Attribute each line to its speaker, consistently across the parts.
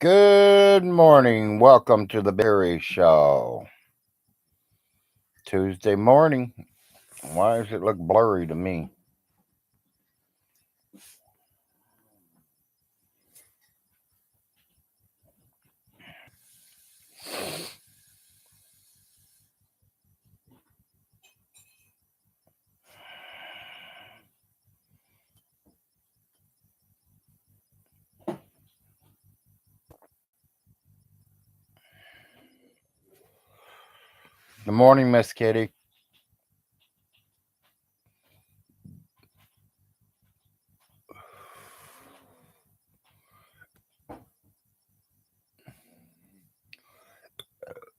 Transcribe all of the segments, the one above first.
Speaker 1: Good morning. Welcome to the Berry Show. Tuesday morning. Why does it look blurry to me? Good morning, Miss Kitty.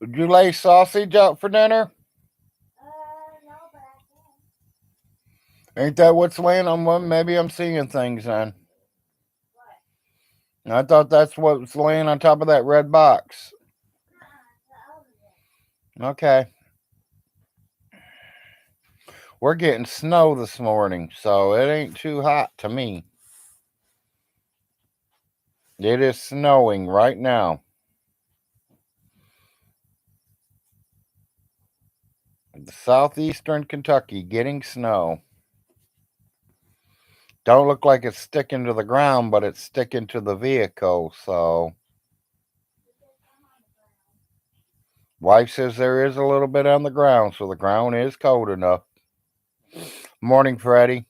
Speaker 1: Did you lay sausage out for dinner?
Speaker 2: No, but I
Speaker 1: Ain't that what's laying on one? Maybe I'm seeing things then.
Speaker 2: What?
Speaker 1: I thought that's what's laying on top of that red box. Okay. We're getting snow this morning, so it ain't too hot to me. It is snowing right now. Southeastern Kentucky getting snow. Don't look like it's sticking to the ground, but it's sticking to the vehicle, so wife says there is a little bit on the ground, so the ground is cold enough. Morning, Freddie.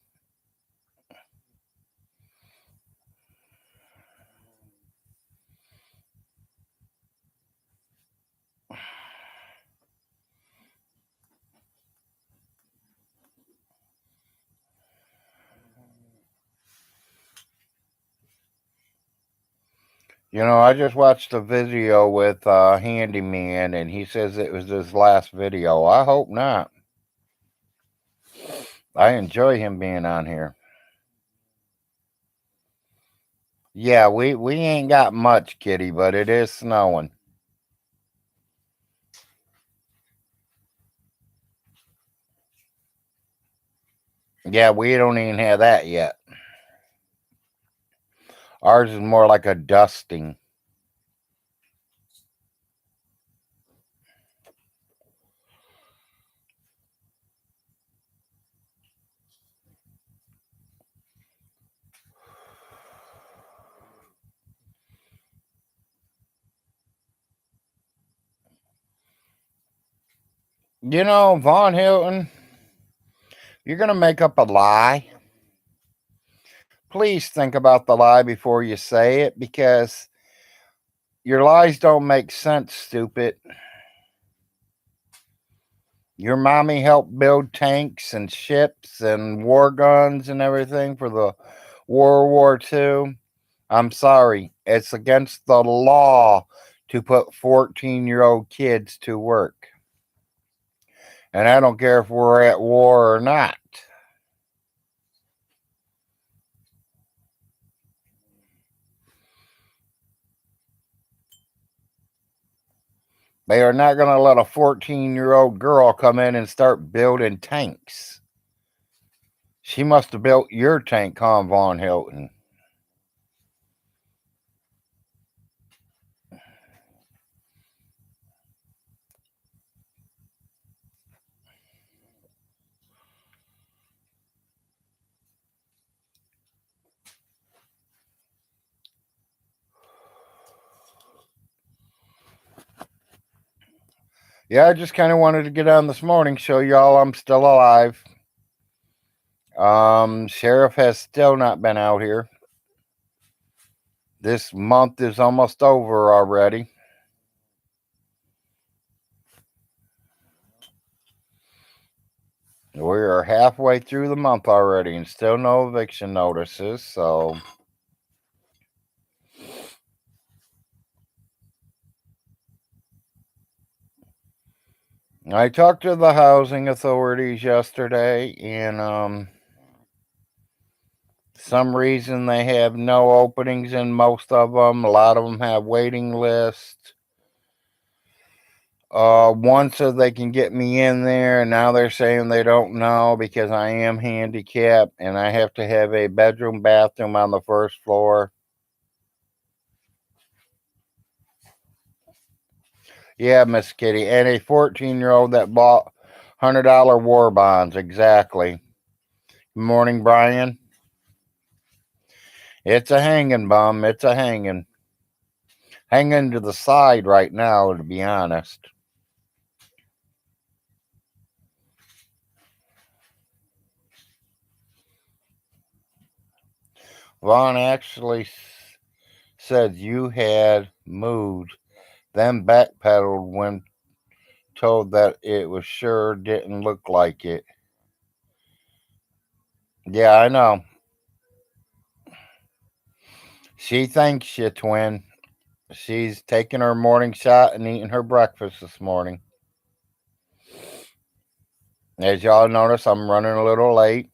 Speaker 1: I just watched a video with Handyman, and he says it was his last video. I hope not. I enjoy him being on here. Yeah, we ain't got much, Kitty, but it is snowing. Yeah, we don't even have that yet. Ours is more like a dusting. Von Hilton, you're going to make up a lie. Please think about the lie before you say it, because your lies don't make sense, stupid. Your mommy helped build tanks and ships and war guns and everything for the World War II. I'm sorry, it's against the law to put 14-year-old kids to work. And I don't care if we're at war or not. They are not going to let a 14-year-old girl come in and start building tanks. She must have built your tank, huh, Von Hilton? Yeah, I just kind of wanted to get on this morning, show y'all I'm still alive. Sheriff has still not been out here. This month is almost over already. We are halfway through the month already and still no eviction notices, so I talked to the housing authorities yesterday, and some reason they have no openings in most of them. A lot of them have waiting lists. One said they can get me in there, and now they're saying they don't know because I am handicapped and I have to have a bedroom bathroom on the first floor. Yeah, Miss Kitty. And a 14-year-old that bought $100 war bonds. Exactly. Good morning, Brian. It's a hanging, bum. It's a hanging. Hanging to the side right now, to be honest. Vaughn actually said you had moved, then backpedaled when told that it was sure didn't look like it. Yeah, I know. She thanks you, twin. She's taking her morning shot and eating her breakfast this morning. As y'all notice, I'm running a little late.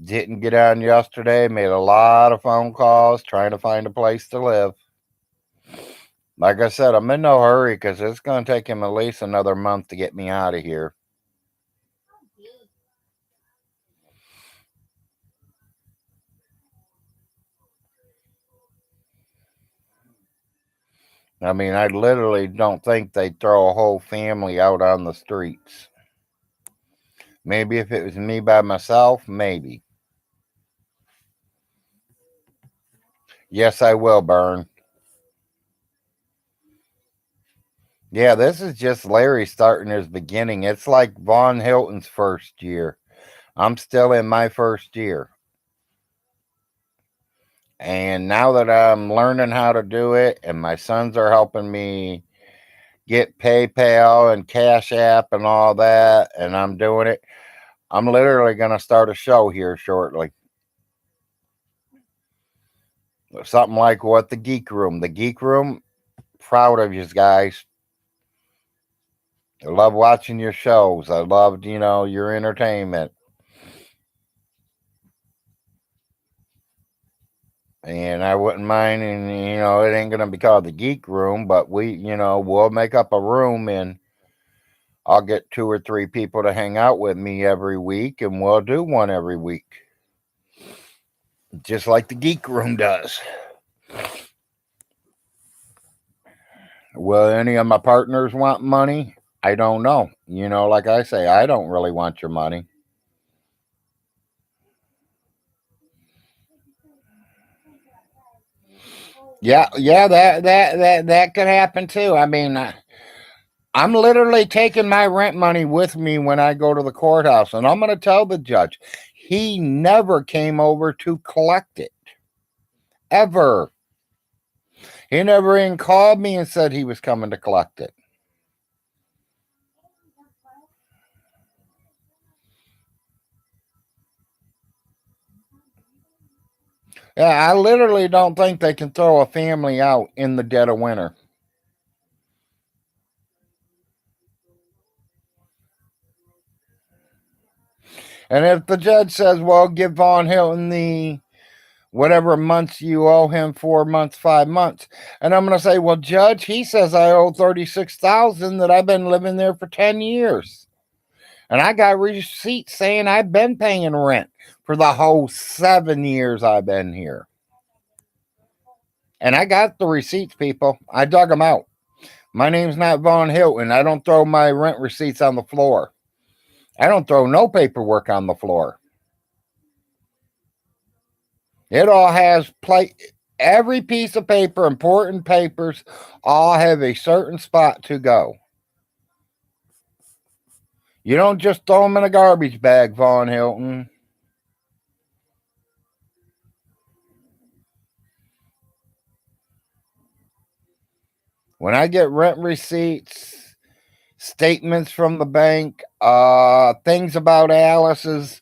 Speaker 1: Didn't get on yesterday. Made a lot of phone calls trying to find a place to live. Like I said, I'm in no hurry because it's going to take him at least another month to get me out of here. I mean, I literally don't think they'd throw a whole family out on the streets. Maybe if it was me by myself, maybe. Yes, I will, Burn. Yeah, this is just Larry starting his beginning. It's like Von Hilton's first year. I'm still in my first year. And now that I'm learning how to do it, and my sons are helping me get PayPal and Cash App and all that, and I'm doing it, I'm literally going to start a show here shortly. Something like what the Geek Room. The Geek Room, proud of you guys. I love watching your shows. I loved, your entertainment. And I wouldn't mind, and it ain't gonna be called the Geek Room, but we'll make up a room, and I'll get 2 or 3 people to hang out with me every week, and we'll do one every week, just like the Geek Room does. Will any of my partners want money? I don't know. Like I say, I don't really want your money. Yeah, that could happen too. I mean, I'm literally taking my rent money with me when I go to the courthouse, and I'm going to tell the judge he never came over to collect it. Ever. He never even called me and said he was coming to collect it. Yeah, I literally don't think they can throw a family out in the dead of winter. And if the judge says, well, give Von Hilton the whatever months you owe him, 4 months, 5 months. And I'm going to say, well, Judge, he says I owe 36,000 that I've been living there for 10 years. And I got receipts saying I've been paying rent for the whole 7 years I've been here. And I got the receipts, people. I dug them out. My name's not Von Hilton. I don't throw my rent receipts on the floor. I don't throw no paperwork on the floor. It all has every piece of paper, important papers, all have a certain spot to go. You don't just throw them in a garbage bag, Von Hilton. When I get rent receipts, statements from the bank, things about Alice's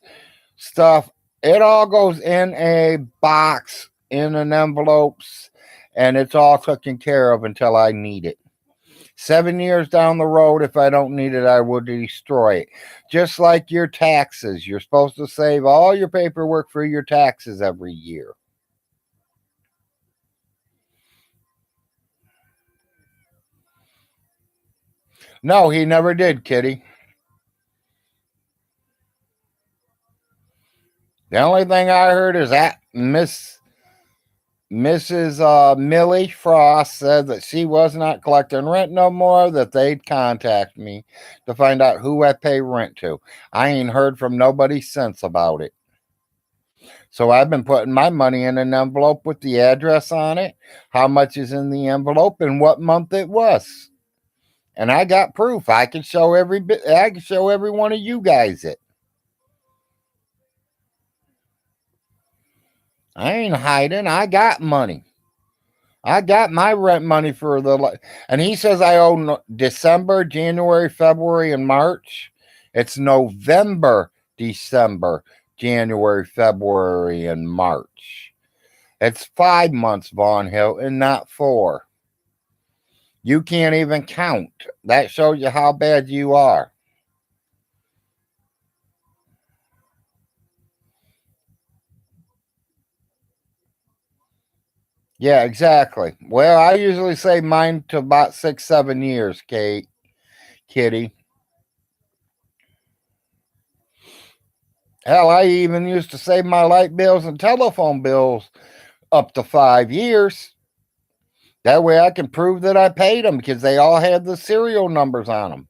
Speaker 1: stuff, it all goes in a box, in an envelopes, and it's all taken care of until I need it. 7 years down the road, if I don't need it, I will destroy it. Just like your taxes. You're supposed to save all your paperwork for your taxes every year. No, he never did, Kitty. The only thing I heard is that Mrs. Millie Frost said that she was not collecting rent no more, that they'd contact me to find out who I pay rent to. I ain't heard from nobody since about it. So I've been putting my money in an envelope with the address on it, how much is in the envelope, and what month it was. And I got proof. I can show I can show every one of you guys it. I ain't hiding. I got money. I got my rent money for and he says I owe December, January, February, and March. It's November, December, January, February, and March. It's 5 months, Von Hilton, not 4. You can't even count. That shows you how bad you are. Yeah, exactly. Well, I usually say mine to about 6, 7 years, Kitty. Hell, I even used to save my light bills and telephone bills up to 5 years. That way I can prove that I paid them because they all had the serial numbers on them.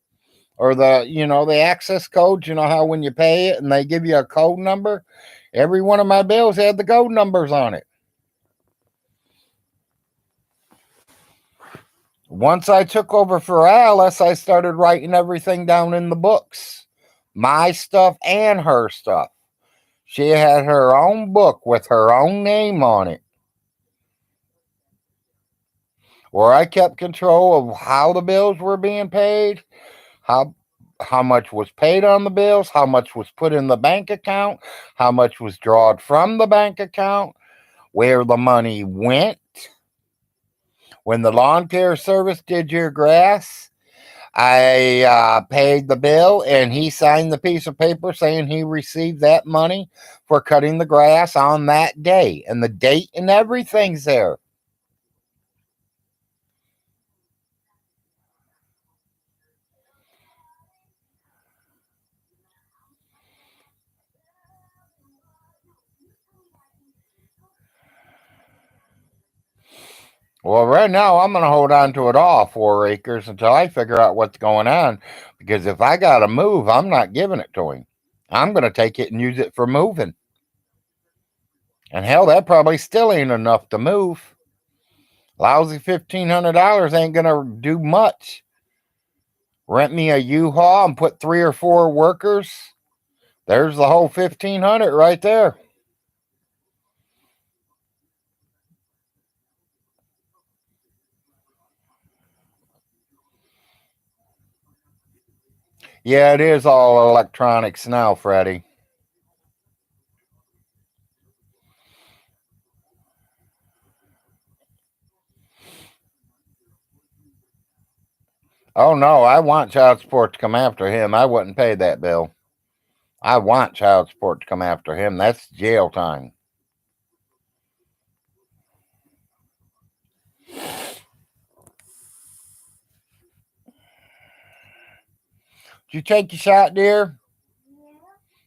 Speaker 1: Or the access codes, how when you pay it and they give you a code number, every one of my bills had the code numbers on it. Once I took over for Alice, I started writing everything down in the books. My stuff and her stuff. She had her own book with her own name on it, where I kept control of how the bills were being paid, how how much was paid on the bills, how much was put in the bank account, how much was drawn from the bank account, where the money went. When the lawn care service did your grass, I paid the bill and he signed the piece of paper saying he received that money for cutting the grass on that day. And the date and everything's there. Well, right now I'm going to hold on to it all 4 acres until I figure out what's going on. Because if I got to move, I'm not giving it to him. I'm going to take it and use it for moving. And hell, that probably still ain't enough to move. Lousy $1,500 ain't going to do much. Rent me a U-Haul and put 3 or 4 workers. There's the whole 1,500 right there. Yeah, it is all electronics now, Freddie. Oh no, I want child support to come after him. I wouldn't pay that bill. I want child support to come after him. That's jail time. Did you take your shot, dear?
Speaker 2: Yeah.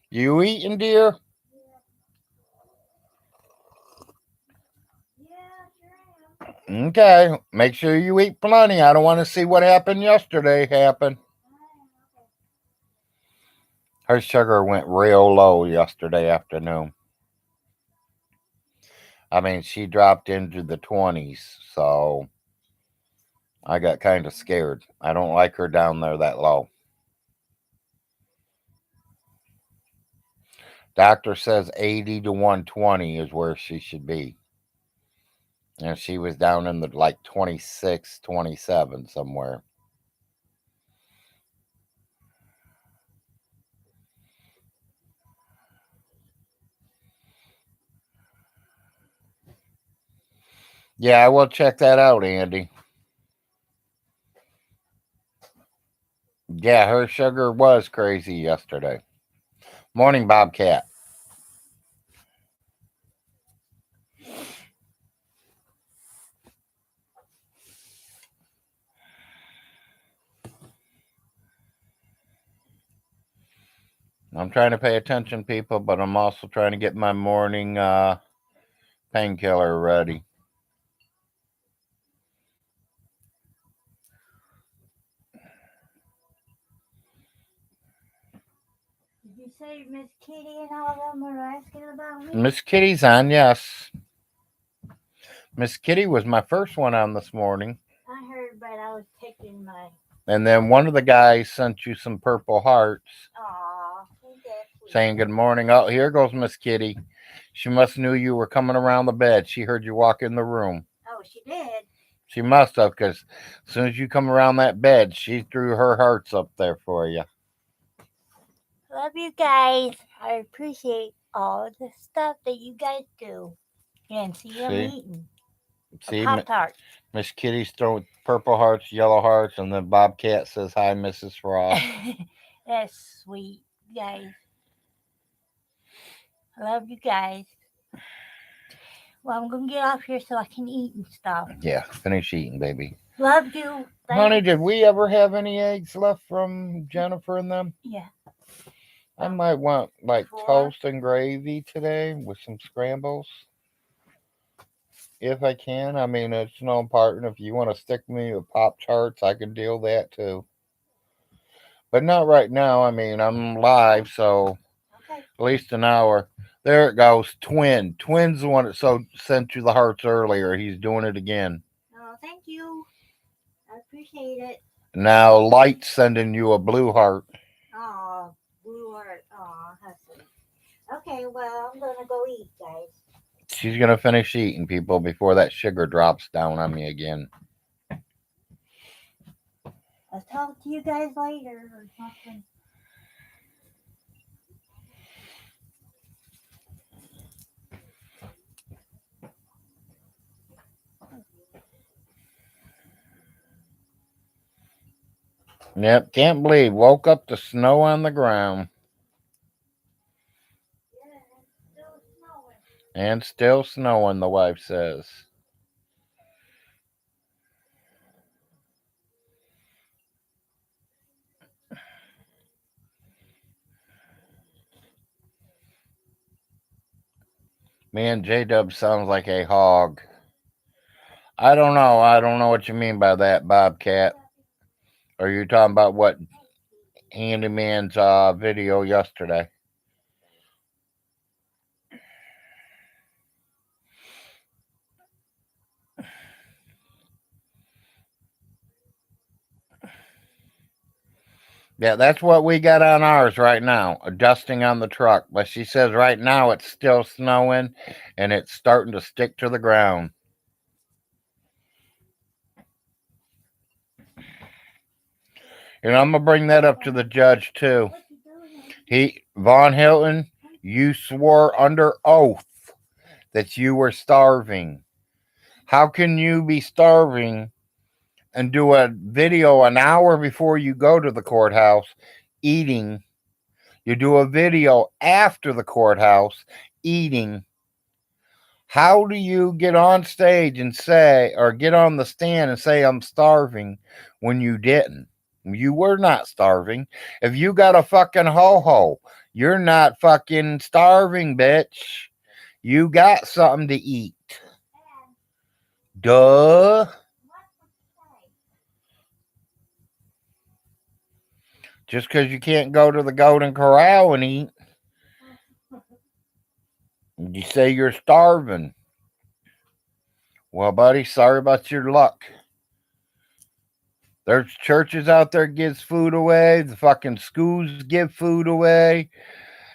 Speaker 1: You eating, dear?
Speaker 2: Yeah, sure am.
Speaker 1: Okay. Make sure you eat plenty. I don't want to see what happened yesterday happen.
Speaker 2: Okay.
Speaker 1: Her sugar went real low yesterday afternoon. I mean, she dropped into the 20s, so I got kind of scared. I don't like her down there that low. Doctor says 80 to 120 is where she should be. And she was down in the like 26, 27 somewhere. Yeah, I will check that out, Andy. Yeah, her sugar was crazy yesterday. Morning, Bobcat. I'm trying to pay attention, people, but I'm also trying to get my morning painkiller ready.
Speaker 2: Did you say Miss Kitty and all of them were asking about me?
Speaker 1: Miss Kitty's on, yes. Miss Kitty was my first one on this morning.
Speaker 2: I heard, but I was taking my.
Speaker 1: And then one of the guys sent you some purple hearts
Speaker 2: Aw, ain't that sweet?
Speaker 1: saying good morning. Oh, here goes Miss Kitty. She must knew you were coming around the bed. She heard you walk in the room.
Speaker 2: Oh, she did.
Speaker 1: She must have, because as soon as you come around that bed, she threw her hearts up there for you.
Speaker 2: Love you guys. I appreciate all the stuff that you guys do. And see them
Speaker 1: See?
Speaker 2: eating.
Speaker 1: See,
Speaker 2: Pop Tart.
Speaker 1: Miss Kitty's throwing purple hearts, yellow hearts, and then Bobcat says, hi, Mrs. Frost.
Speaker 2: That's sweet, guys. I love you guys. Well, I'm gonna get off here so I can eat and stuff.
Speaker 1: Yeah, finish eating, baby.
Speaker 2: Love you.
Speaker 1: Honey,
Speaker 2: Thanks.
Speaker 1: did we ever have any eggs left from Jennifer and them?
Speaker 2: Yeah.
Speaker 1: I might want like
Speaker 2: 4.
Speaker 1: toast and gravy today with some scrambles. If I can. I mean, it's no important. If you want to stick me with Pop Tarts, I can deal that too. But not right now. I mean, I'm live, so
Speaker 2: Okay.
Speaker 1: at least an hour. There it goes. Twin. Twin's the one that sent you the hearts earlier. He's doing it again.
Speaker 2: Oh, thank you. I appreciate it.
Speaker 1: Now Light's sending you a blue heart.
Speaker 2: Oh, blue heart. Oh, husband. Okay, well, I'm gonna go eat, guys.
Speaker 1: She's gonna finish eating, people, before that sugar drops down on me again.
Speaker 2: I'll talk to you guys later or something.
Speaker 1: Yep, can't believe. Woke up to snow on the ground.
Speaker 2: Yeah, it's still snowing.
Speaker 1: And still snowing, the wife says. Man, J-Dub sounds like a hog. I don't know. I don't know what you mean by that, Bobcat. Are you talking about what Handyman's video yesterday? Yeah, that's what we got on ours right now, adjusting on the truck. But she says right now it's still snowing and it's starting to stick to the ground. And I'm gonna bring that up to the judge too. Von Hilton, you swore under oath that you were starving. How can you be starving and do a video an hour before you go to the courthouse eating? You do a video after the courthouse eating. How do you get on stage and say, or get on the stand and say, I'm starving when you didn't? You were not starving. If you got a fucking ho-ho, you're not fucking starving, bitch. You got something to eat. Duh. Just because you can't go to the Golden Corral and eat, you say you're starving. Well, buddy, sorry about your luck. There's churches out there gives food away. The fucking schools give food away.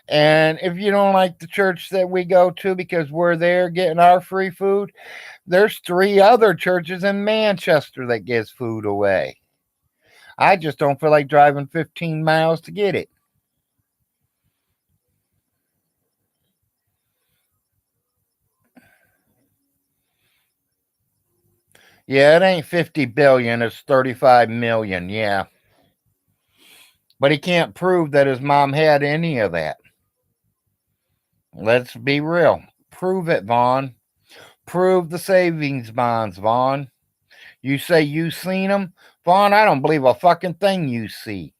Speaker 1: And if you don't like the church that we go to because we're there getting our free food, there's 3 other churches in Manchester that gives food away. I just don't feel like driving 15 miles to get it. Yeah, it ain't 50 billion, it's 35 million, yeah. But he can't prove that his mom had any of that. Let's be real. Prove it, Vaughn. Prove the savings bonds, Vaughn. You say you seen them? Vaughn, I don't believe a fucking thing you see.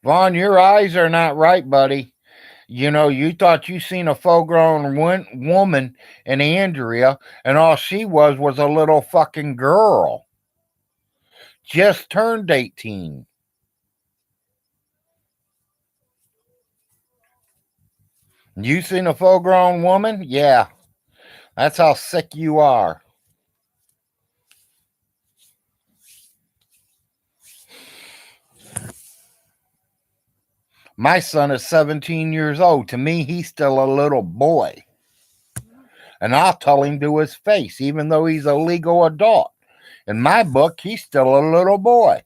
Speaker 1: Vaughn, your eyes are not right, buddy. You know, you thought you seen a full-grown woman in Andrea, and all she was a little fucking girl. Just turned 18. You seen a full-grown woman? Yeah, that's how sick you are. My son is 17 years old. To me, he's still a little boy. And I'll tell him to his face, even though he's a legal adult. In my book, he's still a little boy.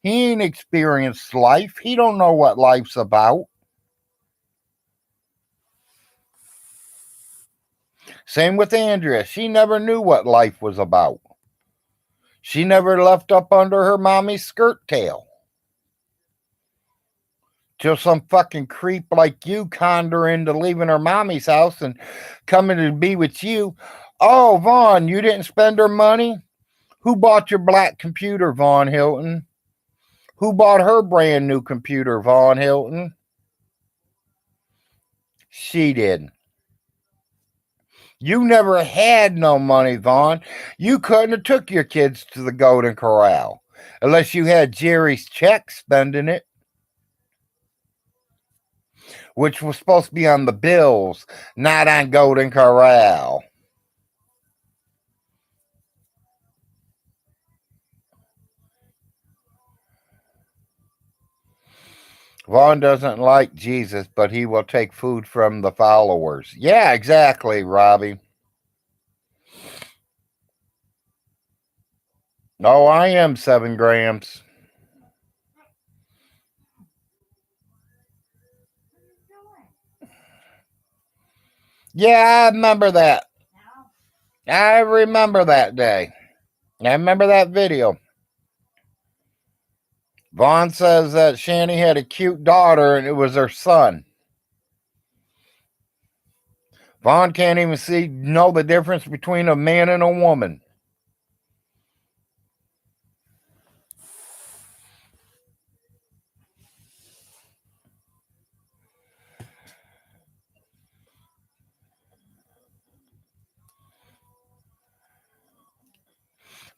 Speaker 1: He ain't experienced life. He don't know what life's about. Same with Andrea. She never knew what life was about. She never left up under her mommy's skirt tail. Till some fucking creep like you conned her into leaving her mommy's house and coming to be with you. Oh, Vaughn, you didn't spend her money? Who bought your black computer, Vaughn Hilton? Who bought her brand new computer, Vaughn Hilton? She did. You never had no money, Vaughn. You couldn't have took your kids to the Golden Corral unless you had Jerry's check spending it, which was supposed to be on the bills, not on Golden Corral. Vaughn doesn't like Jesus, but he will take food from the followers. Yeah, exactly, Robbie. Oh, I am 7 grams. Yeah, I remember that. I remember that day. I remember that video. Vaughn says that Shani had a cute daughter and it was her son. Vaughn can't even know the difference between a man and a woman.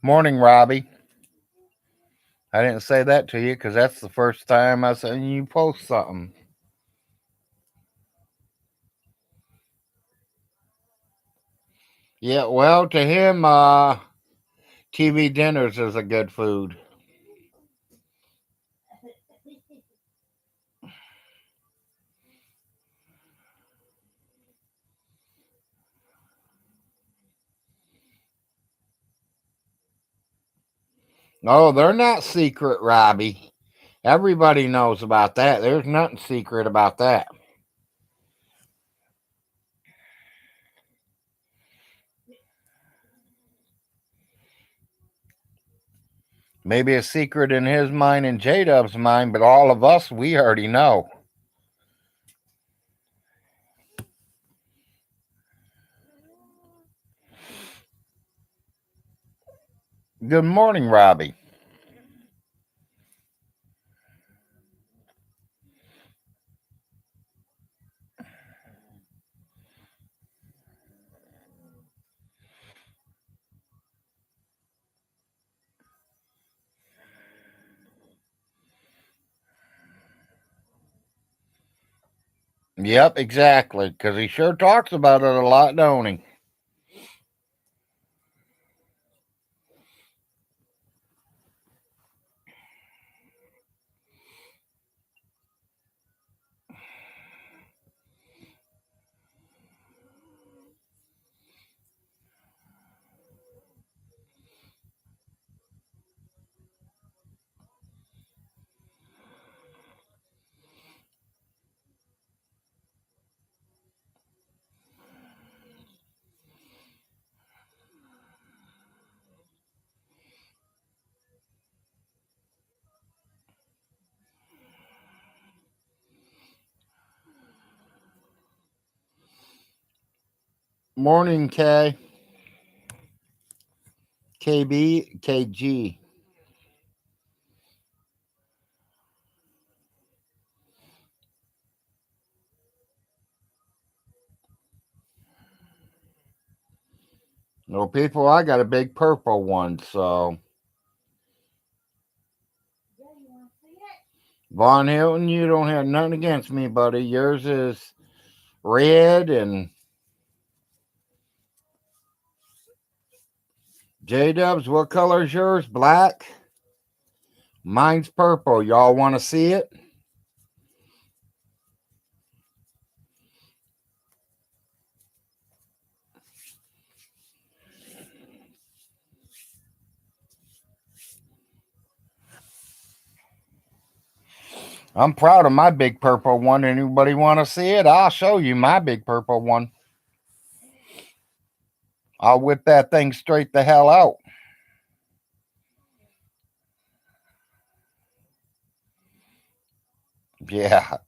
Speaker 1: Morning, Robbie. I didn't say that to you because that's the first time I said you post something. Yeah, well, to him, TV dinners is a good food. No, they're not secret, Robbie. Everybody knows about that. There's nothing secret about that. Maybe a secret in his mind and J Dub's mind, but all of us, we already know. Good morning, Robbie. Yep, exactly. Because he sure talks about it a lot, don't he? Morning, K. KB, KG. Well, people, I got a big purple one, so
Speaker 2: Yeah, you want to see it?
Speaker 1: Von Hilton, you don't have nothing against me, buddy. Yours is red, and J Dubs, what color is yours? Black? Mine's purple. Y'all want to see it? I'm proud of my big purple one. Anybody want to see it? I'll show you my big purple one. I'll whip that thing straight the hell out. Yeah,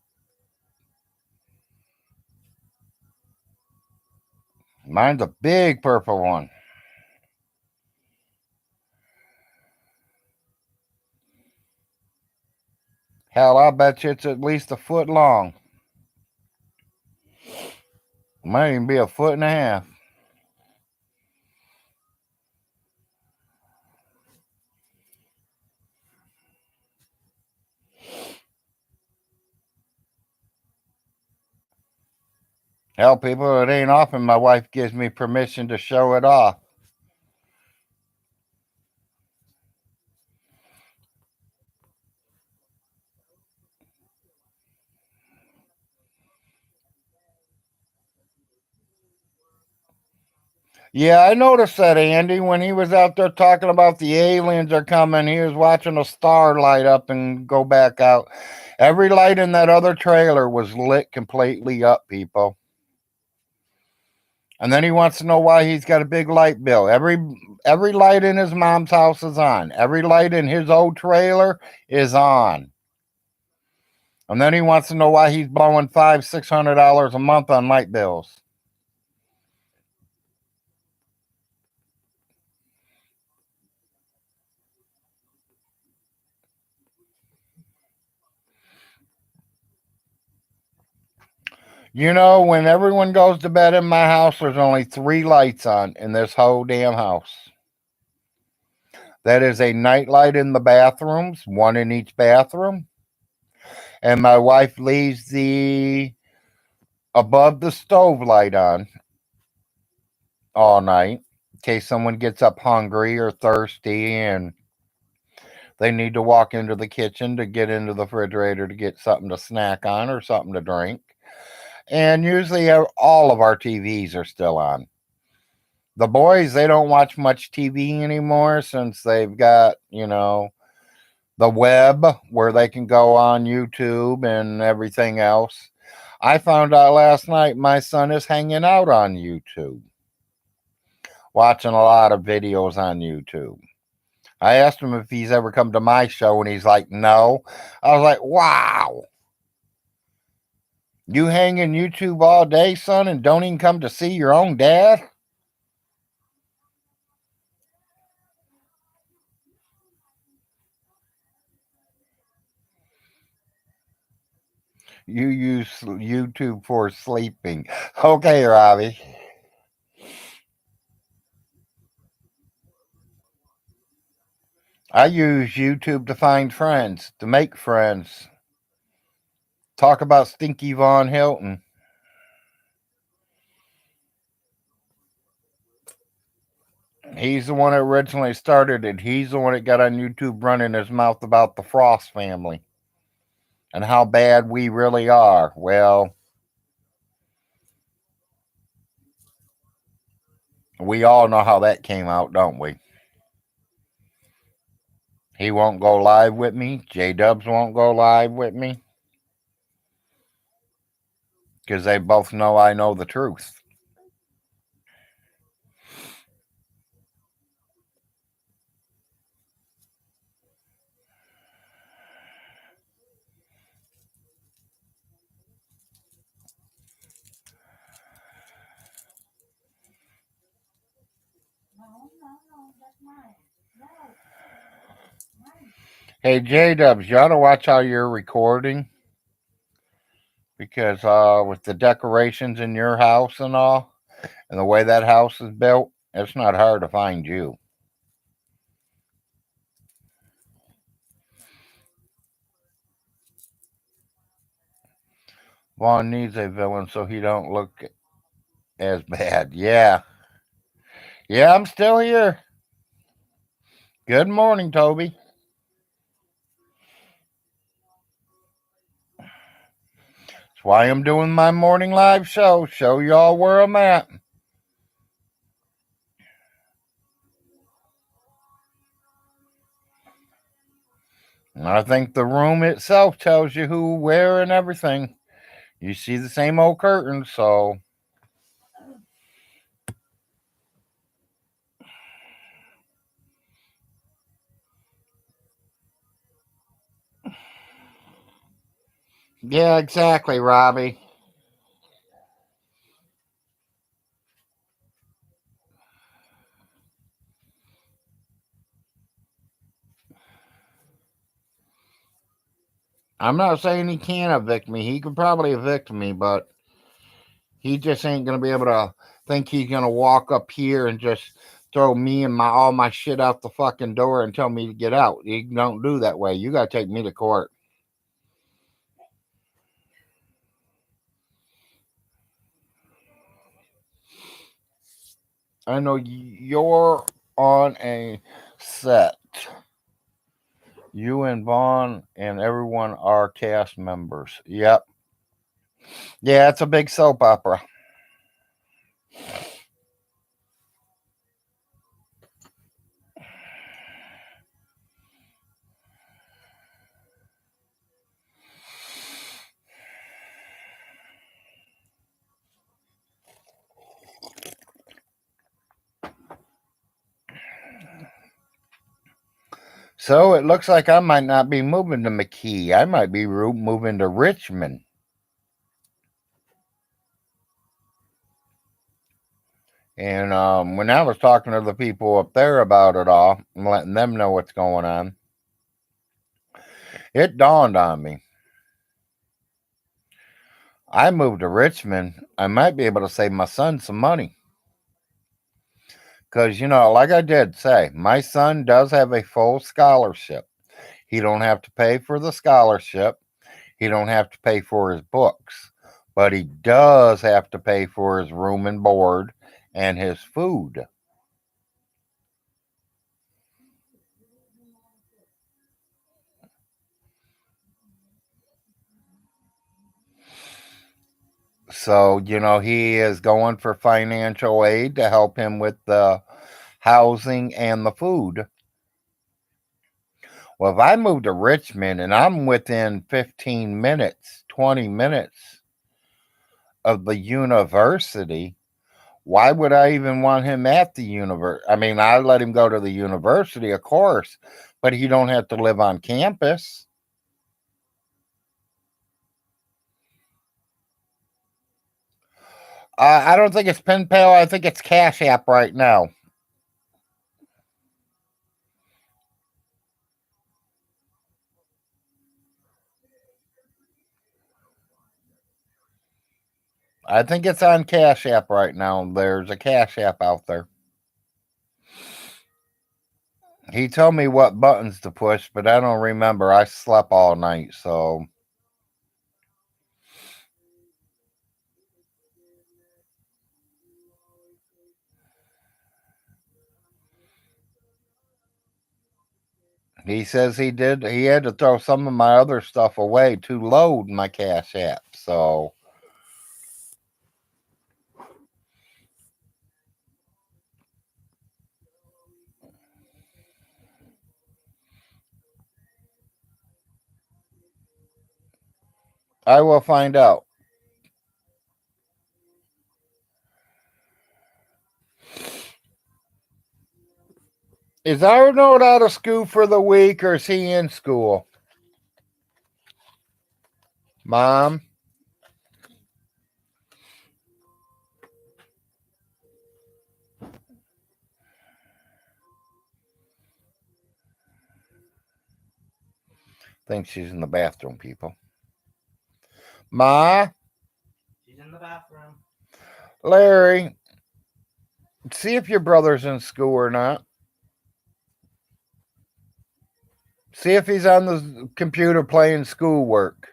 Speaker 1: mine's a big purple one. Hell, I bet you it's at least a foot long. Might even be a foot and a half. Hell, people, it ain't often my wife gives me permission to show it off. Yeah, I noticed that, Andy, when he was out there talking about the aliens are coming. He was watching a star light up and go back out. Every light in that other trailer was lit completely up, people. And then he wants to know why he's got a big light bill. Every light in his mom's house is on. Every light in his old trailer is on. And then he wants to know why he's blowing $500-$600 a month on light bills. You know, when everyone goes to bed in my house, there's only 3 lights on in this whole damn house. That is a night light in the bathrooms, one in each bathroom. And my wife leaves the above the stove light on all night in case someone gets up hungry or thirsty and they need to walk into the kitchen to get into the refrigerator to get something to snack on or something to drink. And usually all of our TVs are still on. The boys, they don't watch much TV anymore since they've got, the web where they can go on YouTube and everything else. I found out last night my son is hanging out on YouTube, watching a lot of videos on YouTube. I asked him if he's ever come to my show, and he's like, no. I was like, wow. You hang in YouTube all day, son, and don't even come to see your own dad? You use YouTube for sleeping. Okay, Robbie. I use YouTube to find friends, to make friends. Talk about Stinky Von Hilton. He's the one that originally started it. He's the one that got on YouTube running his mouth about the Frost family and how bad we really are. Well, we all know how that came out, don't we? He won't go live with me. J Dubs won't go live with me because they both know I know the truth.
Speaker 2: No, no, no, that's mine. No, mine.
Speaker 1: Hey, J Dubs, you ought to watch how you're recording because with the decorations in your house and all, and the way that house is built, It's not hard to find you. Vaughn needs a villain so he don't look as bad. Yeah. Yeah, I'm still here. Good morning, Toby. That's why I'm doing my morning live show. Show y'all where I'm at. And I think the room itself tells you who, where, and everything. You see the same old curtains, so. Yeah, exactly, Robbie. I'm not saying he can't evict me. He could probably evict me, but he just ain't gonna be able to think he's gonna walk up here and just throw me and all my shit out the fucking door and tell me to get out. You don't do that way. You gotta take me to court. I know you're on a set. You and Vaughn and everyone are cast members. Yep. Yeah, it's a big soap opera. So it looks like I might not be moving to McKee. I might be moving to Richmond. And when I was talking to the people up there about it all, and letting them know what's going on, it dawned on me. I moved to Richmond. I might be able to save my son some money. Because, like I did say, my son does have a full scholarship. He don't have to pay for the scholarship. He don't have to pay for his books. But he does have to pay for his room and board and his food. So, he is going for financial aid to help him with the housing and the food. Well, if I move to Richmond and I'm within 15 minutes, 20 minutes of the university, why would I even want him at the university? I mean, I let him go to the university, of course, but he don't have to live on campus. I don't think it's pen pal. I think it's Cash App right now. I think it's on Cash App right now. There's a Cash App out there. He told me what buttons to push, but I don't remember. I slept all night, so. He says he did. He had to throw some of my other stuff away to load my Cash App. So I will find out. Is Arnold out of school for the week or is he in school? Mom? Think she's in the bathroom, people. Ma?
Speaker 3: She's in the bathroom.
Speaker 1: Larry? See if your brother's in school or not. See if he's on the computer playing schoolwork.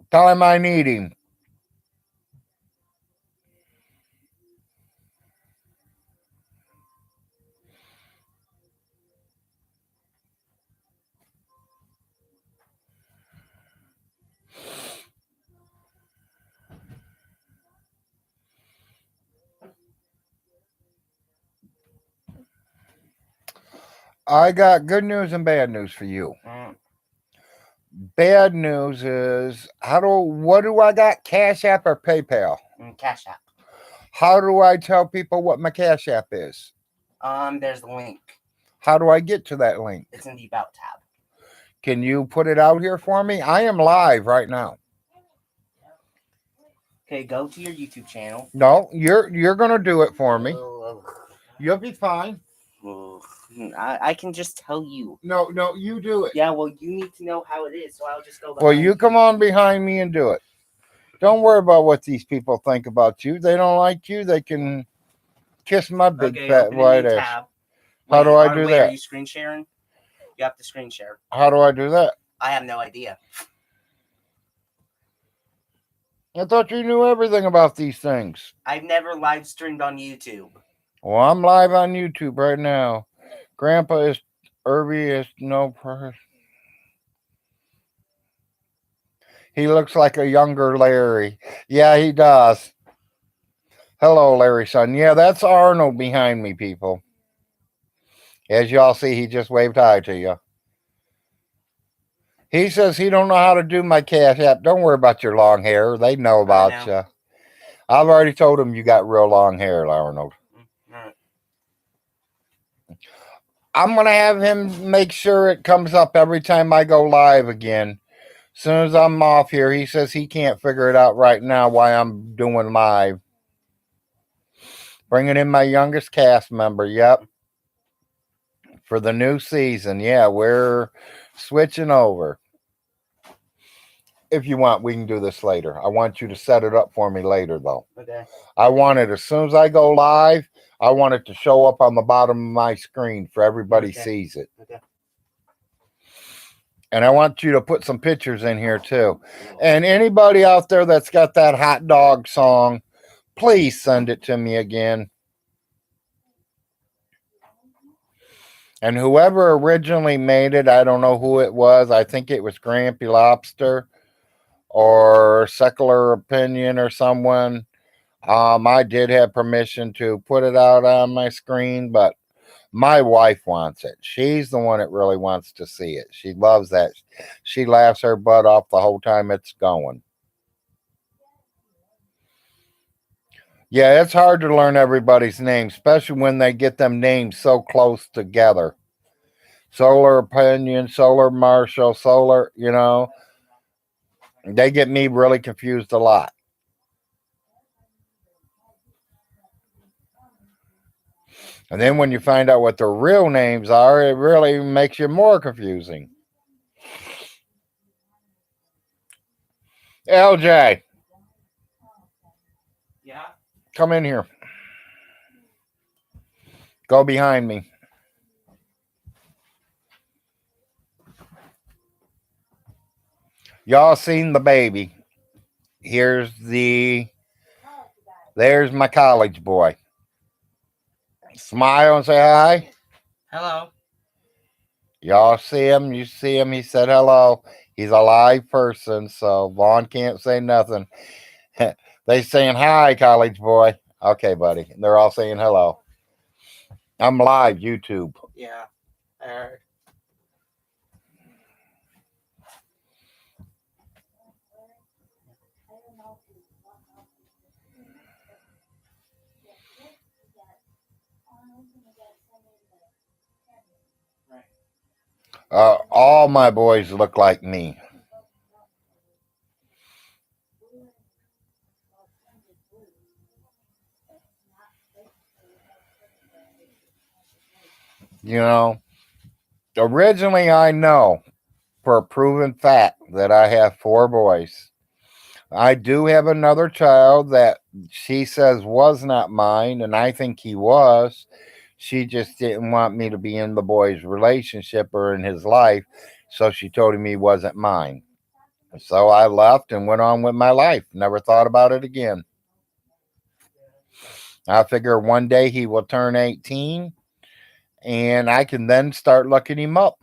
Speaker 1: Tell him I need him. I got good news and bad news for you. Bad news is what do I got? Cash App or PayPal?
Speaker 3: Cash App.
Speaker 1: How do I tell people what my Cash App is?
Speaker 3: There's the link.
Speaker 1: How do I get to that link?
Speaker 3: It's in the About tab.
Speaker 1: Can you put it out here for me? I am live right now.
Speaker 3: Okay, go to your YouTube channel.
Speaker 1: No, you're gonna do it for me. You'll be fine.
Speaker 3: I can just tell you.
Speaker 1: No, you do it.
Speaker 3: Yeah, well, you need to know how it is, so I'll just go behind
Speaker 1: Well, you come on behind me and do it. Don't worry about what these people think about you. They don't like you. They can kiss my big fat white ass.
Speaker 3: Tab.
Speaker 1: How do I do that?
Speaker 3: Are you screen sharing? You have to screen share.
Speaker 1: How do I do that?
Speaker 3: I have no idea.
Speaker 1: I thought you knew everything about these things.
Speaker 3: I've never live streamed on YouTube.
Speaker 1: Well, I'm live on YouTube right now. Grandpa is Irby is no person. He looks like a younger Larry. Yeah, he does. Hello, Larry, son. Yeah, that's Arnold behind me, people. As y'all see, he just waved hi to you. He says he don't know how to do my Cash App. Don't worry about your long hair. They know about you. I've already told him you got real long hair, Arnold.
Speaker 3: Right.
Speaker 1: I'm going to have him make sure it comes up every time I go live again. As soon as I'm off here, he says he can't figure it out right now why I'm doing live. Bringing in my youngest cast member. Yep. For the new season. Yeah, we're switching over. If you want, we can do this later. I want you to set it up for me later, though.
Speaker 3: Okay.
Speaker 1: I want it as soon as I go live, I want it to show up on the bottom of my screen for everybody sees it.
Speaker 3: Okay.
Speaker 1: And I want you to put some pictures in here, too. And anybody out there that's got that hot dog song, please send it to me again. And whoever originally made it, I don't know who it was. I think it was Grampy Lobster or Secular Opinion or someone. I did have permission to put it out on my screen, but my wife wants it. She's the one that really wants to see it. She loves that. She laughs her butt off the whole time it's going. Yeah, it's hard to learn everybody's name, especially when they get them names so close together. Solar Opinion, Solar Marshall, Solar, they get me really confused a lot. And then when you find out what their real names are, it really makes you more confusing. LJ.
Speaker 3: Yeah?
Speaker 1: Come in here. Go behind me. Y'all seen the baby. There's my college boy. Smile and say hi.
Speaker 3: Hello.
Speaker 1: Y'all see him? You see him? He said hello. He's a live person, so Vaughn can't say nothing. They saying hi, college boy. Okay, buddy. They're all saying hello. I'm live, YouTube.
Speaker 3: Yeah, I heard.
Speaker 1: All my boys look like me. You know, originally I know for a proven fact that I have four boys. I do have another child that she says was not mine, and I think he was. She just didn't want me to be in the boy's relationship or in his life, so she told him he wasn't mine. So I left and went on with my life. Never thought about it again. I figure one day he will turn 18 and I can then start looking him up.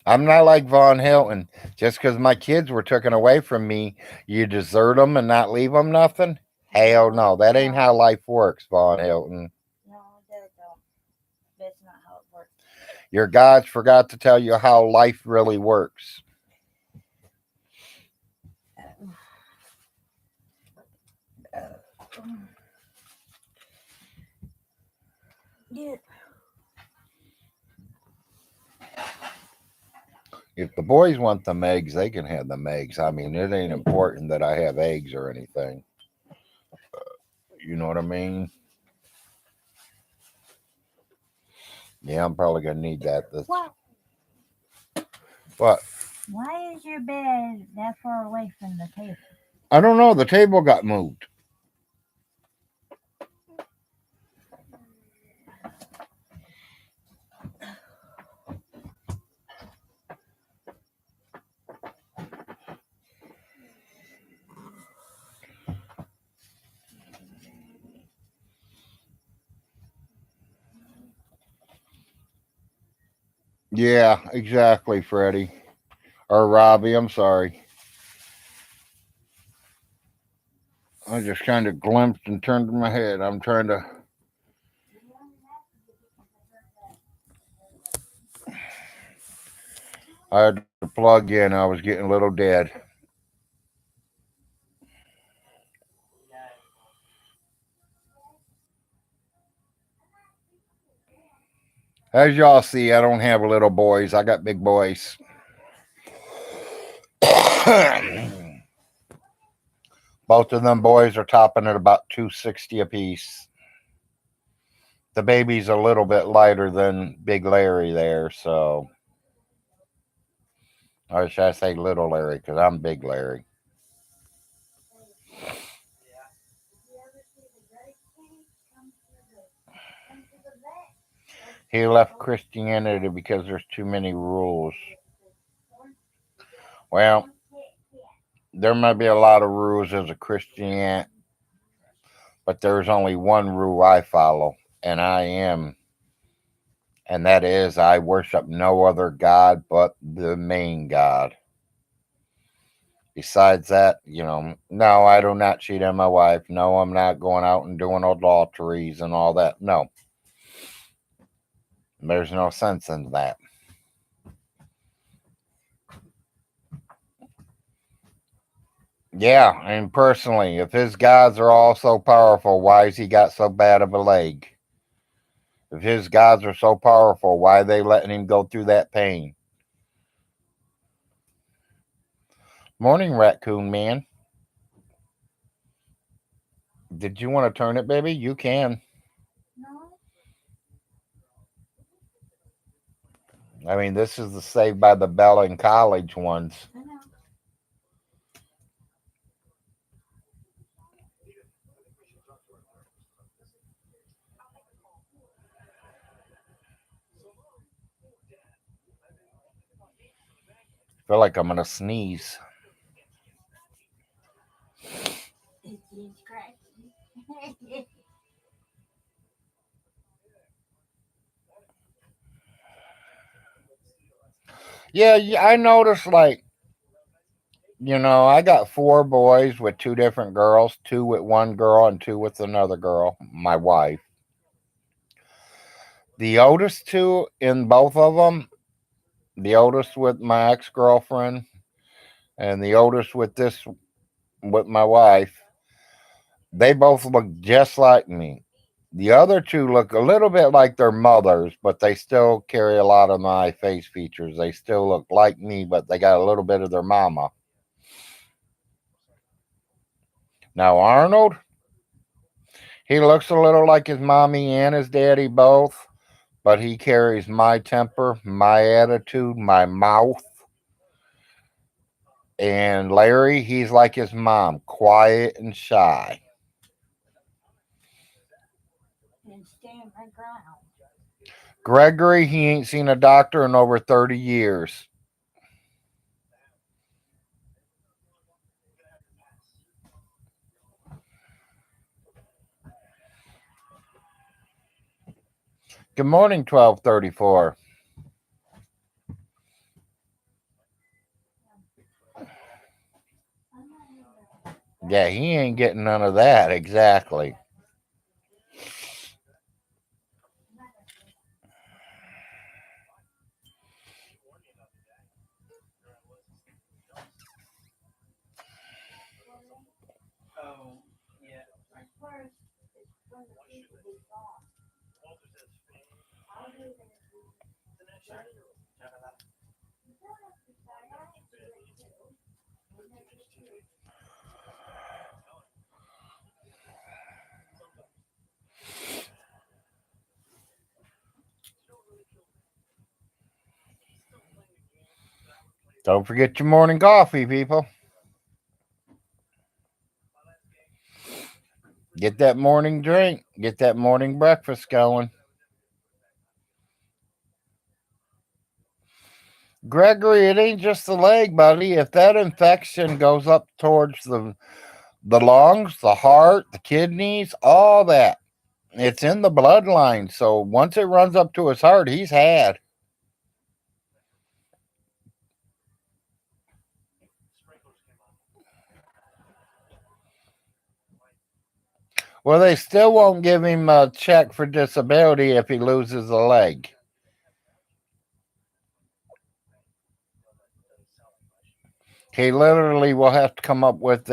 Speaker 1: I'm not like Von Hilton. Just because my kids were taken away from me, you desert them and not leave them nothing? Hell no. That ain't how life works, Von Hilton.
Speaker 2: No, that don't. That's not how it works.
Speaker 1: Your gods forgot to tell you how life really works.
Speaker 2: Yeah.
Speaker 1: If the boys want them eggs, they can have them eggs. I mean, it ain't important that I have eggs or anything. You know what I mean? Yeah, I'm probably gonna need that.
Speaker 2: What?
Speaker 1: What?
Speaker 2: Why is your bed that far away from the table?
Speaker 1: I don't know. The table got moved. Yeah, exactly, Freddie. Or Robbie, I'm sorry. I just kind of glimpsed and turned my head. I'm trying to. I had to plug in. I was getting a little dead. As y'all see, I don't have little boys. I got big boys. Both of them boys are topping at about 260 apiece. The baby's a little bit lighter than Big Larry there, so. Or should I say Little Larry? Because I'm Big Larry. He left Christianity because there's too many rules. Well, there might be a lot of rules as a Christian, but there's only one rule I follow, and that is I worship no other God but the main God. Besides that, no, I do not cheat on my wife. No, I'm not going out and doing adulteries and all that. No, there's no sense in that. Yeah, and personally, if his gods are all so powerful, why has he got so bad of a leg? If his gods are so powerful, why are they letting him go through that pain? Morning, Raccoon Man. Did you want to turn it, baby? You can.
Speaker 2: No.
Speaker 1: I mean, this is the Saved by the Bell in college ones.
Speaker 2: I know.
Speaker 1: I feel like I'm gonna sneeze.
Speaker 2: It's cracking.
Speaker 1: Yeah, I noticed like I got four boys with two different girls, two with one girl and two with another girl, my wife. The oldest two in both of them, the oldest with my ex girlfriend, and the oldest with my wife, they both look just like me. The other two look a little bit like their mothers, but they still carry a lot of my face features. They still look like me, but they got a little bit of their mama. Now, Arnold, He looks a little like his mommy and his daddy both, but he carries my temper, my attitude, my mouth. And Larry, he's like his mom, quiet and shy.
Speaker 2: And stand my ground.
Speaker 1: Gregory, he ain't seen a doctor in over 30 years. Good morning, 1234. Yeah, he ain't getting none of that, exactly.
Speaker 3: Oh, yeah.
Speaker 1: Don't forget your morning coffee, people. Get that morning drink. Get that morning breakfast going. Gregory, it ain't just the leg, buddy. If that infection goes up towards the lungs, the heart, the kidneys, all that, it's in the bloodline. So once it runs up to his heart, he's had. Well, they still won't give him a check for disability if he loses a leg. He literally will have to come up with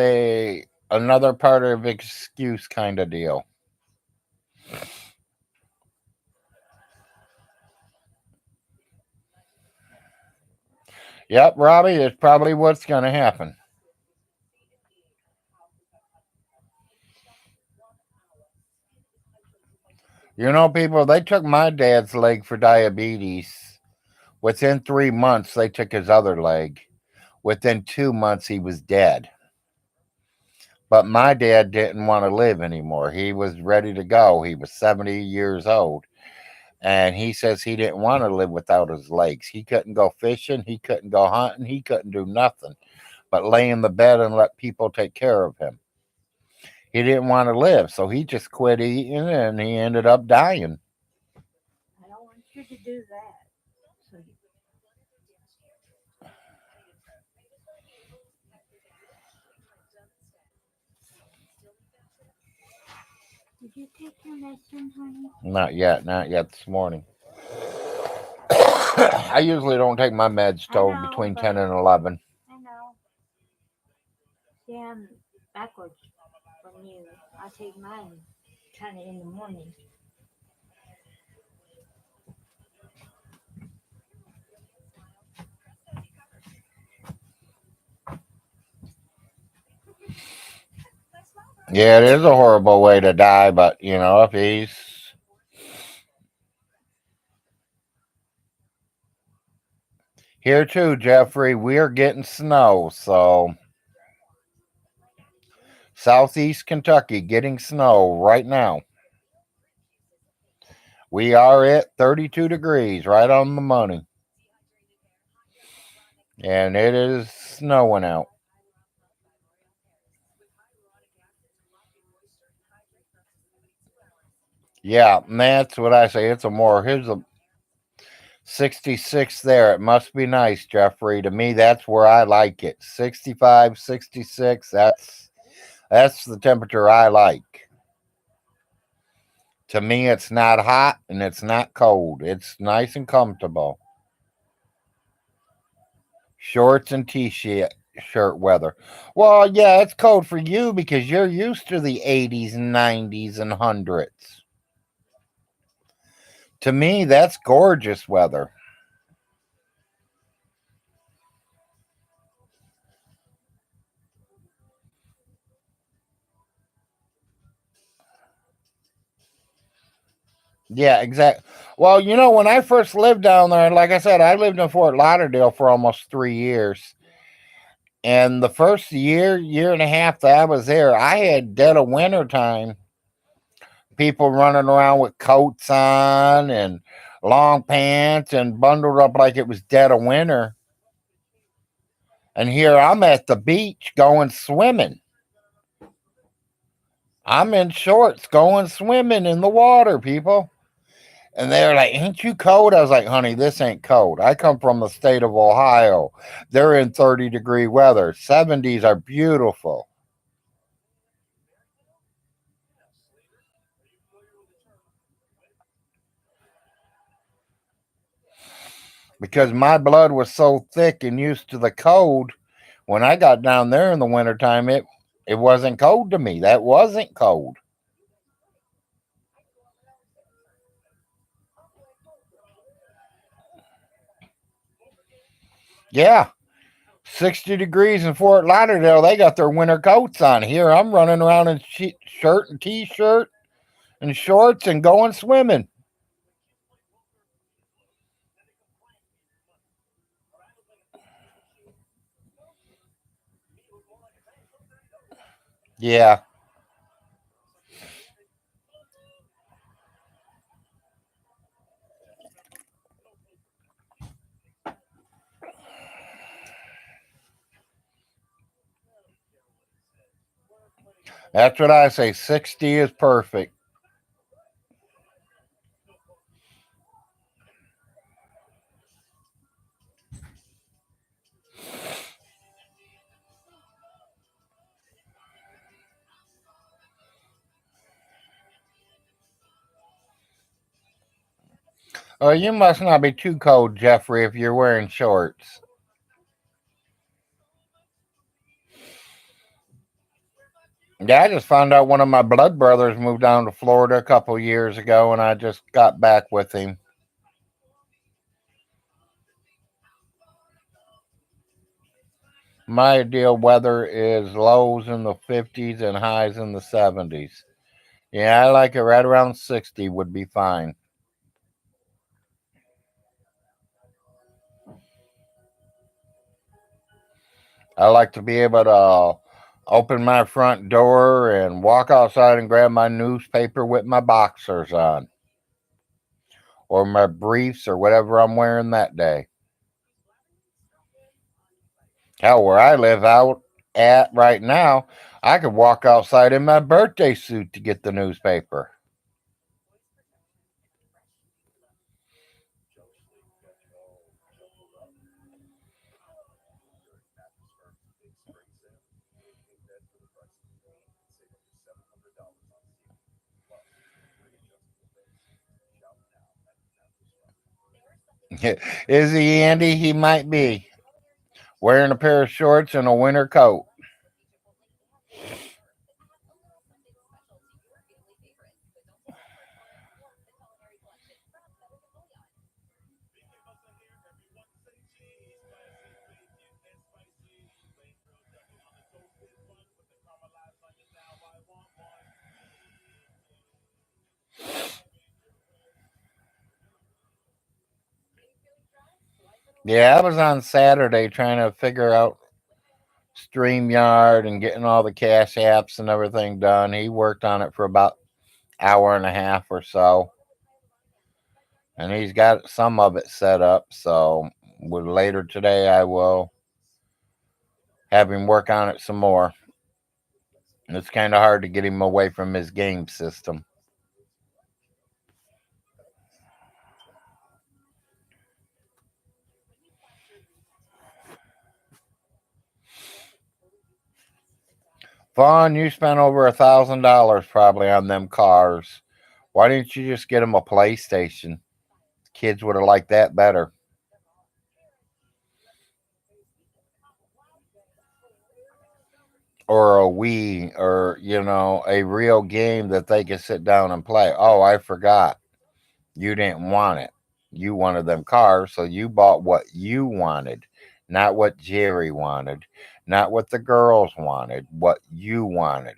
Speaker 1: another part of excuse kind of deal. Yep, Robbie, it's probably what's going to happen. You know, people, they took my dad's leg for diabetes. Within 3 months, they took his other leg. Within 2 months, he was dead. But my dad didn't want to live anymore. He was ready to go. He was 70 years old. And he says he didn't want to live without his legs. He couldn't go fishing. He couldn't go hunting. He couldn't do nothing but lay in the bed and let people take care of him. He didn't want to live. So he just quit eating and he ended up dying.
Speaker 2: I don't want you to do that. So did you take your medicine, honey?
Speaker 1: Not yet. Not yet this morning. I usually don't take my meds till between 10 and 11.
Speaker 2: I know. See, I'm backwards from you. I take mine kind of in the morning.
Speaker 1: Yeah, it is a horrible way to die, but you know, if he's here too, Jeffrey, we're getting snow. So, southeast Kentucky getting snow right now. We are at 32 degrees, right on the money. And it is snowing out. Yeah, and that's what I say. Here's a 66 there. It must be nice, Jeffrey. To me, that's where I like it. 65, 66. That's the temperature I like. To me, it's not hot and it's not cold. It's nice and comfortable. Shorts and t-shirt weather. Well, yeah, it's cold for you because you're used to the 80s and 90s and hundreds. To me, that's gorgeous weather. Yeah, exactly. Well, when I first lived down there, like I said, I lived in Fort Lauderdale for almost 3 years. And the first year and a half that I was there, I had dead of winter time people running around with coats on and long pants and bundled up like it was dead of winter. And here I'm at the beach going swimming. I'm in shorts going swimming in the water, people. And they're like, "Ain't you cold?" I was like, "Honey, this ain't cold. I come from the state of Ohio. They're in 30-degree weather. 70s are beautiful." Because my blood was so thick and used to the cold, when I got down there in the wintertime, it wasn't cold to me. That wasn't cold. Yeah, 60 degrees in Fort Lauderdale, they got their winter coats on. Here I'm running around in shirt and t-shirt and shorts and going swimming. Yeah, that's what I say. 60 is perfect. Oh, you must not be too cold, Jeffrey, if you're wearing shorts. Yeah, I just found out one of my blood brothers moved down to Florida a couple years ago, and I just got back with him. My ideal weather is lows in the 50s and highs in the 70s. Yeah, I like it right around 60 would be fine. I like to be able to open my front door and walk outside and grab my newspaper with my boxers on or my briefs or whatever I'm wearing that day. Hell, where I live out at right now, I could walk outside in my birthday suit to get the newspaper. Is he, Andy? He might be wearing a pair of shorts and a winter coat. Yeah, I was on Saturday trying to figure out StreamYard and getting all the cash apps and everything done. He worked on it for about hour and a half or so, and he's got some of it set up. So later today, I will have him work on it some more. It's kind of hard to get him away from his game system. Vaughn, you spent over $1,000 probably on them cars. Why didn't you just get him a PlayStation? Kids would have liked that better. Or a Wii, or a real game that they could sit down and play. Oh, I forgot. You didn't want it. You wanted them cars, so you bought what you wanted, not what Jerry wanted, not what the girls wanted, what you wanted.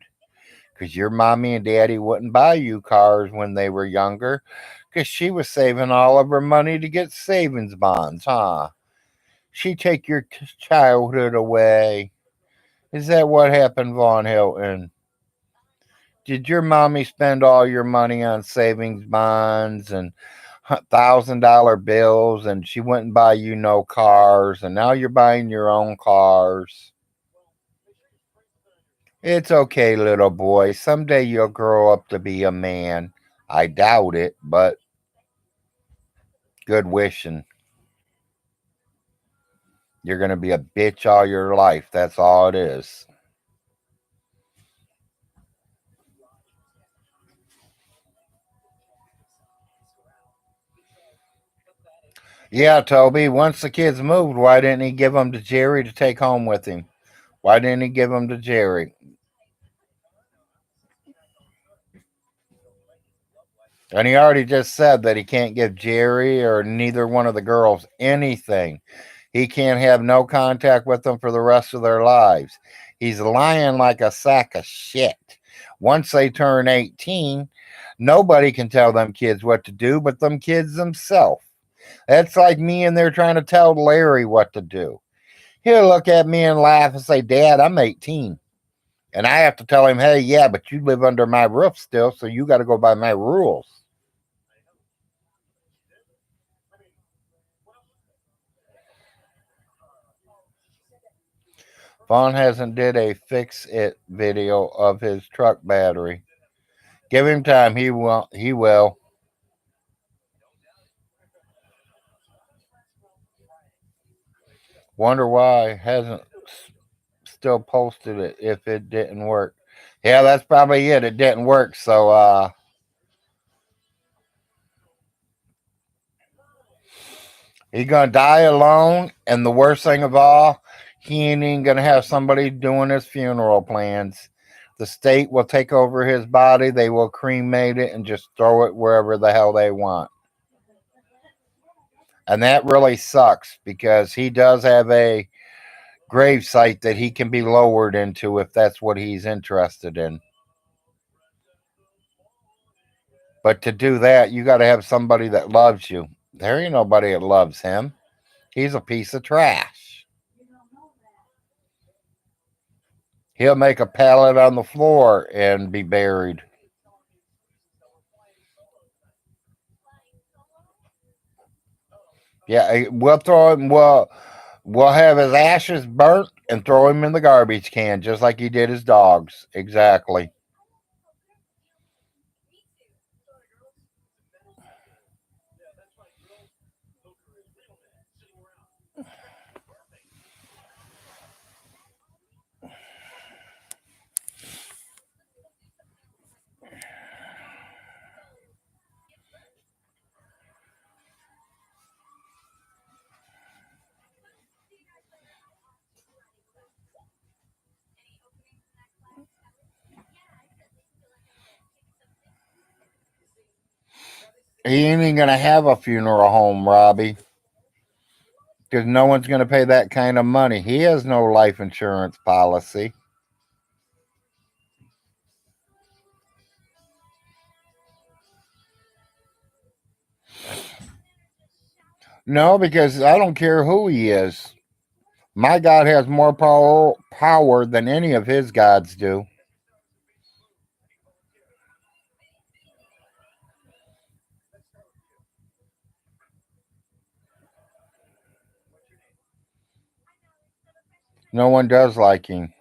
Speaker 1: Because your mommy and daddy wouldn't buy you cars when they were younger because she was saving all of her money to get savings bonds, huh? She take your childhood away. Is that what happened, Von Hilton? Did your mommy spend all your money on savings bonds and $1,000 bills and she wouldn't buy you no cars and now you're buying your own cars? It's okay, little boy. Someday you'll grow up to be a man. I doubt it, but good wishing. You're going to be a bitch all your life. That's all it is. Yeah, Toby, once the kids moved, why didn't he give them to Jerry to take home with him? Why didn't he give them to Jerry? And he already just said that he can't give Jerry or neither one of the girls anything. He can't have no contact with them for the rest of their lives. He's lying like a sack of shit. Once they turn 18, nobody can tell them kids what to do but them kids themselves. That's like me and they're trying to tell Larry what to do. He'll look at me and laugh and say, Dad, I'm 18. And I have to tell him, hey, yeah, but you live under my roof still, so you got to go by my rules. Vaughn hasn't did a fix it video of his truck battery. Give him time. He will. He will. Wonder why hasn't still posted it if it didn't work. Yeah, that's probably it. It didn't work. So he's gonna die alone. And the worst thing of all, he ain't even gonna have somebody doing his funeral plans. The state will take over his body. They will cremate it and just throw it wherever the hell they want. And that really sucks because he does have a grave site that he can be lowered into if that's what he's interested in. But to do that, you got to have somebody that loves you. There ain't nobody that loves him. He's a piece of trash. He'll make a pallet on the floor and be buried. Yeah, we'll throw him. We'll have his ashes burnt and throw him in the garbage can, just like he did his dogs. Exactly. He ain't even gonna have a funeral home, Robbie, because no one's gonna pay that kind of money. He has no life insurance policy. No, because I don't care who he is. My God has more power than any of his gods do. No one does like him.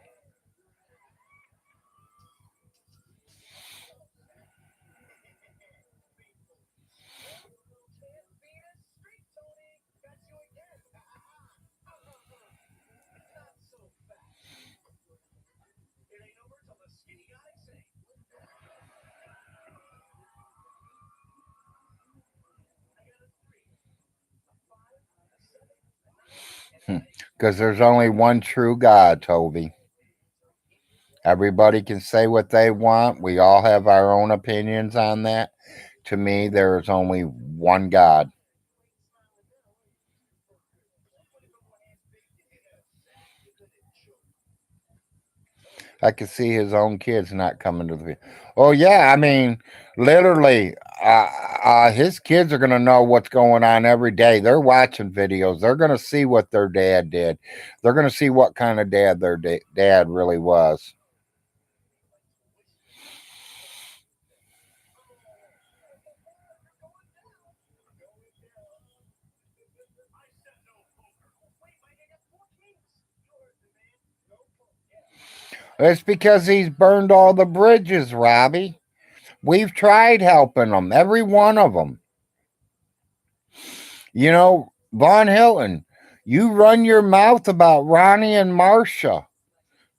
Speaker 1: Because there's only one true God, Toby. Everybody can say what they want. We all have our own opinions on that. To me, there is only one God. I could see his own kids not coming to the. Oh yeah, I mean, literally, his kids are gonna know what's going on every day. They're watching videos. They're gonna see what their dad did. They're gonna see what kind of dad their dad really was. It's because he's burned all the bridges, Robbie. We've tried helping them, every one of them. You know, Von Hilton, you run your mouth about Ronnie and Marcia.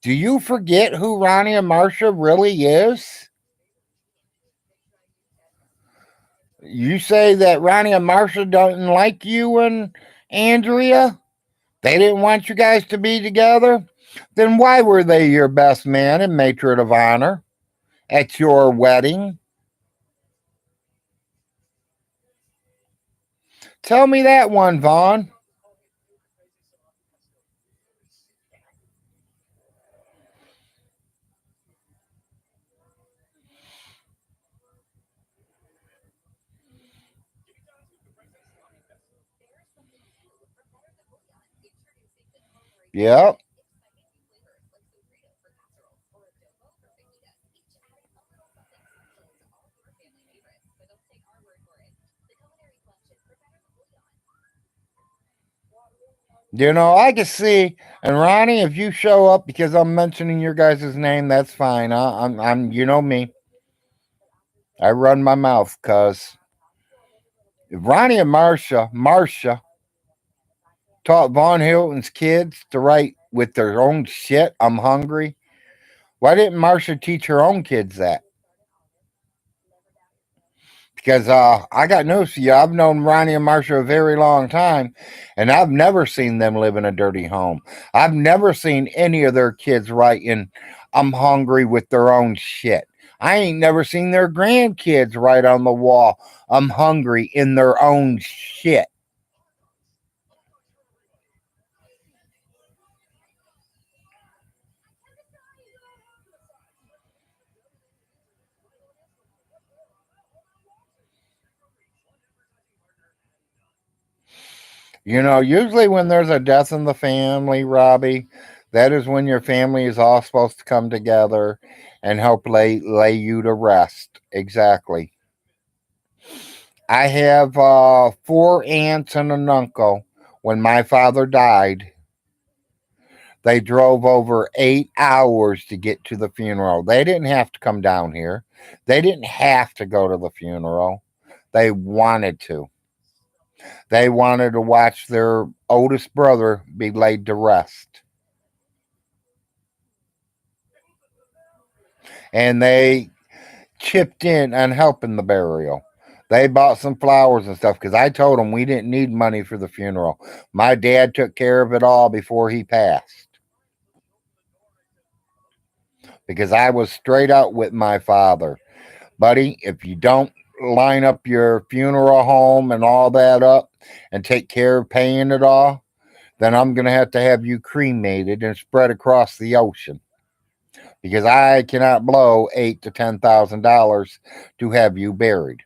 Speaker 1: Do you forget who Ronnie and Marcia really is? You say that Ronnie and Marcia don't like you and Andrea? They didn't want you guys to be together? Then why were they your best man and matron of honor at your wedding? Tell me that one, Vaughn. Yep. You know, I can see, and Ronnie, if you show up because I'm mentioning your guys' name, that's fine. You know me. I run my mouth because if Ronnie and Marcia taught Von Hilton's kids to write with their own shit, I'm hungry. Why didn't Marcia teach her own kids that? Because I got news for you. I've known Ronnie and Marcia a very long time, and I've never seen them live in a dirty home. I've never seen any of their kids writing, I'm hungry with their own shit. I ain't never seen their grandkids write on the wall, I'm hungry in their own shit. You know, usually when there's a death in the family, Robbie, that is when your family is all supposed to come together and help lay you to rest. Exactly. I have four aunts and an uncle. When my father died, they drove over 8 hours to get to the funeral. They didn't have to come down here. They didn't have to go to the funeral. They wanted to. They wanted to watch their oldest brother be laid to rest. And they chipped in on helping the burial. They bought some flowers and stuff because I told them we didn't need money for the funeral. My dad took care of it all before he passed because I was straight out with my father. Buddy, if you don't line up your funeral home and all that up and take care of paying it all, then I'm going to have you cremated and spread across the ocean because I cannot blow $8,000 to $10,000 to have you buried.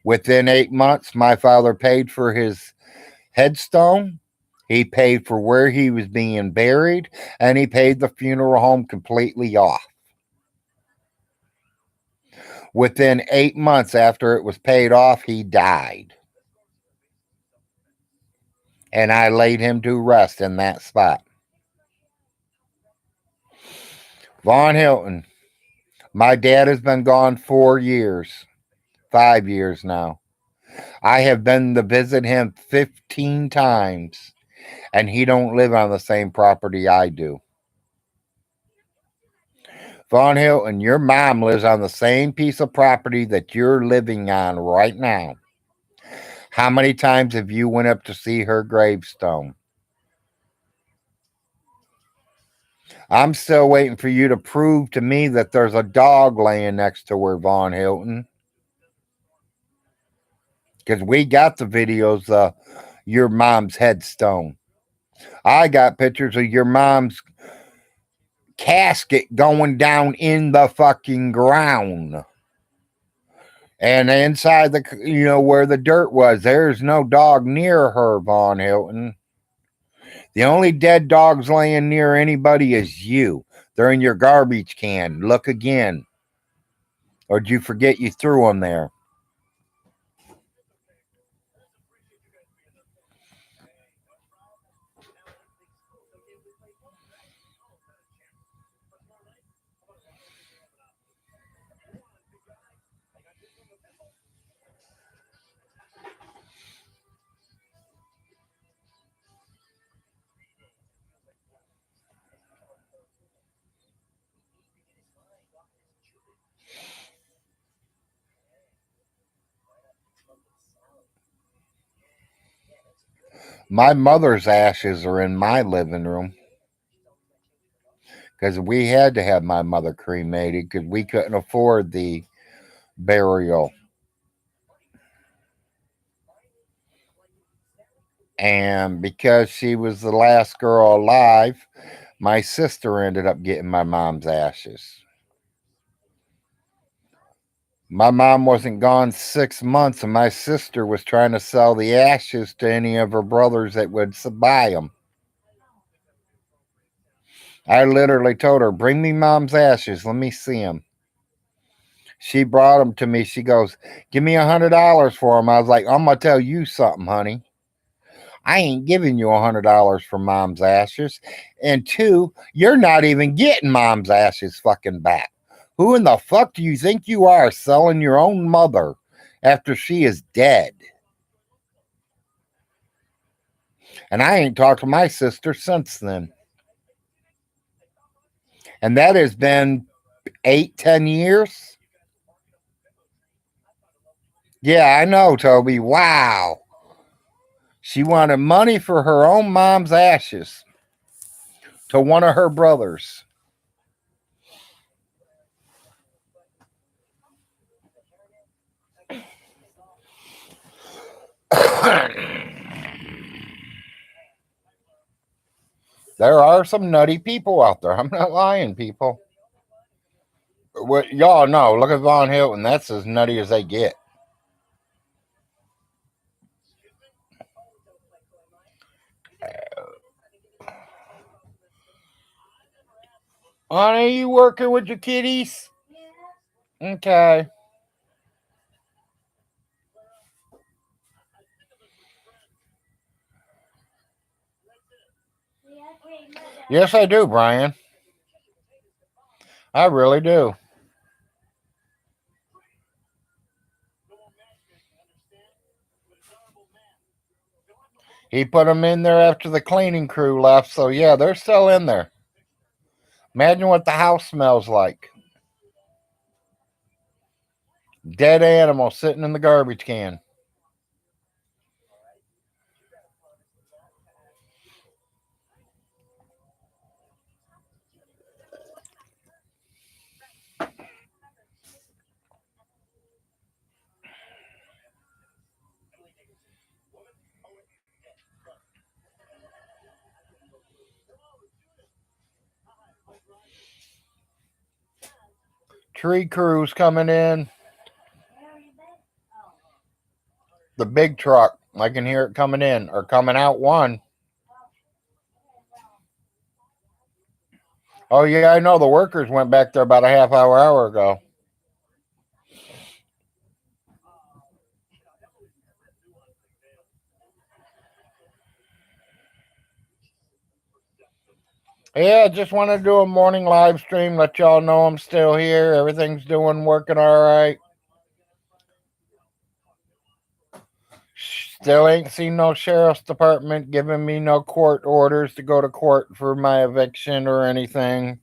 Speaker 1: Within 8 months, my father paid for his headstone. He paid for where he was being buried, and he paid the funeral home completely off. Within 8 months after it was paid off, he died. And I laid him to rest in that spot. Von Hilton, my dad has been gone 4 years, 5 years now. I have been to visit him 15 times, and he don't live on the same property I do. Von Hilton, your mom lives on the same piece of property that you're living on right now. How many times have you went up to see her gravestone? I'm still waiting for you to prove to me that there's a dog laying next to her, Von Hilton. Because we got the videos of your mom's headstone. I got pictures of your mom's casket going down in the fucking ground. And inside where the dirt was, there's no dog near her, Von Hilton. The only dead dogs laying near anybody is you. They're in your garbage can. Look again. Or did you forget you threw them there? My mother's ashes are in my living room because we had to have my mother cremated because we couldn't afford the burial. And because she was the last girl alive, my sister ended up getting my mom's ashes. My mom wasn't gone 6 months, and my sister was trying to sell the ashes to any of her brothers that would buy them. I literally told her, "Bring me mom's ashes. Let me see them." She brought them to me. She goes, "Give me $100 for them." I was like, "I'm gonna tell you something, honey. I ain't giving you $100 for mom's ashes. And two, you're not even getting mom's ashes fucking back. Who in the fuck do you think you are selling your own mother after she is dead?" And I ain't talked to my sister since then. And that has been 8, 10 years. Yeah, I know, Toby. Wow. She wanted money for her own mom's ashes to one of her brothers. There are some nutty people out there. I'm not lying, people. What y'all know? Look at Von Hilton. That's as nutty as they get. Honey, you working with your kitties? Okay. Yes, I do, Brian. I really do. He put them in there after the cleaning crew left, so yeah, they're still in there. Imagine what the house smells like. Dead animal sitting in the garbage can. Tree crews coming in. The big truck. I can hear it coming in or coming out one. Oh, yeah, I know. The workers went back there about a half hour ago. Yeah, just want to do a morning live stream. Let y'all know I'm still here. Everything's working all right. Still ain't seen no sheriff's department giving me no court orders to go to court for my eviction or anything.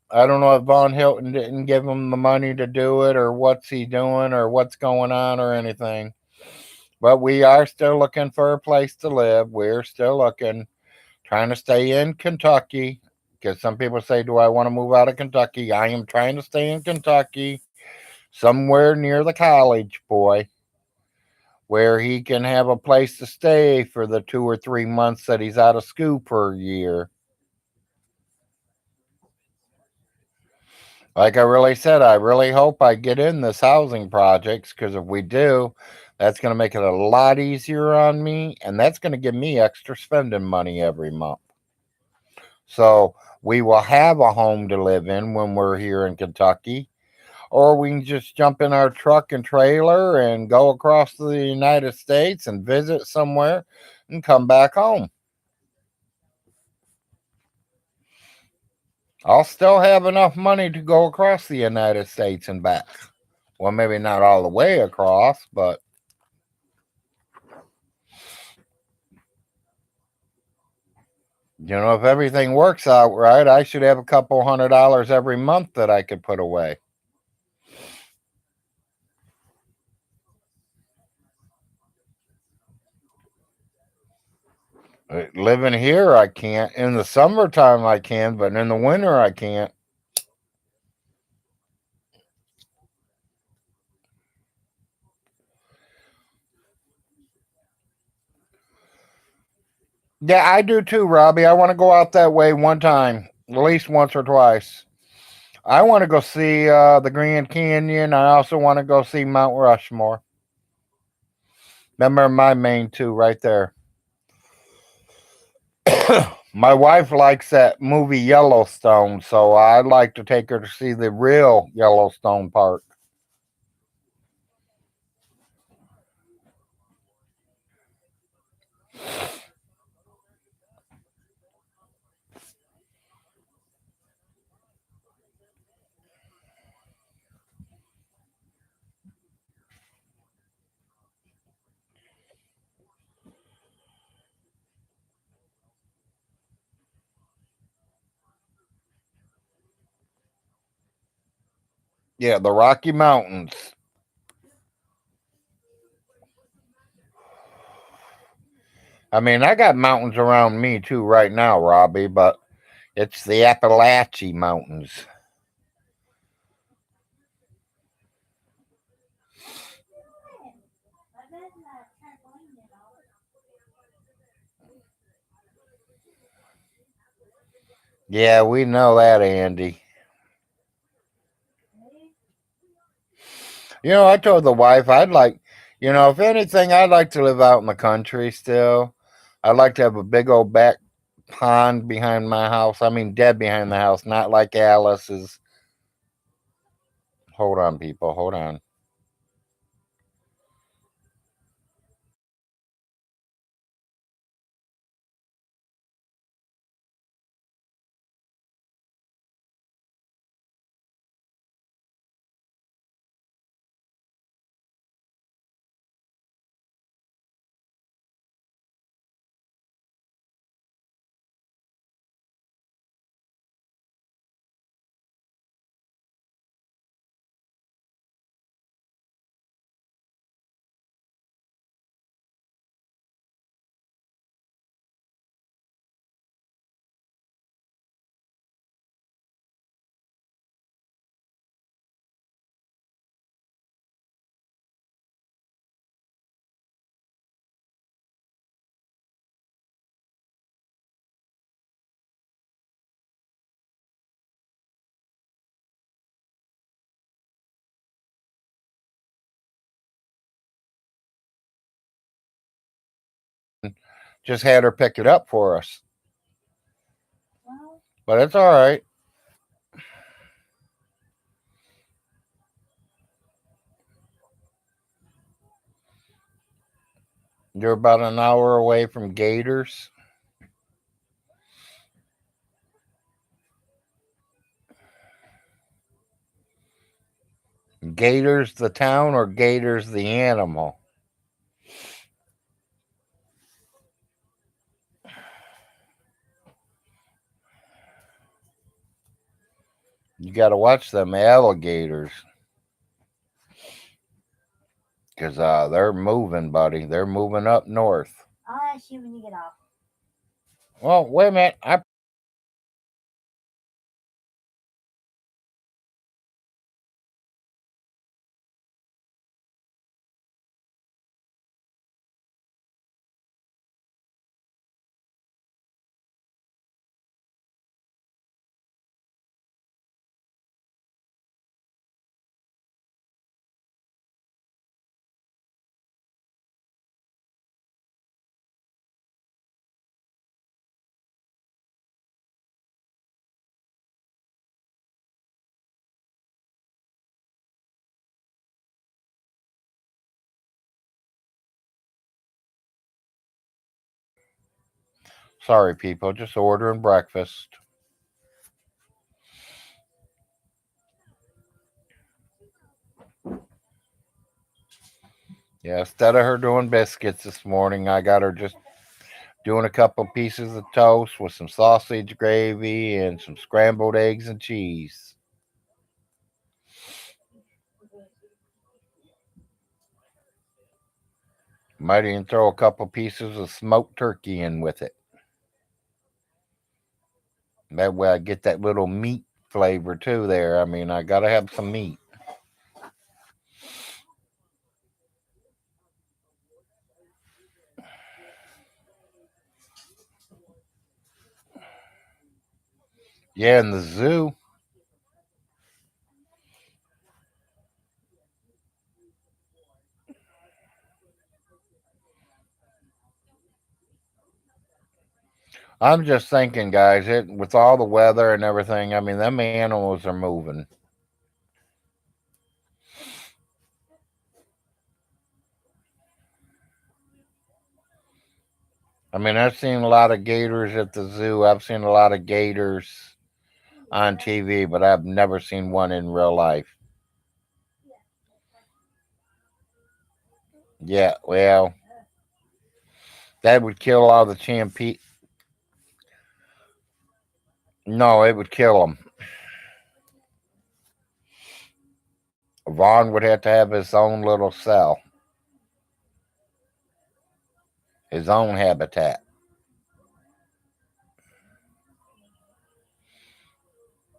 Speaker 1: I don't know if Von Hilton didn't give him the money to do it or what's he doing or what's going on or anything. But we are still looking for a place to live. We're still looking, trying to stay in Kentucky. Because some people say, "Do I want to move out of Kentucky?" I am trying to stay in Kentucky, somewhere near the college boy, where he can have a place to stay for the 2 or 3 months that he's out of school per year. Like I really said, I really hope I get in this housing projects because if we do, that's going to make it a lot easier on me, and that's going to give me extra spending money every month. So we will have a home to live in when we're here in Kentucky, or we can just jump in our truck and trailer and go across the United States and visit somewhere and come back home. I'll still have enough money to go across the United States and back. Well, maybe not all the way across, but if everything works out right, I should have a couple $100 every month that I could put away. Living here, I can't. In the summertime, I can, but in the winter, I can't. Yeah, I do too, Robbie. I want to go out that way one time, at least once or twice. I want to go see the Grand Canyon. I also want to go see Mount Rushmore. Remember my main two right there. My wife likes that movie Yellowstone, so I'd like to take her to see the real Yellowstone Park. Yeah, the Rocky Mountains. I mean, I got mountains around me too right now, Robbie, but it's the Appalachian Mountains. Yeah, we know that, Andy. I told the wife I'd like, if anything, I'd like to live out in the country still. I'd like to have a big old back pond behind my house. I mean, dead behind the house, not like Alice's. Hold on, people. Hold on. Just had her pick it up for us. But it's all right. You're about an hour away from Gators. Gators the town or Gators the animal? You got to watch them alligators because they're moving, buddy. They're moving up north.
Speaker 2: I'll ask you when you get off.
Speaker 1: Well, wait a minute. I Sorry, people, just ordering breakfast. Yeah, instead of her doing biscuits this morning, I got her just doing a couple pieces of toast with some sausage gravy and some scrambled eggs and cheese. Might even throw a couple pieces of smoked turkey in with it. That way I get that little meat flavor too there. I mean, I gotta have some meat. Yeah, in the zoo. I'm just thinking, guys, with all the weather and everything, I mean, them animals are moving. I mean, I've seen a lot of gators at the zoo. I've seen a lot of gators on TV, but I've never seen one in real life. Yeah, well, that would kill all the champi. No, it would kill them. Vaughn would have to have his own little cell, his own habitat.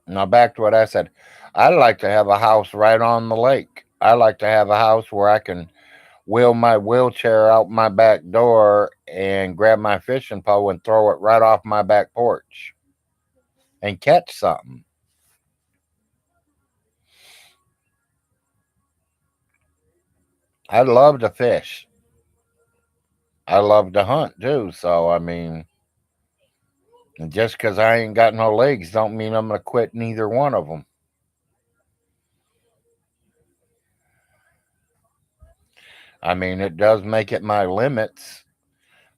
Speaker 1: Now, back to what I said. I'd like to have a house right on the lake. I like to have a house where I can wheel my wheelchair out my back door and grab my fishing pole and throw it right off my back porch and catch something. I'd love to fish. I love to hunt too. So, I mean, just because I ain't got no legs don't mean I'm going to quit neither one of them. I mean, it does make it my limits.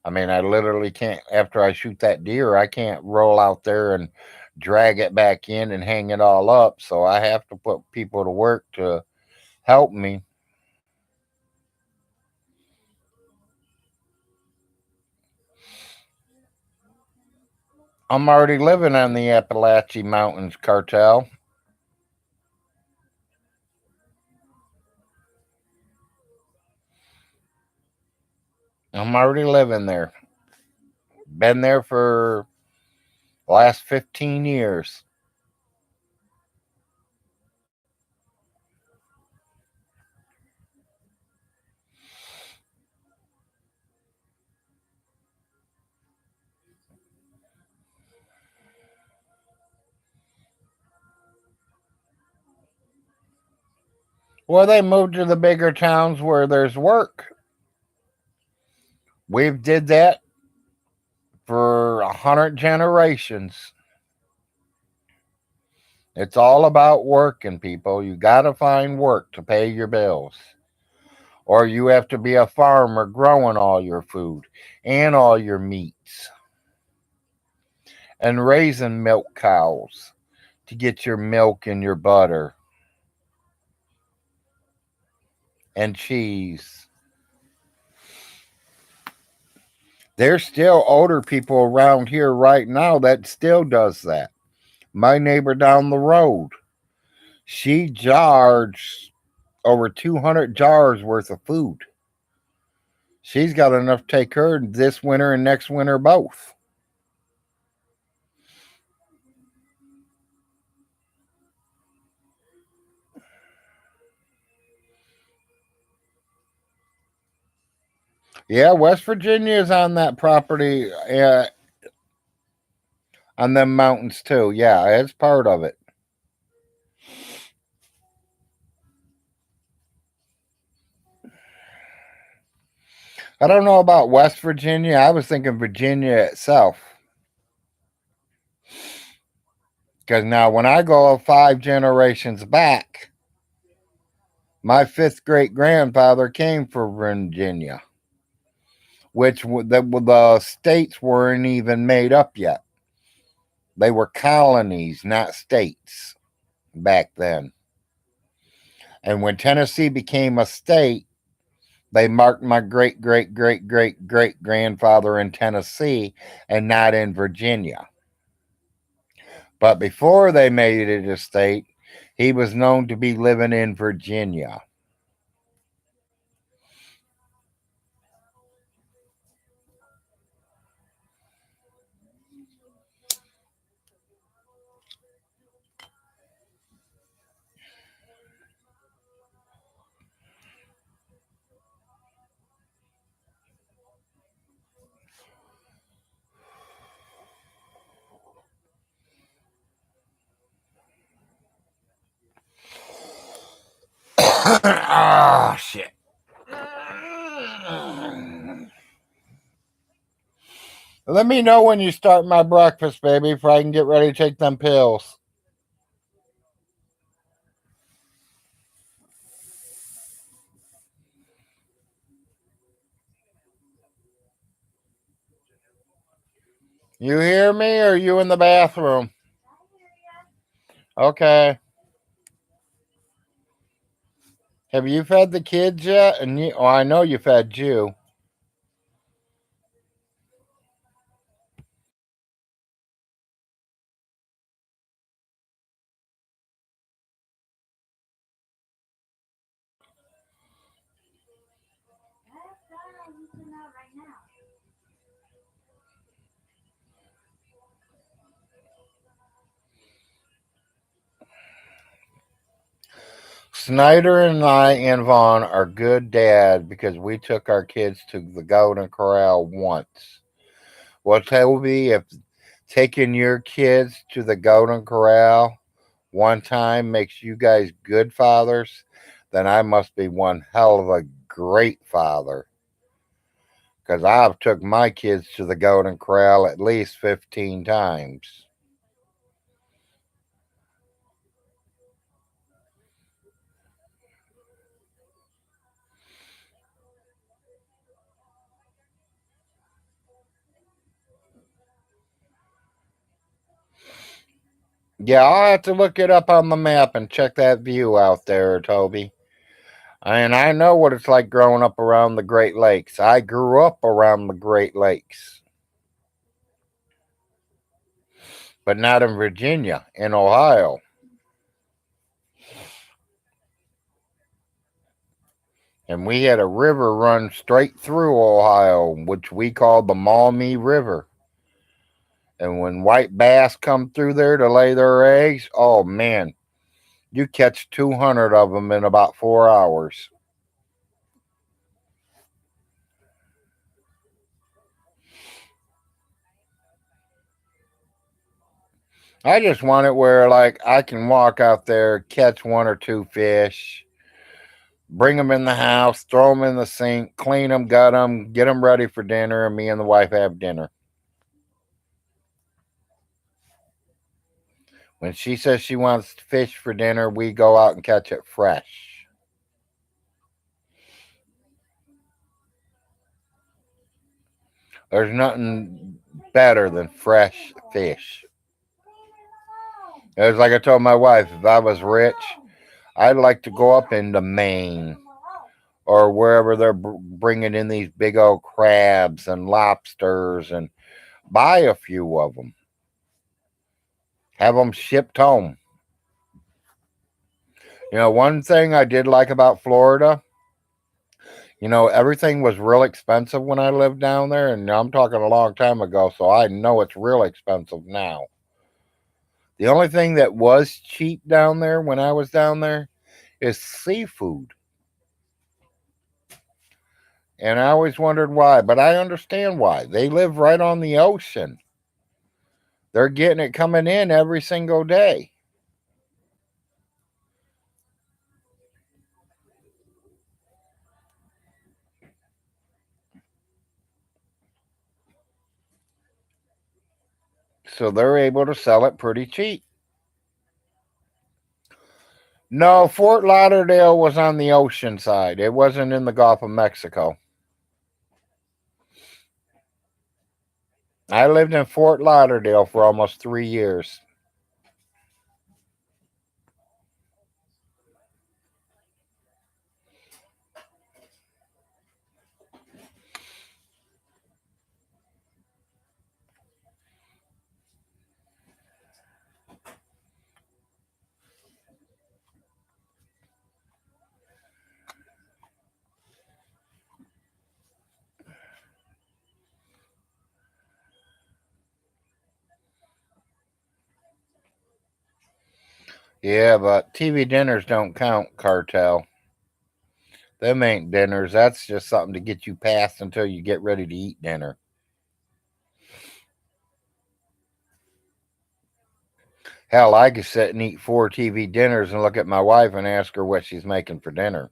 Speaker 1: I mean, I literally can't, after I shoot that deer, I can't roll out there and drag it back in and hang it all up. So I have to put people to work to help me. I'm already living on the Appalachian Mountains, Cartel. I'm already living there. Been there for the last 15 years. Well, they moved to the bigger towns where there's work. We've did that for 100 generations. It's all about working, people. You got to find work to pay your bills. Or you have to be a farmer growing all your food and all your meats and raising milk cows to get your milk and your butter and cheese. There's still older people around here right now that still does that. My neighbor down the road, she jars over 200 jars worth of food. She's got enough to take her this winter and next winter both. Yeah, West Virginia is on that property, on them mountains too. Yeah, it's part of it. I don't know about West Virginia. I was thinking Virginia itself. Because now, when I go 5 generations back, my fifth great grandfather came from Virginia. which the states weren't even made up yet. They were colonies, not states back then. And when Tennessee became a state, they marked my great great great great great grandfather in Tennessee and not in Virginia. But before they made it a state, he was known to be living in Virginia. Ah, shit. Let me know when you start my breakfast, baby, if I can get ready to take them pills. You hear me, or are you in the bathroom? Okay. Have you fed the kids yet? And you, oh, I know you fed you. Snyder and I and Vaughn are good dad because we took our kids to the Golden Corral once. Well, Toby, if taking your kids to the Golden Corral one time makes you guys good fathers, then I must be one hell of a great father. Because I've took my kids to the Golden Corral at least 15 times. Yeah, I'll have to look it up on the map and check that view out there, Toby. And I know what it's like growing up around the Great Lakes. I grew up around the Great Lakes, but not in Virginia, in Ohio. And we had a river run straight through Ohio, which we called the Maumee River. And when white bass come through there to lay their eggs, oh man, you catch 200 of them in about 4 hours. I just want it where like I can walk out there, catch one or two fish, bring them in the house, throw them in the sink, clean them, gut them, get them ready for dinner, and me and the wife have dinner. When she says she wants fish for dinner, we go out and catch it fresh. There's nothing better than fresh fish. It's like I told my wife, if I was rich, I'd like to go up into Maine or wherever they're bringing in these big old crabs and lobsters and buy a few of them. Have them shipped home. You know, one thing I did like about Florida, you know, everything was real expensive when I lived down there, and I'm talking a long time ago, so I know it's real expensive now. The only thing that was cheap down there when I was down there is seafood. And I always wondered why, but I understand why. They live right on the ocean. They're getting it coming in every single day. So they're able to sell it pretty cheap. No, Fort Lauderdale was on the ocean side. It wasn't in the Gulf of Mexico. I lived in Fort Lauderdale for almost 3 years. Yeah, but TV dinners don't count, Cartel. Them ain't dinners. That's just something to get you past until you get ready to eat dinner. Hell, I could sit and eat 4 TV dinners and look at my wife and ask her what she's making for dinner.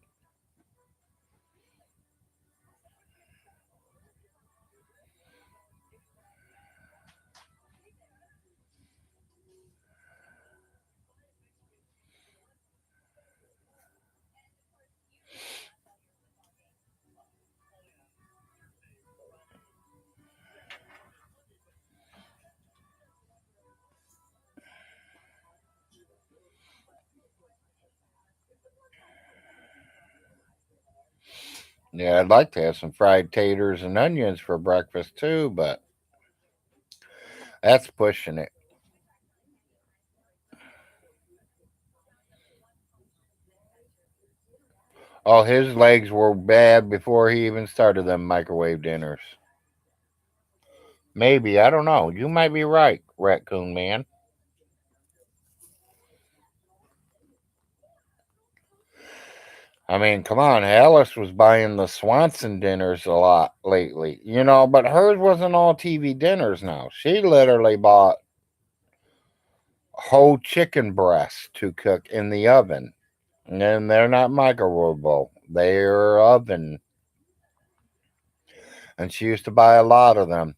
Speaker 1: Yeah, I'd like to have some fried taters and onions for breakfast too, but that's pushing it. Oh, his legs were bad before he even started them microwave dinners. Maybe, I don't know. You might be right, Raccoon Man. I mean, come on, Alice was buying the Swanson dinners a lot lately, but hers wasn't all TV dinners now. She literally bought whole chicken breasts to cook in the oven. And they're not microwavable, they're oven. And she used to buy a lot of them.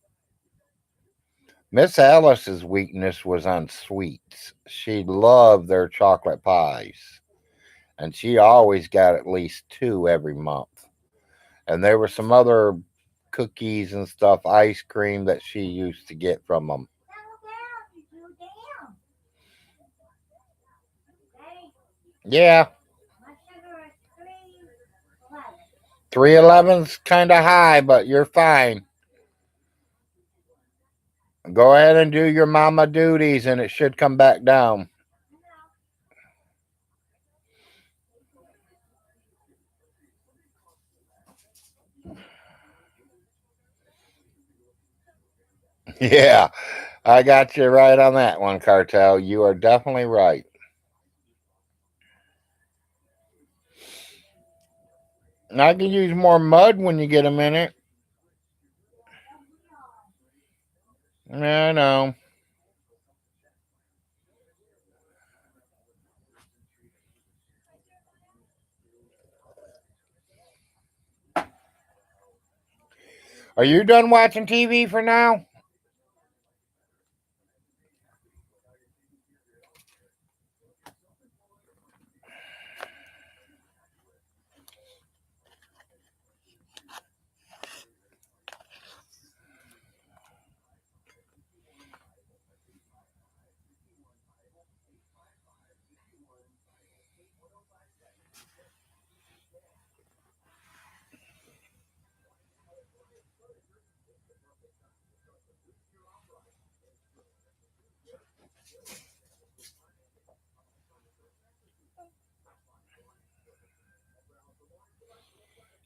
Speaker 1: Miss Alice's weakness was on sweets. She loved their chocolate pies. And she always got at least two every month. And there were some other cookies and stuff, ice cream that she used to get from them. Yeah, 311's kind of high, but you're fine. Go ahead and do your mama duties, and it should come back down. Yeah, I got you right on that one, Cartel. You are definitely right. And I can use more mud when you get a minute. I know. Are you done watching TV for now?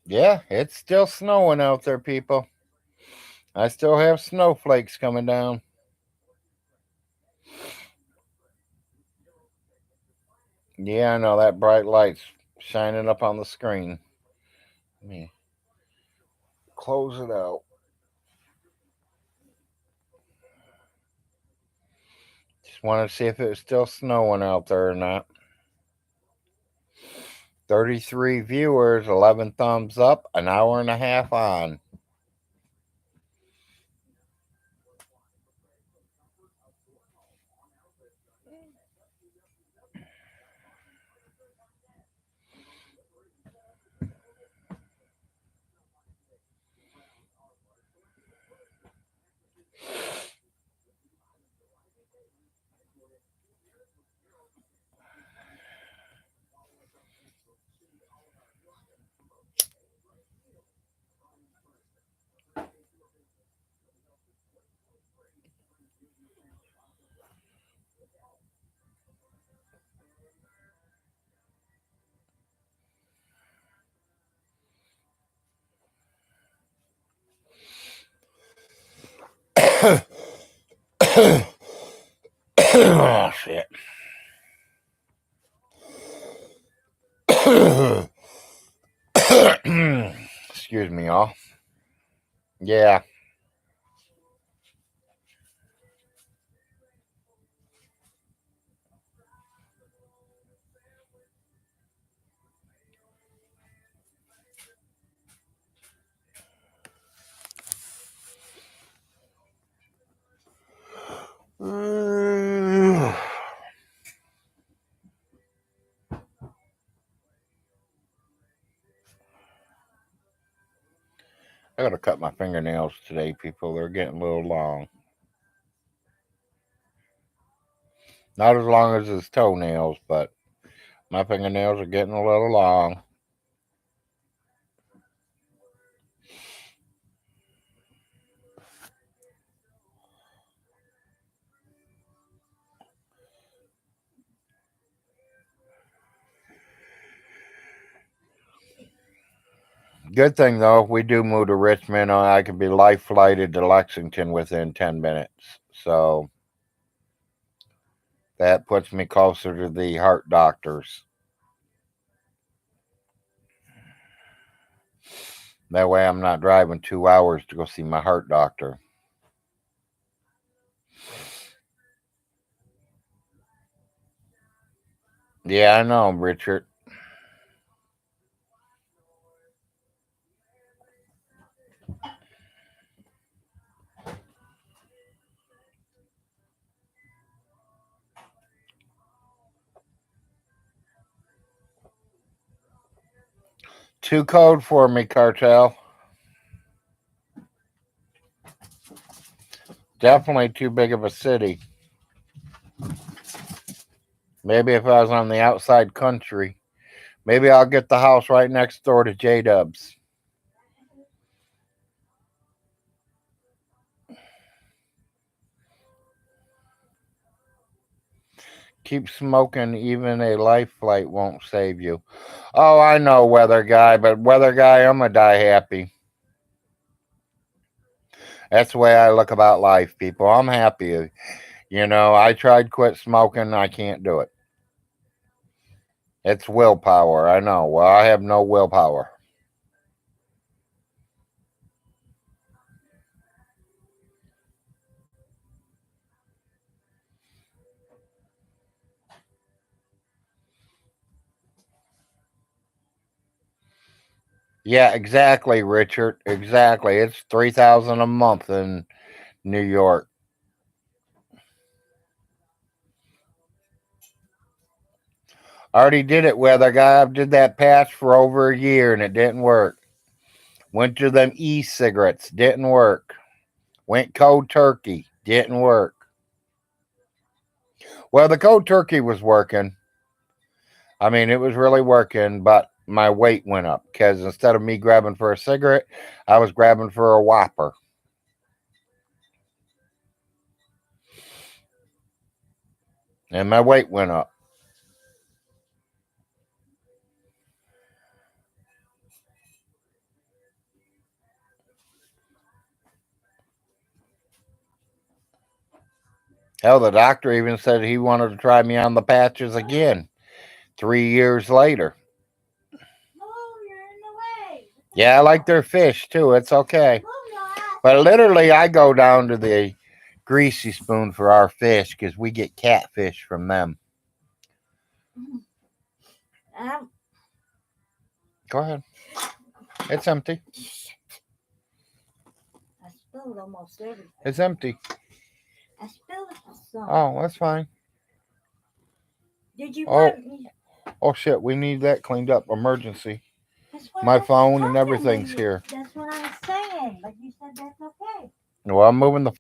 Speaker 1: Yeah, it's still snowing out there, people. I still have snowflakes coming down. Yeah, I know that bright light's shining up on the screen. Let me close it out. Just wanted to see if it was still snowing out there or not. 33 viewers, 11 thumbs up, an hour and a half on. Oh, shit. Excuse me, y'all. Yeah. I gotta cut my fingernails today, people. They're getting a little long. Not as long as his toenails, but my fingernails are getting a little long. Good thing, though, if we do move to Richmond, I can be life flighted to Lexington within 10 minutes. So that puts me closer to the heart doctors. That way I'm not driving 2 hours to go see my heart doctor. Yeah, I know, Richard. Too cold for me, cartel. Definitely too big of a city. Maybe if I was on the outside country, maybe I'll get the house right next door to J Dubs. Keep smoking, even a life flight won't save you. Oh, I know, weather guy, but weather guy, I'm gonna die happy. That's the way I look about life, people. I'm happy. You know, I tried quit smoking, I can't do it. It's willpower, I know. Well, I have no willpower. Yeah, exactly, Richard. Exactly. It's 3,000 a month in New York. I already did it with a guy. I did that patch for over a year and it didn't work. Went to them e-cigarettes, didn't work. Went cold turkey, didn't work. Well, the cold turkey was working. I mean, it was really working, but my weight went up because instead of me grabbing for a cigarette, I was grabbing for a Whopper. And my weight went up. Hell, the doctor even said he wanted to try me on the patches again 3 years later. Yeah, I like their fish too. It's okay. But literally, I go down to the Greasy Spoon for our fish because we get catfish from them. Go ahead. It's empty.
Speaker 2: I spilled almost everything.
Speaker 1: It's empty.
Speaker 2: I spilled some.
Speaker 1: Oh, that's fine.
Speaker 2: Did you
Speaker 1: Oh.
Speaker 2: want me?
Speaker 1: Oh shit, we need that cleaned up. Emergency.
Speaker 2: That's what
Speaker 1: My
Speaker 2: I was
Speaker 1: phone and
Speaker 2: talking
Speaker 1: everything's
Speaker 2: to you.
Speaker 1: here.
Speaker 2: That's what I was saying, but you said that's okay.
Speaker 1: Well, I'm moving the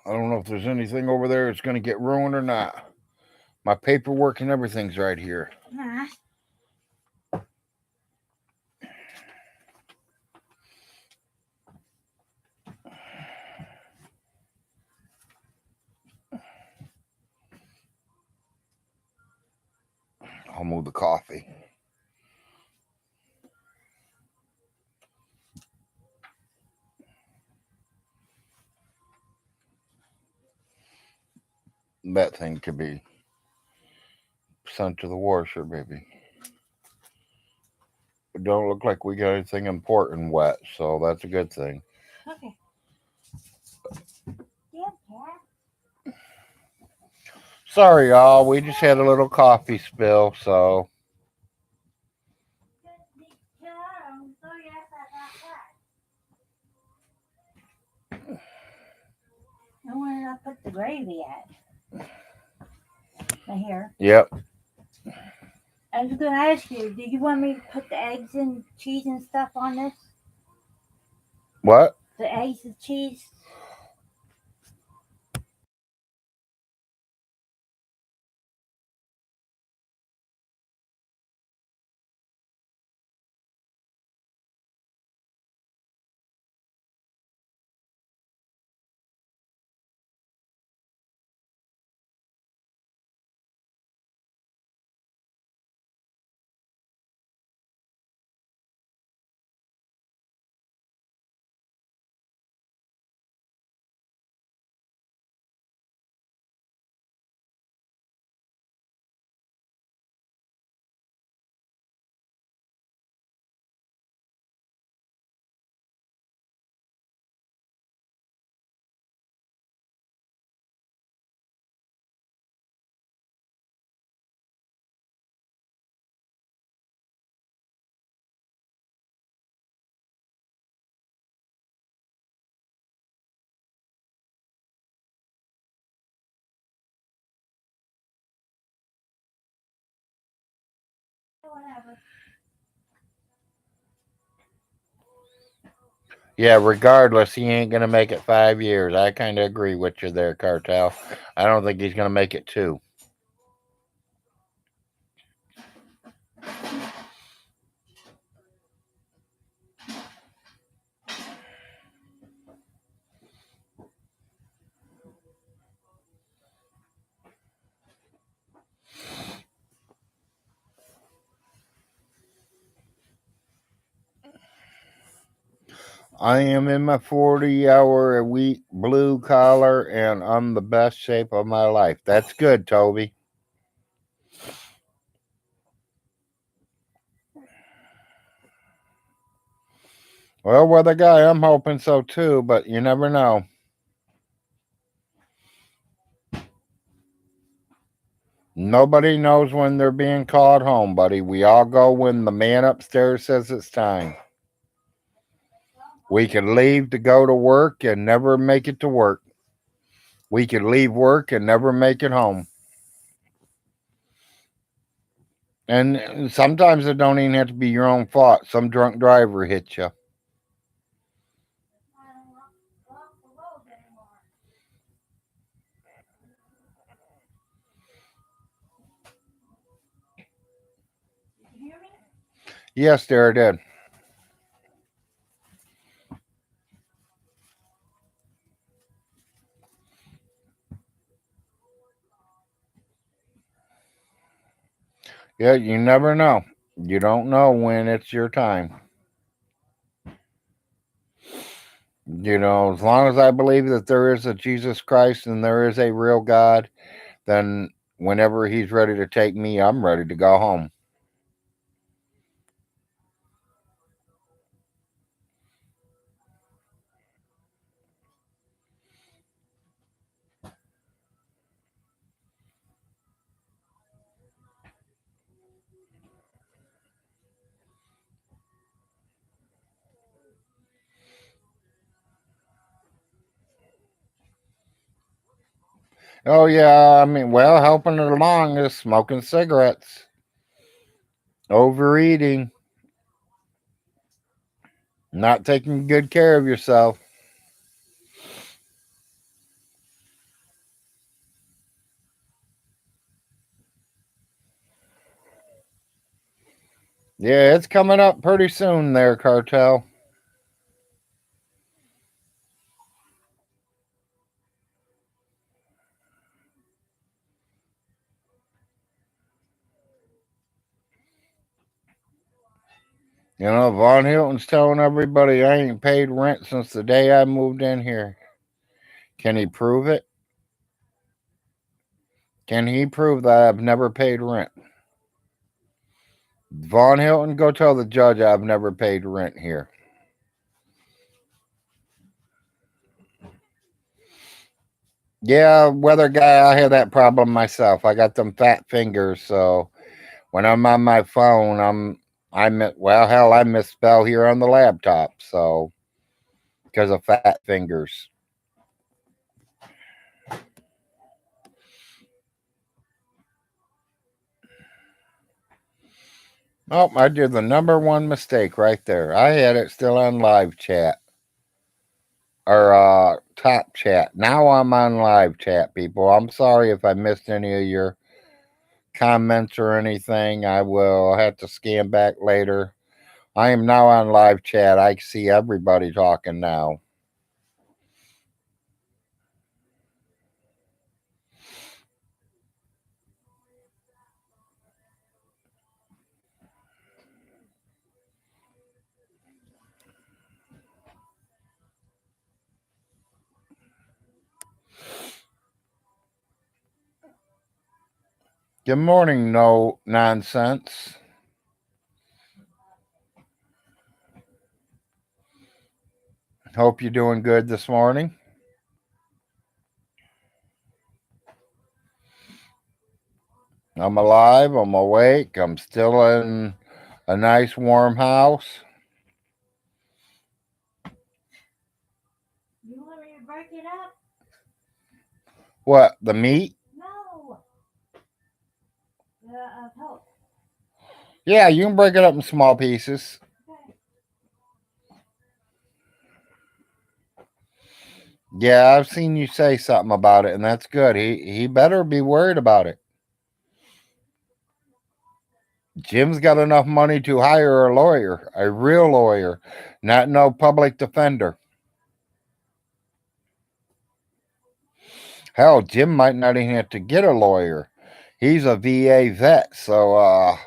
Speaker 1: I don't know if there's anything over there that's going to get ruined or not. My paperwork and everything's right here.
Speaker 2: Nah.
Speaker 1: I'll move the coffee. That thing could be sent to the washer, baby. It don't look like we got anything important wet, so that's a good thing.
Speaker 2: Okay. Yeah, cat.
Speaker 1: Sorry, y'all. We just had a little coffee spill, so
Speaker 2: And where did I put the gravy at? Right here.
Speaker 1: yep.
Speaker 2: I was going to ask you, do you want me to put the eggs and cheese and stuff on this?
Speaker 1: What?
Speaker 2: The eggs and cheese? Whatever.
Speaker 1: Yeah, regardless, he ain't gonna make it 5 years. I kind of agree with you there, Cartel. I don't think he's gonna make it 2. I am in my 40-hour-a-week blue collar, and I'm the best shape of my life. That's good, Toby. Well, with a guy, I'm hoping so too, but you never know. Nobody knows when they're being called home, buddy. We all go when the man upstairs says it's time. We could leave to go to work and never make it to work. We could leave work and never make it home. And sometimes it don't even have to be your own fault. Some drunk driver hits you.
Speaker 2: I don't walk the road anymore. Did you hear me?
Speaker 1: Yes, there it did. Yeah, you never know. You don't know when it's your time. As long as I believe that there is a Jesus Christ and there is a real God, then whenever he's ready to take me, I'm ready to go home. Oh, yeah, I mean, well, helping it along is smoking cigarettes, overeating, not taking good care of yourself. Yeah, it's coming up pretty soon there, Cartel. You know, Von Hilton's telling everybody I ain't paid rent since the day I moved in here. Can he prove it? Can he prove that I've never paid rent? Von Hilton, go tell the judge I've never paid rent here. Yeah, weather guy, I have that problem myself. I got them fat fingers, so when I'm on my phone, well, hell, I misspell here on the laptop, so because of fat fingers. Oh, I did the number one mistake right there. I had it still on live chat or top chat. Now I'm on live chat, people. I'm sorry if I missed any of your comments or anything. I will have to scan back later. I am now on live chat. I see everybody talking now. Good morning, no nonsense. Hope you're doing good this morning. I'm alive. I'm awake. I'm still in a nice warm house.
Speaker 2: You want me to break it up?
Speaker 1: What, the meat?
Speaker 2: No. Help.
Speaker 1: Yeah, you can break it up in small pieces.
Speaker 2: Okay.
Speaker 1: Yeah, I've seen you say something about it, and that's good. He better be worried about it. Jim's got enough money to hire a lawyer, a real lawyer, not no public defender. Hell, Jim might not even have to get a lawyer. He's a VA vet, so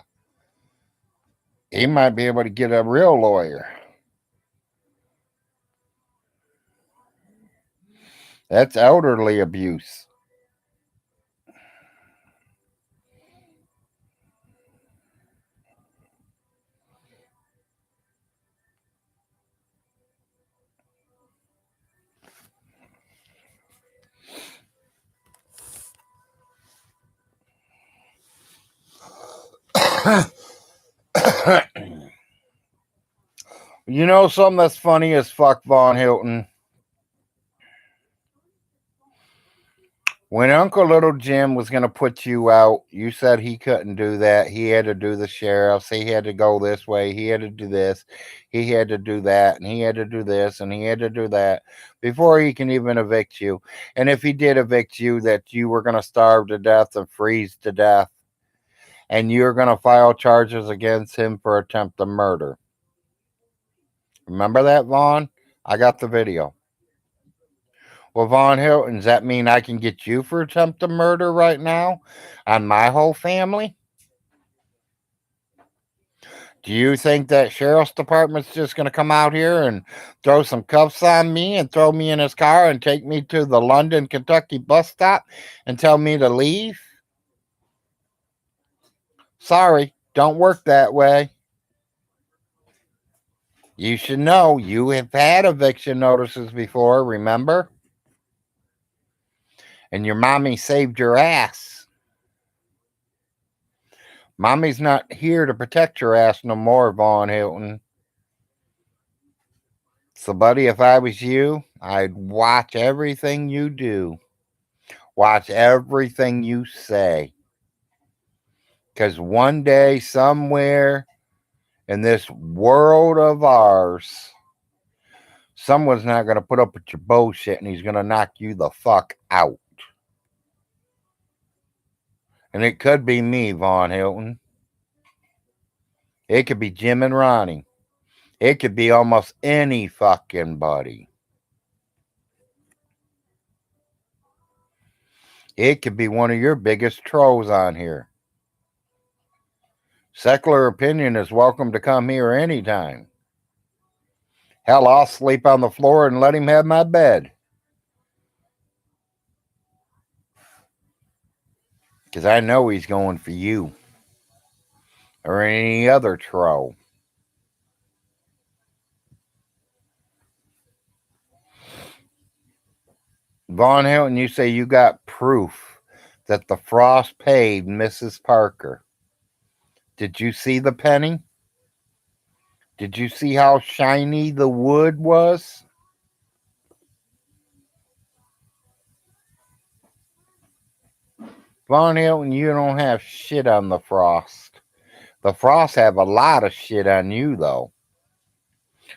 Speaker 1: he might be able to get a real lawyer. That's elderly abuse. You know something that's funny as fuck, Von Hilton? When Uncle Little Jim was going to put you out, you said he couldn't do that. He had to do the sheriff's. He had to go this way. He had to do this. He had to do that. And he had to do this. And he had to do that before he can even evict you. And if he did evict you, that you were going to starve to death and freeze to death. And you're going to file charges against him for attempted murder. Remember that, Vaughn? I got the video. Well, Von Hilton, does that mean I can get you for attempted murder right now on my whole family? Do you think that sheriff's department's just going to come out here and throw some cuffs on me and throw me in his car and take me to the London, Kentucky bus stop and tell me to leave? Sorry, don't work that way. You should know you have had eviction notices before, remember? And your mommy saved your ass. Mommy's not here to protect your ass no more, Von Hilton. So, buddy, if I was you, I'd watch everything you do. Watch everything you say. Because one day, somewhere in this world of ours, someone's not going to put up with your bullshit and he's going to knock you the fuck out. And it could be me, Von Hilton. It could be Jim and Ronnie. It could be almost any fucking buddy. It could be one of your biggest trolls on here. Secular opinion is welcome to come here anytime. Hell, I'll sleep on the floor and let him have my bed. Because I know he's going for you. Or any other troll. Von Hilton, you say you got proof that the frost paid Mrs. Parker. Did you see the penny? Did you see how shiny the wood was? Von Hilton, you don't have shit on the frost. The frost have a lot of shit on you, though.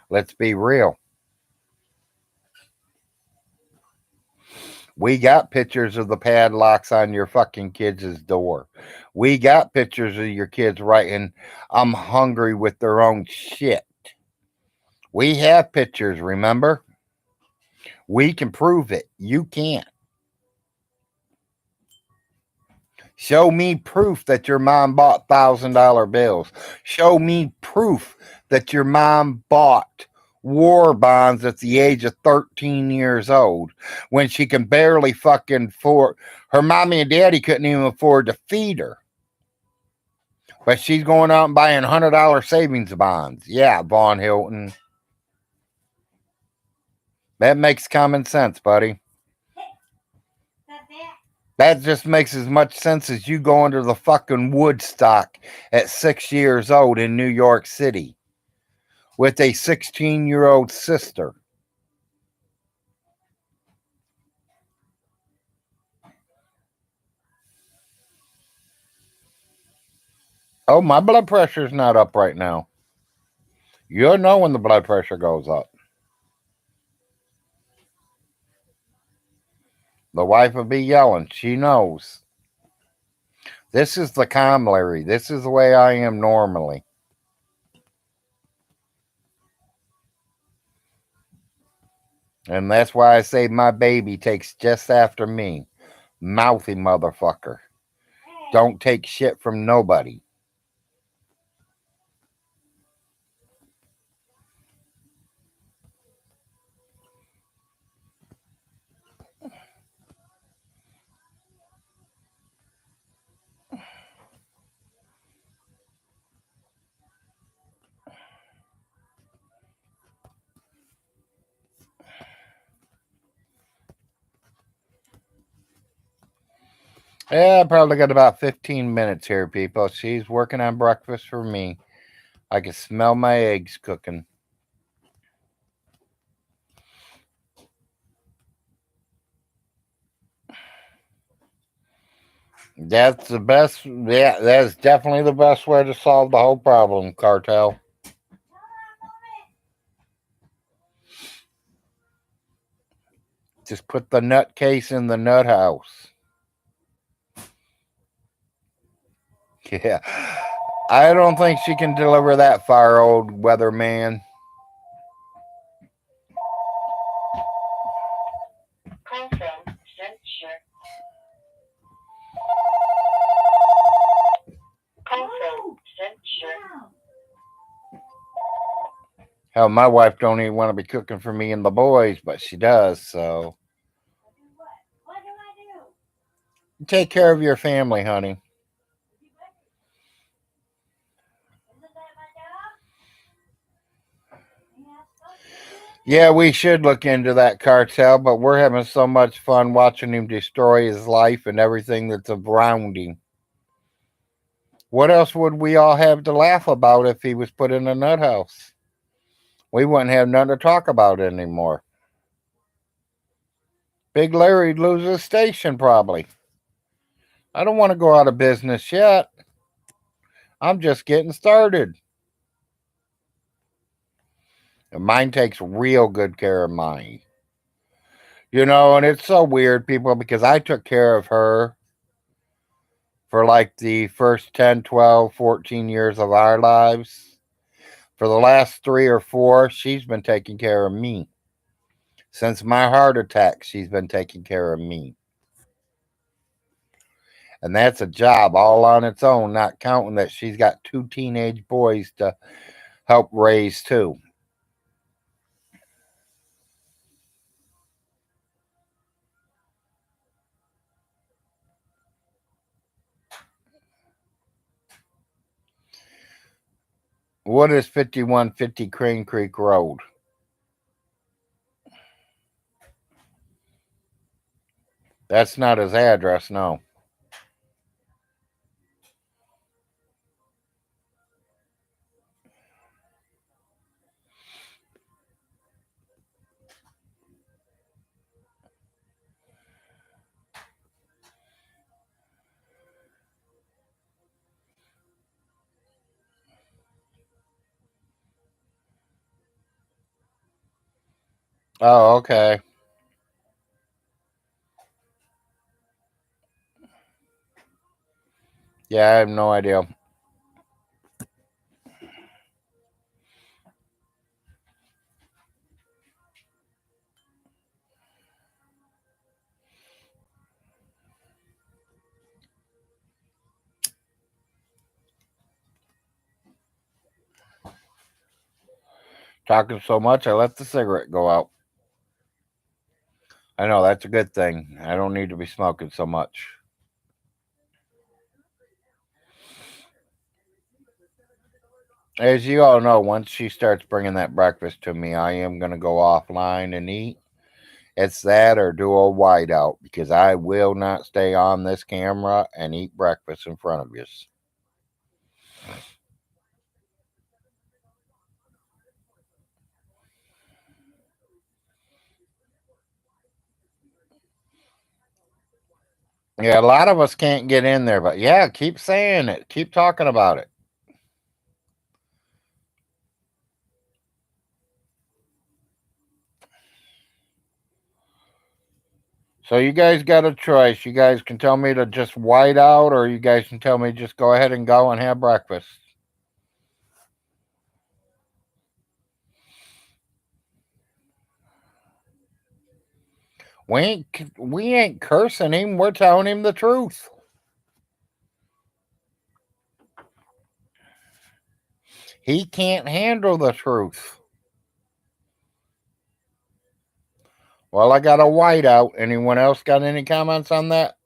Speaker 1: Let's be real. We got pictures of the padlocks on your fucking kids' door. We got pictures of your kids writing, "I'm hungry," with their own shit. We have pictures, remember? We can prove it. You can't. Show me proof that your mom bought $1,000 bills. Show me proof that your mom bought war bonds at the age of 13 years old when she can barely fucking afford. Her mommy and daddy couldn't even afford to feed her. But she's going out and buying $100 savings bonds. Yeah, Von Hilton. That makes common sense, buddy. That just makes as much sense as you going to the fucking Woodstock at 6 years old in New York City with a 16-year-old sister. Oh, my blood pressure's not up right now. You'll know when the blood pressure goes up. The wife will be yelling. She knows. This is the calm Larry. This is the way I am normally. And that's why I say my baby takes just after me. Mouthy motherfucker. Don't take shit from nobody. Yeah, I probably got about 15 minutes here, people. She's working on breakfast for me. I can smell my eggs cooking. That's the best. Yeah, that's definitely the best way to solve the whole problem, Cartel. Just put the nutcase in the nut house. Yeah. I don't think she can deliver that far, old weatherman. Hell, my wife don't even want to be cooking for me and the boys, but she does, so.
Speaker 2: What do I do?
Speaker 1: Take care of your family, honey.
Speaker 2: Isn't that my job?
Speaker 1: Yeah, we should look into that, Cartel, but we're having so much fun watching him destroy his life and everything that's around him. What else would we all have to laugh about if he was put in a nut house? We wouldn't have nothing to talk about anymore. Big Larry'd lose his station probably. I don't want to go out of business yet. I'm just getting started. And mine takes real good care of mine. You know, and it's so weird, people, because I took care of her for like the first 10, 12, 14 years of our lives. For the last 3 or 4, she's been taking care of me. Since my heart attack, she's been taking care of me. And that's a job all on its own, not counting that she's got 2 teenage boys to help raise too. What is 5150 Crane Creek Road? That's not his address, no. Oh, okay. Yeah, I have no idea. Talking so much, I let the cigarette go out. I know, that's a good thing. I don't need to be smoking so much. As you all know, once she starts bringing that breakfast to me, I am going to go offline and eat. It's that or do a whiteout because I will not stay on this camera and eat breakfast in front of you. Yeah, a lot of us can't get in there, but yeah, keep saying it. Keep talking about it. So you guys got a choice. You guys can tell me to just white out, or you guys can tell me just go ahead and go and have breakfast. We ain't cursing him. We're telling him the truth. He can't handle the truth. Well, I got a whiteout. Anyone else got any comments on that?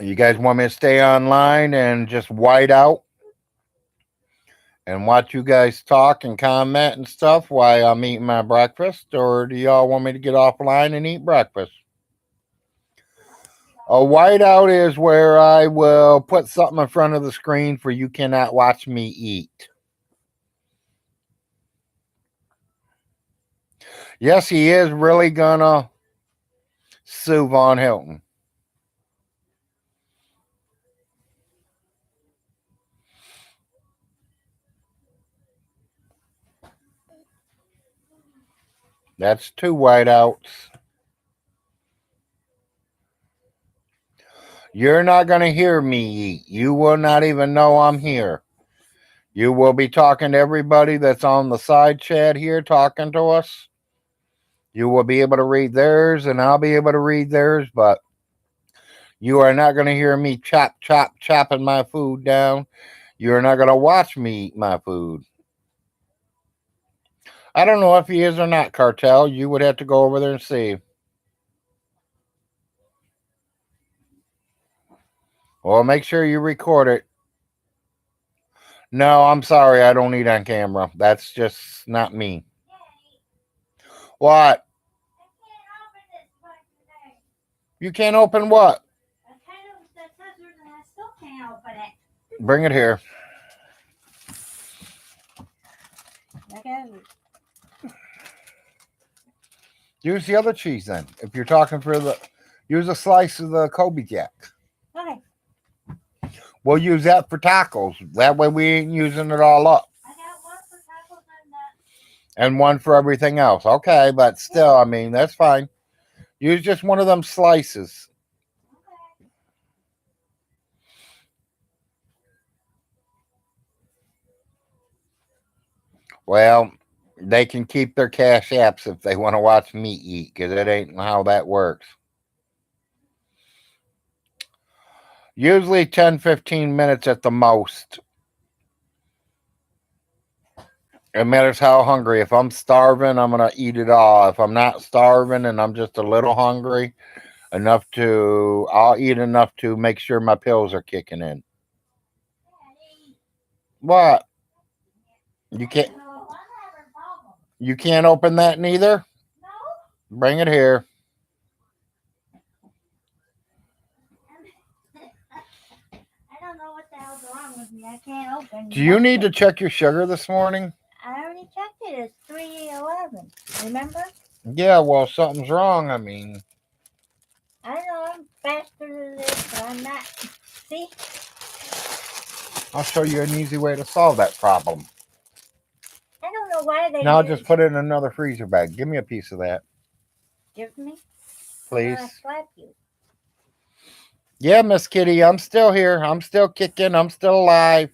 Speaker 1: You guys want me to stay online and just white out and watch you guys talk and comment and stuff while I'm eating my breakfast? Or do y'all want me to get offline and eat breakfast? A whiteout is where I will put something in front of the screen for you cannot watch me eat. Yes, he is really gonna sue Von Hilton. That's 2 whiteouts. You're not gonna hear me eat. You will not even know I'm here. You will be talking to everybody that's on the side chat here talking to us. You will be able to read theirs and I'll be able to read theirs, but you are not going to hear me chopping my food down. You're not going to watch me eat my food. I don't know if he is or not, Cartel. You would have to go over there and see. Well, make sure you record it. No, I'm sorry. I don't eat on camera. That's just not me. What? You can't open what? Bring it here. Use the other cheese then. If you're talking for use a slice of the Kobe Jack.
Speaker 2: Okay.
Speaker 1: We'll use that for tacos. That way we ain't using it all up.
Speaker 2: I got one for tacos and
Speaker 1: And one for everything else. Okay, but still, I mean, that's fine. Use just one of them slices.
Speaker 2: Okay.
Speaker 1: Well, they can keep their cash apps if they want to watch me eat, because it ain't how that works. Usually 10, 15 minutes at the most. It matters how hungry. If I'm starving, I'm going to eat it all. If I'm not starving and I'm just a little hungry, I'll eat enough to make sure my pills are kicking in.
Speaker 2: Daddy.
Speaker 1: What? You
Speaker 2: I
Speaker 1: can't
Speaker 2: don't know. I'm having problems.
Speaker 1: you can't open that neither?
Speaker 2: No?
Speaker 1: Bring it here.
Speaker 2: I don't know what the hell's wrong with me. I can't open.
Speaker 1: Do you need to
Speaker 2: nothing.
Speaker 1: check your sugar this morning?
Speaker 2: I already checked it. It's 3:11. Remember?
Speaker 1: Yeah, well, something's wrong. I mean,
Speaker 2: I know I'm faster than this, but I'm not. See?
Speaker 1: I'll show you an easy way to solve that problem.
Speaker 2: I don't know why they
Speaker 1: Now
Speaker 2: did.
Speaker 1: just put it in another freezer bag. Give me a piece of that,
Speaker 2: Give me.
Speaker 1: please.
Speaker 2: I slap you.
Speaker 1: Yeah, Miss Kitty, I'm still here. I'm still kicking. I'm still alive.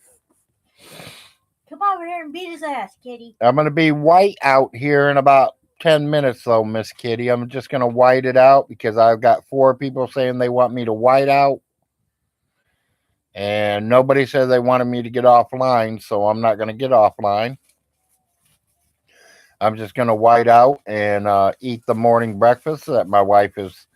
Speaker 2: Come over here and beat his ass, kitty.
Speaker 1: I'm going to be white out here in about 10 minutes, though, Miss Kitty. I'm just going to white it out because I've got 4 people saying they want me to white out. And nobody said they wanted me to get offline, so I'm not going to get offline. I'm just going to white out and eat the morning breakfast that my wife is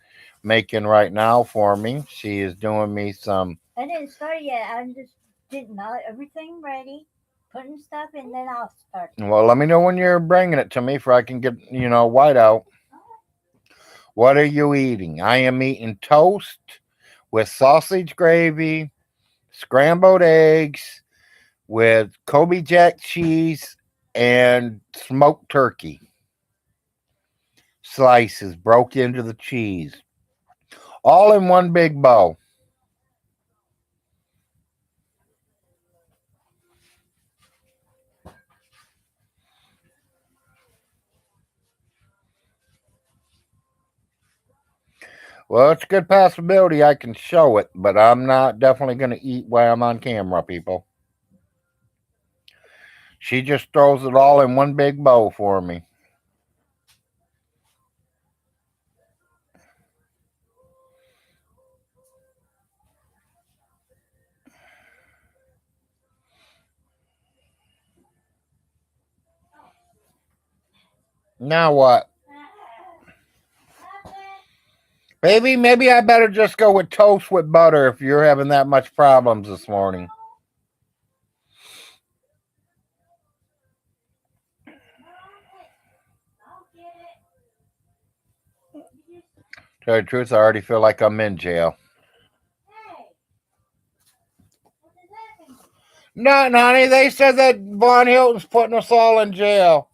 Speaker 1: making right now for me. She is doing me some.
Speaker 2: I didn't start yet. I'm just getting everything ready, putting stuff in, then I'll start.
Speaker 1: Well, let me know when you're bringing it to me for I can get, white out. What are you eating? I am eating toast with sausage gravy, scrambled eggs, with Kobe Jack cheese, and smoked turkey slices broke into the cheese, all in one big bowl. Well, it's a good possibility I can show it, but I'm not definitely going to eat while I'm on camera, people. She just throws it all in one big bowl for me. Now what? Baby, maybe I better just go with toast with butter if you're having that much problems this morning. To tell you the truth, I already feel like I'm in jail. No, honey, they said that Von Hilton's putting us all in jail.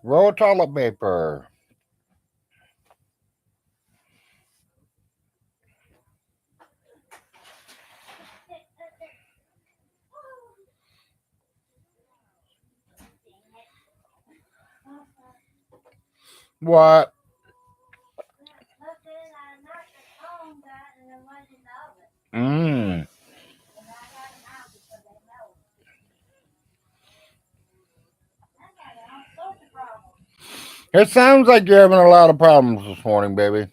Speaker 1: Roll toilet paper. What? Mmm. It sounds like you're having a lot of problems this morning, baby.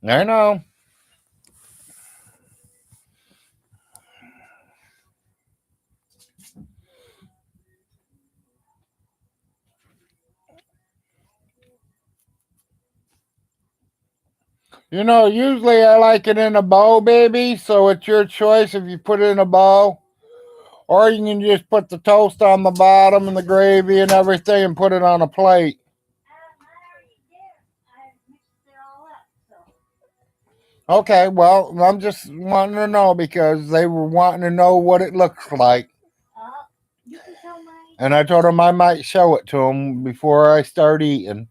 Speaker 1: I know. You know, usually I like it in a bowl, baby. So it's your choice if you put it in a bowl. Or you can just put the toast on the bottom and the gravy and everything and put it on a plate.
Speaker 2: I already did. I mixed it all up. So.
Speaker 1: Okay, well, I'm just wanting to know because they were wanting to know what it looks like.
Speaker 2: You can tell my.
Speaker 1: And I told them I might show it to them before I start eating.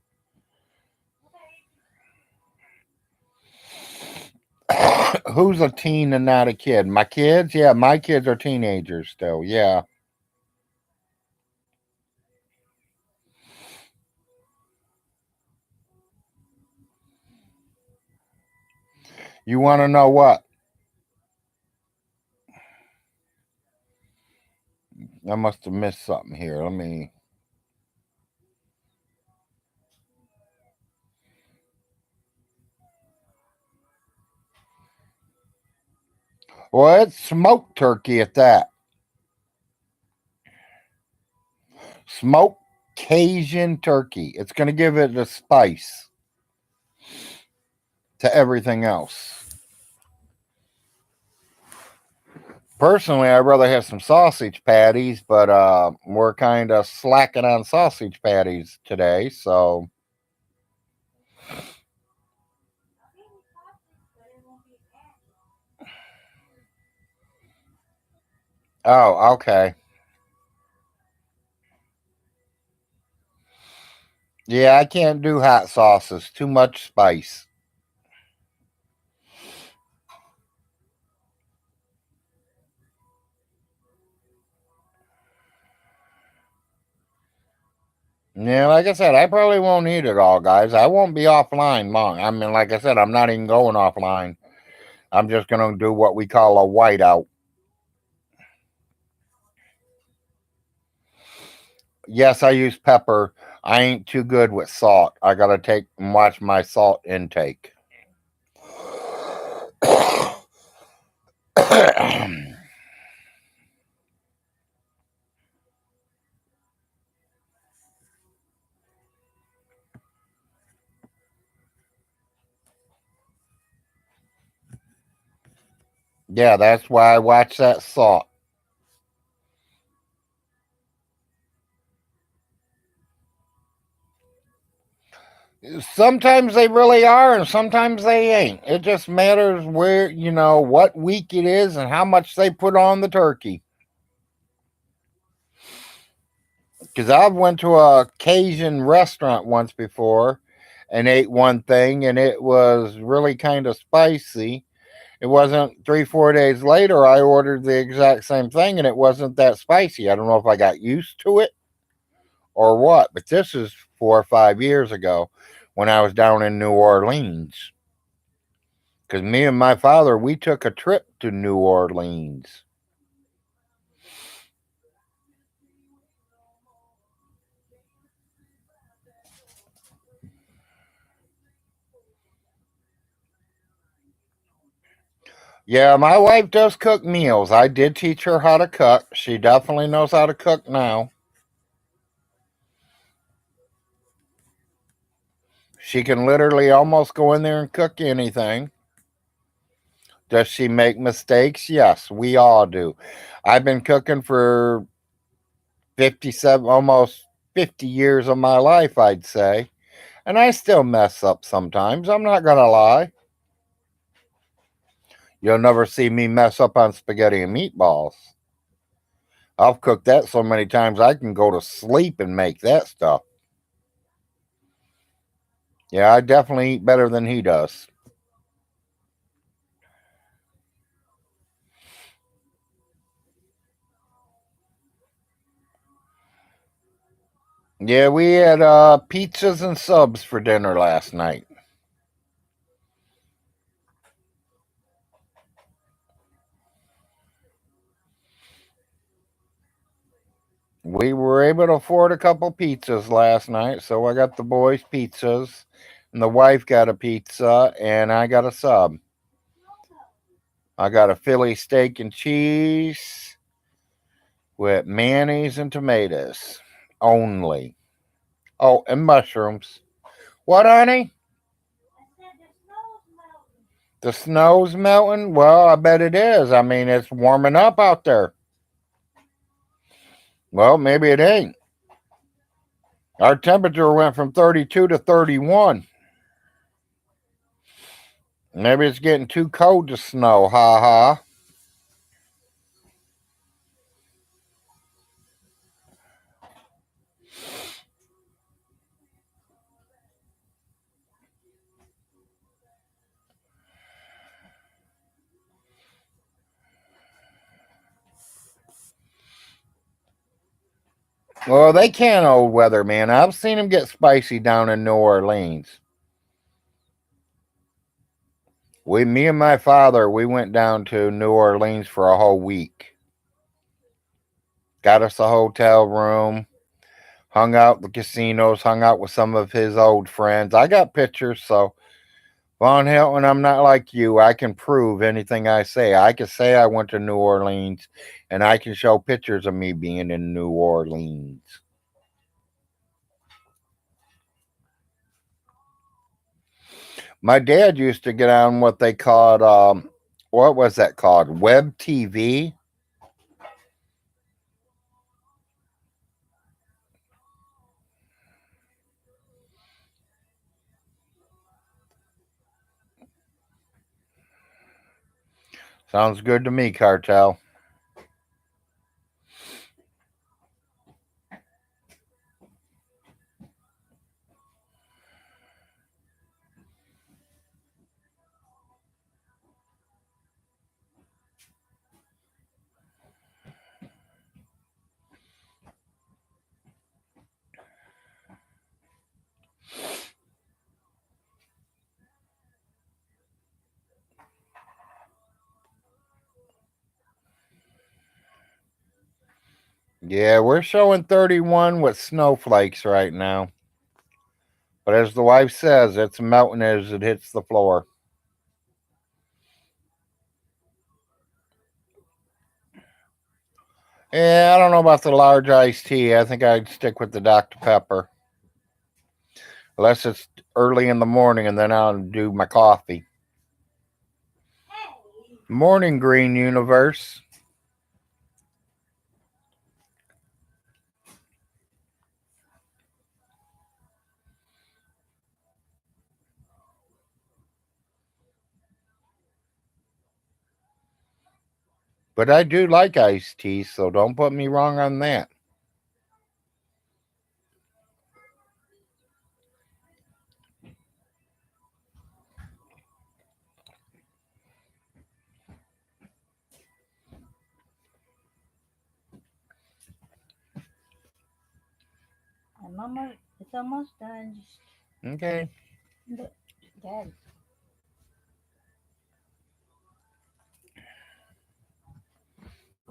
Speaker 1: Who's a teen and not a kid? My kids? Yeah, my kids are teenagers still. Yeah. You want to know what? I must have missed something here. Let me. Well, it's smoked turkey at that. Smoked Cajun turkey. It's going to give it a spice to everything else. Personally, I'd rather have some sausage patties, but we're kind of slacking on sausage patties today. So, oh, okay. Yeah, I can't do hot sauces. Too much spice. Yeah, like I said, I probably won't eat it all, guys. I won't be offline long. I mean, like I said, I'm not even going offline. I'm just going to do what we call a whiteout. Yes, I use pepper. I ain't too good with salt. I got to take and watch my salt intake. Yeah, that's why I watch that salt. Sometimes they really are, and sometimes they ain't. It just matters where, what week it is and how much they put on the turkey. Because I've went to a Cajun restaurant once before and ate one thing, and it was really kind of spicy. It wasn't 3, 4 days later, I ordered the exact same thing, and it wasn't that spicy. I don't know if I got used to it or what, but this is 4 or 5 years ago when I was down in New Orleans. Because me and my father, we took a trip to New Orleans. Yeah, my wife does cook meals. I did teach her how to cook. She definitely knows how to cook now. She can literally almost go in there and cook anything. Does she make mistakes? Yes, we all do. I've been cooking for 57, almost 50 years of my life, I'd say. And I still mess up sometimes. I'm not going to lie. You'll never see me mess up on spaghetti and meatballs. I've cooked that so many times I can go to sleep and make that stuff. Yeah, I definitely eat better than he does. Yeah, we had pizzas and subs for dinner last night. We were able to afford a couple pizzas last night, so I got the boys pizzas, and the wife got a pizza, and I got a sub. I got a Philly steak and cheese with mayonnaise and tomatoes only. Oh, and mushrooms. What, honey? The snow's melting? Well, I bet it is. I mean, it's warming up out there. Well, maybe it ain't. Our temperature went from 32 to 31. Maybe it's getting too cold to snow. Ha ha. Well, they can't old weather, man. I've seen them get spicy down in New Orleans. Me and my father, we went down to New Orleans for a whole week. Got us a hotel room, hung out at the casinos, hung out with some of his old friends. I got pictures, so VONHELTON, I'm not like you. I can prove anything I say. I can say I went to New Orleans, and I can show pictures of me being in New Orleans. My dad used to get on what they called, what was that called? Web TV. Sounds good to me, Cartel. Yeah, we're showing 31 with snowflakes right now. But as the wife says, it's melting as it hits the floor. Yeah, I don't know about the large iced tea. I think I'd stick with the Dr. Pepper. Unless it's early in the morning and then I'll do my coffee. Morning, Green Universe. But I do like iced tea, so don't put me wrong on that.
Speaker 2: It's almost done.
Speaker 1: Okay.
Speaker 2: Dad.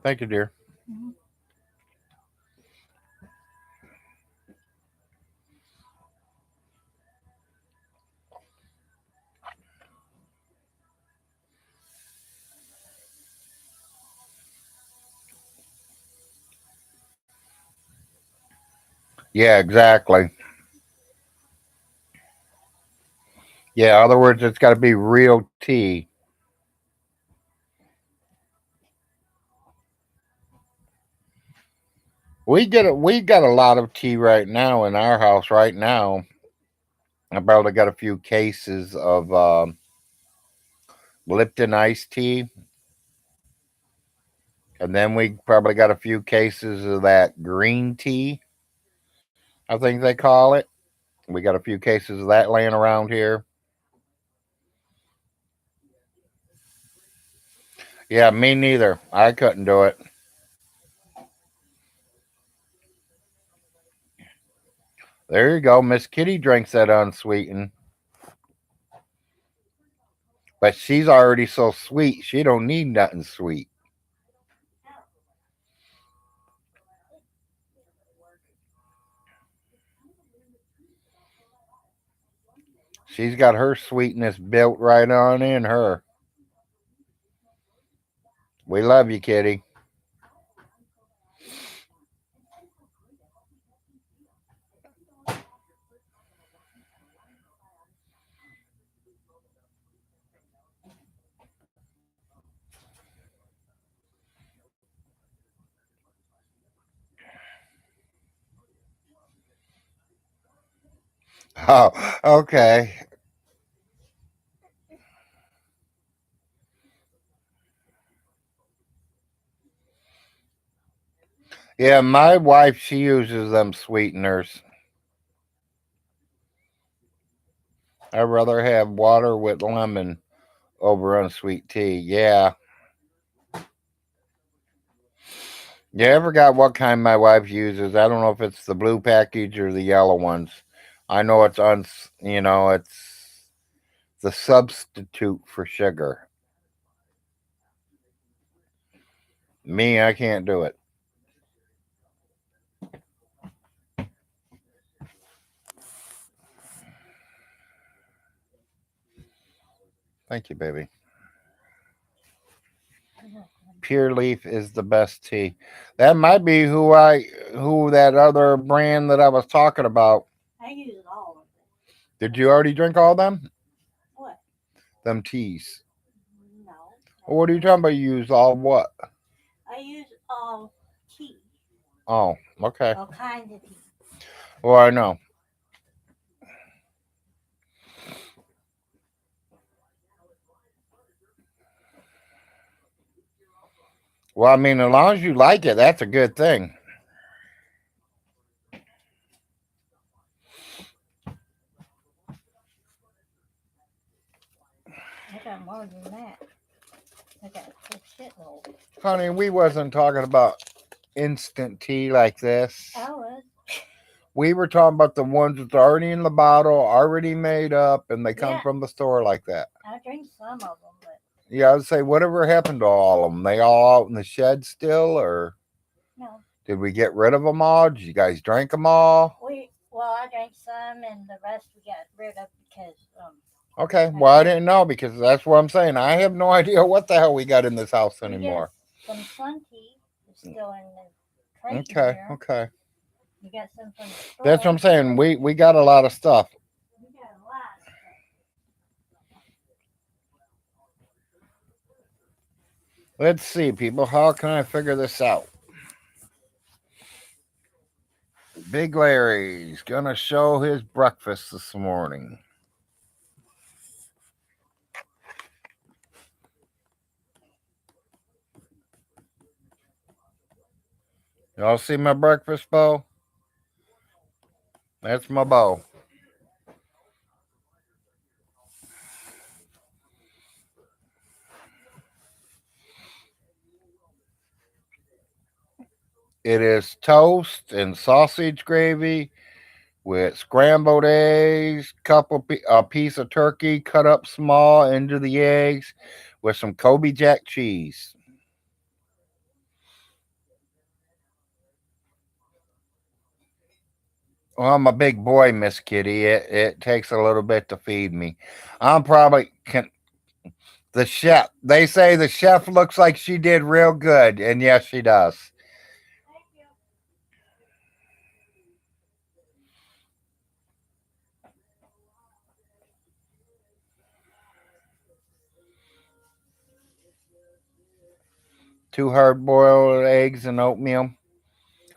Speaker 1: Thank you, dear.
Speaker 2: Mm-hmm.
Speaker 1: Yeah, exactly. Yeah, in other words, it's got to be real tea. We got a lot of tea right now in our house right now. I probably got a few cases of Lipton iced tea, and then we probably got a few cases of that green tea. I think they call it. We got a few cases of that laying around here. Yeah, me neither. I couldn't do it. There you go. Miss Kitty drinks that unsweetened, but she's already so sweet. She don't need nothing sweet. She's got her sweetness built right on in her. We love you, Kitty. Oh, okay. Yeah, my wife, she uses them sweeteners. I'd rather have water with lemon over unsweet tea. Yeah. Yeah, I forgot what kind my wife uses. I don't know if it's the blue package or the yellow ones. I know it's the substitute for sugar. Me, I can't do it. Thank you, baby. Pure Leaf is the best tea. That might be who that other brand that I was talking about.
Speaker 2: I use all of them.
Speaker 1: Did you already drink all them?
Speaker 2: What?
Speaker 1: Them teas.
Speaker 2: No.
Speaker 1: Well, what are you talking about? You use all what?
Speaker 2: I use all tea.
Speaker 1: Oh, okay.
Speaker 2: All kinds of tea.
Speaker 1: Well, I know. Well, I mean, as long as you like it, that's a good thing.
Speaker 2: I got more than that. I got a whole shitload.
Speaker 1: Honey, we wasn't talking about instant tea like this.
Speaker 2: I was.
Speaker 1: We were talking about the ones that's already in the bottle, already made up, and they come
Speaker 2: Yeah.
Speaker 1: from the store like that.
Speaker 2: I drink some of them, but
Speaker 1: Yeah, I'd say whatever happened to all of them? They all out in the shed still, or
Speaker 2: no.
Speaker 1: did we get rid of them all? Did you guys drink them all?
Speaker 2: I drank some, and the rest we got rid of because
Speaker 1: Okay, well, I didn't know because that's what I'm saying. I have no idea what the hell we got in this house anymore.
Speaker 2: some sun tea is still in the crate
Speaker 1: Okay,
Speaker 2: here.
Speaker 1: okay.
Speaker 2: You got some from the store.
Speaker 1: That's what I'm saying. We got a lot of stuff.
Speaker 2: We got a lot of stuff.
Speaker 1: Let's see, people. How can I figure this out? Big Larry's gonna show his breakfast this morning. Y'all see my breakfast bowl? That's my bowl. It is toast and sausage gravy with scrambled eggs, a piece of turkey cut up small into the eggs with some Kobe Jack cheese. Well, I'm a big boy, Miss Kitty. It takes a little bit to feed me. I'm probably can the chef. They say the chef looks like she did real good, and yes, she does.
Speaker 2: Thank you.
Speaker 1: Two hard boiled eggs and oatmeal.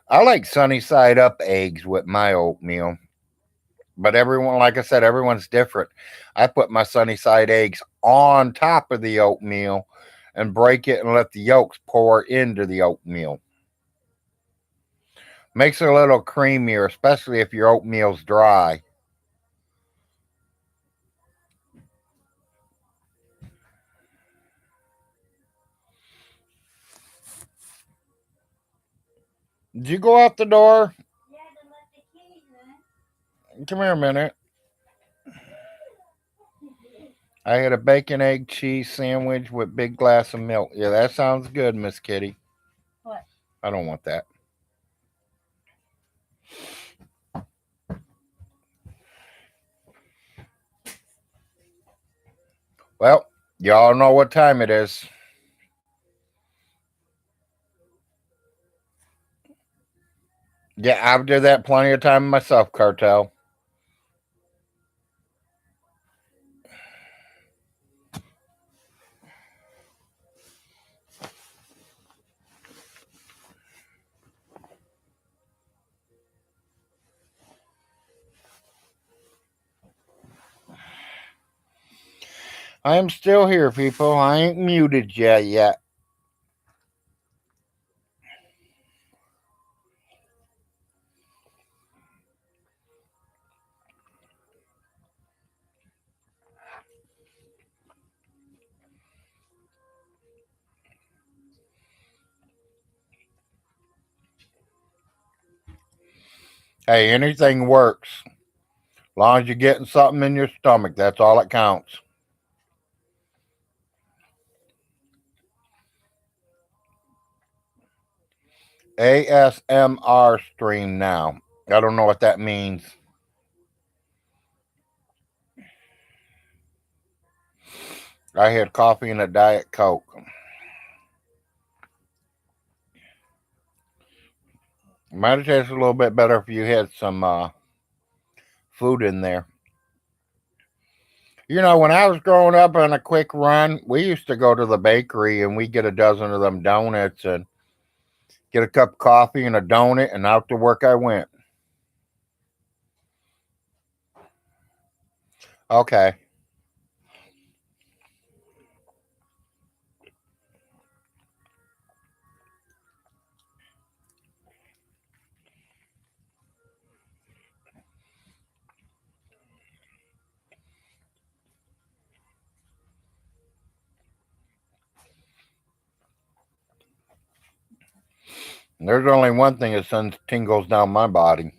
Speaker 1: I like sunny side up eggs with my oatmeal. But everyone, like I said, everyone's different. I put my sunny side eggs on top of the oatmeal and break it and let the yolks pour into the oatmeal. Makes it a little creamier, especially if your oatmeal's dry. Did you go out the door?
Speaker 2: You had to let the keys in.
Speaker 1: Come here a minute. I had a bacon, egg, cheese sandwich with big glass of milk. Yeah, that sounds good, Miss Kitty.
Speaker 2: What?
Speaker 1: I don't want that. Well, y'all know what time it is. Yeah, I've did that plenty of time myself, Cartel. I am still here, people. I ain't muted yet. Hey, anything works. As long as you're getting something in your stomach, that's all that counts. ASMR stream now. I don't know what that means. I had coffee and a Diet Coke. Might have tasted a little bit better if you had some food in there. You know, when I was growing up on a quick run, we used to go to the bakery and we get a dozen of them donuts and get a cup of coffee and a donut, and out to work I went. Okay. There's only one thing that sends tingles down my body.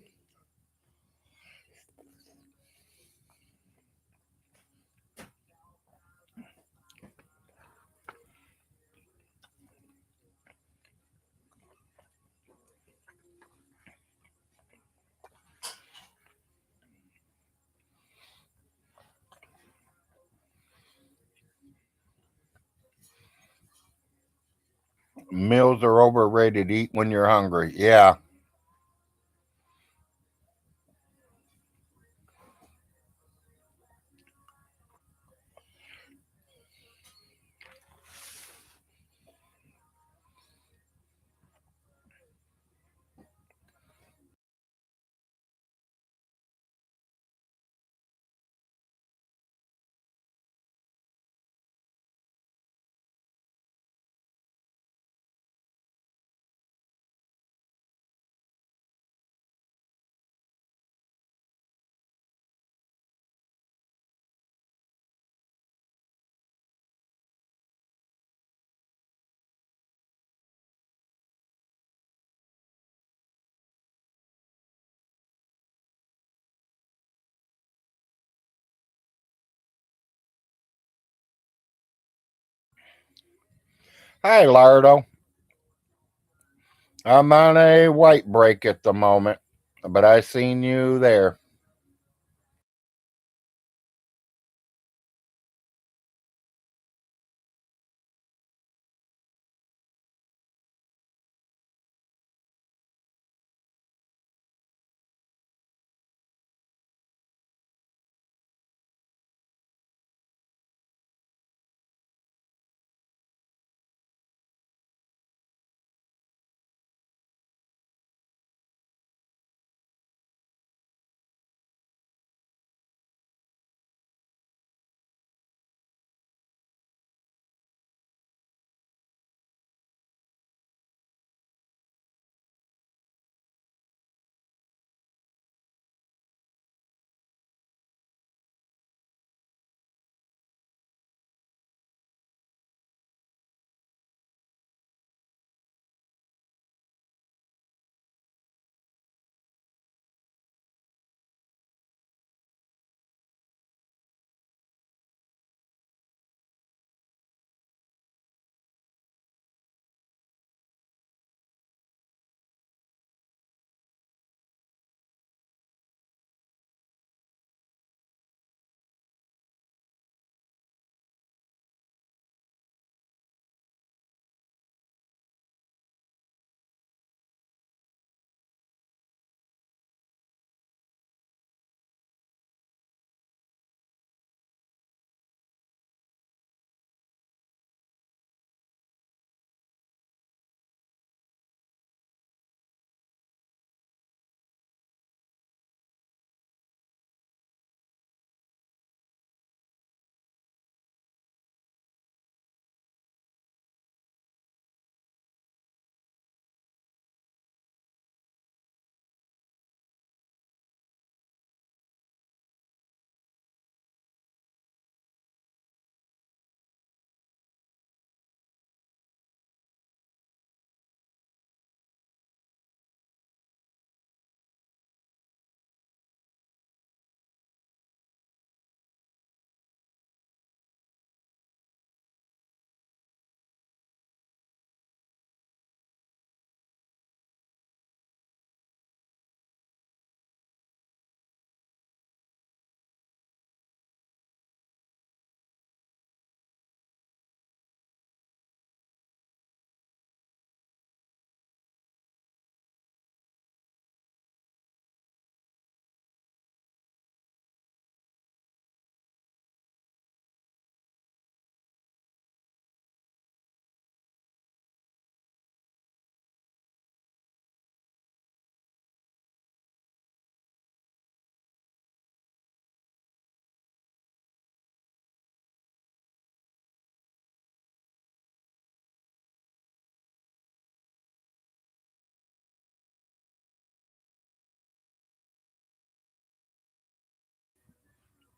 Speaker 1: Meals are overrated. Eat when you're hungry. Yeah. Hi, Lardo. I'm on a white break at the moment, but I seen you there.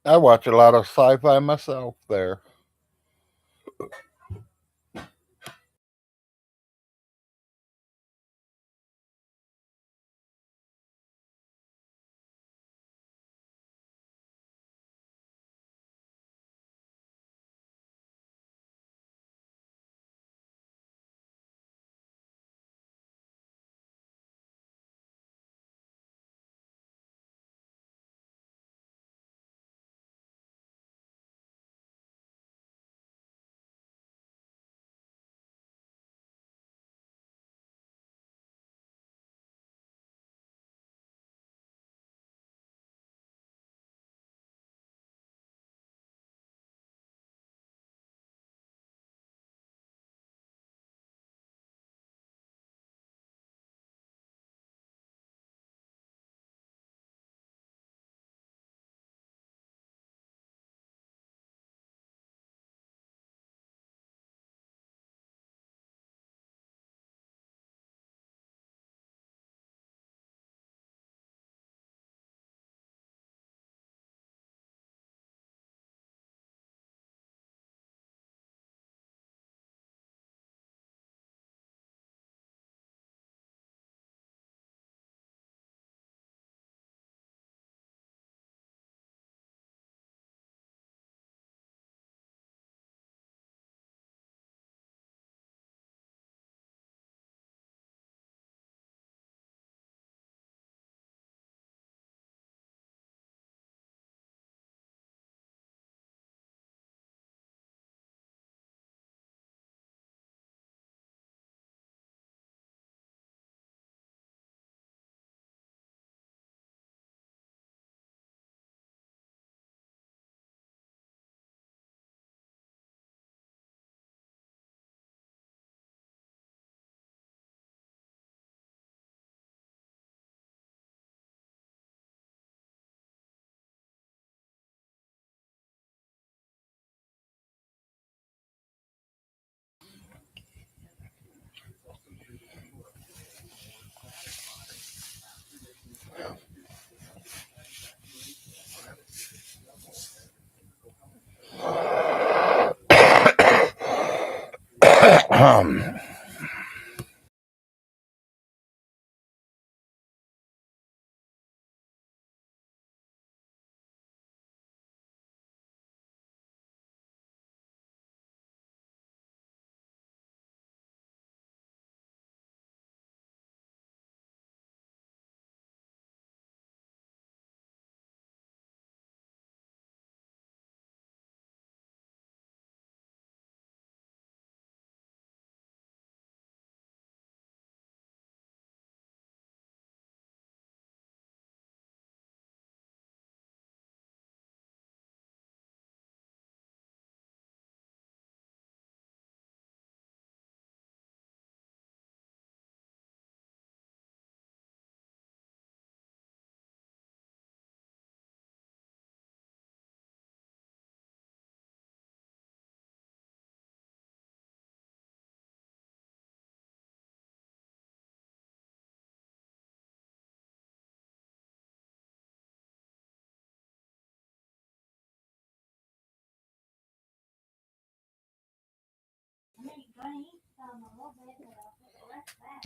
Speaker 1: I watch a lot of sci-fi myself there.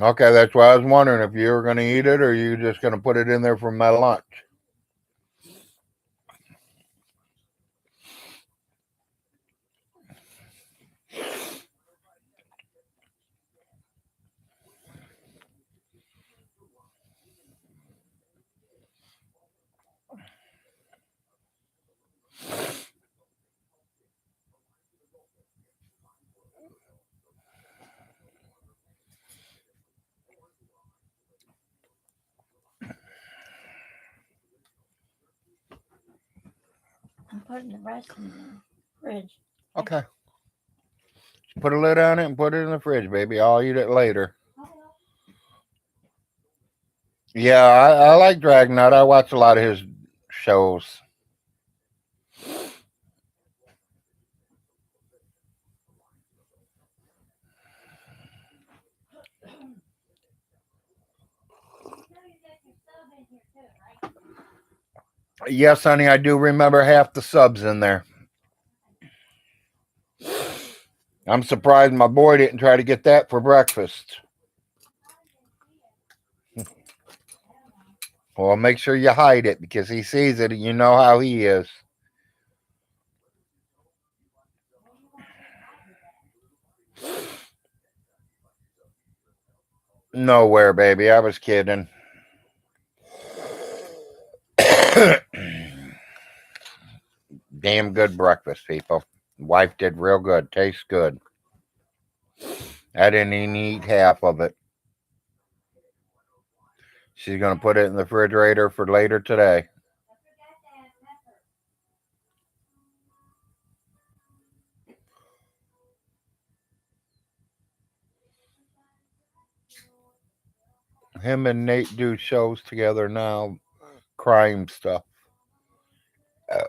Speaker 1: Okay, that's why I was wondering if you were going to eat it or you just going to put it in there for my lunch.
Speaker 2: I'm putting the rest in the fridge.
Speaker 1: Okay. Put a lid on it and put it in the fridge, baby. I'll eat it later. Yeah, I like Dragnet. I watch a lot of his shows. Yes, honey, I do remember half the subs in there. I'm surprised my boy didn't try to get that for breakfast. Well, make sure you hide it because he sees it and you know how he is. Nowhere, baby. I was kidding. Damn good breakfast, people. Wife did real good. Tastes good. I didn't even eat half of it. She's going to put it in the refrigerator for later today. Him and Nate do shows together now. Crime stuff. Uh,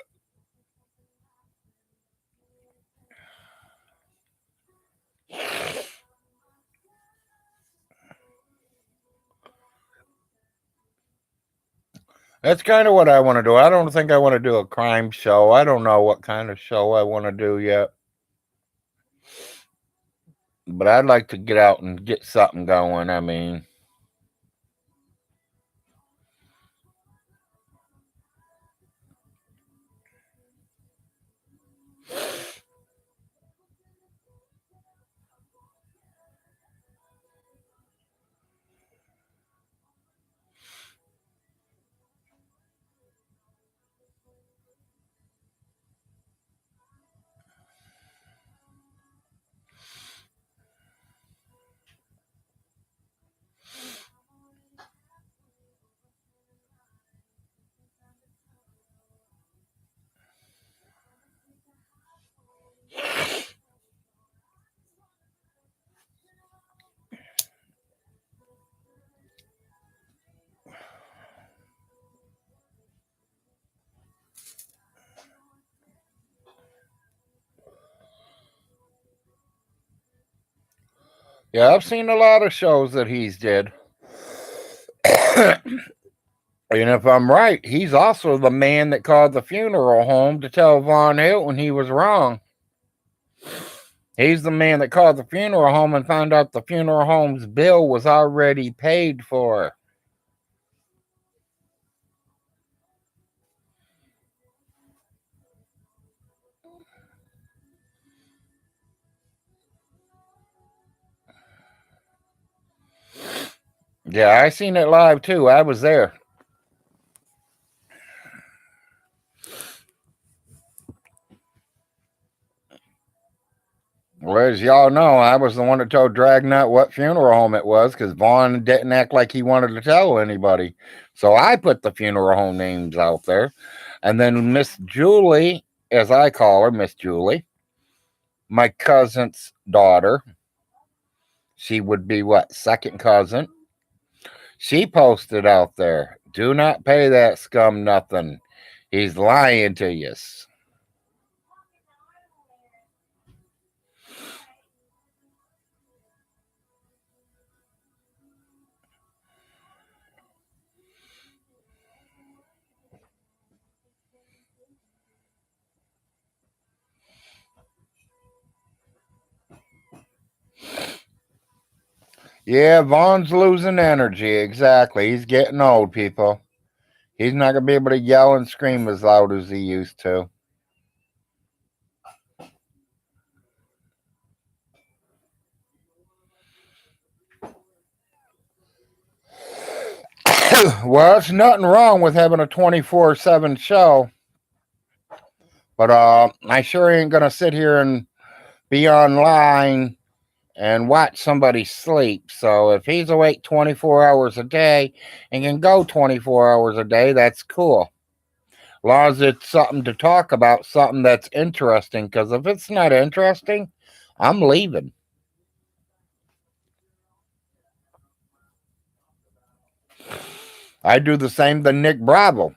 Speaker 1: That's kind of what I want to do. I don't think I want to do a crime show. I don't know what kind of show I want to do yet. But I'd like to get out and get something going. I mean, yeah, I've seen a lot of shows that he's did. And if I'm right, he's also the man that called the funeral home to tell Von Hilton he was wrong. He's the man that called the funeral home and found out the funeral home's bill was already paid for. Yeah, I seen it live too. I was there. Well, as y'all know, I was the one that told Dragnet what funeral home it was because Vaughn didn't act like he wanted to tell anybody. So I put the funeral home names out there. And then Miss Julie, as I call her, Miss Julie, my cousin's daughter, she would be what, second cousin? She posted out there, do not pay that scum nothing. He's lying to you. Yeah, Vaughn's losing energy. Exactly. He's getting old, people. He's not going to be able to yell and scream as loud as he used to. Well, it's nothing wrong with having a 24/7 show. But I sure ain't going to sit here and be online and watch somebody sleep. So if he's awake 24 hours a day and can go 24 hours a day, that's cool. As long as it's something to talk about, something that's interesting. Because if it's not interesting, I'm leaving. I do the same to Nick Bravo.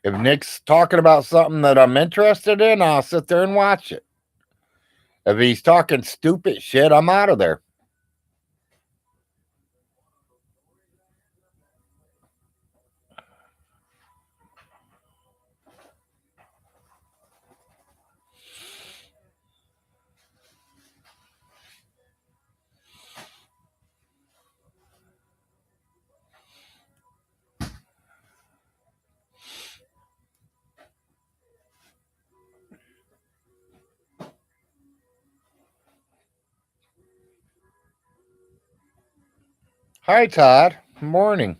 Speaker 1: If Nick's talking about something that I'm interested in, I'll sit there and watch it. If he's talking stupid shit, I'm out of there. Hi, Todd. Morning.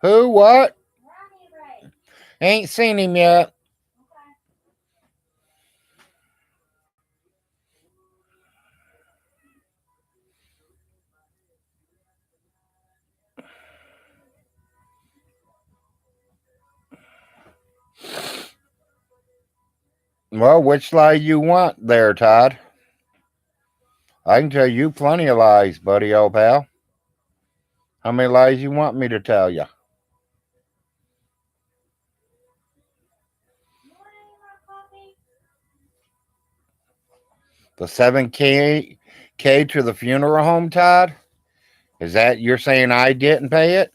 Speaker 1: Who? What? Ain't seen him yet. Well, which lie you want there, Todd? I can tell you plenty of lies, buddy, old pal. How many lies you want me to tell you? The 7K to the funeral home, Todd? Is that you're saying I didn't pay it?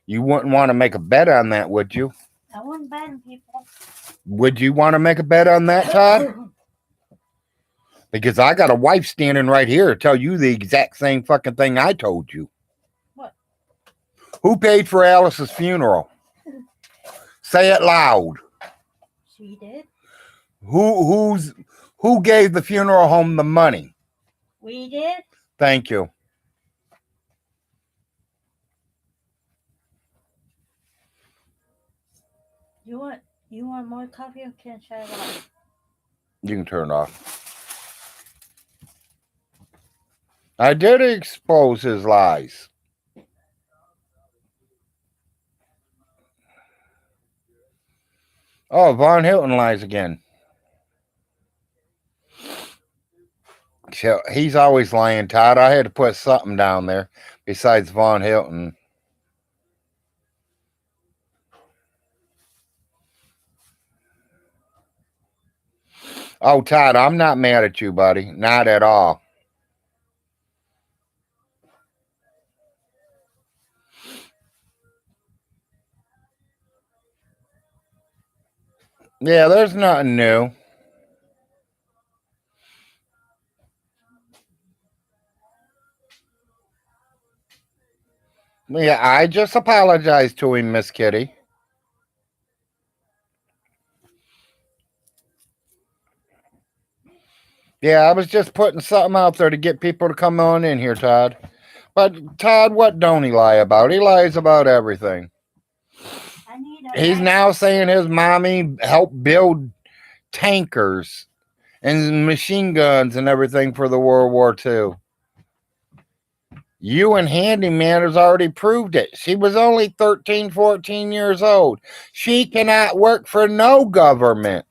Speaker 1: You wouldn't want to make a bet on that, would you?
Speaker 2: I wouldn't bet people.
Speaker 1: Would you want to make a bet on that, Todd? Because I got a wife standing right here to tell you the exact same fucking thing I told you.
Speaker 2: What?
Speaker 1: Who paid for Alice's funeral? Say it loud.
Speaker 2: She did.
Speaker 1: Who gave the funeral home the money?
Speaker 2: We did.
Speaker 1: Thank you.
Speaker 2: You want more coffee or can I shut it off?
Speaker 1: You can turn it off. I did expose his lies. Oh, Von Hilton lies again. So he's always lying, Todd. I had to put something down there besides Von Hilton. Oh, Todd, I'm not mad at you, buddy. Not at all. Yeah, there's nothing new. Yeah, I just apologized to him, Miss Kitty. Yeah, I was just putting something out there to get people to come on in here, Todd. But Todd, what don't he lie about? He lies about everything. He's now saying his mommy helped build tankers and machine guns and everything for the World War II. You and Handyman has already proved it. She was only 13, 14 years old. She cannot work for no government.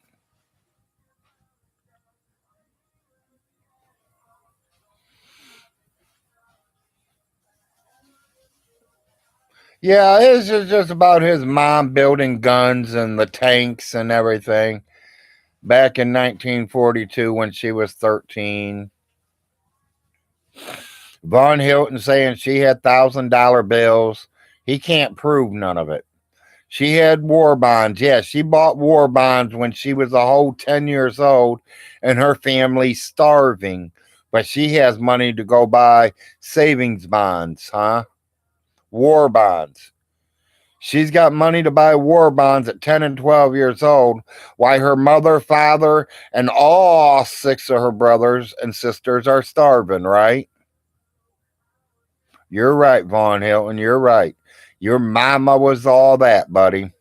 Speaker 1: Yeah, it's just about his mom building guns and the tanks and everything back in 1942 when she was 13. Von Hilton saying she had $1,000 bills. He can't prove none of it. She had war bonds. Yes, she bought war bonds when she was a whole 10 years old and her family's starving. But she has money to go buy savings bonds, huh? War bonds. She's got money to buy war bonds at 10 and 12 years old, while her mother, father, and all six of her brothers and sisters are starving, right? You're right, Von Hilton. You're right. Your mama was all that, buddy.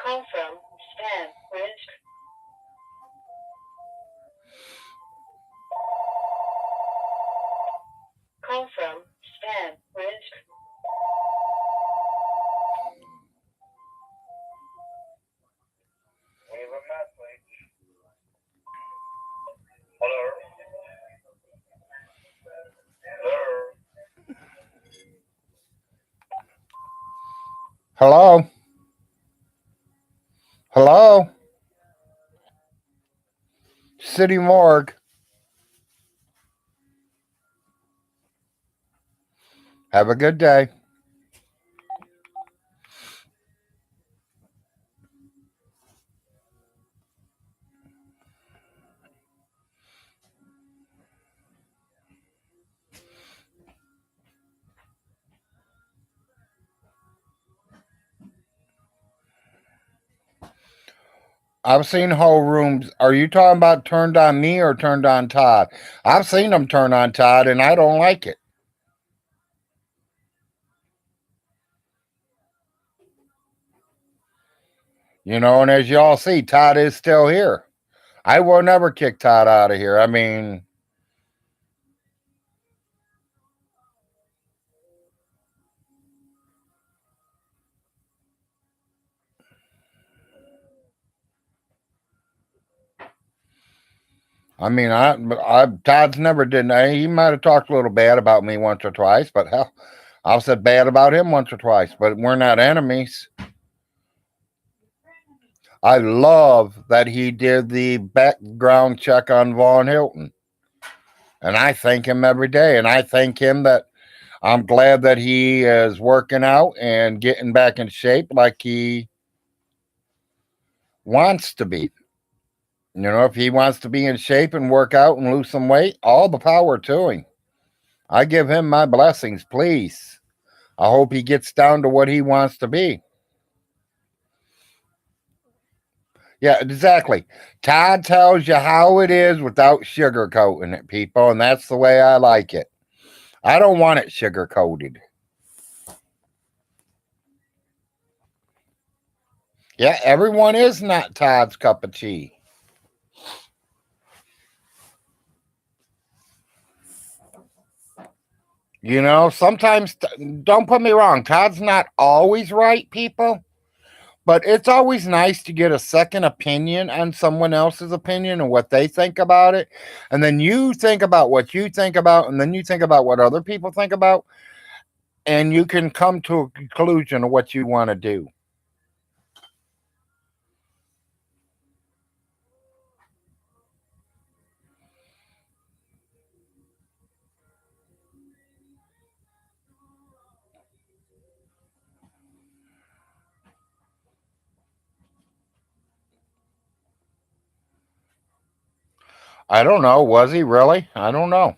Speaker 4: Call from spam risk. Call from spam risk. Leave a message. Hello.
Speaker 1: Hello? Hello? City Morgue. Have a good day. I've seen whole rooms. Are you talking about turned on me or turned on Todd? I've seen them turn on Todd, and I don't like it. You know, and as y'all see, Todd is still here. I will never kick Todd out of here. Todd's never did. He might have talked a little bad about me once or twice, but hell, I've said bad about him once or twice. But we're not enemies. I love that he did the background check on Vaughn Hilton, and I thank him every day. And I thank him that I'm glad that he is working out and getting back in shape like he wants to be. You know, if he wants to be in shape and work out and lose some weight, all the power to him. I give him my blessings, please. I hope he gets down to what he wants to be. Yeah, exactly. Todd tells you how it is without sugarcoating it, people, and that's the way I like it. I don't want it sugar-coated. Yeah, everyone is not Todd's cup of tea. You know, sometimes, don't put me wrong, Todd's not always right, people, but it's always nice to get a second opinion on someone else's opinion and what they think about it. And then you think about what you think about, and then you think about what other people think about, and you can come to a conclusion of what you want to do. I don't know. Was he really? I don't know.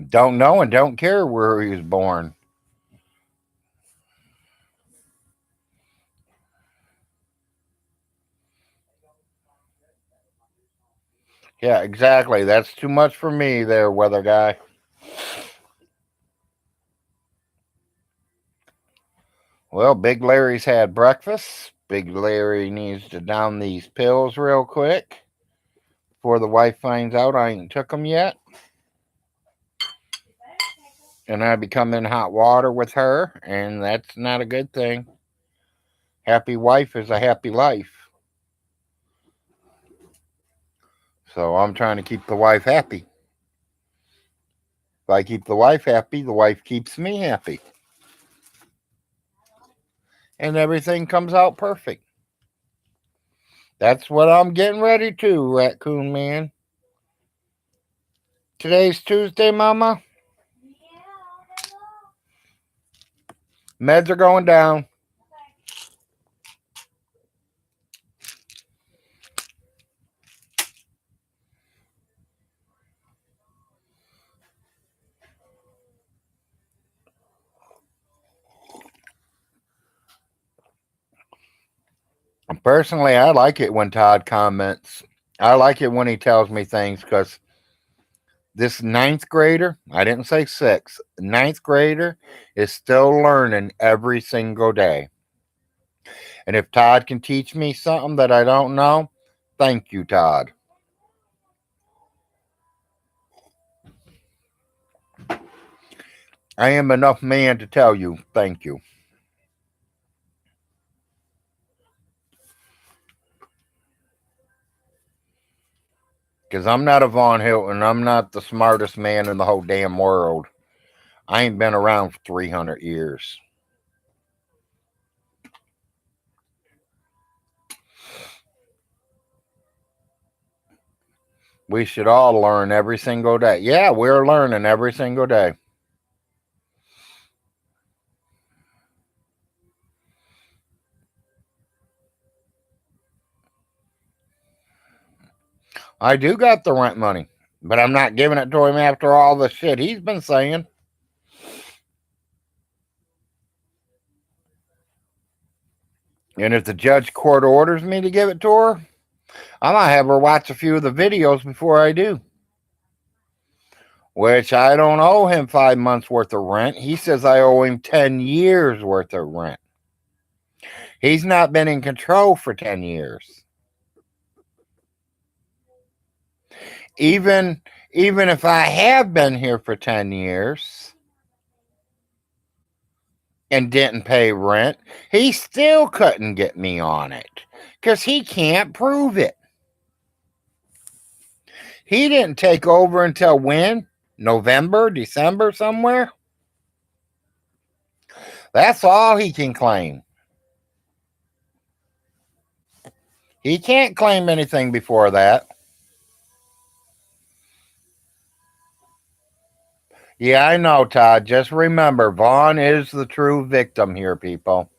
Speaker 1: Don't know and don't care where he was born. Yeah, exactly. That's too much for me there, weather guy. Well, Big Larry's had breakfast. Big Larry needs to down these pills real quick before the wife finds out I ain't took them yet. And I become in hot water with her, and that's not a good thing. Happy wife is a happy life. So I'm trying to keep the wife happy. If I keep the wife happy, the wife keeps me happy. And everything comes out perfect. That's what I'm getting ready to, Raccoon Man. Today's Tuesday, Mama. Meds are going down. Personally, I like it when Todd comments. I like it when he tells me things because this ninth grader, I didn't say sixth, ninth grader is still learning every single day. And if Todd can teach me something that I don't know, thank you, Todd. I am enough man to tell you, thank you. Because I'm not a Von Hilton. I'm not the smartest man in the whole damn world. I ain't been around for 300 years. We should all learn every single day. Yeah, we're learning every single day. I do got the rent money, but I'm not giving it to him after all the shit he's been saying. And if the judge court orders me to give it to her, I might have her watch a few of the videos before I do. Which I don't owe him 5 months worth of rent. He says I owe him 10 years worth of rent. He's not been in control for 10 years. Even if I have been here for 10 years and didn't pay rent, he still couldn't get me on it because he can't prove it. He didn't take over until when? November, December, somewhere? That's all he can claim. He can't claim anything before that. Yeah, I know, Todd. Just remember, Vaughn is the true victim here, people.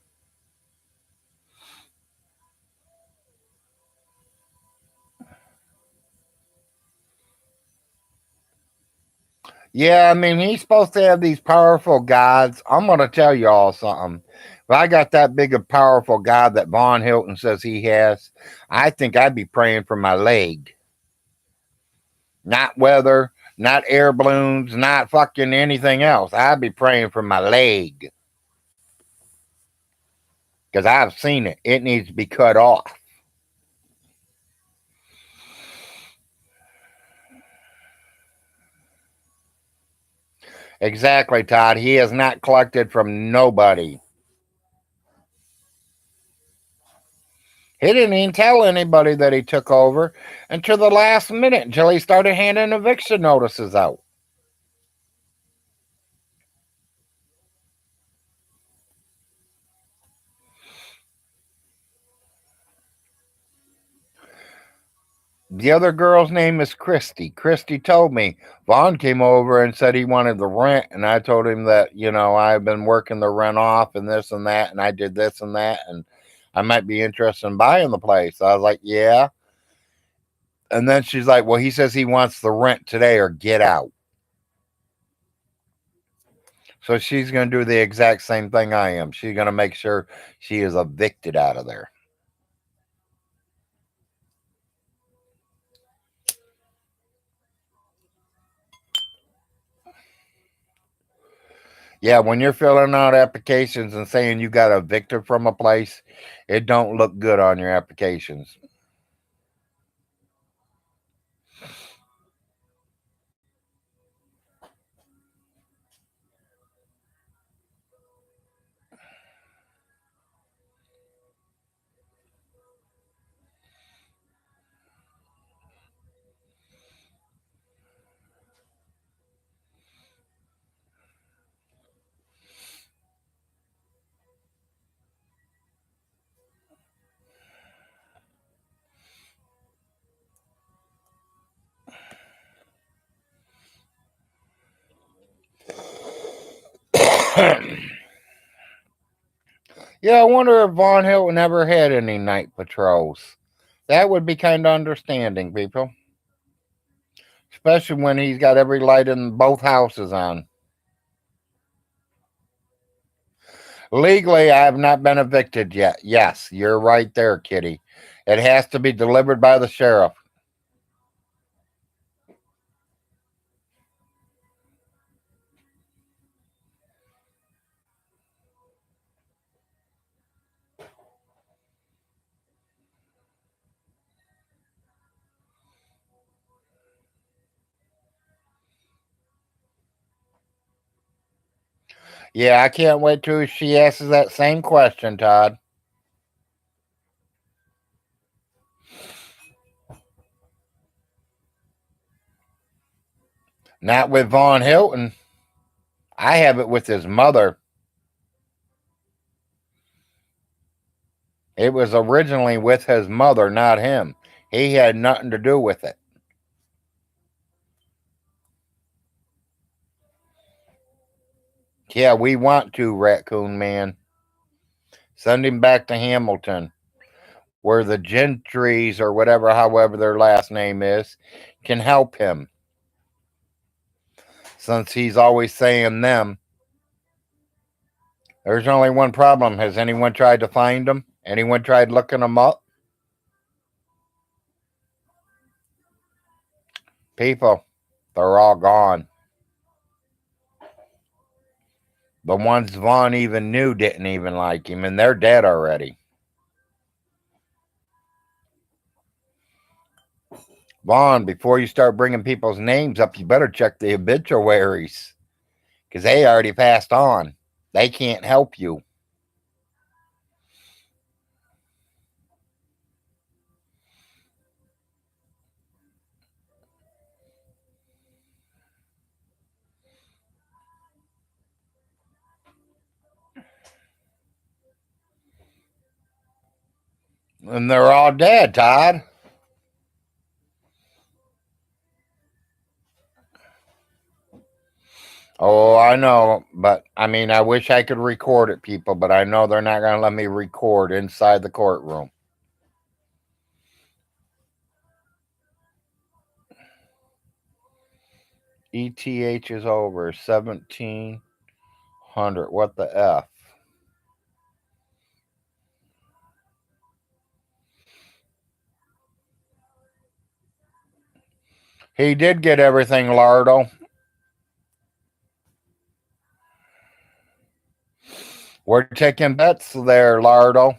Speaker 1: Yeah, I mean, he's supposed to have these powerful gods. I'm going to tell you all something. If I got that big a powerful God that Von Hilton says he has, I think I'd be praying for my leg. Not weather, not air balloons, not fucking anything else. I'd be praying for my leg. Because I've seen it. It needs to be cut off. Exactly, Todd. He has not collected from nobody. He didn't even tell anybody that he took over until the last minute, until he started handing eviction notices out. The other girl's name is Christy. Christy told me Vaughn came over and said he wanted the rent, and I told him that, I've been working the rent off and this and that, and I did this and that, and I might be interested in buying the place. I was like, yeah. And then she's like, well, he says he wants the rent today or get out. So she's going to do the exact same thing I am. She's going to make sure she is evicted out of there. Yeah, when you're filling out applications and saying you got evicted from a place, it don't look good on your applications. Yeah, I wonder if Von Hilton ever had any night patrols. That would be kind of understanding, people. Especially when he's got every light in both houses on. Legally, I have not been evicted yet. Yes, you're right there, kitty. It has to be delivered by the sheriff. Yeah, I can't wait till she asks that same question, Todd. Not with Von Hilton. I have it with his mother. It was originally with his mother, not him. He had nothing to do with it. Yeah, we want to, Raccoon Man. Send him back to Hamilton, where the Gentrys, or whatever, however their last name is, can help him. Since he's always saying them. There's only one problem. Has anyone tried to find him? Anyone tried looking them up? People, they're all gone. The ones Vaughn even knew didn't even like him, and they're dead already. Vaughn, before you start bringing people's names up, you better check the obituaries, because they already passed on. They can't help you. And they're all dead, Todd. Oh, I know, but I mean, I wish I could record it, people, but I know they're not going to let me record inside the courtroom. ETH is over 1700. What the F? He did get everything, Lardo. We're taking bets there, Lardo.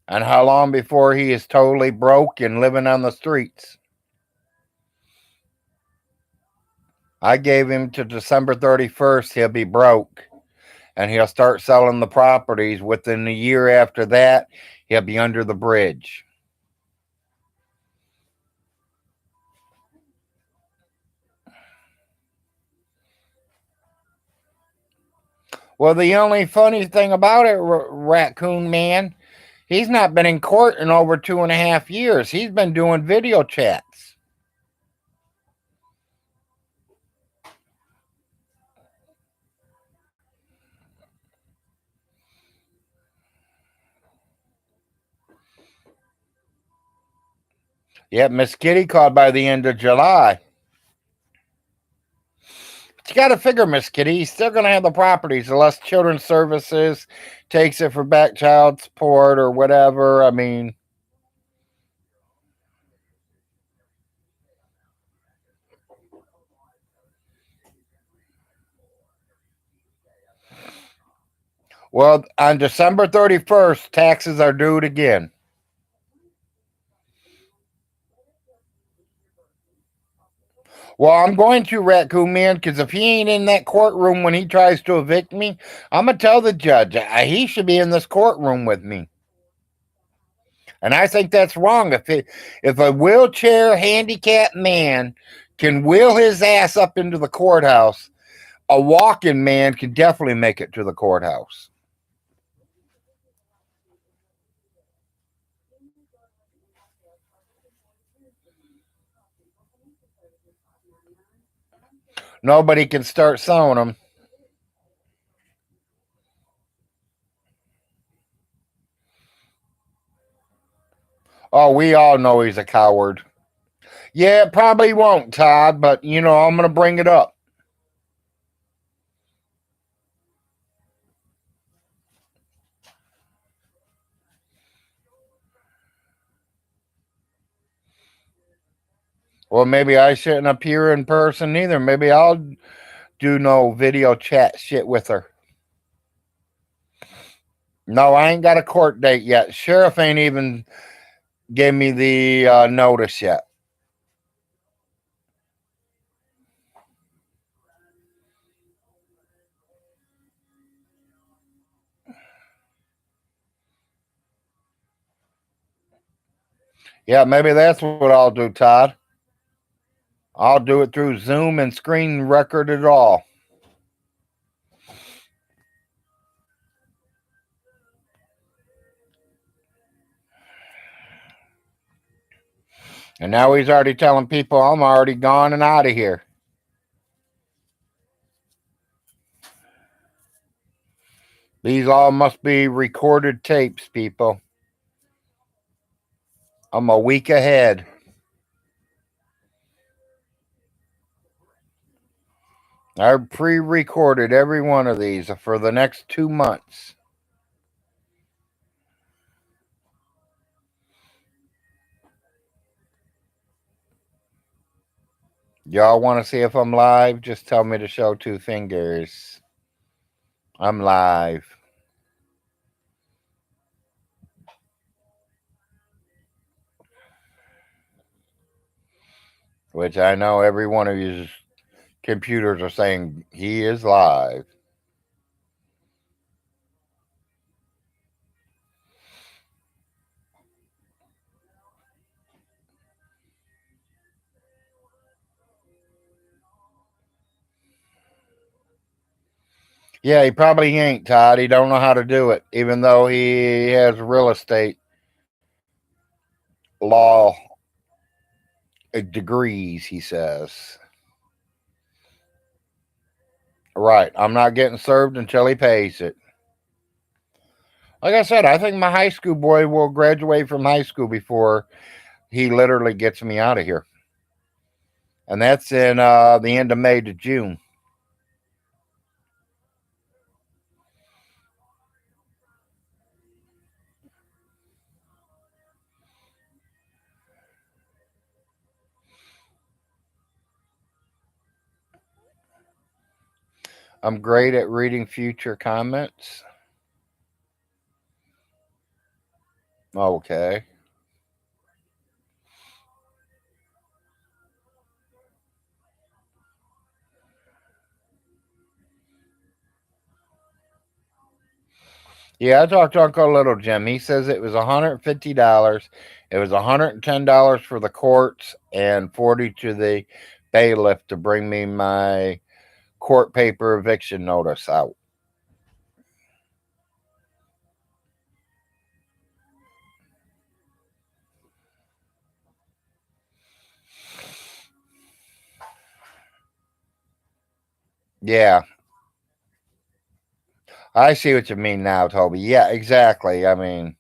Speaker 1: And how long before he is totally broke and living on the streets? I gave him to December 31st. He'll be broke. And he'll start selling the properties. Within a year after that, he'll be under the bridge. Well, the only funny thing about it, Raccoon Man, he's not been in court in over 2.5 years. He's been doing video chats. Yep, Miss Kitty called by the end of July. But you got to figure, Miss Kitty, he's still going to have the properties unless Children's Services takes it for back child support or whatever. I mean, well, on December 31st, taxes are due again. Well, I'm going to, Raccoon Man, because if he ain't in that courtroom when he tries to evict me, I'm going to tell the judge he should be in this courtroom with me. And I think that's wrong. If a wheelchair handicapped man can wheel his ass up into the courthouse, a walking man can definitely make it to the courthouse. Nobody can start selling them. Oh, we all know he's a coward. Yeah, it probably won't, Todd, but I'm going to bring it up. Well, maybe I shouldn't appear in person either. Maybe I'll do no video chat shit with her. No, I ain't got a court date yet. Sheriff ain't even gave me the notice yet. Yeah, maybe that's what I'll do, Todd. I'll do it through Zoom and screen record it all. And now he's already telling people I'm already gone and out of here. These all must be recorded tapes, people. I'm a week ahead. I pre-recorded every one of these for the next 2 months. Y'all want to see if I'm live? Just tell me to show two fingers. I'm live. Which I know every one of you computers are saying he is live. Yeah, he probably ain't, Todd. He don't know how to do it, even though he has real estate law degrees, he says. Right. I'm not getting served until he pays it. Like I said, I think my high school boy will graduate from high school before he literally gets me out of here. And that's in the end of May to June. I'm great at reading future comments. Okay. Yeah, I talked to Uncle Little Jim. He says it was $150. It was $110 for the courts and 40 to the bailiff to bring me my court paper eviction notice out. Yeah, I see what you mean now, Toby. Yeah, exactly. I mean,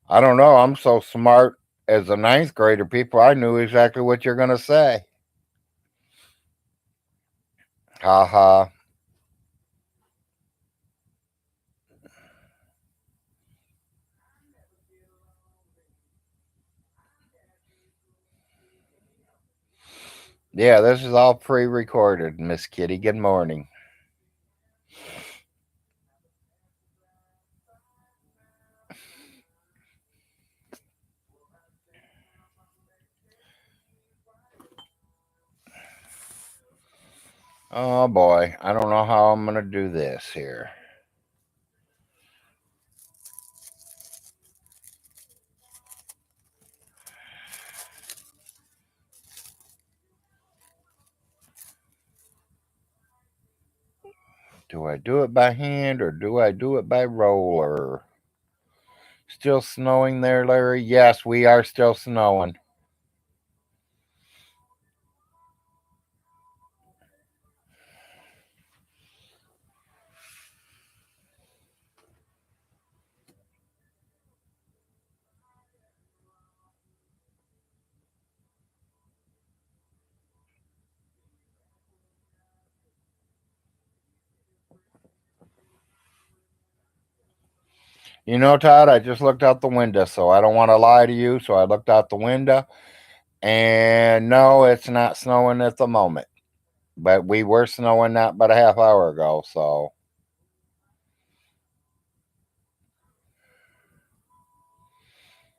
Speaker 1: I don't know. I'm so smart as a ninth grader. People, I knew exactly what you're going to say. Ha ha. Yeah, this is all pre recorded, Miss Kitty. Good morning. Oh boy, I don't know how I'm going to do this here. Do I do it by hand or do I do it by roller? Still snowing there, Larry? Yes, we are still snowing. You know, Todd, I just looked out the window, so I don't want to lie to you. So I looked out the window, and no, it's not snowing at the moment. But we were snowing not but a half hour ago, so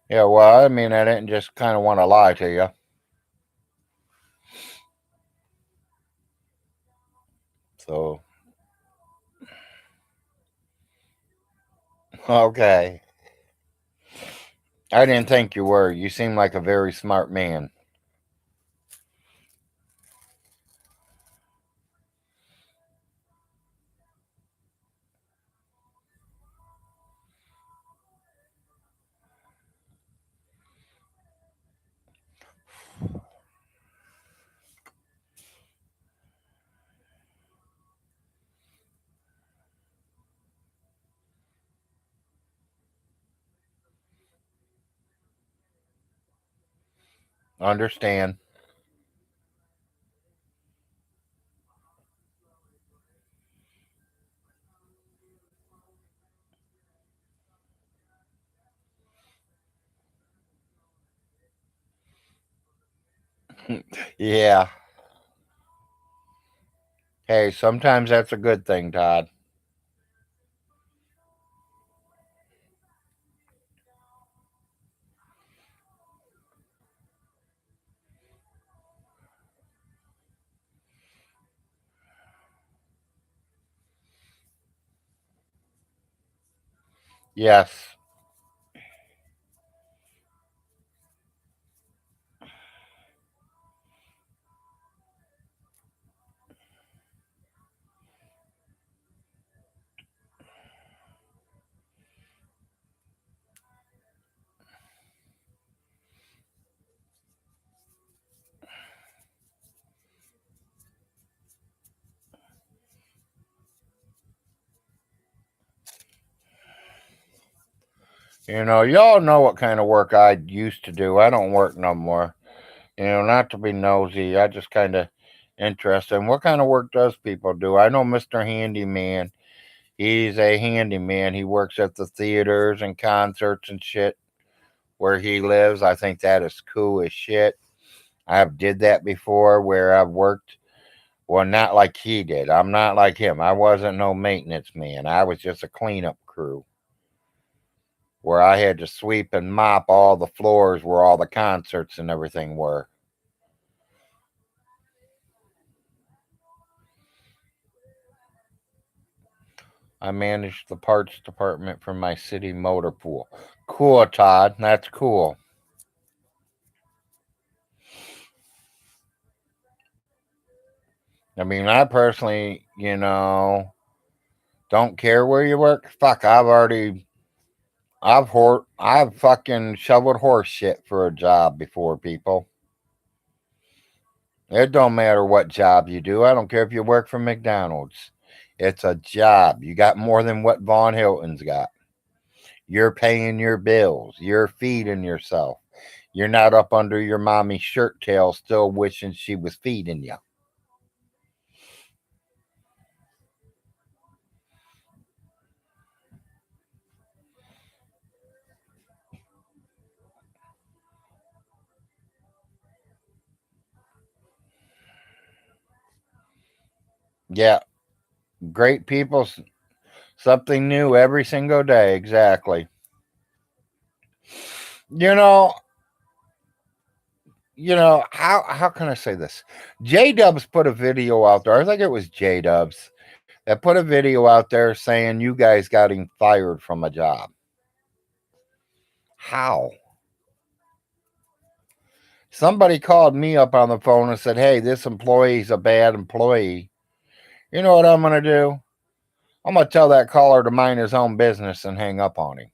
Speaker 1: yeah. Well, I mean, I didn't just kind of want to lie to you. So okay, I didn't think you were. You seem like a very smart man. Understand? Yeah. Hey, sometimes that's a good thing, Todd. Yes. Y'all know what kind of work I used to do. I don't work no more. Not to be nosy. I just kind of interested in what kind of work does people do. I know Mr. Handyman. He's a handyman. He works at the theaters and concerts and shit where he lives. I think that is cool as shit. I've did that before where I've worked. Well, not like he did. I'm not like him. I wasn't no maintenance man. I was just a cleanup crew where I had to sweep and mop all the floors where all the concerts and everything were. I managed the parts department for my city motor pool. Cool, Todd. That's cool. I mean, I personally, don't care where you work. Fuck, I've fucking shoveled horse shit for a job before, people. It don't matter what job you do. I don't care if you work for McDonald's. It's a job. You got more than what Von Hilton's got. You're paying your bills. You're feeding yourself. You're not up under your mommy's shirt tail still wishing she was feeding you. Yeah, great people, something new every single day. Exactly. You know, how can I say this? J Dubs put a video out there. I think it was J Dubs that put a video out there saying you guys got him fired from a job. How? Somebody called me up on the phone and said, "Hey, this employee's a bad employee." You know what I'm gonna do? I'm gonna tell that caller to mind his own business and hang up on him.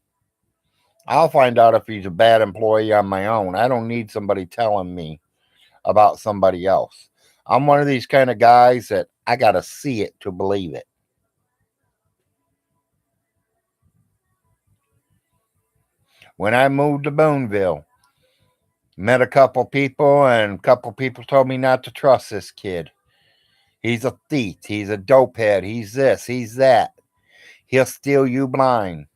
Speaker 1: I'll find out if he's a bad employee on my own. I don't need somebody telling me about somebody else. I'm one of these kind of guys that I gotta see it to believe it. When I moved to Boonville, met a couple people, and a couple people told me not to trust this kid. He's a thief. He's a dopehead. He's this. He's that. He'll steal you blind.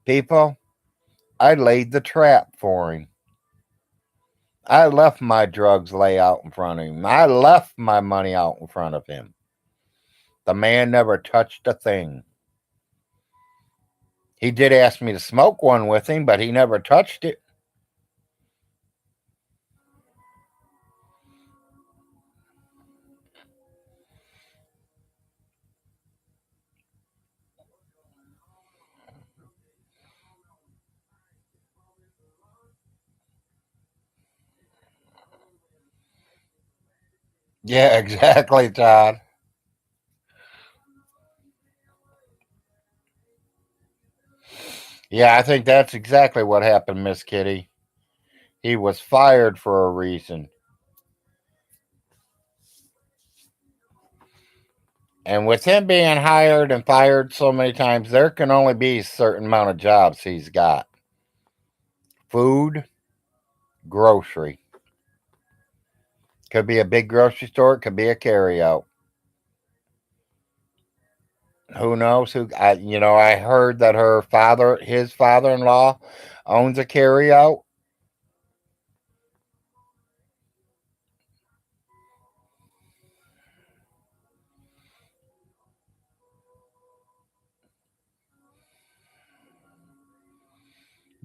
Speaker 1: People, I laid the trap for him. I left my drugs lay out in front of him. I left my money out in front of him. The man never touched a thing. He did ask me to smoke one with him, but he never touched it. Yeah, exactly, Todd. Yeah, I think that's exactly what happened, Miss Kitty. He was fired for a reason. And with him being hired and fired so many times, there can only be a certain amount of jobs he's got. Food, grocery. Could be a big grocery store, it could be a carryout. Who knows? I heard that his father-in-law, owns a carryout.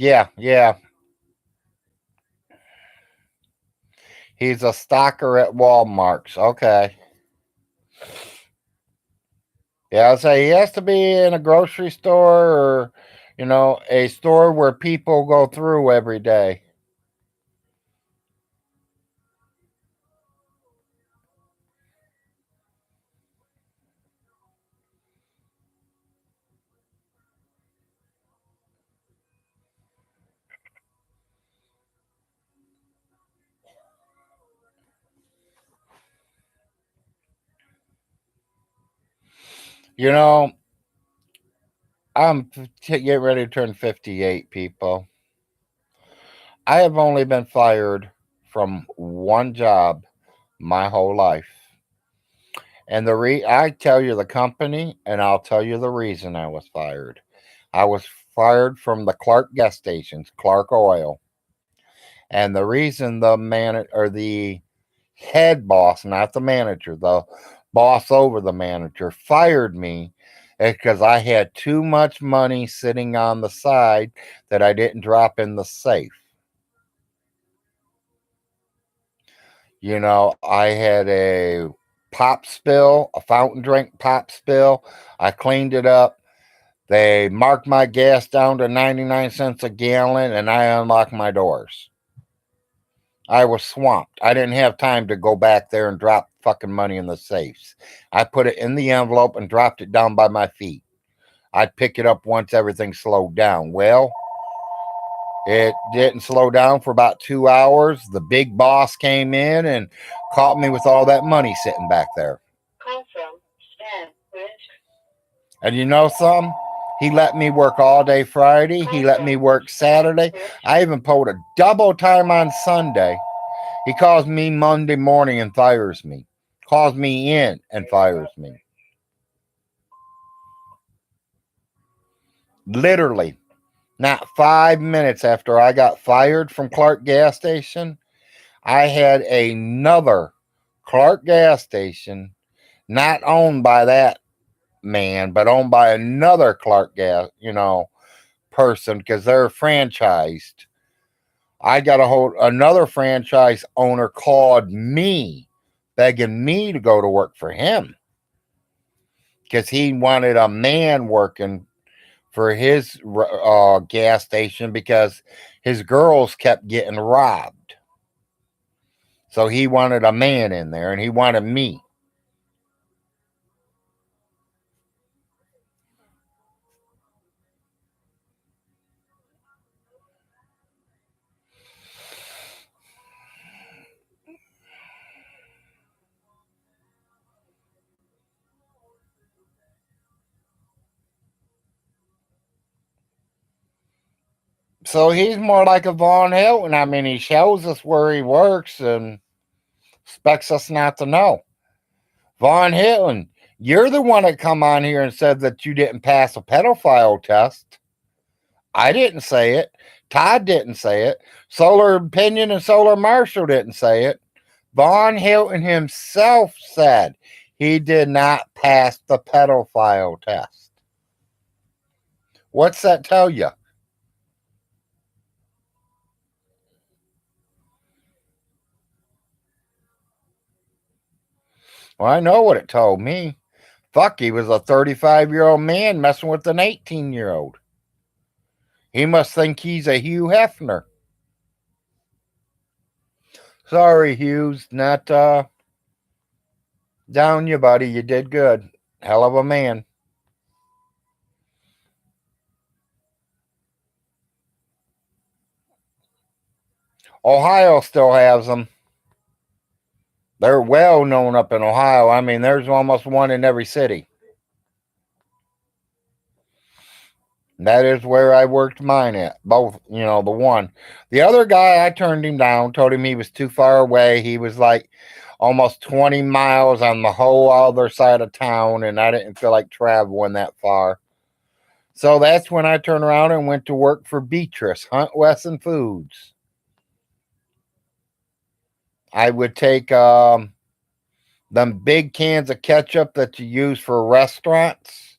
Speaker 1: Yeah, yeah. He's a stalker at Walmart's. Okay. Yeah, I'd say he has to be in a grocery store or, a store where people go through every day. You know, getting ready to turn 58, people. I have only been fired from one job my whole life. And I tell you the company and I'll tell you the reason I was fired. I was fired from the Clark gas stations, Clark Oil. And the reason the head boss, not the manager, the boss over the manager fired me is because I had too much money sitting on the side that I didn't drop in the safe. I had a pop spill, a fountain drink pop spill. I cleaned it up. They marked my gas down to 99 cents a gallon and I unlocked my doors. I was swamped. I didn't have time to go back there and drop fucking money in the safes. I put it in the envelope and dropped it down by my feet. I'd pick it up once everything slowed down. Well, it didn't slow down for about 2 hours. The big boss came in and caught me with all that money sitting back there.
Speaker 4: Call from Stan Ridge.
Speaker 1: And you know something? He let me work all day Friday. He let me work Saturday. I even pulled a double time on Sunday. He calls me Monday morning and fires me. Calls me in and fires me. Literally, not 5 minutes after I got fired from Clark gas station, I had another Clark gas station, not owned by that man, but owned by another Clark gas, person because they're franchised. I got another franchise owner called me, begging me to go to work for him because he wanted a man working for his gas station because his girls kept getting robbed. So he wanted a man in there and he wanted me. So he's more like a Von Helton. I mean, he shows us where he works and expects us not to know. Von Helton, you're the one that come on here and said that you didn't pass a pedophile test. I didn't say it. Todd didn't say it. Solar Opinion and Solar Marshall didn't say it. Von Helton himself said he did not pass the pedophile test. What's that tell you? Well, I know what it told me. Fuck, he was a 35-year-old man messing with an 18-year-old. He must think he's a Hugh Hefner. Sorry, Hughes, not down you, buddy. You did good. Hell of a man. Ohio still has them. They're well known up in Ohio. I mean, there's almost one in every city. That is where I worked mine at. Both, the one. The other guy, I turned him down, told him he was too far away. He was like almost 20 miles on the whole other side of town, and I didn't feel like traveling that far. So that's when I turned around and went to work for Beatrice, Hunt Wesson Foods. I would take them big cans of ketchup that you use for restaurants,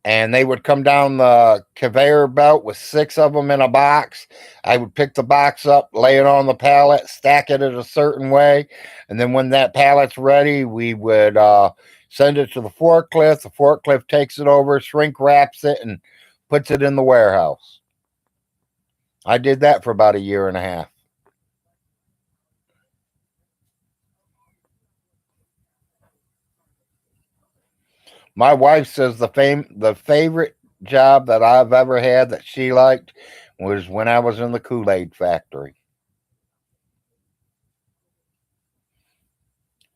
Speaker 1: and they would come down the conveyor belt with 6 of them in a box. I would pick the box up, lay it on the pallet, stack it in a certain way, and then when that pallet's ready, we would send it to the forklift. The forklift takes it over, shrink wraps it, and puts it in the warehouse. I did that for about a year and a half. My wife says the favorite job that I've ever had that she liked was when I was in the Kool-Aid factory.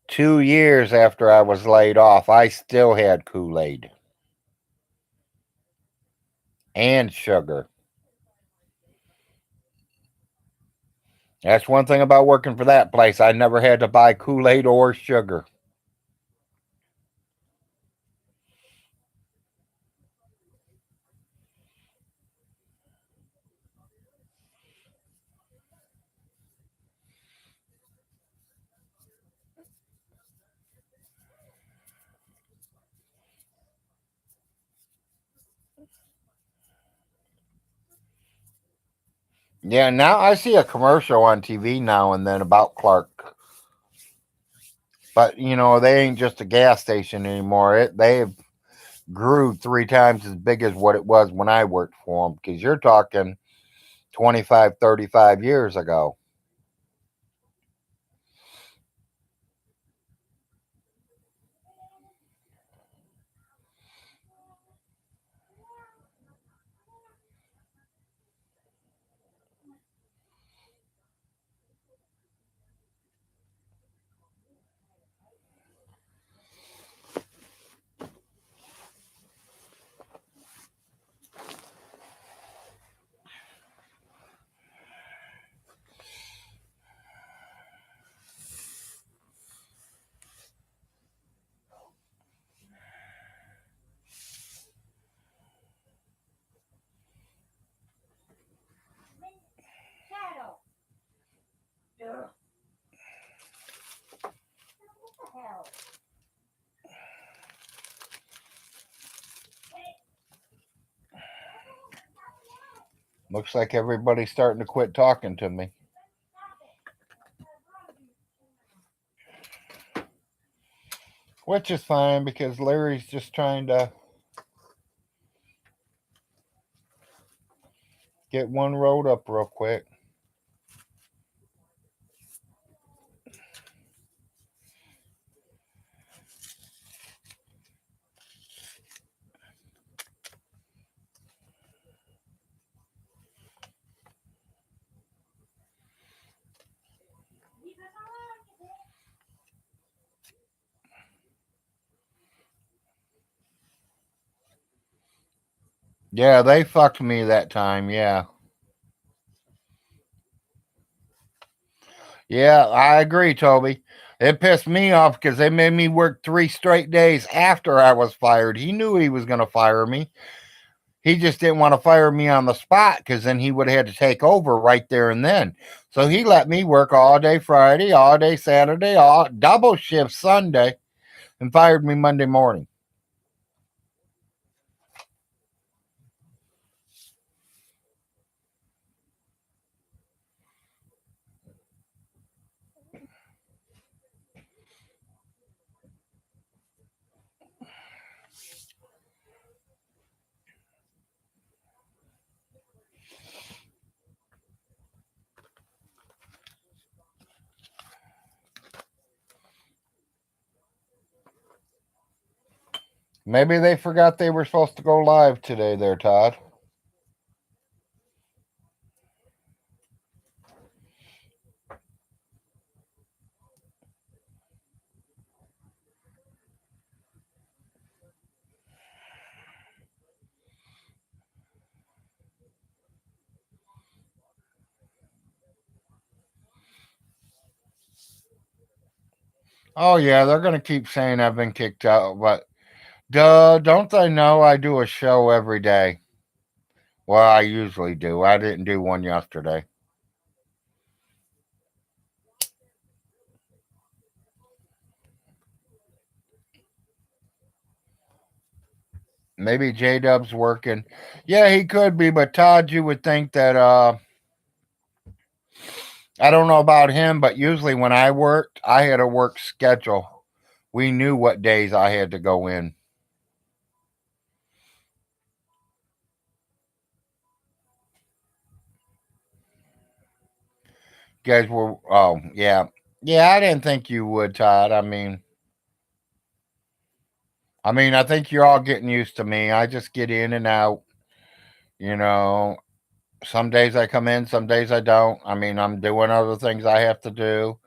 Speaker 1: 2 years after I was laid off, I still had Kool-Aid and sugar. That's one thing about working for that place. I never had to buy Kool-Aid or sugar. Yeah, now I see a commercial on TV now and then about Clark. But, they ain't just a gas station anymore. They've grew 3 times as big as what it was when I worked for them, because you're talking 25, 35 years ago.
Speaker 2: Shadow. Ugh. What the hell?
Speaker 1: Looks like everybody's starting to quit talking to me. Which is fine because Larry's just trying to get one rolled up real quick. Yeah, they fucked me that time. Yeah. Yeah, I agree, Toby. It pissed me off because they made me work 3 straight days after I was fired. He knew he was going to fire me. He just didn't want to fire me on the spot because then he would have had to take over right there and then. So he let me work all day Friday, all day Saturday, all double shift Sunday, and fired me Monday morning. Maybe they forgot they were supposed to go live today there, Todd. Oh, yeah, they're going to keep saying I've been kicked out, but duh, don't they know I do a show every day? Well, I usually do. I didn't do one yesterday. Maybe J Dub's working. Yeah, he could be, but Todd, you would think that I don't know about him, but usually when I worked, I had a work schedule. We knew what days I had to go in. You guys were, oh, yeah. Yeah, I didn't think you would, Todd. I mean, I think you're all getting used to me. I just get in and out, you know. Some days I come in, some days I don't. I mean, I'm doing other things I have to do.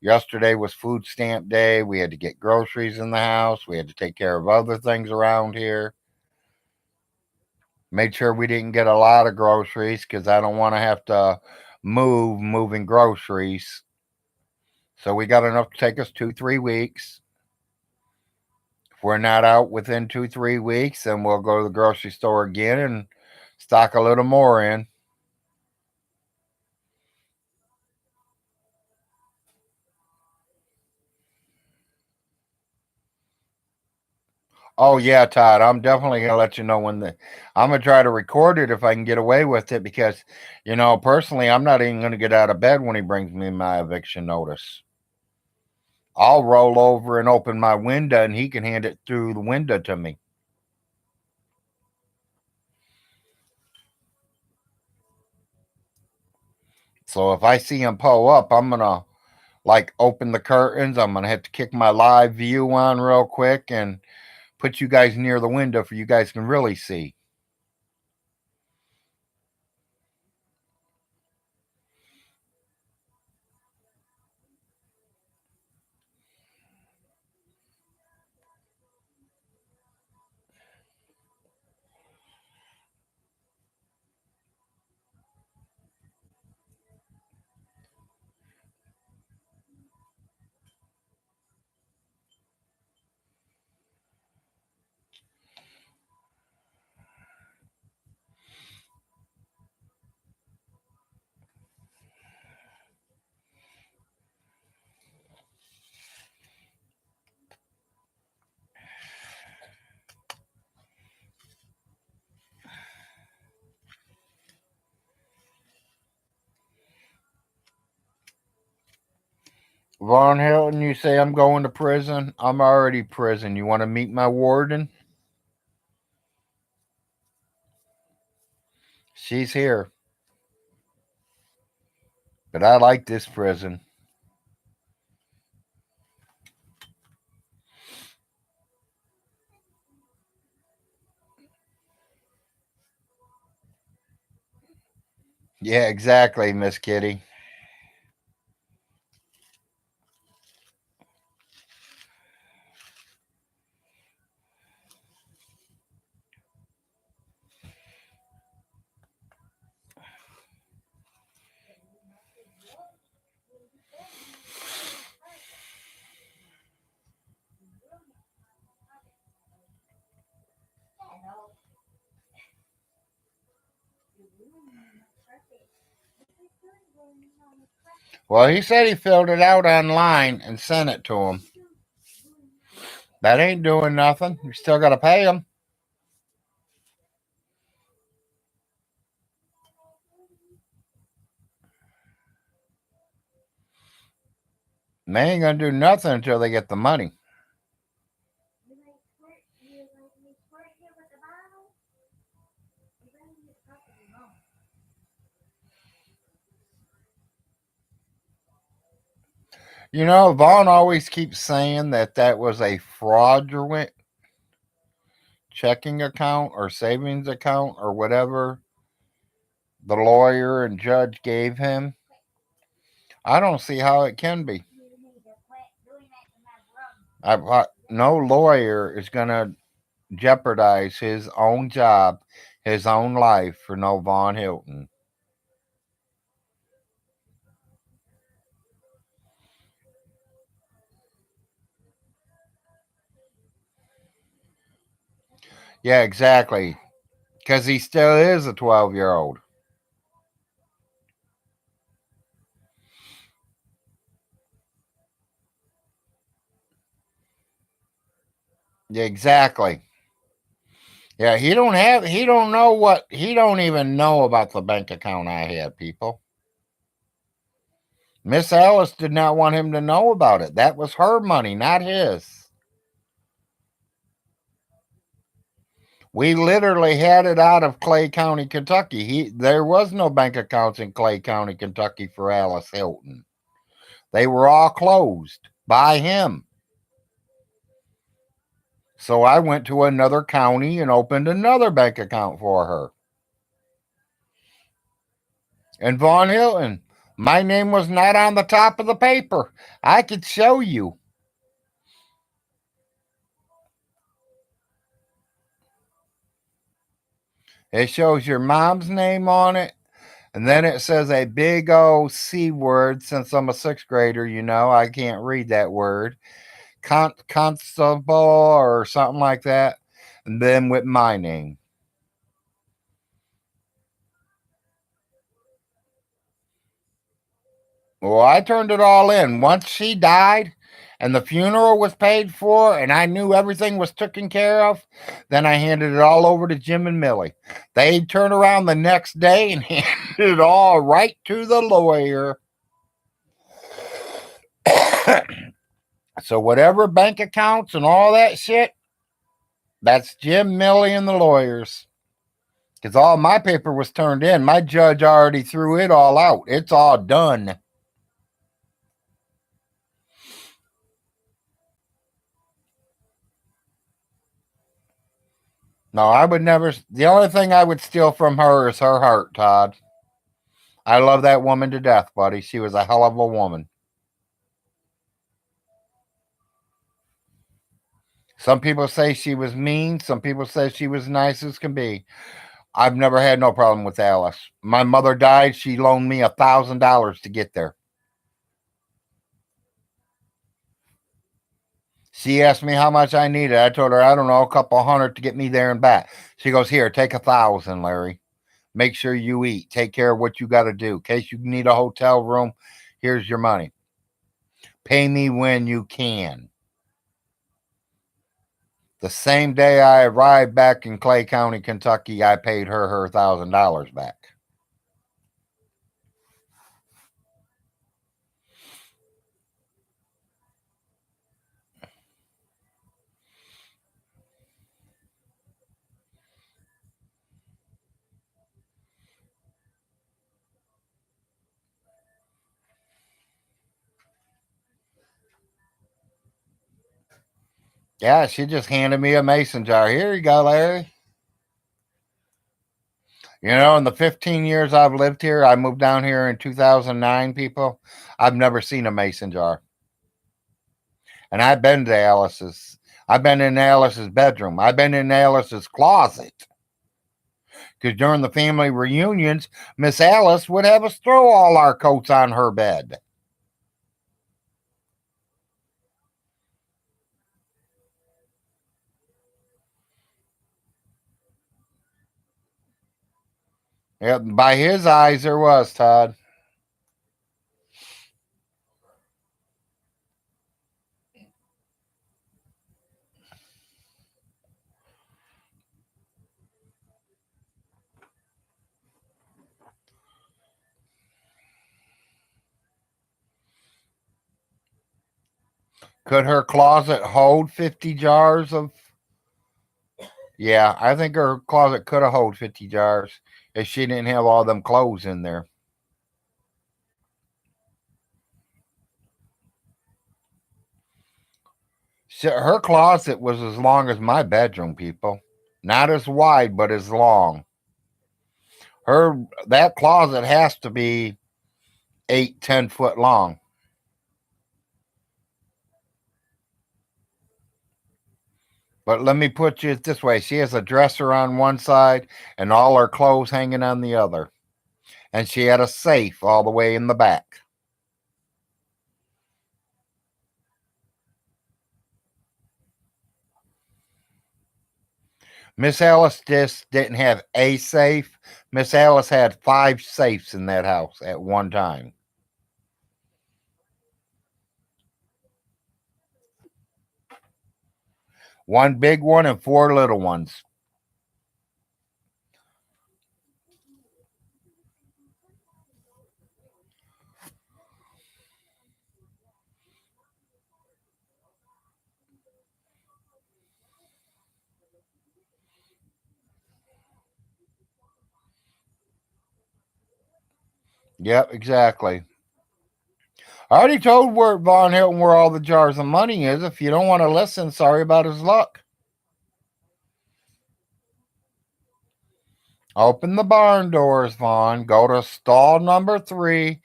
Speaker 1: Yesterday was food stamp day. We had to get groceries in the house. We had to take care of other things around here. Made sure we didn't get a lot of groceries because I don't want to have to moving groceries. So we got enough to take us 2, 3 weeks. If we're not out within 2, 3 weeks, then we'll go to the grocery store again and stock a little more in. Oh yeah, Todd. I'm definitely gonna let you know when the. I'm gonna try to record it if I can get away with it because, personally, I'm not even gonna get out of bed when he brings me my eviction notice. I'll roll over and open my window, and he can hand it through the window to me. So if I see him pull up, I'm gonna like open the curtains. I'm gonna have to kick my live view on real quick and put you guys near the window for you guys can really see. Von Hilton, you say I'm going to prison? I'm already prison. You want to meet my warden? She's here. But I like this prison. Yeah, exactly, Miss Kitty. Well, he said he filled it out online and sent it to him. That ain't doing nothing. You still got to pay him. They ain't going to do nothing until they get the money. Vaughn always keeps saying that that was a fraudulent checking account or savings account or whatever the lawyer and judge gave him. I don't see how it can be. No lawyer is going to jeopardize his own job, his own life for no Von Hilton. Yeah, exactly. Because he still is a 12-year-old. Yeah, exactly. Yeah, he don't even know about the bank account I had, people. Miss Alice did not want him to know about it. That was her money, not his. We literally had it out of Clay County, Kentucky. There was no bank accounts in Clay County, Kentucky for Alice Hilton. They were all closed by him. So I went to another county and opened another bank account for her. And Von Hilton, my name was not on the top of the paper. I could show you. It shows your mom's name on it. And then it says a big old C word. Since I'm a sixth grader, I can't read that word. Constable or something like that. And then with my name. Well, I turned it all in. Once she died and the funeral was paid for and I knew everything was taken care of, then I handed it all over to Jim and Millie. They'd turn around the next day and handed it all right to the lawyer. So whatever bank accounts and all that shit, that's Jim, Millie, and the lawyers. Because all my paper was turned in. My judge already threw it all out. It's all done. No, I would never. The only thing I would steal from her is her heart, Todd. I love that woman to death, buddy. She was a hell of a woman. Some people say she was mean. Some people say she was nice as can be. I've never had no problem with Alice. My mother died. She loaned me $1,000 to get there. She asked me how much I needed. I told her, I don't know, a couple hundred to get me there and back. She goes, here, take 1,000, Larry. Make sure you eat. Take care of what you got to do. In case you need a hotel room, here's your money. Pay me when you can. The same day I arrived back in Clay County, Kentucky, I paid her $1,000 back. Yeah, she just handed me a mason jar. Here you go, Larry. In the 15 years I've lived here, I moved down here in 2009, people. I've never seen a mason jar. And I've been to Alice's. I've been in Alice's bedroom. I've been in Alice's closet. Because during the family reunions, Miss Alice would have us throw all our coats on her bed. Yep, by his eyes, there was, Todd. Could her closet hold 50 jars of? Yeah, I think her closet could have hold 50 jars if she didn't have all them clothes in there. Her closet was as long as my bedroom, people. Not as wide, but as long. That closet has to be 8-10 foot long. But let me put you this way. She has a dresser on one side and all her clothes hanging on the other. And she had a safe all the way in the back. Miss Alice just didn't have a safe. Miss Alice had 5 safes in that house at one time. One big one and 4 little ones. Yep, exactly. I already told Von Hilton where all the jars of money is. If you don't want to listen, sorry about his luck. Open the barn doors, Vaughn. Go to stall number 3,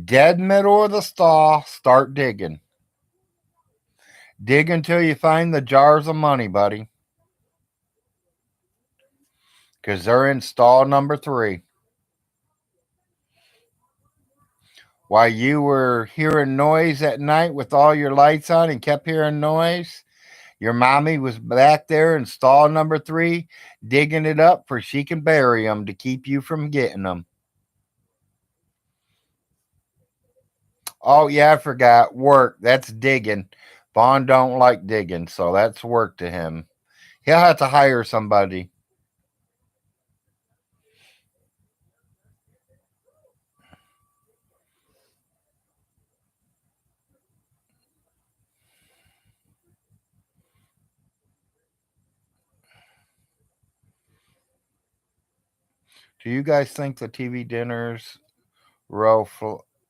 Speaker 1: dead middle of the stall. Start digging. Dig until you find the jars of money, buddy. Because they're in stall number 3. While you were hearing noise at night with all your lights on and kept hearing noise, your mommy was back there in stall number 3 digging it up for she can bury them to keep you from getting them. Oh, yeah, I forgot. Work. That's digging. Vaughn don't like digging, so that's work to him. He'll have to hire somebody. Do you guys think the TV dinners row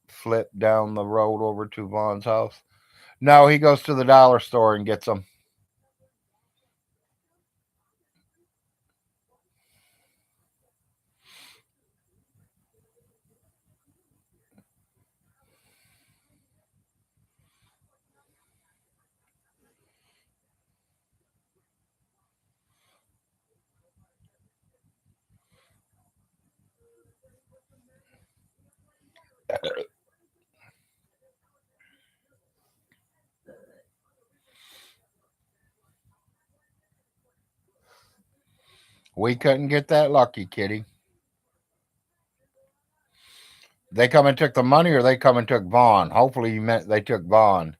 Speaker 1: flip down the road over to Vaughn's house? No, he goes to the dollar store and gets them. We couldn't get that lucky, kitty. They come and took the money, or they come and took Vaughn. Hopefully, you meant they took Vaughn.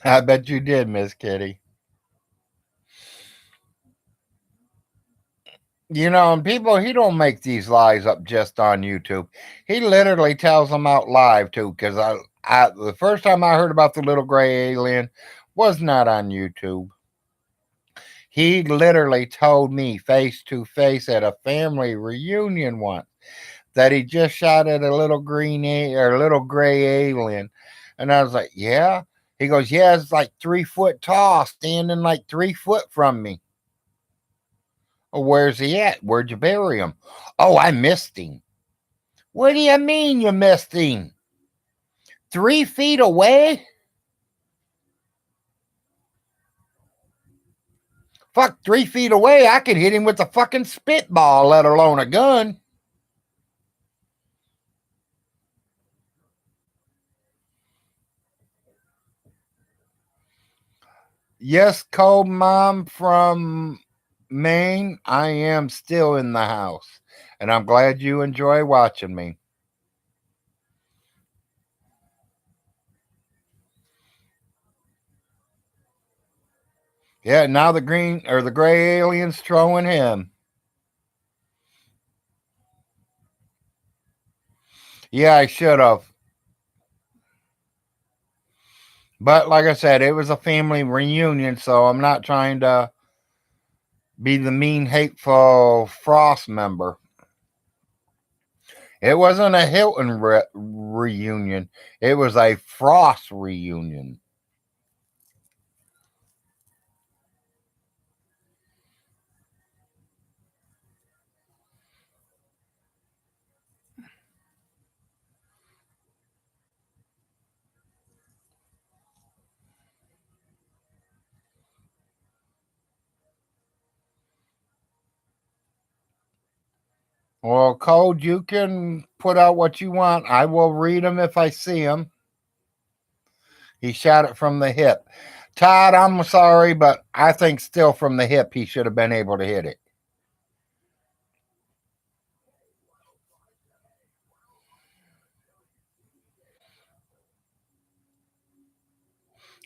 Speaker 1: I bet you did, Miss Kitty. You know, and people, he don't make these lies up just on YouTube. He literally tells them out live too. Because the first time I heard about the little gray alien was not on YouTube. He literally told me face to face at a family reunion once that he just shot at a little or a little gray alien, and I was like, yeah. He goes, yeah, it's like 3 foot tall, standing like 3 foot from me. Oh, where's he at? Where'd you bury him? Oh, I missed him. What do you mean you missed him? 3 feet away? Fuck, 3 feet away, I could hit him with a fucking spitball, let alone a gun. Yes, cold mom from Maine, I am still in the house. And I'm glad you enjoy watching me. Yeah, now the green or the gray alien's throwing him. Yeah, I should have. But like I said, it was a family reunion, so I'm not trying to be the mean, hateful Frost member. It wasn't a Hilton reunion. It was a Frost reunion. Well, Code, you can put out what you want. I will read them if I see them. He shot it from the hip. Todd, I'm sorry, but I think still from the hip he should have been able to hit it.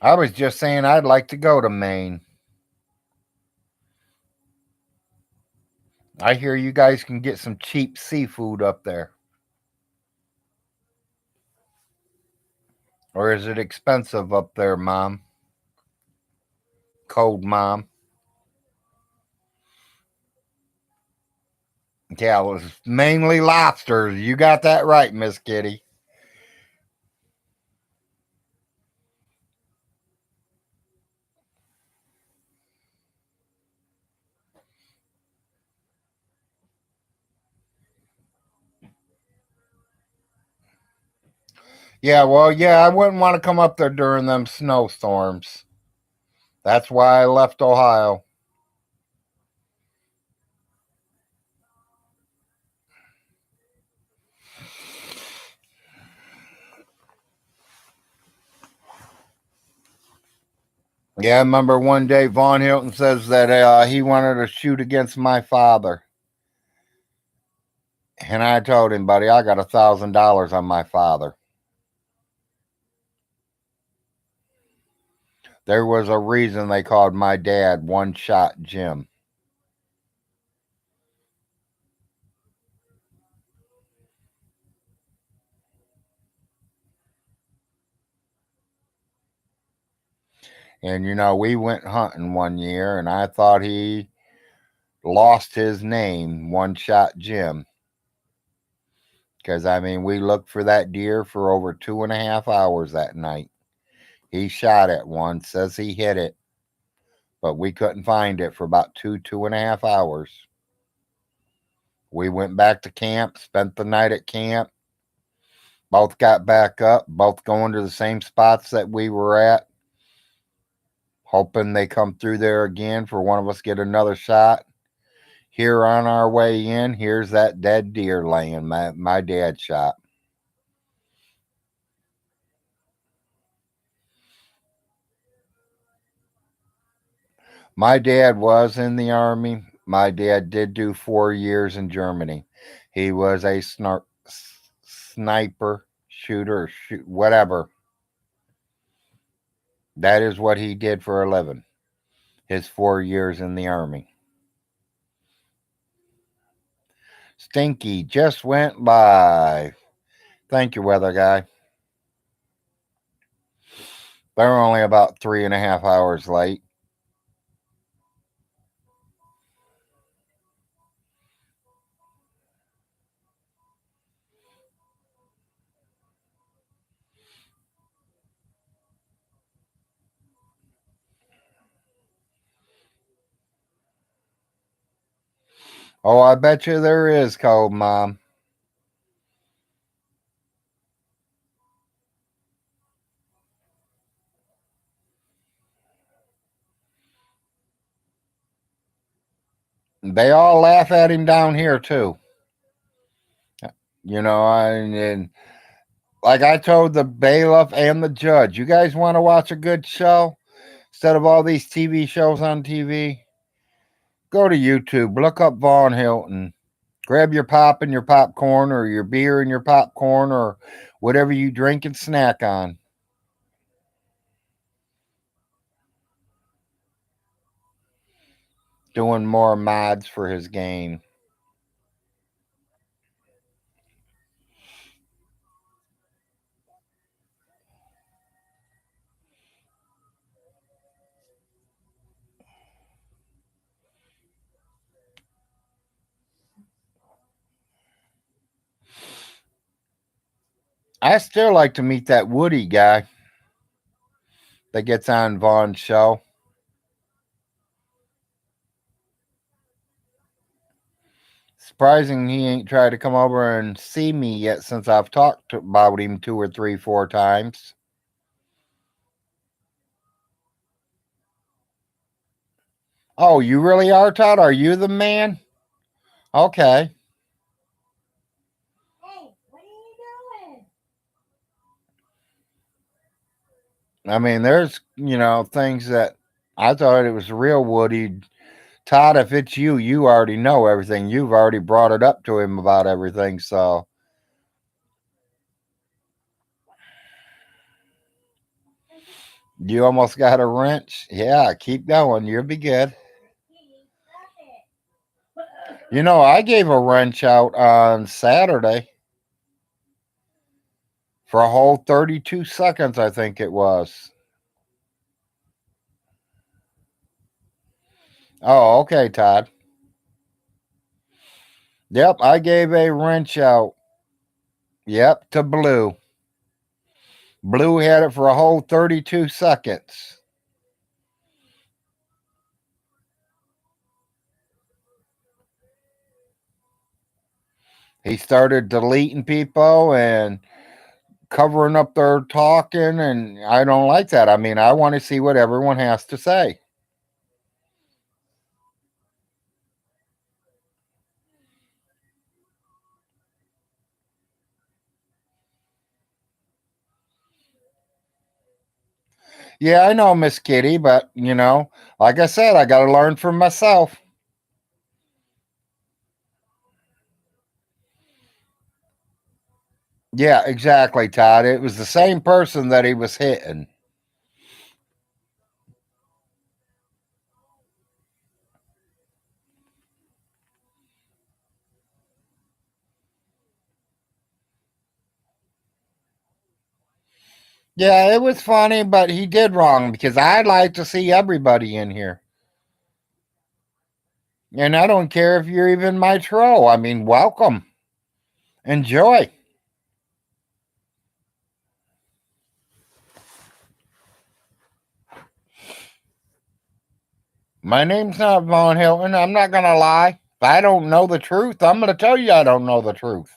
Speaker 1: I was just saying I'd like to go to Maine. I hear you guys can get some cheap seafood up there. Or is it expensive up there, Mom? Cold Mom. Yeah, it was mainly lobsters. You got that right, Miss Kitty. Yeah, well, yeah, I wouldn't want to come up there during them snowstorms. That's why I left Ohio. Yeah, I remember one day Von Hilton says that he wanted to shoot against my father. And I told him, buddy, I got $1,000 on my father. There was a reason they called my dad One Shot Jim. And, we went hunting one year, and I thought he lost his name, One Shot Jim. Because, we looked for that deer for over 2.5 hours that night. He shot at one, says he hit it, but we couldn't find it for about 2.5 hours. We went back to camp, spent the night at camp. Both got back up, both going to the same spots that we were at, hoping they come through there again for one of us get another shot. Here on our way in, here's that dead deer laying my dad shot. My dad was in the Army. My dad did do 4 years in Germany. He was a sniper, shooter, whatever. That is what he did for a living. His 4 years in the Army. Stinky just went by. Thank you, weather guy. They're only about 3.5 hours late. Oh, I bet you there is, Cold Mom. They all laugh at him down here, too. And like I told the bailiff and the judge, you guys want to watch a good show instead of all these TV shows on TV? Go to YouTube, look up Von Hilton. Grab your pop and your popcorn, or your beer and your popcorn, or whatever you drink and snack on. Doing more mods for his game. I still like to meet that Woody guy that gets on Vaughn's show. Surprising he ain't tried to come over and see me yet since I've talked about him 2 or 3, 4 times. Oh, you really are, Todd? Are you the man? Okay.
Speaker 2: Hey, what are you doing?
Speaker 1: There's, things that I thought it was real Woody. Todd, if it's you, you already know everything. You've already brought it up to him about everything, so. You almost got a wrench? Yeah, keep going. You'll be good. You know, I gave a wrench out on Saturday for a whole 32 seconds, I think it was. Oh, okay, Todd. Yep, I gave a wrench out. Yep, to Blue. Blue had it for a whole 32 seconds. He started deleting people and covering up their talking, and I don't like that. I mean, I want to see what everyone has to say. Yeah, I know, Miss Kitty, but like I said, I got to learn from myself. Yeah, exactly, Todd. It was the same person that he was hitting. Yeah, it was funny, but he did wrong because I'd like to see everybody in here. And I don't care if you're even my troll. I mean, welcome. Enjoy. My name's not Von Hilton. I'm not going to lie. If I don't know the truth, I'm going to tell you I don't know the truth.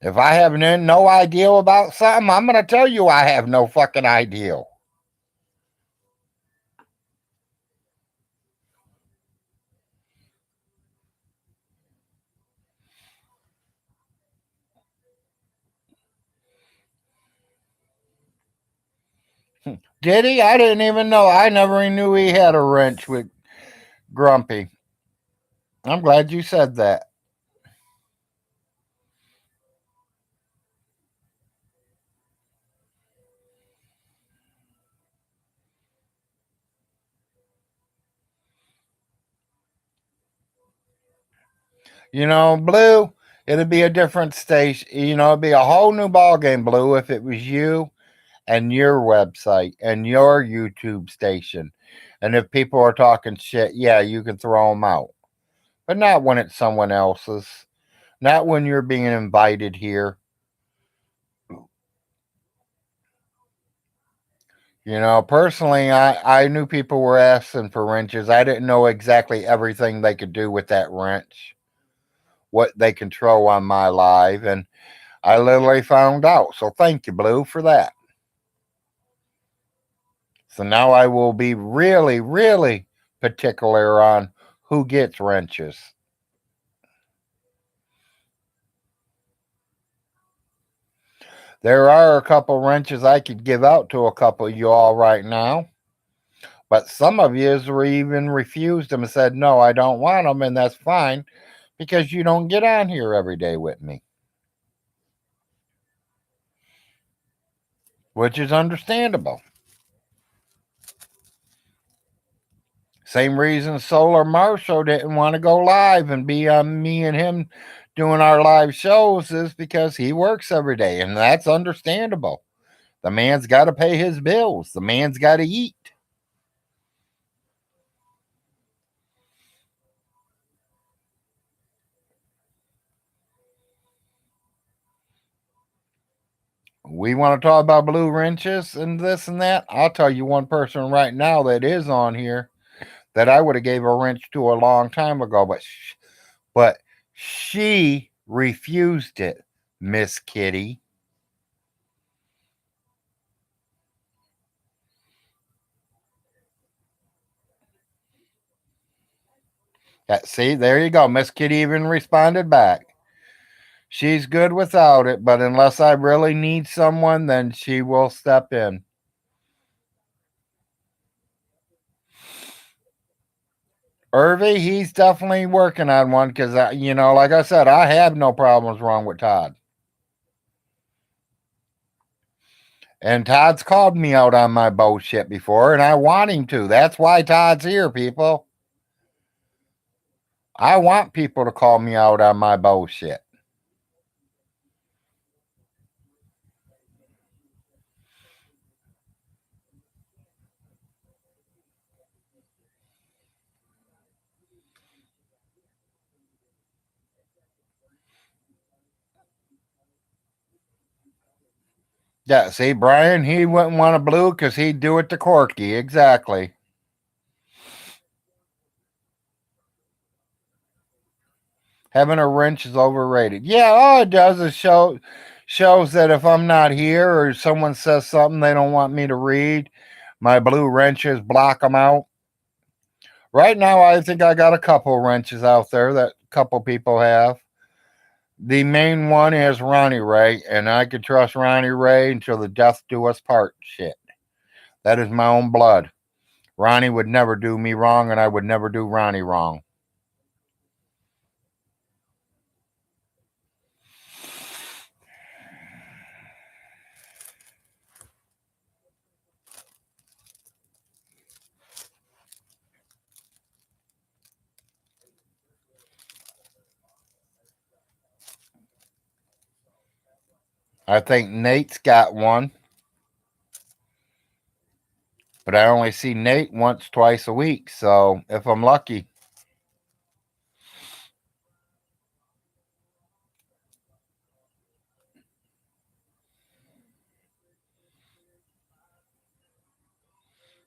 Speaker 1: If I have no idea about something, I'm going to tell you I have no fucking idea. Did he? I didn't even know. I never knew he had a wrench with Grumpy. I'm glad you said that. Blue, it'd be a different station. It'd be a whole new ball game, Blue, if it was you and your website and your YouTube station. And if people are talking shit, yeah, you can throw them out. But not when it's someone else's. Not when you're being invited here. Personally, I knew people were asking for wrenches. I didn't know exactly everything they could do with that wrench, what they control on my live, and I literally found out. So thank you, Blue, for that. So now I will be really, really particular on who gets wrenches. There are a couple wrenches I could give out to a couple of you all right now, but some of you even refused them and said, no, I don't want them, and that's fine because you don't get on here every day with me, which is understandable. Same reason Solar Marshall didn't want to go live and be on me and him doing our live shows is because he works every day, and that's understandable. The man's got to pay his bills. The man's got to eat. We want to talk about blue wrenches and this and that. I'll tell you one person right now that is on here that I would have gave a wrench to a long time ago, but she refused it, Miss Kitty. See, there you go. Miss Kitty even responded back. She's good without it, but unless I really need someone, then she will step in. Irvy, he's definitely working on one because, like I said, I have no problems wrong with Todd. And Todd's called me out on my bullshit before, and I want him to. That's why Todd's here, people. I want people to call me out on my bullshit. Yeah, see, Brian, he wouldn't want a blue because he'd do it to Corky. Exactly. Having a wrench is overrated. Yeah, all it does is shows that if I'm not here or someone says something they don't want me to read, my blue wrenches block them out. Right now, I think I got a couple wrenches out there that a couple people have. The main one is Ronnie Ray, and I can trust Ronnie Ray until the death do us part shit. That is my own blood. Ronnie would never do me wrong, and I would never do Ronnie wrong. I think Nate's got one, but I only see Nate once, twice a week. So if I'm lucky,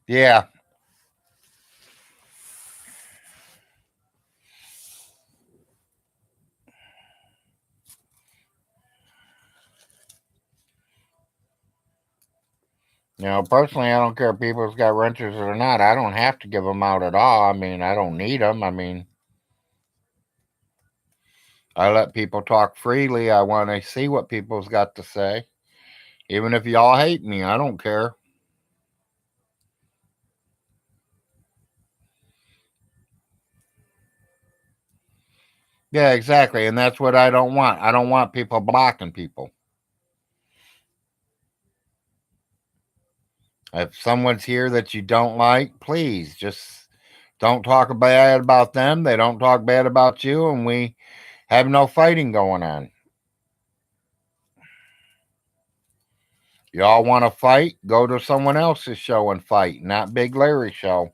Speaker 1: yeah. Personally, I don't care if people's got wrenches or not. I don't have to give them out at all. I mean, I don't need them. I mean, I let people talk freely. I want to see what people's got to say. Even if y'all hate me, I don't care. Yeah, exactly. And that's what I don't want. I don't want people blocking people. If someone's here that you don't like, please just don't talk bad about them. They don't talk bad about you, and we have no fighting going on. Y'all want to fight? Go to someone else's show and fight, not Big Larry's show.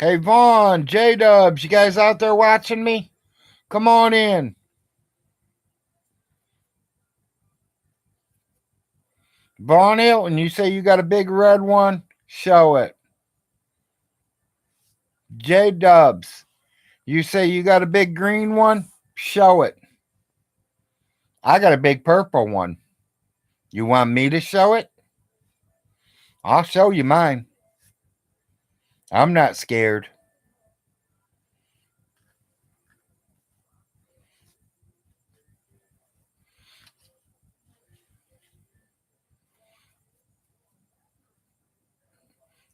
Speaker 1: Hey, Vaughn, J Dubs, you guys out there watching me? Come on in. Vaughn Hilton, you say you got a big red one? Show it. J Dubs, you say you got a big green one? Show it. I got a big purple one. You want me to show it? I'll show you mine. I'm not scared.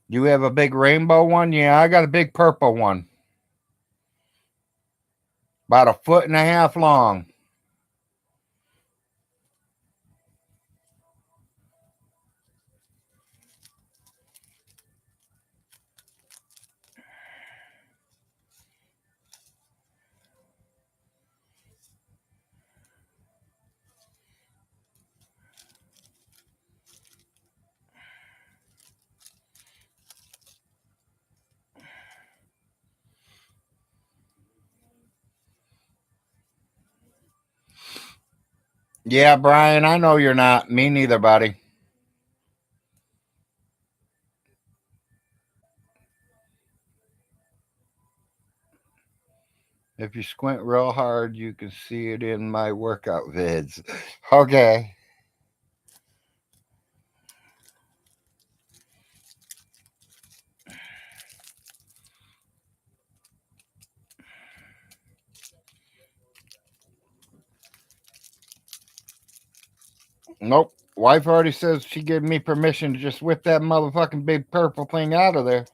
Speaker 1: You have a big rainbow one? Yeah, I got a big purple one. About 1.5 feet long. Yeah, Brian, I know you're not. Me neither, buddy. If you squint real hard, you can see it in my workout vids. Okay. Nope. Wife already says she gave me permission to just whip that motherfucking big purple thing out of there.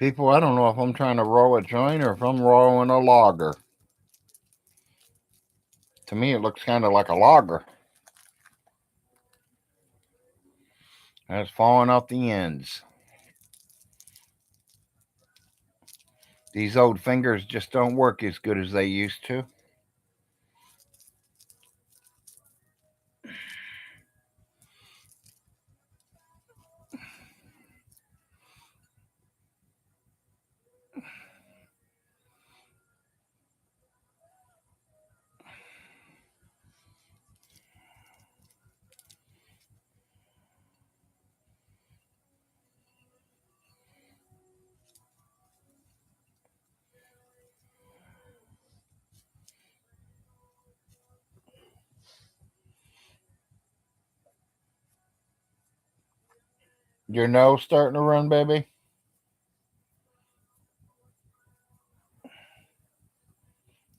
Speaker 1: People, I don't know if I'm trying to roll a joint or if I'm rolling a logger. To me, it looks kind of like a logger. And it's falling off the ends. These old fingers just don't work as good as they used to. Your nose starting to run, baby?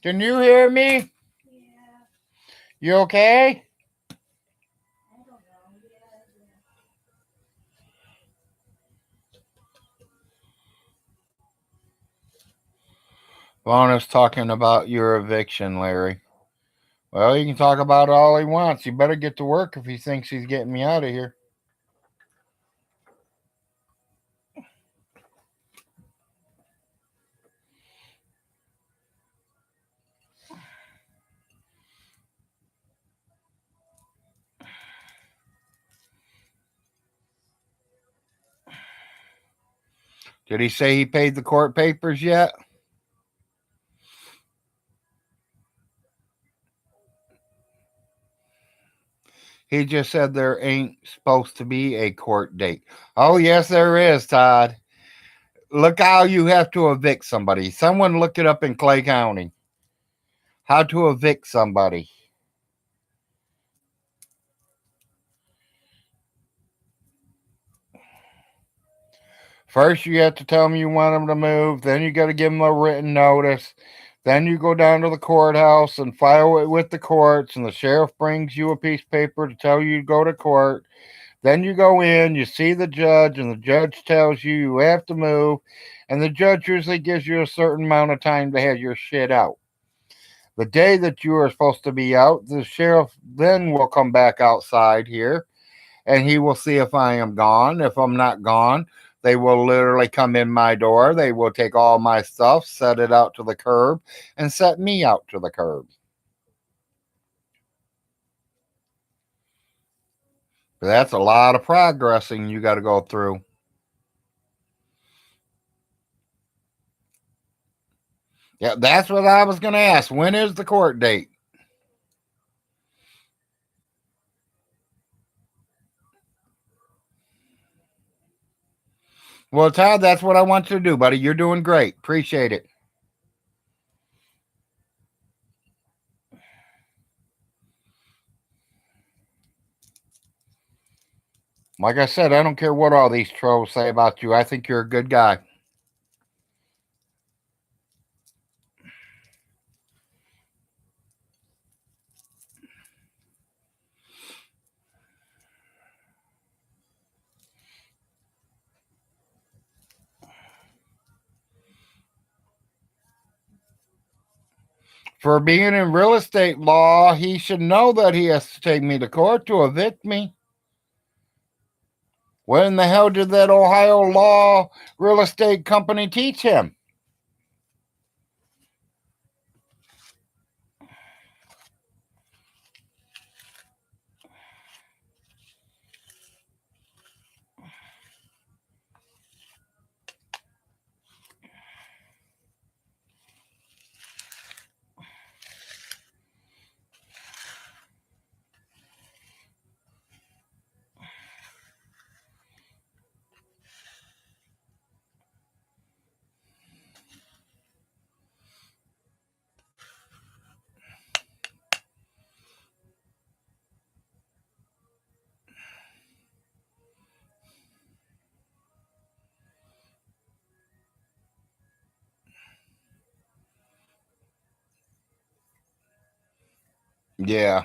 Speaker 1: Can you hear me?
Speaker 2: Yeah,
Speaker 1: You okay?
Speaker 2: I don't know.
Speaker 1: Vaughn is talking about your eviction, Larry. Well, he can talk about it all he wants. You better get to work if he thinks he's getting me out of here. Did he say he paid the court papers yet? He just said there ain't supposed to be a court date. Oh, yes, there is, Todd. Look how you have to evict somebody. Someone look it up in Clay County. How to evict somebody. First, you have to tell them you want them to move. Then you got to give them a written notice. Then you go down to the courthouse and file it with the courts, and the sheriff brings you a piece of paper to tell you to go to court. Then you go in, you see the judge, and the judge tells you you have to move, and the judge usually gives you a certain amount of time to have your shit out. The day that you are supposed to be out, the sheriff then will come back outside here and he will see if I am gone. If I'm not gone, they will literally come in my door. They will take all my stuff, set it out to the curb, and set me out to the curb. But that's a lot of progressing you got to go through. Yeah, that's what I was going to ask. When is the court date? Well, Todd, that's what I want you to do, buddy. You're doing great. Appreciate it. Like I said, I don't care what all these trolls say about you. I think you're a good guy. For being in real estate law, he should know that he has to take me to court to evict me. What in the hell did that Ohio law real estate company teach him? Yeah.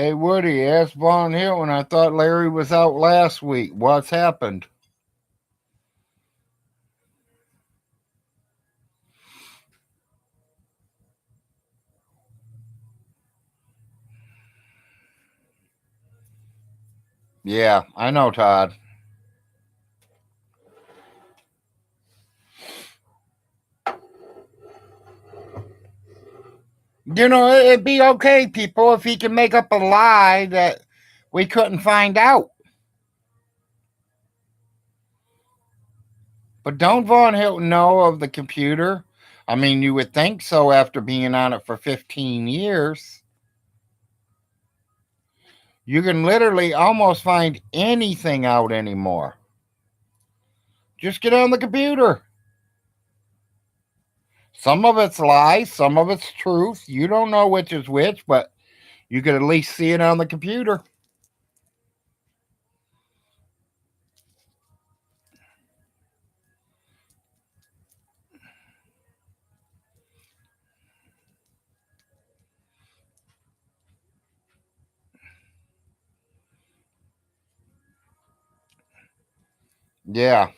Speaker 1: Hey, Woody, ask Von Hilton. I thought Larry was out last week. What's happened? Yeah, I know, Todd. You know, it'd be okay, people, if he can make up a lie that we couldn't find out. But don't Von Hilton know of the computer? I mean, you would think so after being on it for 15 years. You can literally almost find anything out anymore. Just get on the computer. Some of it's lies, some of it's truth. You don't know which is which, but you could at least see it on the computer. Yeah.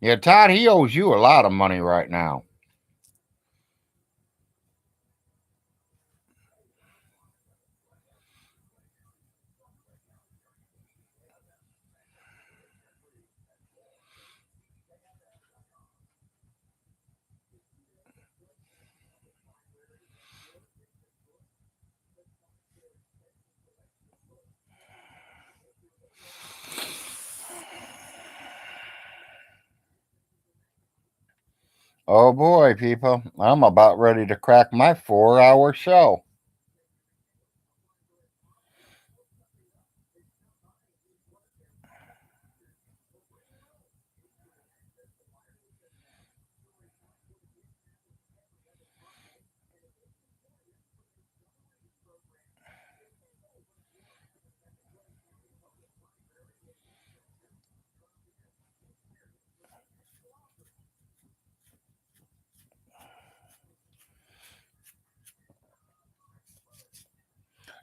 Speaker 1: Yeah, Todd, he owes you a lot of money right now. Oh boy, people. I'm about ready to crack my 4-hour show.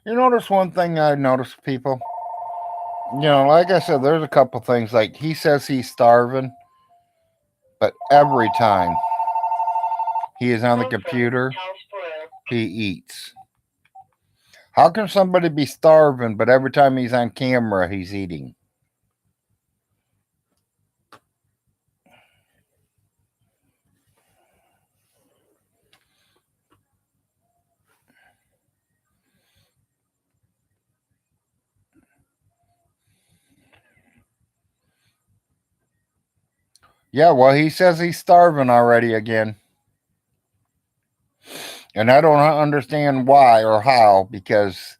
Speaker 1: You notice one thing I noticed, people? You know, like I said, there's a couple things. Like he says he's starving, but every time he is on the
Speaker 4: Call from
Speaker 1: computer,
Speaker 4: House Blue.
Speaker 1: he eats. How can somebody be starving, but every time he's on camera, he's eating? Yeah, well, he says he's starving already again. And I don't understand why or how, because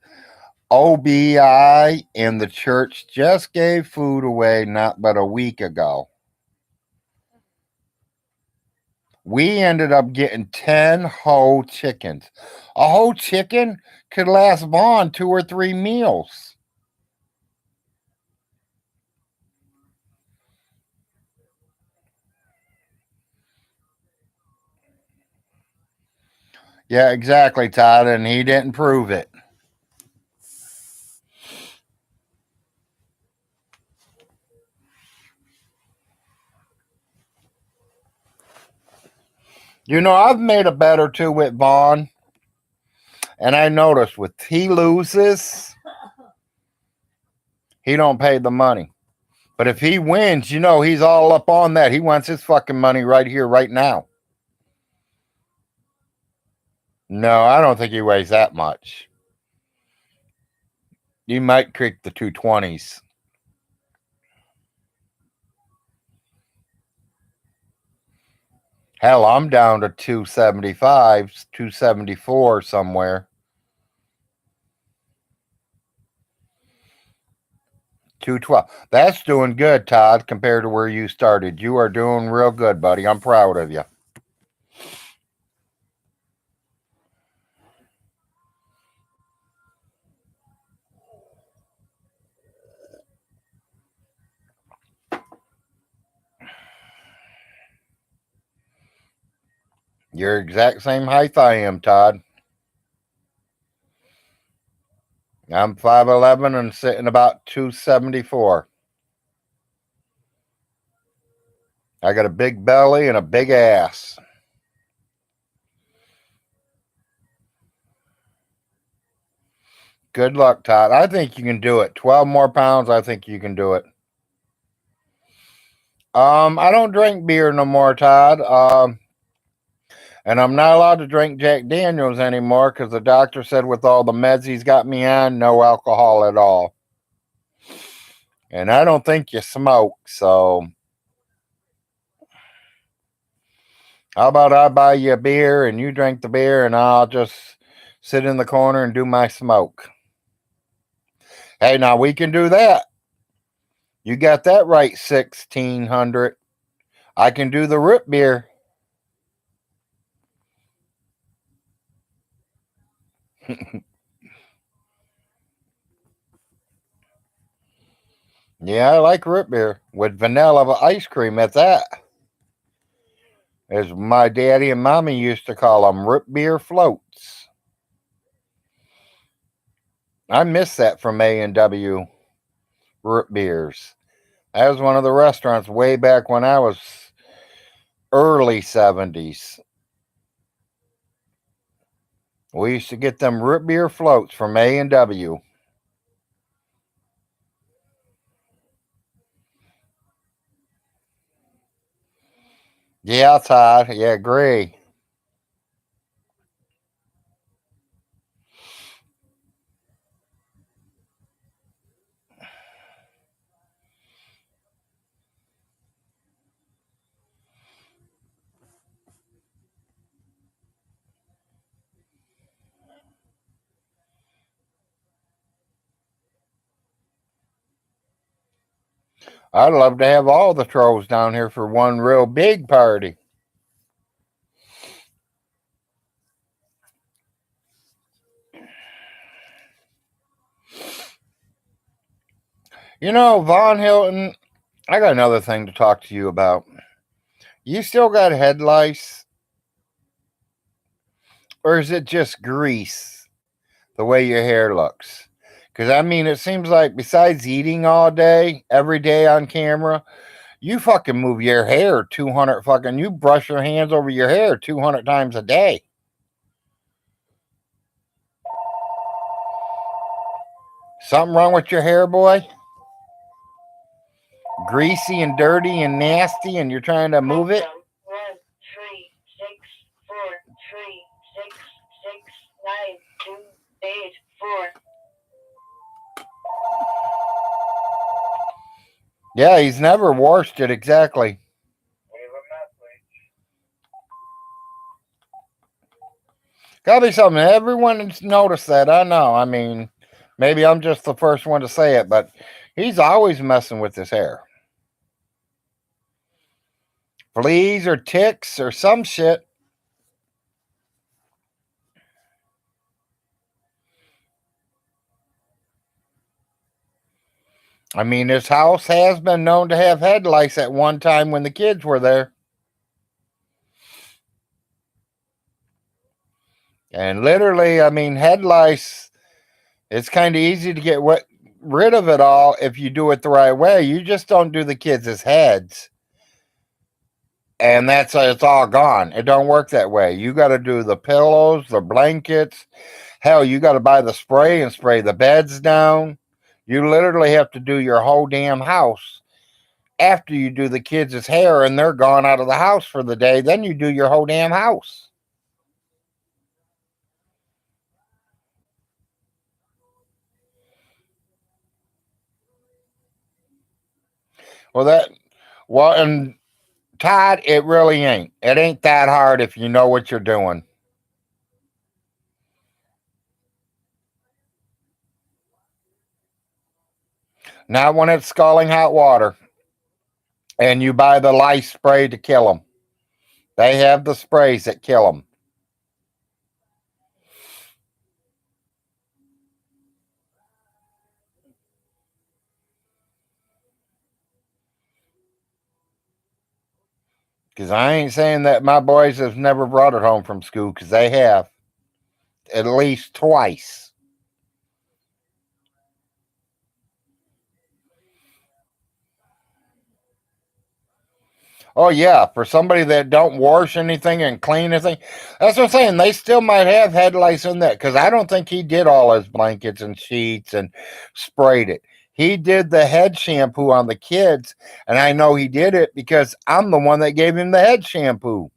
Speaker 1: OBI and the church just gave food away not but a week ago. We ended up getting 10 whole chickens. A whole chicken could last Vaughn 2 or 3 meals. Yeah, exactly, Todd, and he didn't prove it. You know, I've made a bet or two with Vaughn, and I noticed with he loses, he don't pay the money. But if he wins, you know, he's all up on that. He wants his fucking money right here, right now. No, I don't think he weighs that much. He might kick the 220s. Hell, I'm down to 275, 274 somewhere. 212. That's doing good, Todd, compared to where you started. You are doing real good, buddy. I'm proud of you. You're exact same height I am, Todd. I'm 5'11" and sitting about 274. I got a big belly and a big ass. Good luck, Todd. I think you can do it. 12 more pounds, I think you can do it. I don't drink beer no more, Todd. And I'm not allowed to drink Jack Daniels anymore because the doctor said with all the meds he's got me on, no alcohol at all. And I don't think you smoke, so how about I buy you a beer and you drink the beer and I'll just sit in the corner and do my smoke. Hey, now we can do that. You got that right, 1600. I can do the root beer. Yeah, I like root beer with vanilla ice cream at that. As my daddy and mommy used to call them, root beer floats. I miss that from A&W root beers. That was one of the restaurants way back when I was early 70s. We used to get them root beer floats from A&W. Yeah, Todd. Yeah, agree. I'd love to have all the trolls down here for one real big party. You know, Von Hilton, I got another thing to talk to you about. You still got head lice? Or is it just grease, the way your hair looks? Because, I mean, it seems like besides eating all day, every day on camera, you fucking move your hair 200 fucking, you brush your hands over your hair 200 times a day. Something wrong with your hair, boy? Greasy and dirty and nasty, and you're trying to move it?
Speaker 4: 1-3-6-4-3-6-6-9-2-8-4.
Speaker 1: Yeah, he's never washed it exactly. Gotta be something. Everyone's noticed that. I know. I mean, maybe I'm just the first one to say it, but he's always messing with his hair. Fleas or ticks or some shit. I mean, his house has been known to have head lice at one time when the kids were there. And literally, I mean, head lice, it's kind of easy to get rid of it all if you do it the right way. You just don't do the kids' heads. And that's it's all gone. It don't work that way. You got to do the pillows, the blankets. Hell, you got to buy the spray and spray the beds down. You literally have to do your whole damn house after you do the kids' hair and they're gone out of the house for the day. Then you do your whole damn house. And Todd, it really ain't. It ain't that hard if you know what you're doing. Not when it's scalding hot water and you buy the lice spray to kill them. They have the sprays that kill them. Because I ain't saying that my boys have never brought it home from school, because they have at least twice. Oh yeah, for somebody that don't wash anything and clean anything, that's what I'm saying. They still might have head lice in that because I don't think he did all his blankets and sheets and sprayed it. He did the head shampoo on the kids, and I know he did it because I'm the one that gave him the head shampoo.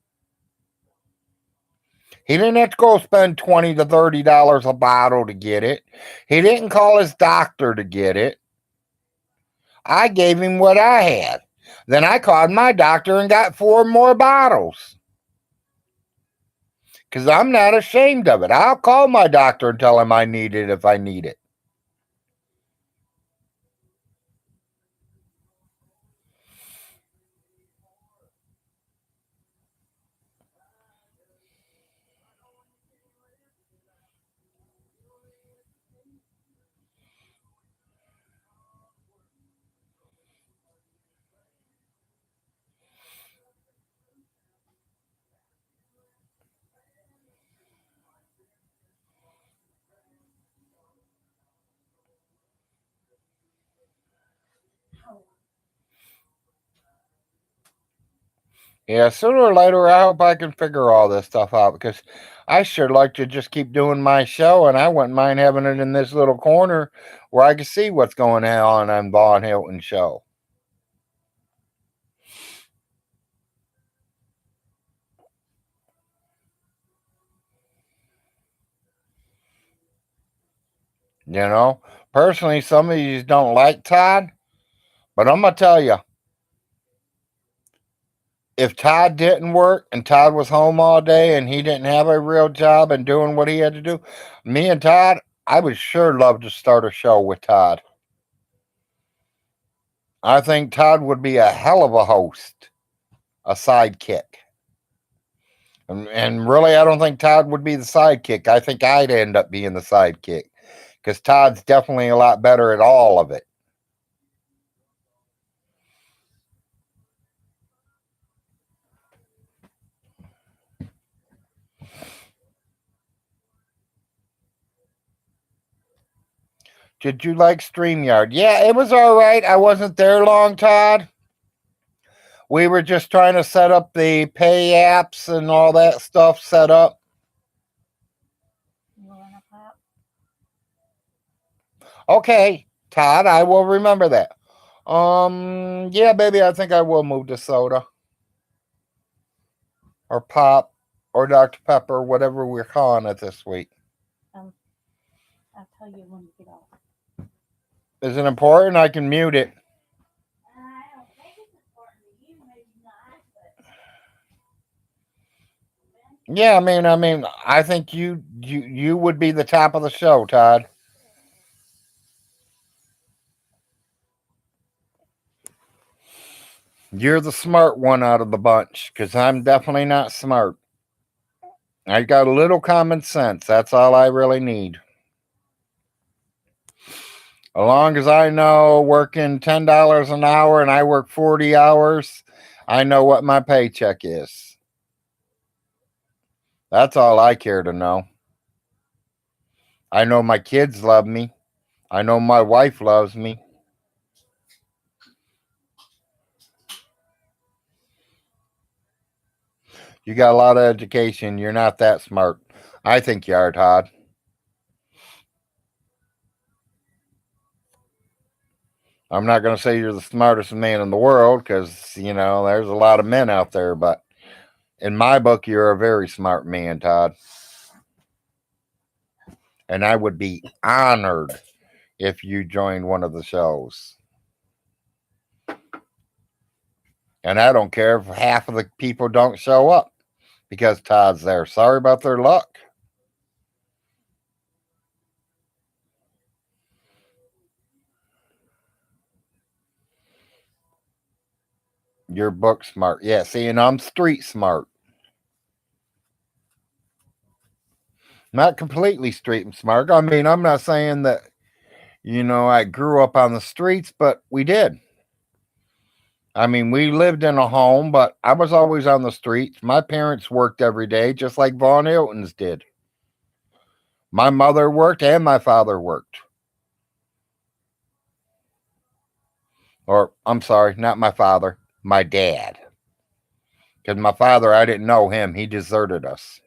Speaker 1: He didn't have to go spend $20 to $30 a bottle to get it. He didn't call his doctor to get it. I gave him what I had. Then I called my doctor and got 4 more bottles. Because I'm not ashamed of it. I'll call my doctor and tell him I need it if I need it. Yeah, sooner or later, I hope I can figure all this stuff out because I sure like to just keep doing my show, and I wouldn't mind having it in this little corner where I can see what's going on Von Hilton show. You know, personally, some of you don't like Todd, but I'm gonna tell you, if Todd didn't work and Todd was home all day and he didn't have a real job and doing what he had to do, me and Todd, I would sure love to start a show with Todd. I think Todd would be a hell of a host, a sidekick. And really, I don't think Todd would be the sidekick. I think I'd end up being the sidekick because Todd's definitely a lot better at all of it. Did you like StreamYard? Yeah, it was all right. I wasn't there long, Todd. We were just trying to set up the pay apps and all that stuff set up.
Speaker 2: You want a pop?
Speaker 1: Okay, Todd, I will remember that. Yeah, baby, I think I will move to soda or pop or Dr. Pepper, whatever we're calling it this week.
Speaker 2: I'll tell you when to get off.
Speaker 1: Is it important? I can mute it.
Speaker 2: I don't think it's important to you, maybe not, but
Speaker 1: Yeah, I think you would be the top of the show, Todd. You're the smart one out of the bunch, because I'm definitely not smart. I got a little common sense. That's all I really need. As long as I know working $10 an hour and I work 40 hours, I know what my paycheck is. That's all I care to know. I know my kids love me. I know my wife loves me. You got a lot of education. You're not that smart. I think you are, Todd. I'm not going to say you're the smartest man in the world because, there's a lot of men out there, but in my book, you're a very smart man, Todd. And I would be honored if you joined one of the shows. And I don't care if half of the people don't show up because Todd's there. Sorry about their luck. You're book smart. Yeah, see, and I'm street smart. Not completely street smart. I'm not saying that, I grew up on the streets, but we did. We lived in a home, but I was always on the streets. My parents worked every day, just like Von Hilton's did. My mother worked and my father worked. Or, I'm sorry, not my father, my dad. Because my father, I didn't know him. He deserted us.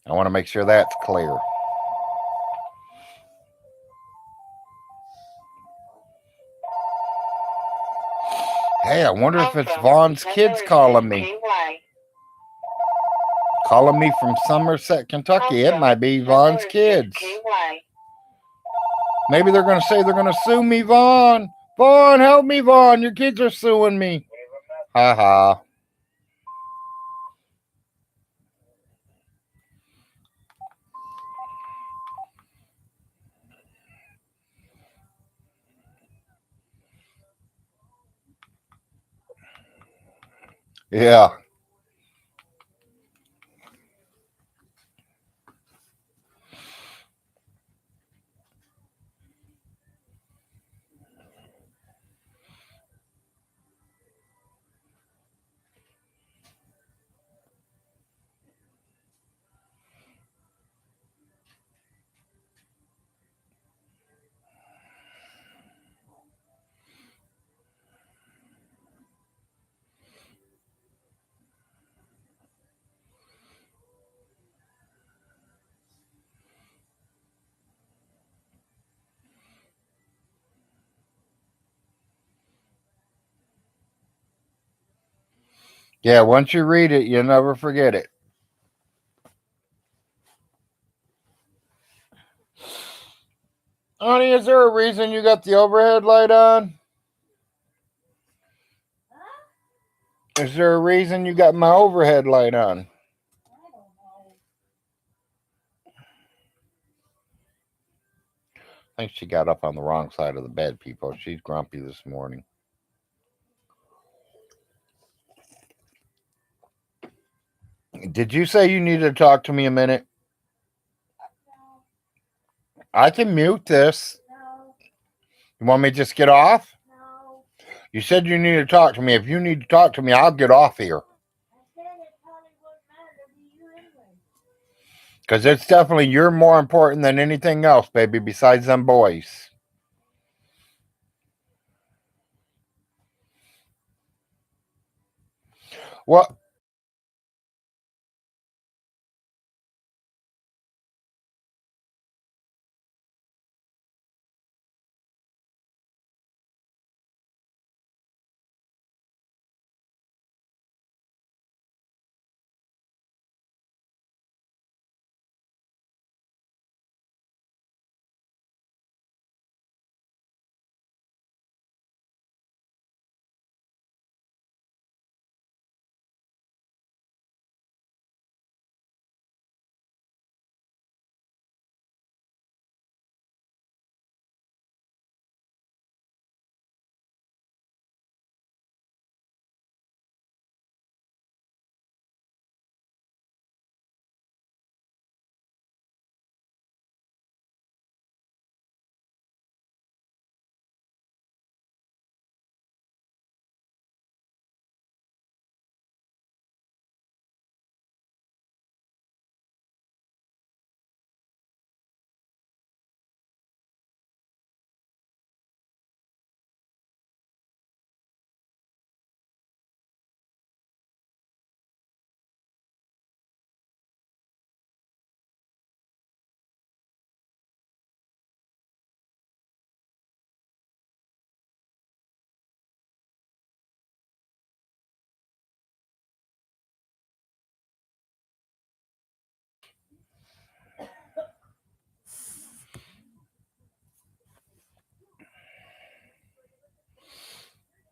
Speaker 1: I want to make sure that's clear. Hey, I wonder if it's Vaughn's kids calling me. Calling me from Somerset, Kentucky. It might be Vaughn's kids. Maybe they're going to say they're going to sue me, Vaughn. Vaughn, help me, Vaughn. Your kids are suing me. Ha ha. Yeah. Yeah, once you read it, you'll never forget it. Honey, is there a reason you got the overhead light on? Is there a reason you got my overhead light on?
Speaker 2: I don't know.
Speaker 1: I think she got up on the wrong side of the bed, people. She's grumpy this morning. Did you say you needed to talk to me a minute?
Speaker 2: No,
Speaker 1: I can mute this.
Speaker 2: no,
Speaker 1: You want me to just get off?
Speaker 2: no.
Speaker 1: You said you needed to talk to me. If you need to talk to me, I'll get off here.
Speaker 2: I said it probably wouldn't matter to you anyway.
Speaker 1: Because it's definitely, you're more important than anything else, baby, besides them boys. What?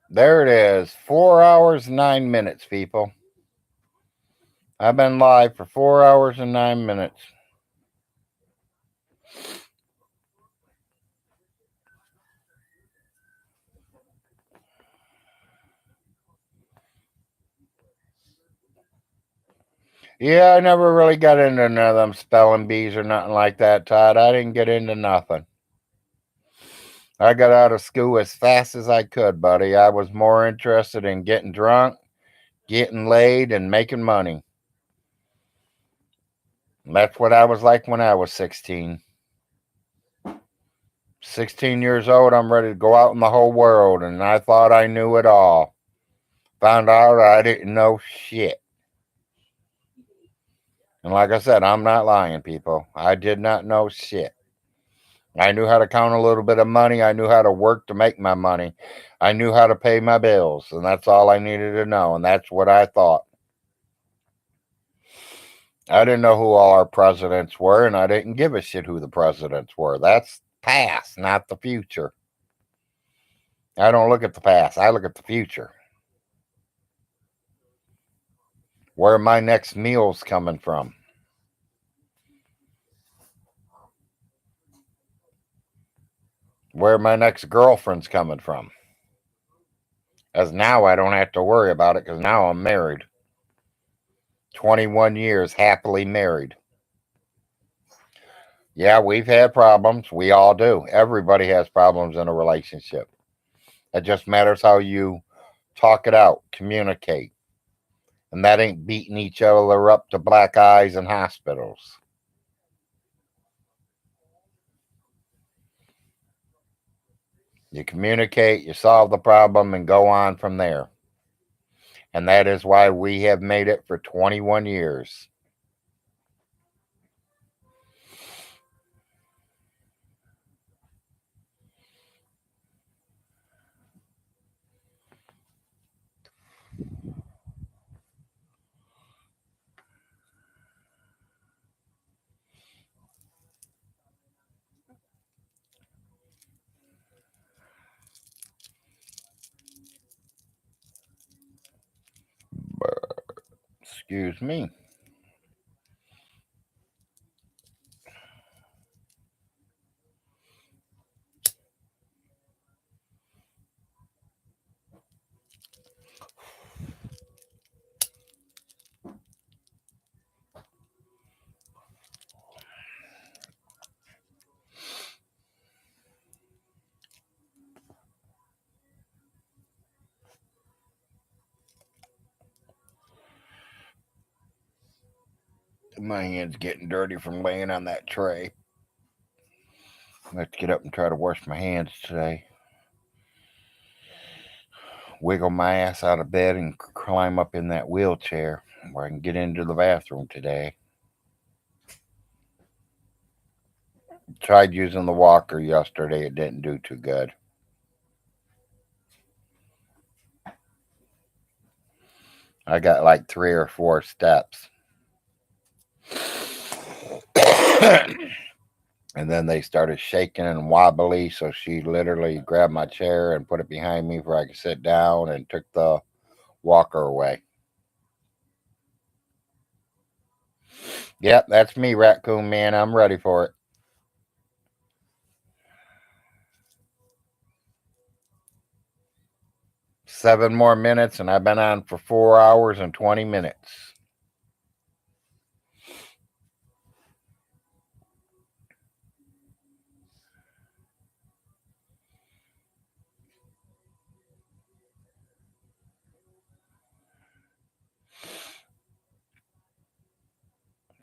Speaker 1: There it is. 4 hours, 9 minutes, people. I've been live for 4 hours and 9 minutes. Yeah, I never really got into none of them spelling bees or nothing like that, Todd. I didn't get into nothing. I got out of school as fast as I could, buddy. I was more interested in getting drunk, getting laid, and making money. That's what I was like when I was 16. 16 years old, I'm ready to go out in the whole world, and I thought I knew it all. Found out I didn't know shit. And like I said, I'm not lying, people. I did not know shit. I knew how to count a little bit of money. I knew how to work to make my money. I knew how to pay my bills, and that's all I needed to know, and that's what I thought. I didn't know who all our presidents were, and I didn't give a shit who the presidents were. That's past, not the future. I don't look at the past. I look at the future. Where my next meal's coming from. Where my next girlfriend's coming from. As now I don't have to worry about it because now I'm married. 21 years happily married. Yeah, we've had problems. We all do. Everybody has problems in a relationship. It just matters how you talk it out, communicate. And that ain't beating each other up to black eyes in hospitals. You communicate, you solve the problem, and go on from there. And that is why we have made it for 21 years. Excuse me. My hand's getting dirty from laying on that tray. I have to get up and try to wash my hands today. Wiggle my ass out of bed and climb up in that wheelchair where I can get into the bathroom today. Tried using the walker yesterday. It didn't do too good. I got like 3 or 4 steps. And then they started shaking and wobbly, so she literally grabbed my chair and put it behind me where I could sit down and took the walker away. Yep, that's me, Raccoon Man. I'm ready for it. Seven more minutes, and I've been on for 4 hours and 20 minutes.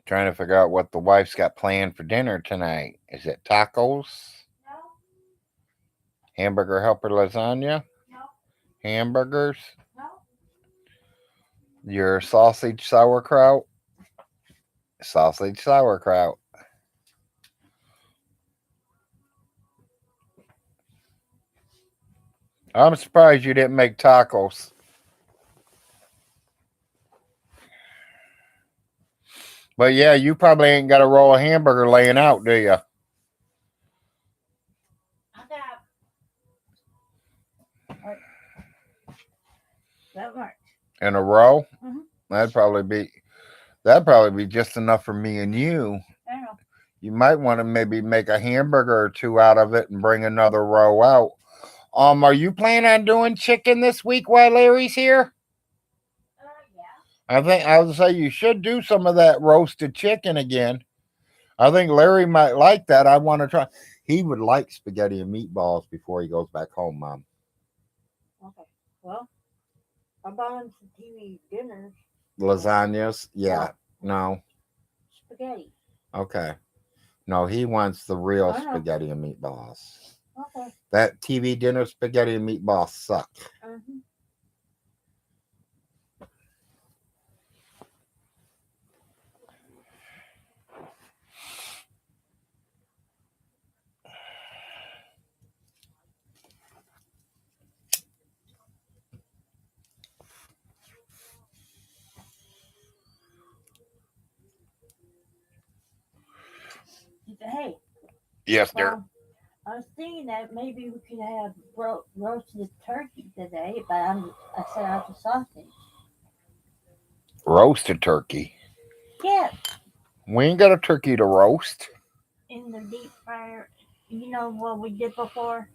Speaker 1: Trying to figure out what the wife's got planned for dinner tonight. Is it tacos?
Speaker 2: No,
Speaker 1: Hamburger helper lasagna?
Speaker 2: no,
Speaker 1: Hamburgers?
Speaker 2: no.
Speaker 1: Your sausage sauerkraut? Sausage sauerkraut. I'm surprised you didn't make tacos. But yeah, you probably ain't got a roll of hamburger laying out, do you?
Speaker 2: I got that much.
Speaker 1: In a row?
Speaker 2: Mhm.
Speaker 1: That'd probably be just enough for me and you.
Speaker 2: I know.
Speaker 1: You might want to maybe make a hamburger or 2 out of it and bring another row out. Are you planning on doing chicken this week while Larry's here?
Speaker 2: Yeah.
Speaker 1: I think I would say you should do some of that roasted chicken again. I think Larry might like that. I want to try. He would like spaghetti and meatballs before he goes back home, Mom.
Speaker 2: Okay. Well, I'm buying some TV dinners.
Speaker 1: Lasagnas? Yeah. No.
Speaker 2: Spaghetti.
Speaker 1: Okay. No, he wants the real
Speaker 2: I know.
Speaker 1: spaghetti and meatballs.
Speaker 2: Okay.
Speaker 1: That TV dinner spaghetti and meatballs suck.
Speaker 2: Mm-hmm. Hey,
Speaker 1: Yes, dear.
Speaker 2: well, I was thinking that maybe we could have roasted turkey today, but I set out the sausage.
Speaker 1: Roasted turkey.
Speaker 2: Yeah,
Speaker 1: We ain't got a turkey to roast.
Speaker 2: in the deep fryer. You know what we did before?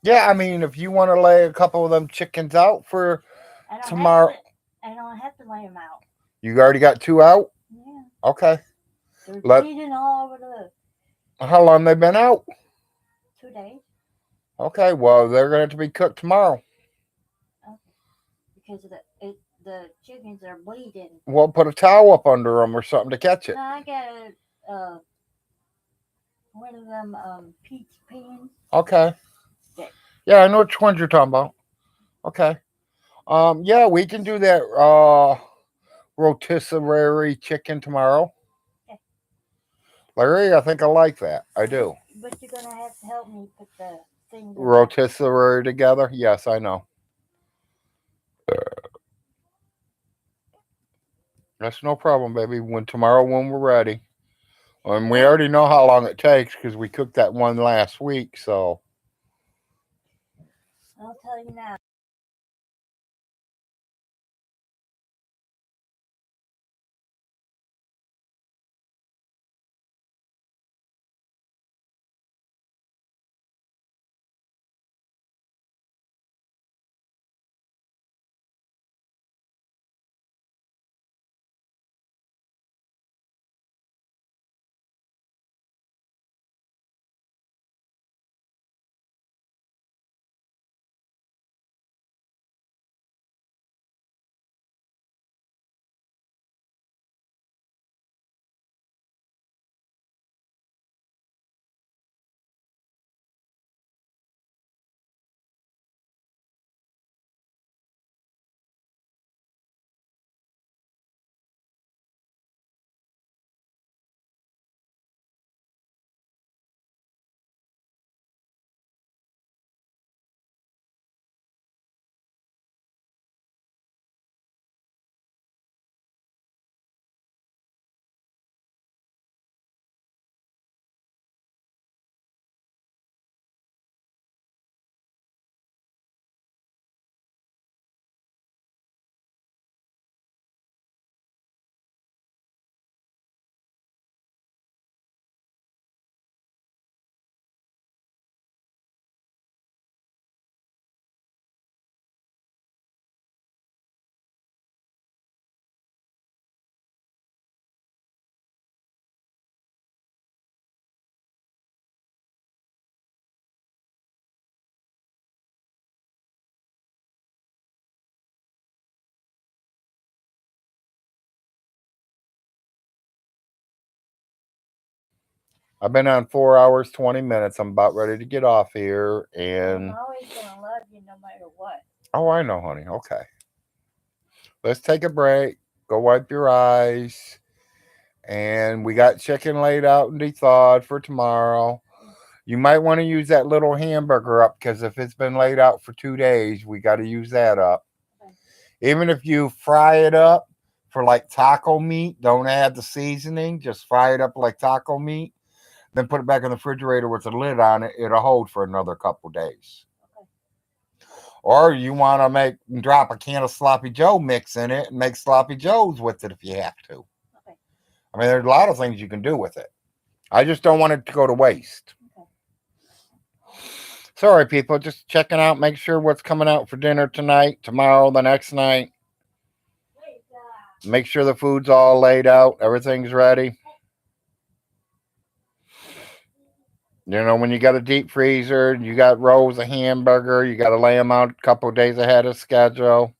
Speaker 1: Yeah, I mean, if you want to lay a couple of them chickens out for
Speaker 2: I don't
Speaker 1: tomorrow,
Speaker 2: have to. I don't have to lay them out.
Speaker 1: you already got 2 out.
Speaker 2: Yeah,
Speaker 1: Okay.
Speaker 2: they're
Speaker 1: Let.
Speaker 2: bleeding all over the
Speaker 1: How long they been out?
Speaker 2: 2 days.
Speaker 1: Okay. Well, they're gonna have to be cooked tomorrow.
Speaker 2: Okay, because the chickens are bleeding.
Speaker 1: We'll put a towel up under them or something to catch it.
Speaker 2: Now I got one of them peach pans.
Speaker 1: Okay.
Speaker 2: That,
Speaker 1: Yeah, I know which ones you're talking about. Okay. Yeah, we can do that. Rotisserie chicken tomorrow.
Speaker 2: yeah.
Speaker 1: Larry, I think I like that. I do.
Speaker 2: But you're gonna have to help me put the things in.
Speaker 1: Rotisserie together. Yes, I know. That's no problem, baby. When we're ready. And we already know how long it takes because we cooked that one last week. So
Speaker 2: I'll tell you now.
Speaker 1: I've been on 4 hours, 20 minutes. I'm about ready to get off here.
Speaker 2: I'm
Speaker 1: And
Speaker 2: always gonna love you no matter what.
Speaker 1: oh, I know, honey. Okay. Let's take a break. Go wipe your eyes. And we got chicken laid out and thawed for tomorrow. You might want to use that little hamburger up because if it's been laid out for 2 days, we got to use that up.
Speaker 2: Okay.
Speaker 1: Even if you fry it up for like taco meat, don't add the seasoning, just fry it up like taco meat, then put it back in the refrigerator with a lid on it. It'll hold for another couple days.
Speaker 2: Okay.
Speaker 1: Or you want to drop a can of sloppy Joe mix in it and make sloppy Joes with it if you have to. I mean, there's a lot of things you can do with it. I just don't want it to go to waste. Sorry, people. Just checking out, make sure what's coming out for dinner tonight, tomorrow, the next night. Make sure the food's all laid out, everything's ready. You know, when you got a deep freezer, you got rolls of hamburger, you got to lay them out a couple of days ahead of schedule.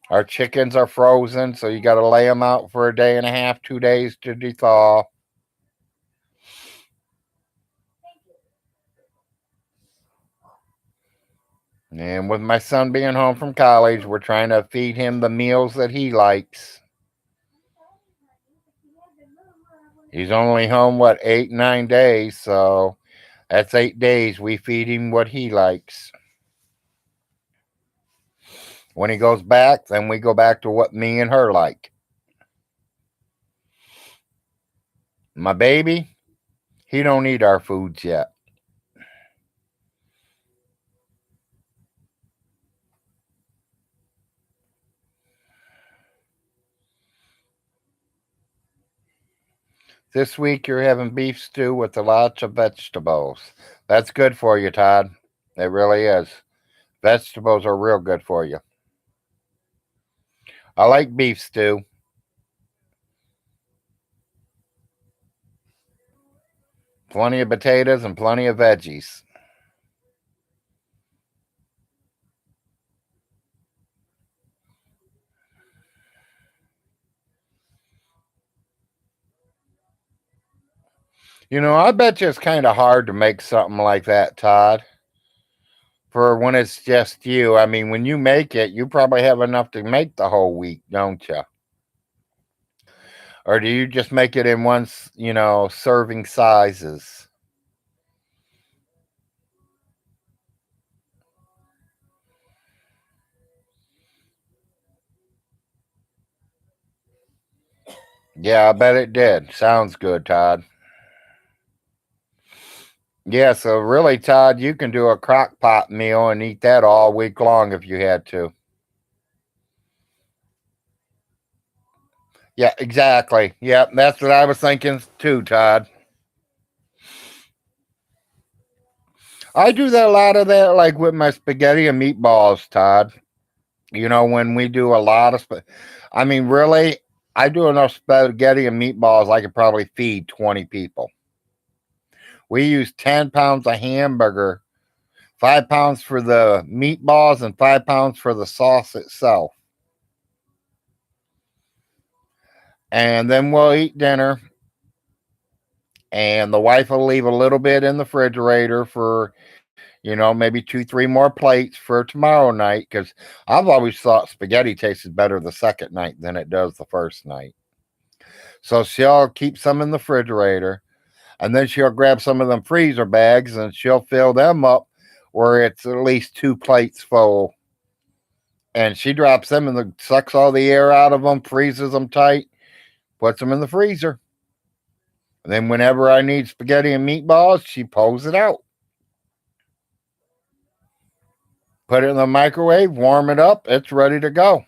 Speaker 1: Our chickens are frozen, so you got to lay them out for a day and a half, 2 days to thaw. And with my son being home from college, we're trying to feed him the meals that he likes. He's only home, what, 8, 9 days, so that's 8 days. We feed him what he likes. When he goes back, then we go back to what me and her like. My baby, he don't eat our foods yet. This week you're having beef stew with a lot of vegetables. That's good for you, Todd. It really is. Vegetables are real good for you. I like beef stew. Plenty of potatoes and plenty of veggies. You know, I bet you it's kind of hard to make something like that, Todd. For when it's just you. I mean, when you make it, you probably have enough to make the whole week, don't you? Or do you just make it in one, serving sizes? Yeah, I bet it did. Sounds good, Todd. Yeah, so really, Todd, you can do a crock pot meal and eat that all week long if you had to. Yeah, exactly. Yep, that's what I was thinking too, Todd. I do that a lot of that, like with my spaghetti and meatballs, Todd. You know, when we do a lot of, I mean, really, I do enough spaghetti and meatballs, I could probably feed 20 people. We use 10 pounds of hamburger, 5 pounds for the meatballs, and 5 pounds for the sauce itself. And then we'll eat dinner, and the wife will leave a little bit in the refrigerator for, maybe 2, 3 more plates for tomorrow night. Because I've always thought spaghetti tastes better the second night than it does the first night. So she'll keep some in the refrigerator, and then she'll grab some of them freezer bags and she'll fill them up where it's at least 2 plates full. And she drops them and sucks all the air out of them, freezes them tight, puts them in the freezer. And then whenever I need spaghetti and meatballs, she pulls it out. Put it in the microwave, warm it up, it's ready to go.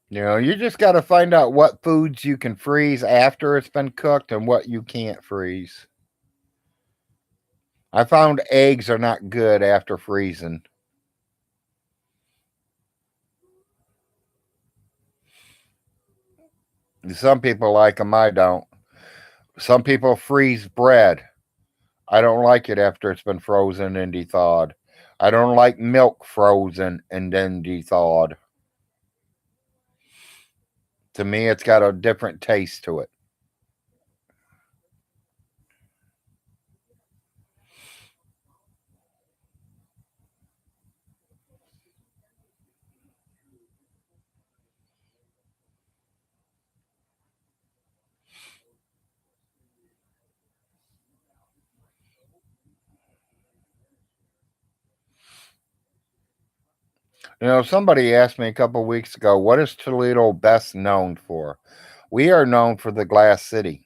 Speaker 1: You just got to find out what foods you can freeze after it's been cooked and what you can't freeze. I found eggs are not good after freezing. Some people like them, I don't. Some people freeze bread. I don't like it after it's been frozen and thawed. I don't like milk frozen and then thawed. To me, it's got a different taste to it. Somebody asked me a couple weeks ago, what is Toledo best known for? We are known for the Glass City.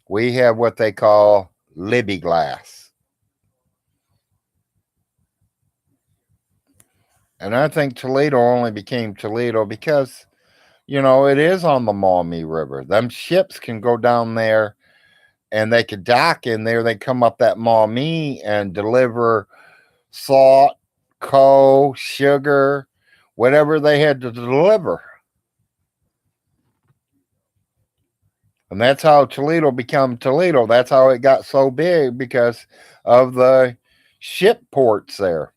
Speaker 1: We have what they call Libby Glass. And I think Toledo only became Toledo because, it is on the Maumee River. Them ships can go down there and they could dock in there. They come up that Maumee and deliver salt, coal, sugar, whatever they had to deliver. And that's how Toledo became Toledo. That's how it got so big, because of the ship ports there.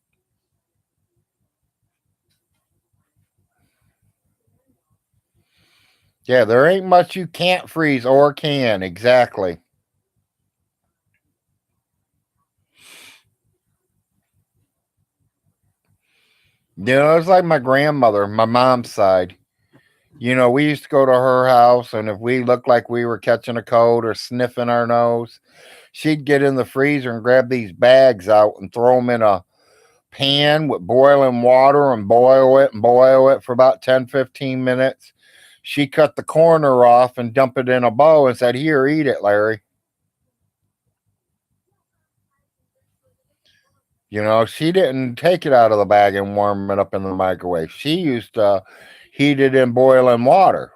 Speaker 1: Yeah, there ain't much you can't freeze or can. Exactly. It's like my grandmother, my mom's side. We used to go to her house, and if we looked like we were catching a cold or sniffing our nose, she'd get in the freezer and grab these bags out and throw them in a pan with boiling water and boil it for about 10-15 minutes. She cut the corner off and dumped it in a bowl and said, "Here, eat it, Larry." She didn't take it out of the bag and warm it up in the microwave. She used to heat it in boiling water.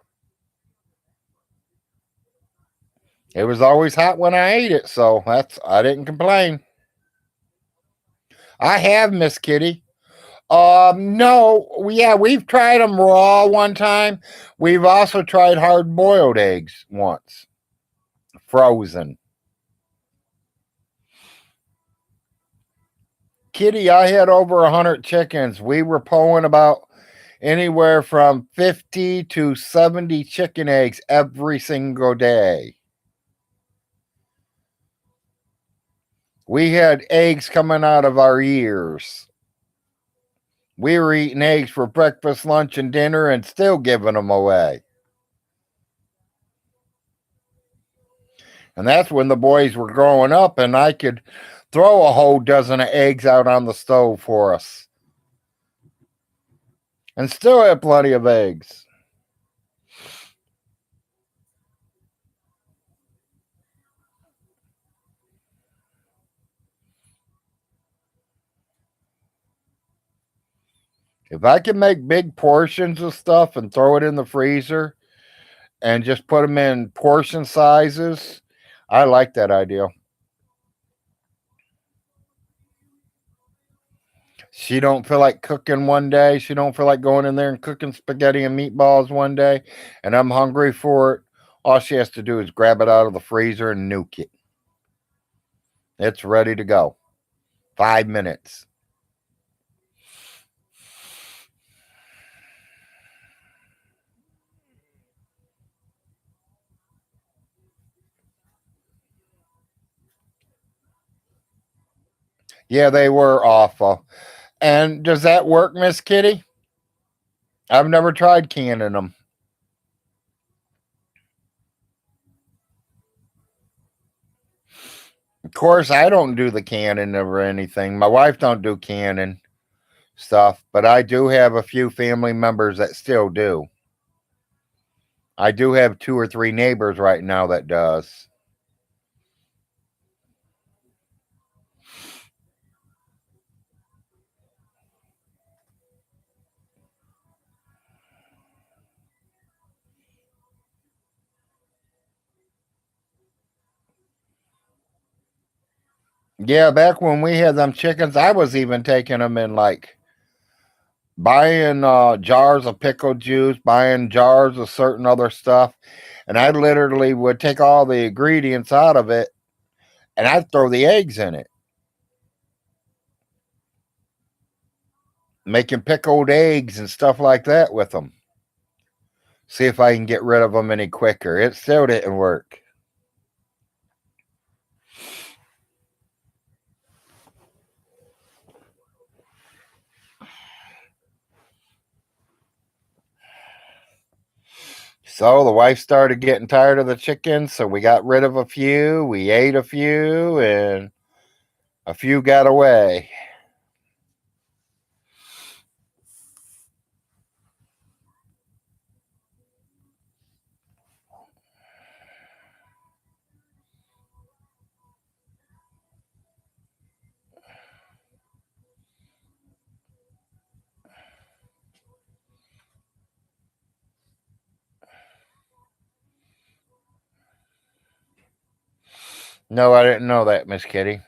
Speaker 1: It was always hot when I ate it, so I didn't complain. I have, Miss Kitty. No, yeah, we've tried them raw one time. We've also tried hard boiled eggs once, frozen. Kitty, I had over 100 chickens. We were pulling about anywhere from 50 to 70 chicken eggs every single day. We had eggs coming out of our ears. We were eating eggs for breakfast, lunch, and dinner and still giving them away. And that's when the boys were growing up and I could throw a whole dozen of eggs out on the stove for us. And still have plenty of eggs. If I could make big portions of stuff and throw it in the freezer and just put them in portion sizes, I like that idea. She don't feel like cooking one day. She don't feel like going in there and cooking spaghetti and meatballs one day, and I'm hungry for it. All she has to do is grab it out of the freezer and nuke it. It's ready to go. 5 minutes. Yeah, they were awful. And does that work, Miss Kitty? I've never tried canning them. Of course, I don't do the canning or anything. My wife don't do canning stuff, but I do have a few family members that still do. I do have 2 or 3 neighbors right now that does. Yeah, back when we had them chickens, I was even taking them in, like, buying jars of pickle juice, buying jars of certain other stuff, and I literally would take all the ingredients out of it and I'd throw the eggs in it, making pickled eggs and stuff like that with them. See if I can get rid of them any quicker. It still didn't work. So the wife started getting tired of the chickens, so we got rid of a few. We ate a few, and a few got away. No, I didn't know that, Miss Kitty.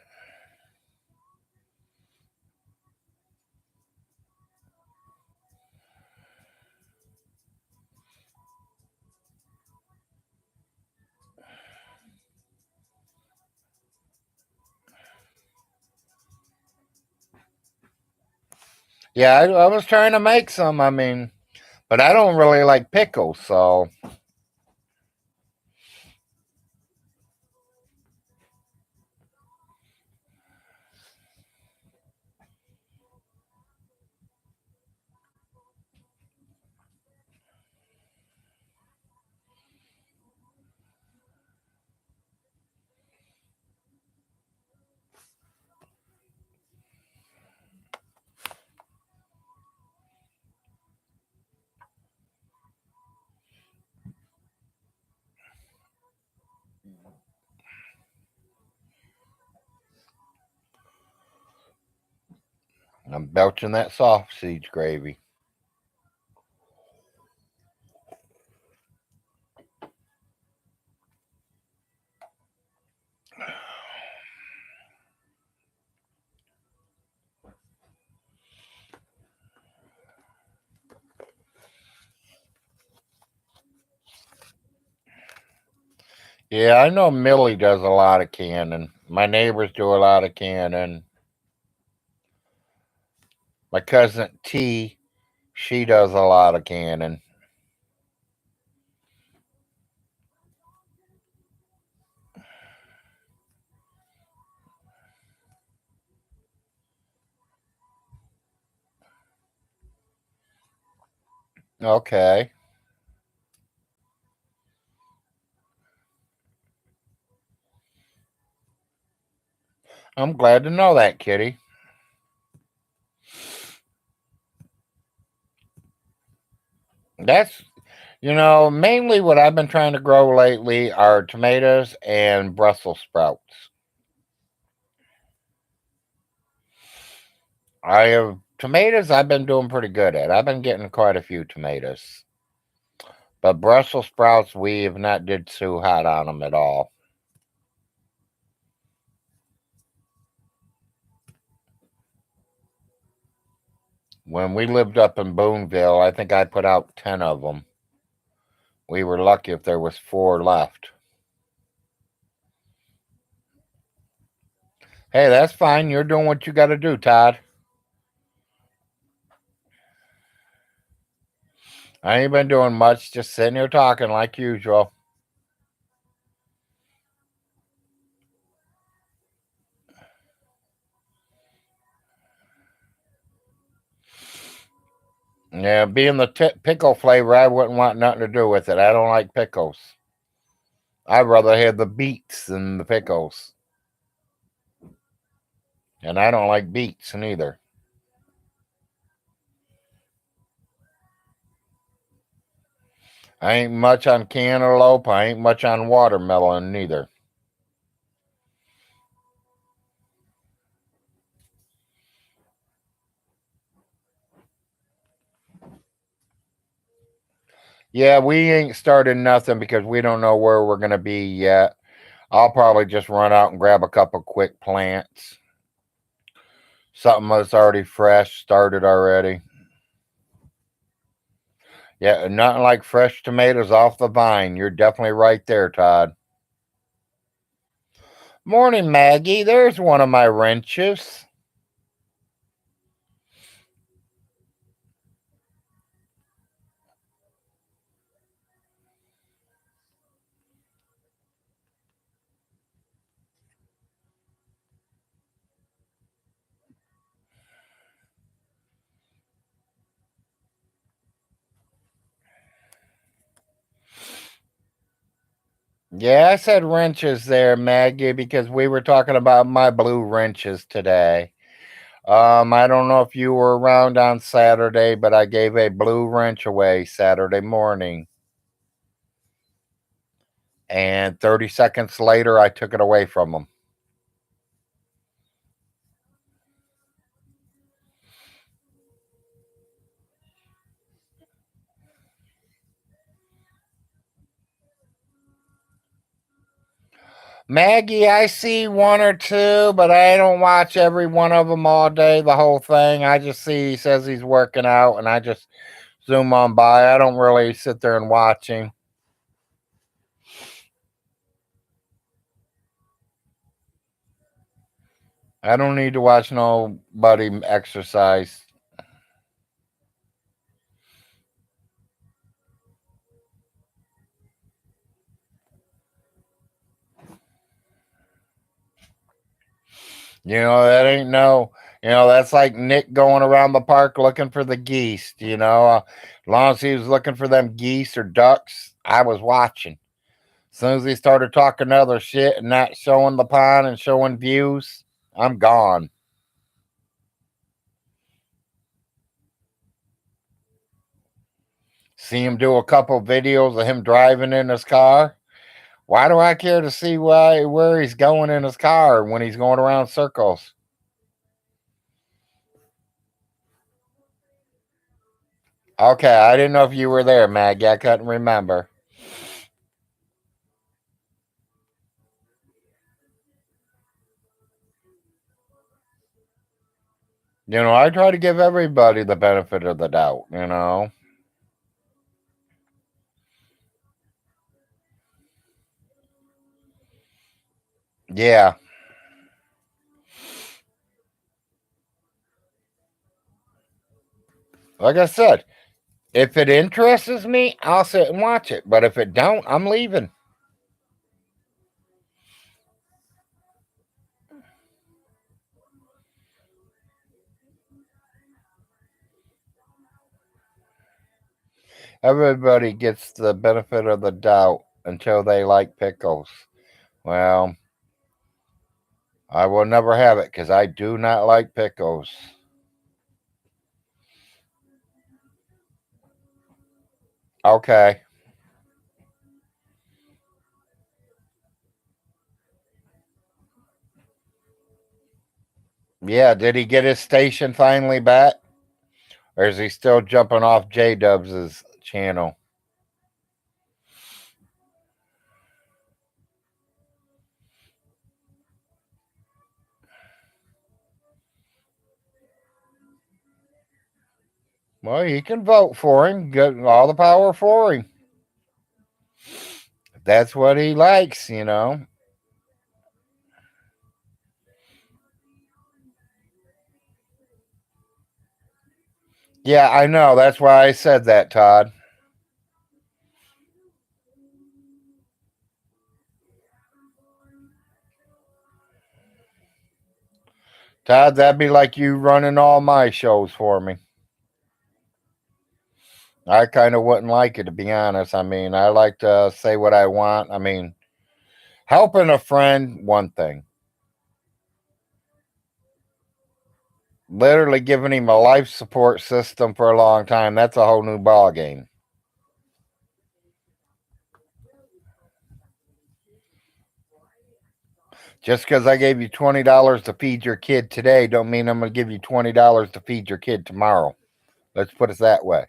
Speaker 1: Yeah, I was trying to make some. I mean, but I don't really like pickles, so I'm belching that sausage gravy. Yeah, I know Millie does a lot of canning. My neighbors do a lot of canning. My cousin T, she does a lot of canning. Okay. I'm glad to know that, Kitty. That's, mainly what I've been trying to grow lately are tomatoes and Brussels sprouts. I have tomatoes I've been doing pretty good at. I've been getting quite a few tomatoes. But Brussels sprouts, we have not did too hot on them at all. When we lived up in Boonville, I think I put out 10 of them. We were lucky if there was 4 left. Hey, that's fine. You're doing what you got to do, Todd. I ain't been doing much, just sitting here talking like usual. Yeah, being the pickle flavor, I wouldn't want nothing to do with it. I don't like pickles. I'd rather have the beets than the pickles. And I don't like beets neither. I ain't much on cantaloupe. I ain't much on watermelon neither. Yeah, we ain't started nothing because we don't know where we're going to be yet. I'll probably just run out and grab a couple quick plants. Something that's already fresh, started already. Yeah, nothing like fresh tomatoes off the vine. You're definitely right there, Todd. Morning, Maggie. There's one of my wrenches. Yeah, I said wrenches there, Maggie, because we were talking about my blue wrenches today. I don't know if you were around on Saturday, but I gave a blue wrench away Saturday morning. And 30 seconds later, I took it away from them. Maggie, I see one or two, but I don't watch every one of them all day, the whole thing. I just see he says he's working out, and I just zoom on by. I don't really sit there and watch him. I don't need to watch nobody exercise. That ain't no, that's like Nick going around the park looking for the geese. As long as he was looking for them geese or ducks, I was watching. As soon as he started talking other shit and not showing the pond and showing views, I'm gone. See him do a couple videos of him driving in his car. Why do I care to see where he's going in his car when he's going around circles? Okay, I didn't know if you were there, Maggie. I couldn't remember. I try to give everybody the benefit of the doubt. Yeah. Like I said, if it interests me, I'll sit and watch it. But if it don't, I'm leaving. Everybody gets the benefit of the doubt until they like pickles. Well, I will never have it because I do not like pickles. Okay. Yeah, did he get his station finally back? Or is he still jumping off J Dubs' channel? Well, he can vote for him. Get all the power for him. That's what he likes. Yeah, I know. That's why I said that, Todd. Todd, that'd be like you running all my shows for me. I kind of wouldn't like it, to be honest. I mean, I like to say what I want. I mean, helping a friend, one thing. Literally giving him a life support system for a long time, that's a whole new ball game. Just because I gave you $20 to feed your kid today, don't mean I'm going to give you $20 to feed your kid tomorrow. Let's put it that way.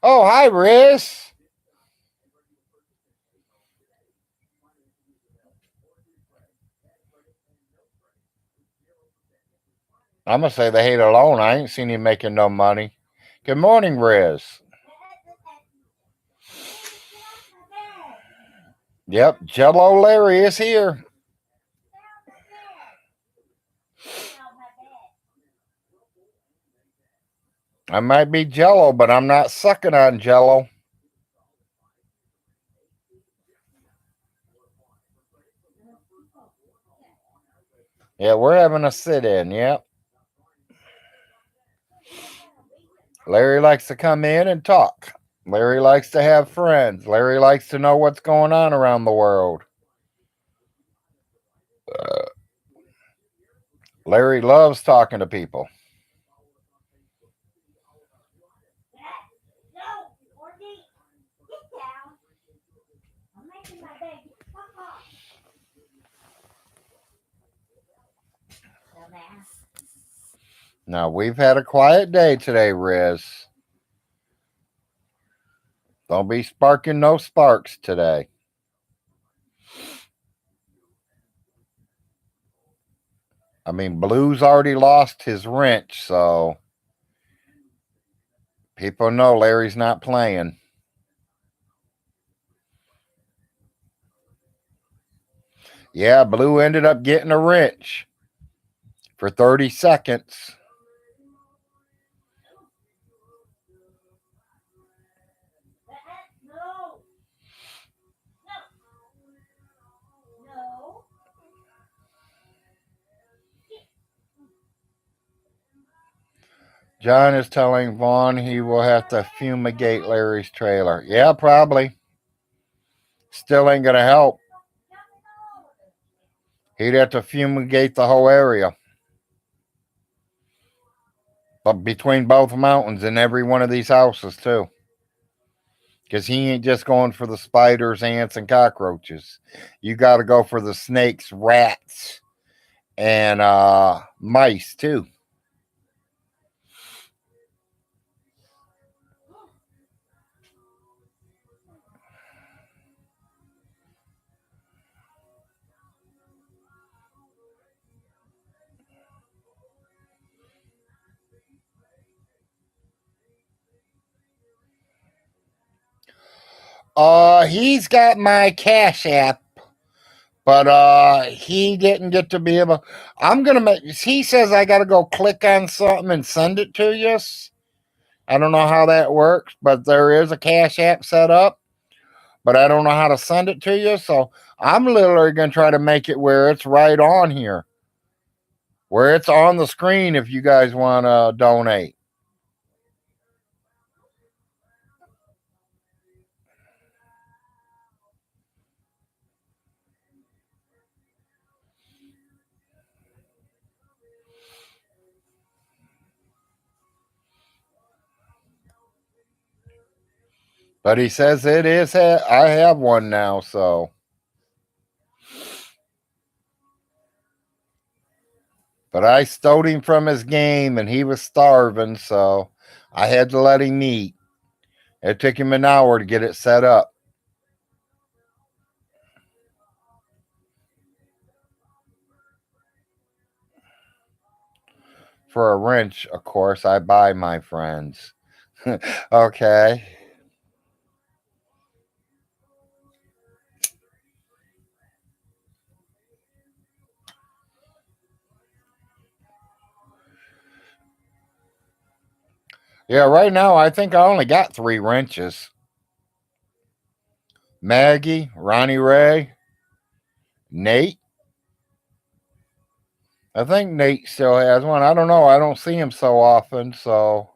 Speaker 1: Oh, hi, Riz. I'm going to say the hate alone. I ain't seen him making no money. Good morning, Riz. Yep, Jello Larry is here. I might be Jello, but I'm not sucking on Jello. Yeah, we're having a sit-in. Yep. Larry likes to come in and talk. Larry likes to have friends. Larry likes to know what's going on around the world. Larry loves talking to people. Now, we've had a quiet day today, Riz. Don't be sparking no sparks today. I mean, Blue's already lost his wrench, so people know Larry's not playing. Yeah, Blue ended up getting a wrench for 30 seconds. John is telling Vaughn he will have to fumigate Larry's trailer. Yeah, probably. Still ain't going to help. He'd have to fumigate the whole area. But between both mountains and every one of these houses, too. Because he ain't just going for the spiders, ants, and cockroaches. You got to go for the snakes, rats, and mice, too. He's got my Cash App, but he didn't get to be able. I'm gonna make. He says I got to go click on something and send it to you. I don't know how that works, but there is a Cash App set up, but I don't know how to send it to you. So I'm literally gonna try to make it where it's right on here, where it's on the screen if you guys want to donate. But he says it is. I have one now, so. But I stole him from his game, and he was starving, so I had to let him eat. It took him an hour to get it set up. For a wrench, of course, I buy my friends. Okay. Yeah, right now I think I only got 3 wrenches. Maggie, Ronnie Ray, Nate. I think Nate still has one. I don't know. I don't see him so often, so.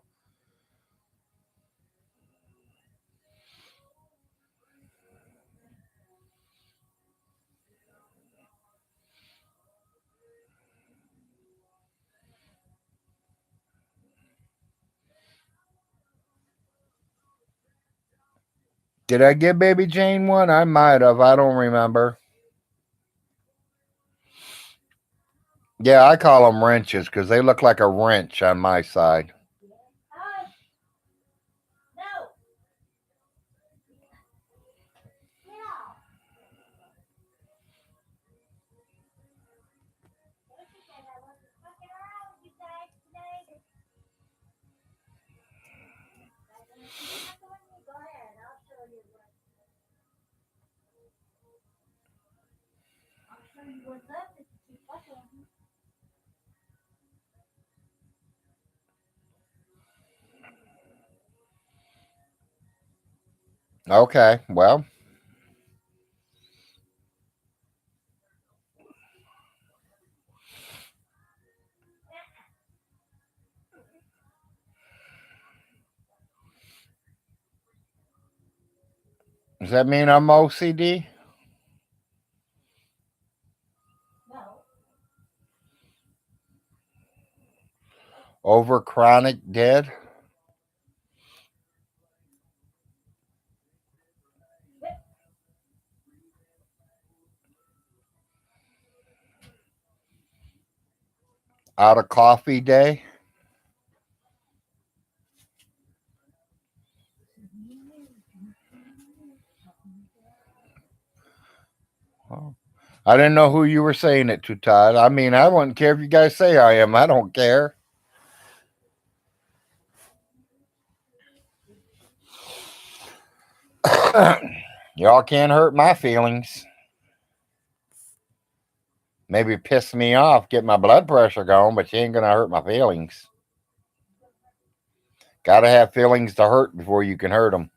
Speaker 1: Did I give Baby Jane one? I might have. I don't remember. Yeah, I call them wrenches because they look like a wrench on my side. Okay, well. Does that mean I'm OCD? Over chronic dead? Out of coffee day? Oh. I didn't know who you were saying it to, Todd. I mean, I wouldn't care if you guys say I am. I don't care. Y'all can't hurt my feelings. Maybe piss me off, get my blood pressure going, but you ain't gonna hurt my feelings. Gotta have feelings to hurt before you can hurt them.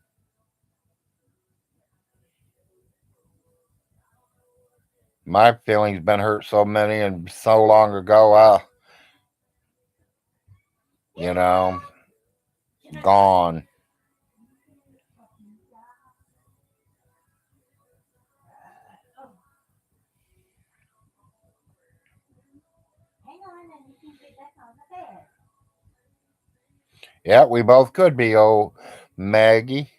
Speaker 1: My feelings been hurt so many and so long ago. You know, gone. Yeah, we both could be, old Maggie.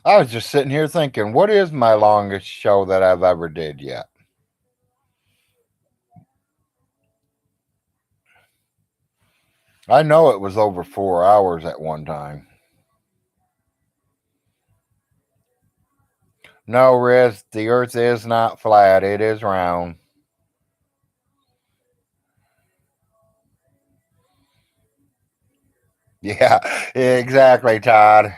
Speaker 1: I was just sitting here thinking, what is my longest show that I've ever did yet? I know it was over 4 hours at one time. No, Riz, the earth is not flat, it is round. Yeah, exactly, Todd.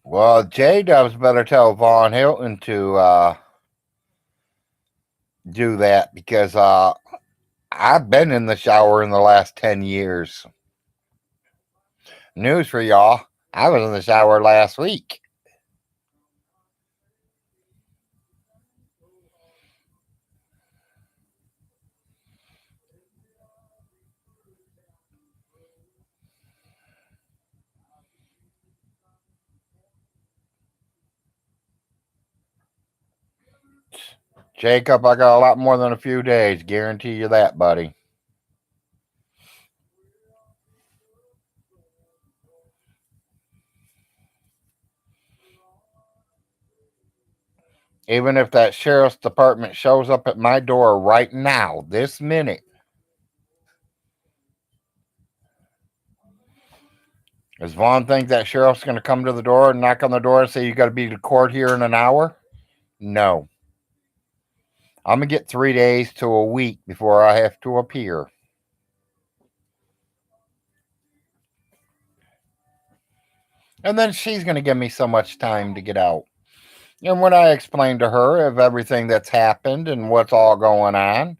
Speaker 1: Well, J Dubs better tell Von Hilton to do that because I've been in the shower in the last 10 years. News for y'all. I was in the shower last week. Jacob, I got a lot more than a few days. Guarantee you that, buddy. Even if that sheriff's department shows up at my door right now, this minute, does Vaughn think that sheriff's going to come to the door and knock on the door and say, you got to be to court here in an hour? No. I'm going to get 3 days to a week before I have to appear. And then she's going to give me so much time to get out. And when I explain to her of everything that's happened and what's all going on,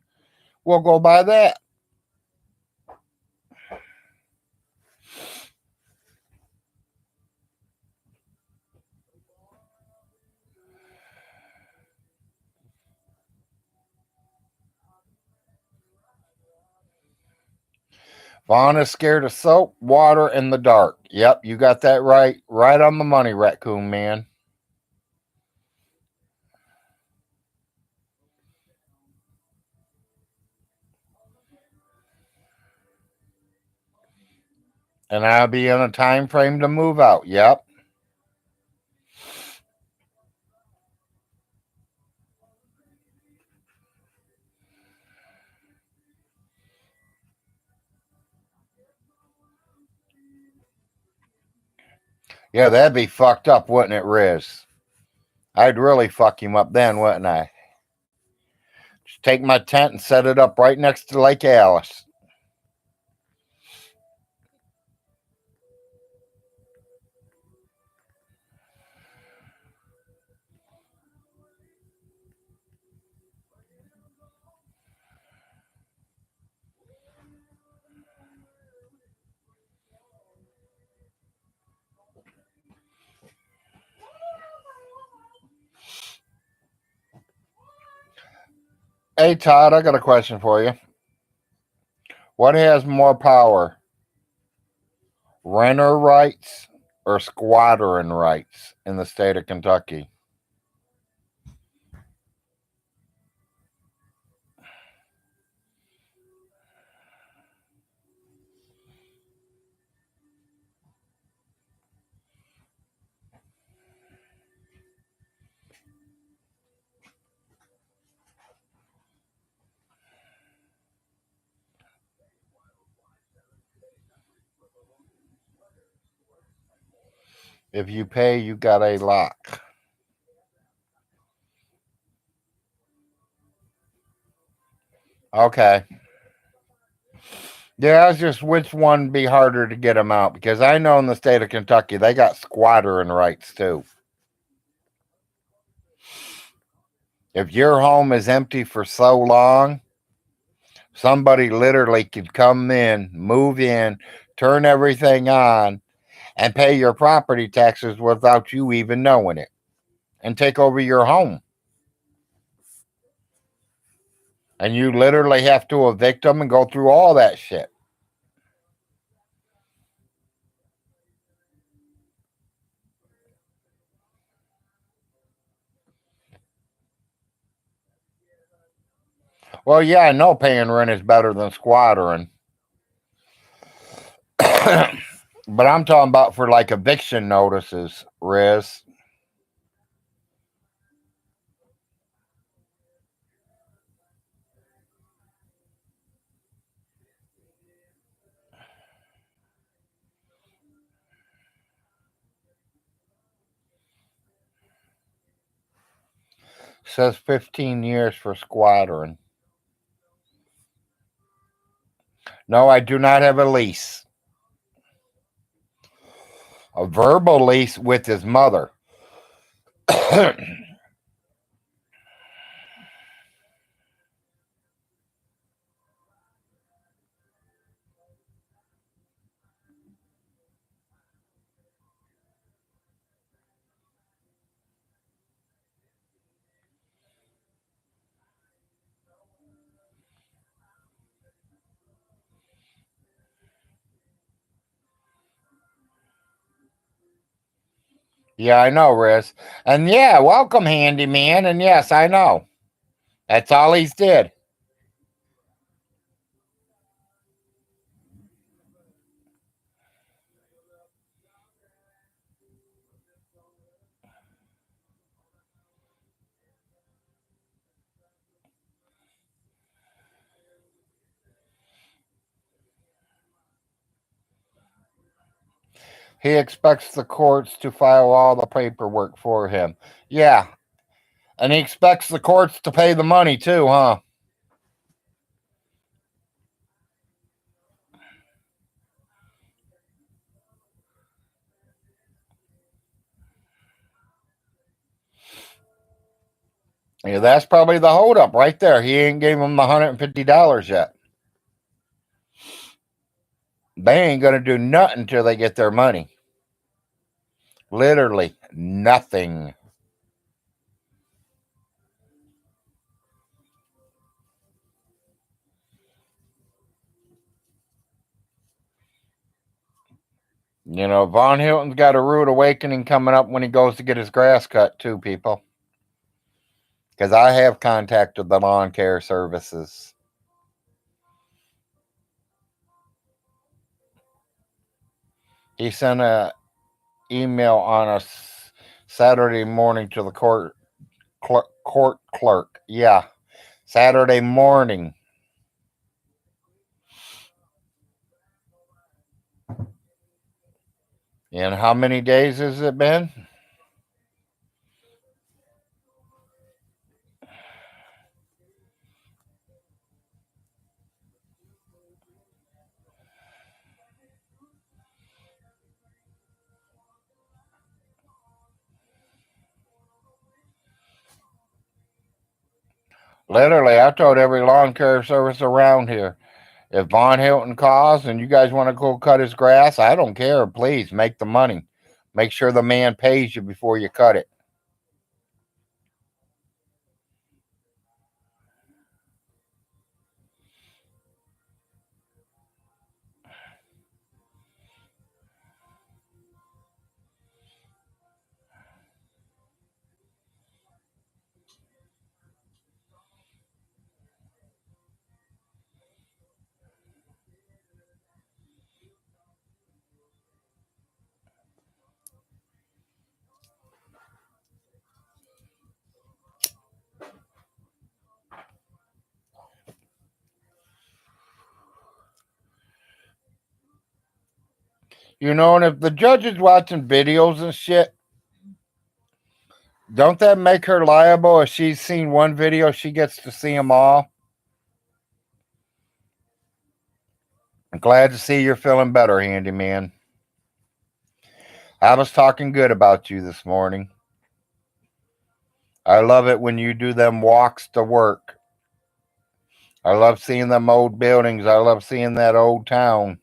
Speaker 1: we'll go by that. Vaughn is scared of soap, water, and the dark. Yep, you got that right. Right on the money, Raccoon Man. And I'll be in a time frame to move out. Yep. Yeah, that'd be fucked up, wouldn't it, Riz? I'd really fuck him up then, wouldn't I? Just take my tent and set it up right next to Lake Alice. Hey, Todd, I got a question for you. What has more power, renter rights or squattering rights in the state of Kentucky? If you pay, you got a lock. Okay. Yeah, I was just which one be harder to get them out because I know in the state of Kentucky they got squattering rights too. If your home is empty for so long, somebody literally could come in, move in, turn everything on, and pay your property taxes without you even knowing it and take over your home. And you literally have to evict them and go through all that shit. Well, yeah, I know paying rent is better than squattering. But I'm talking about for like eviction notices, Riz. Says 15 years for squattering. No, I do not have a lease. A verbal lease with his mother. Yeah, I know, Riz. And yeah, welcome, handyman. And yes, I know. That's all he's did. He expects the courts to file all the paperwork for him. Yeah. And he expects the courts to pay the money too, huh? Yeah, that's probably the holdup right there. He ain't gave him the $150 yet. They ain't gonna do nothing until they get their money. Literally nothing. You know, Von Hilton's got a rude awakening coming up when he goes to get his grass cut too, people. Because I have contacted the lawn care services. He sent a email on a Saturday morning to the court clerk. Yeah, Saturday morning. And how many days has it been? Literally, I told every lawn care service around here, if Von Hilton calls and you guys want to go cut his grass, I don't care. Please make the money. Make sure the man pays you before you cut it. You know, and if the judge is watching videos and shit, don't that make her liable? If she's seen one video, she gets to see them all. I'm glad to see you're feeling better, handyman. I was talking good about you this morning. I love it when you do them walks to work. I love seeing them old buildings. I love seeing that old town.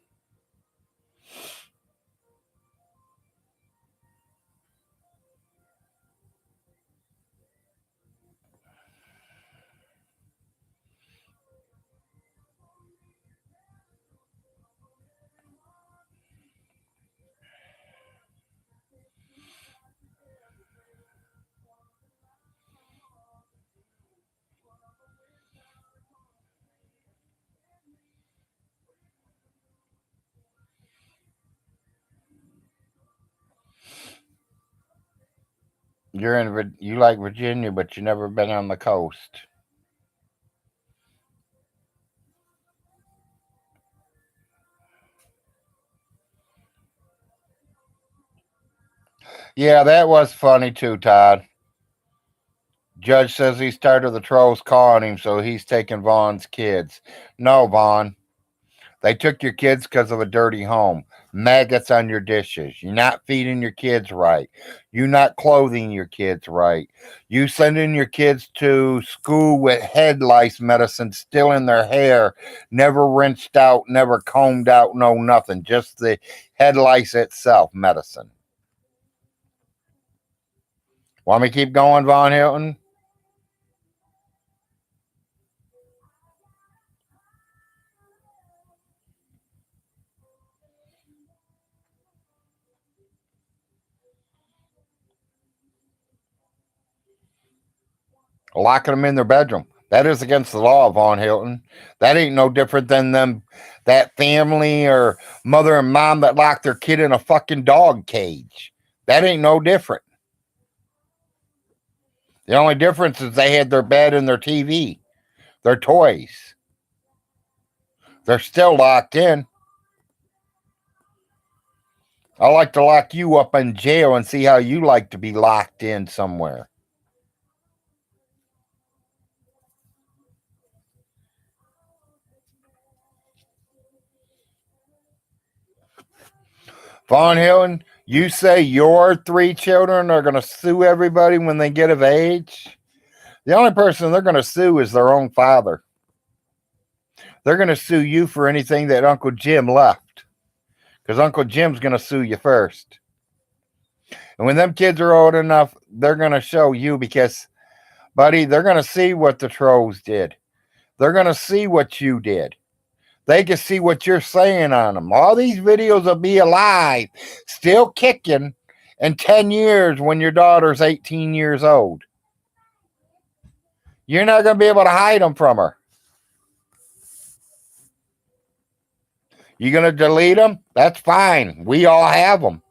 Speaker 1: You like Virginia, but you never been on the coast. Yeah, that was funny too, Todd. Judge says he's tired of the trolls calling him, so he's taking Vaughn's kids. No, Vaughn. They took your kids because of a dirty home. Maggots on your dishes. You're not feeding your kids right. You're not clothing your kids right. You sending your kids to school with head lice medicine still in their hair, never rinsed out, never combed out, no nothing. Just the head lice itself medicine. Want me to keep going, Von Hilton? Locking them in their bedroom. That is against the law, Von Hilton. That ain't no different than that family or mother and mom that locked their kid in a fucking dog cage. That ain't no different. The only difference is they had their bed and their TV, their toys. They're still locked in. I like to lock you up in jail and see how you like to be locked in somewhere. Von Hilton, you say your 3 children are going to sue everybody when they get of age? The only person they're going to sue is their own father. They're going to sue you for anything that Uncle Jim left, because Uncle Jim's going to sue you first. And when them kids are old enough, they're going to show you because, buddy, they're going to see what the trolls did. They're going to see what you did. They can see what you're saying on them. All these videos will be alive, still kicking in 10 years when your daughter's 18 years old. You're not going to be able to hide them from her. You going to delete them? That's fine. We all have them.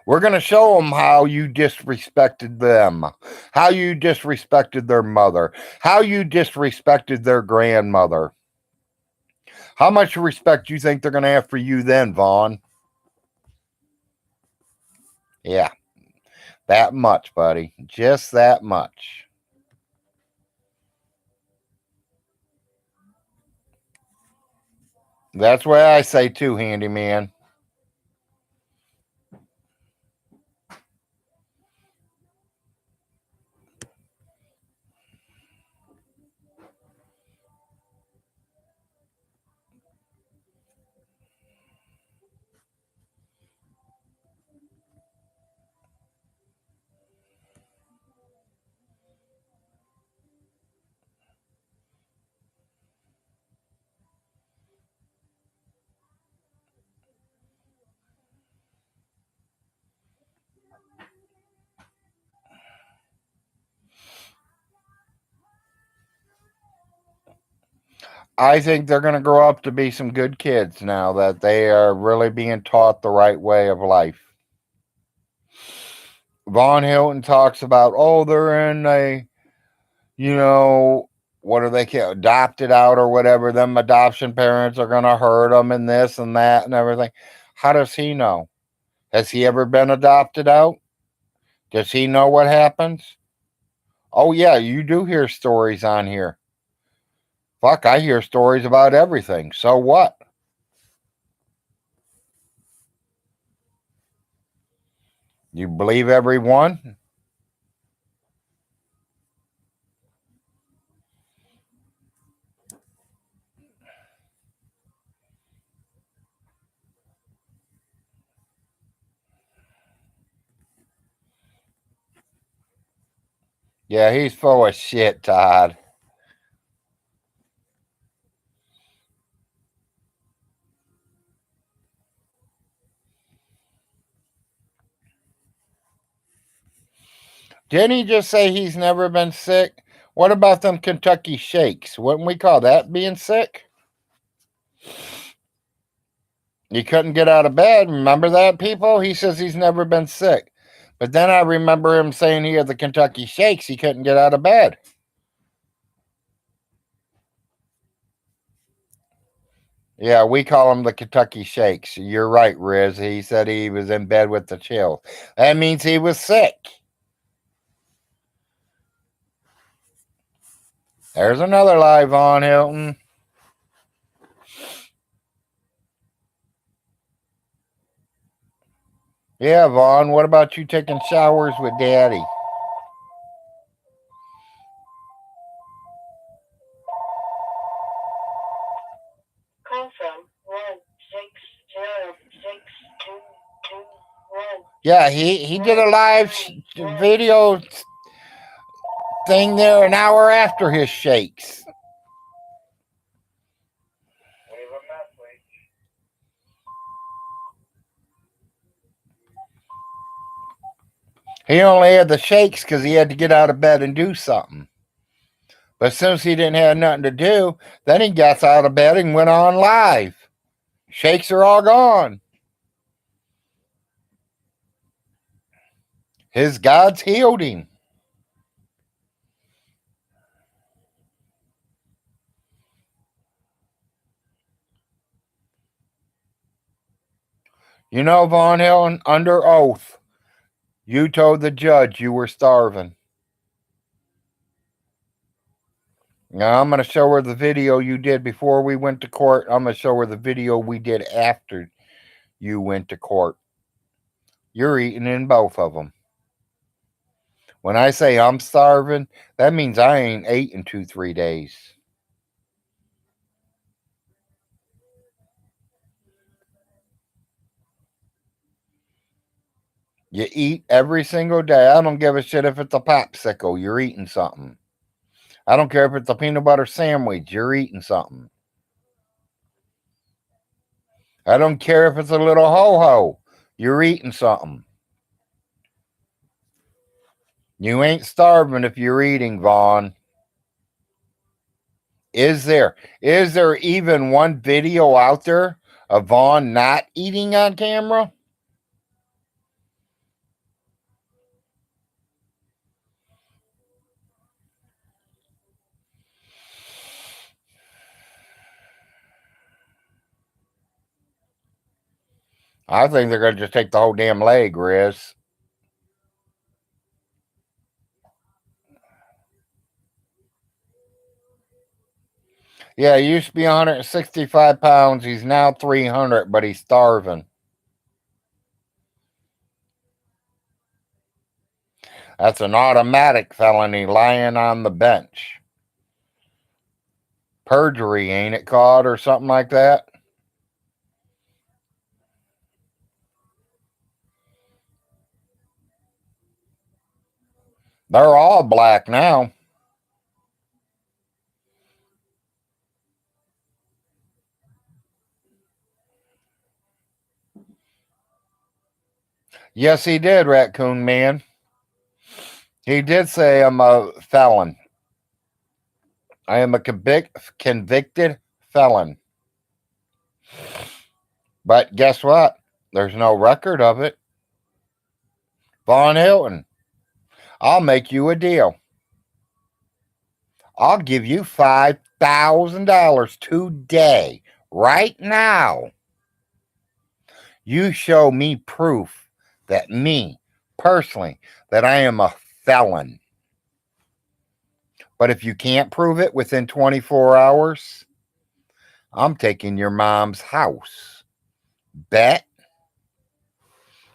Speaker 1: We're going to show them how you disrespected them, how you disrespected their mother, how you disrespected their grandmother. How much respect do you think they're going to have for you then, Vaughn? Yeah, that much, buddy. Just that much. That's what I say too, handyman. I think they're going to grow up to be some good kids now that they are really being taught the right way of life. Von Hilton talks about, oh, they're in a, what are they called? Adopted out or whatever. Them adoption parents are going to hurt them and this and that and everything. How does he know? Has he ever been adopted out? Does he know what happens? Oh, yeah, you do hear stories on here. Fuck, I hear stories about everything. So what? You believe everyone? Yeah, he's full of shit, Todd. Didn't he just say he's never been sick? What about them Kentucky shakes? Wouldn't we call that being sick? He couldn't get out of bed. Remember that, people? He says he's never been sick. But then I remember him saying he had the Kentucky shakes. He couldn't get out of bed. Yeah, we call them the Kentucky shakes. You're right, Riz. He said he was in bed with the chill. That means he was sick. There's another lie, Von Hilton. Yeah, Vaughn, what about you taking showers with Daddy?
Speaker 4: Call from 1606221.
Speaker 1: Yeah, he did a live video thing there an hour after his shakes.
Speaker 3: Leave a message.
Speaker 1: He only had the shakes because he had to get out of bed and do something. But since he didn't have nothing to do, then he got out of bed and went on live. Shakes are all gone. His God's healed him. You know, Von Helen, under oath, you told the judge you were starving. Now, I'm going to show her the video you did before we went to court. I'm going to show her the video we did after you went to court. You're eating in both of them. When I say I'm starving, that means I ain't ate in 2-3 days. You eat every single day. I don't give a shit if it's a popsicle. You're eating something. I don't care if it's a peanut butter sandwich. You're eating something. I don't care if it's a little ho-ho. You're eating something. You ain't starving if you're eating, Vaughn. Is there even one video out there of Vaughn not eating on camera? I think they're going to just take the whole damn leg, Riz. Yeah, he used to be 165 pounds. He's now 300, but he's starving. That's an automatic felony lying on the bench. Perjury, ain't it called, or something like that? They're all black now. Yes, he did, Raccoon Man. He did say I'm a felon. I am a convicted felon. But guess what? There's no record of it. Von Hilton, I'll make you a deal. I'll give you $5,000 today, right now. You show me proof that me, personally, that I am a felon. But if you can't prove it within 24 hours, I'm taking your mom's house. Bet?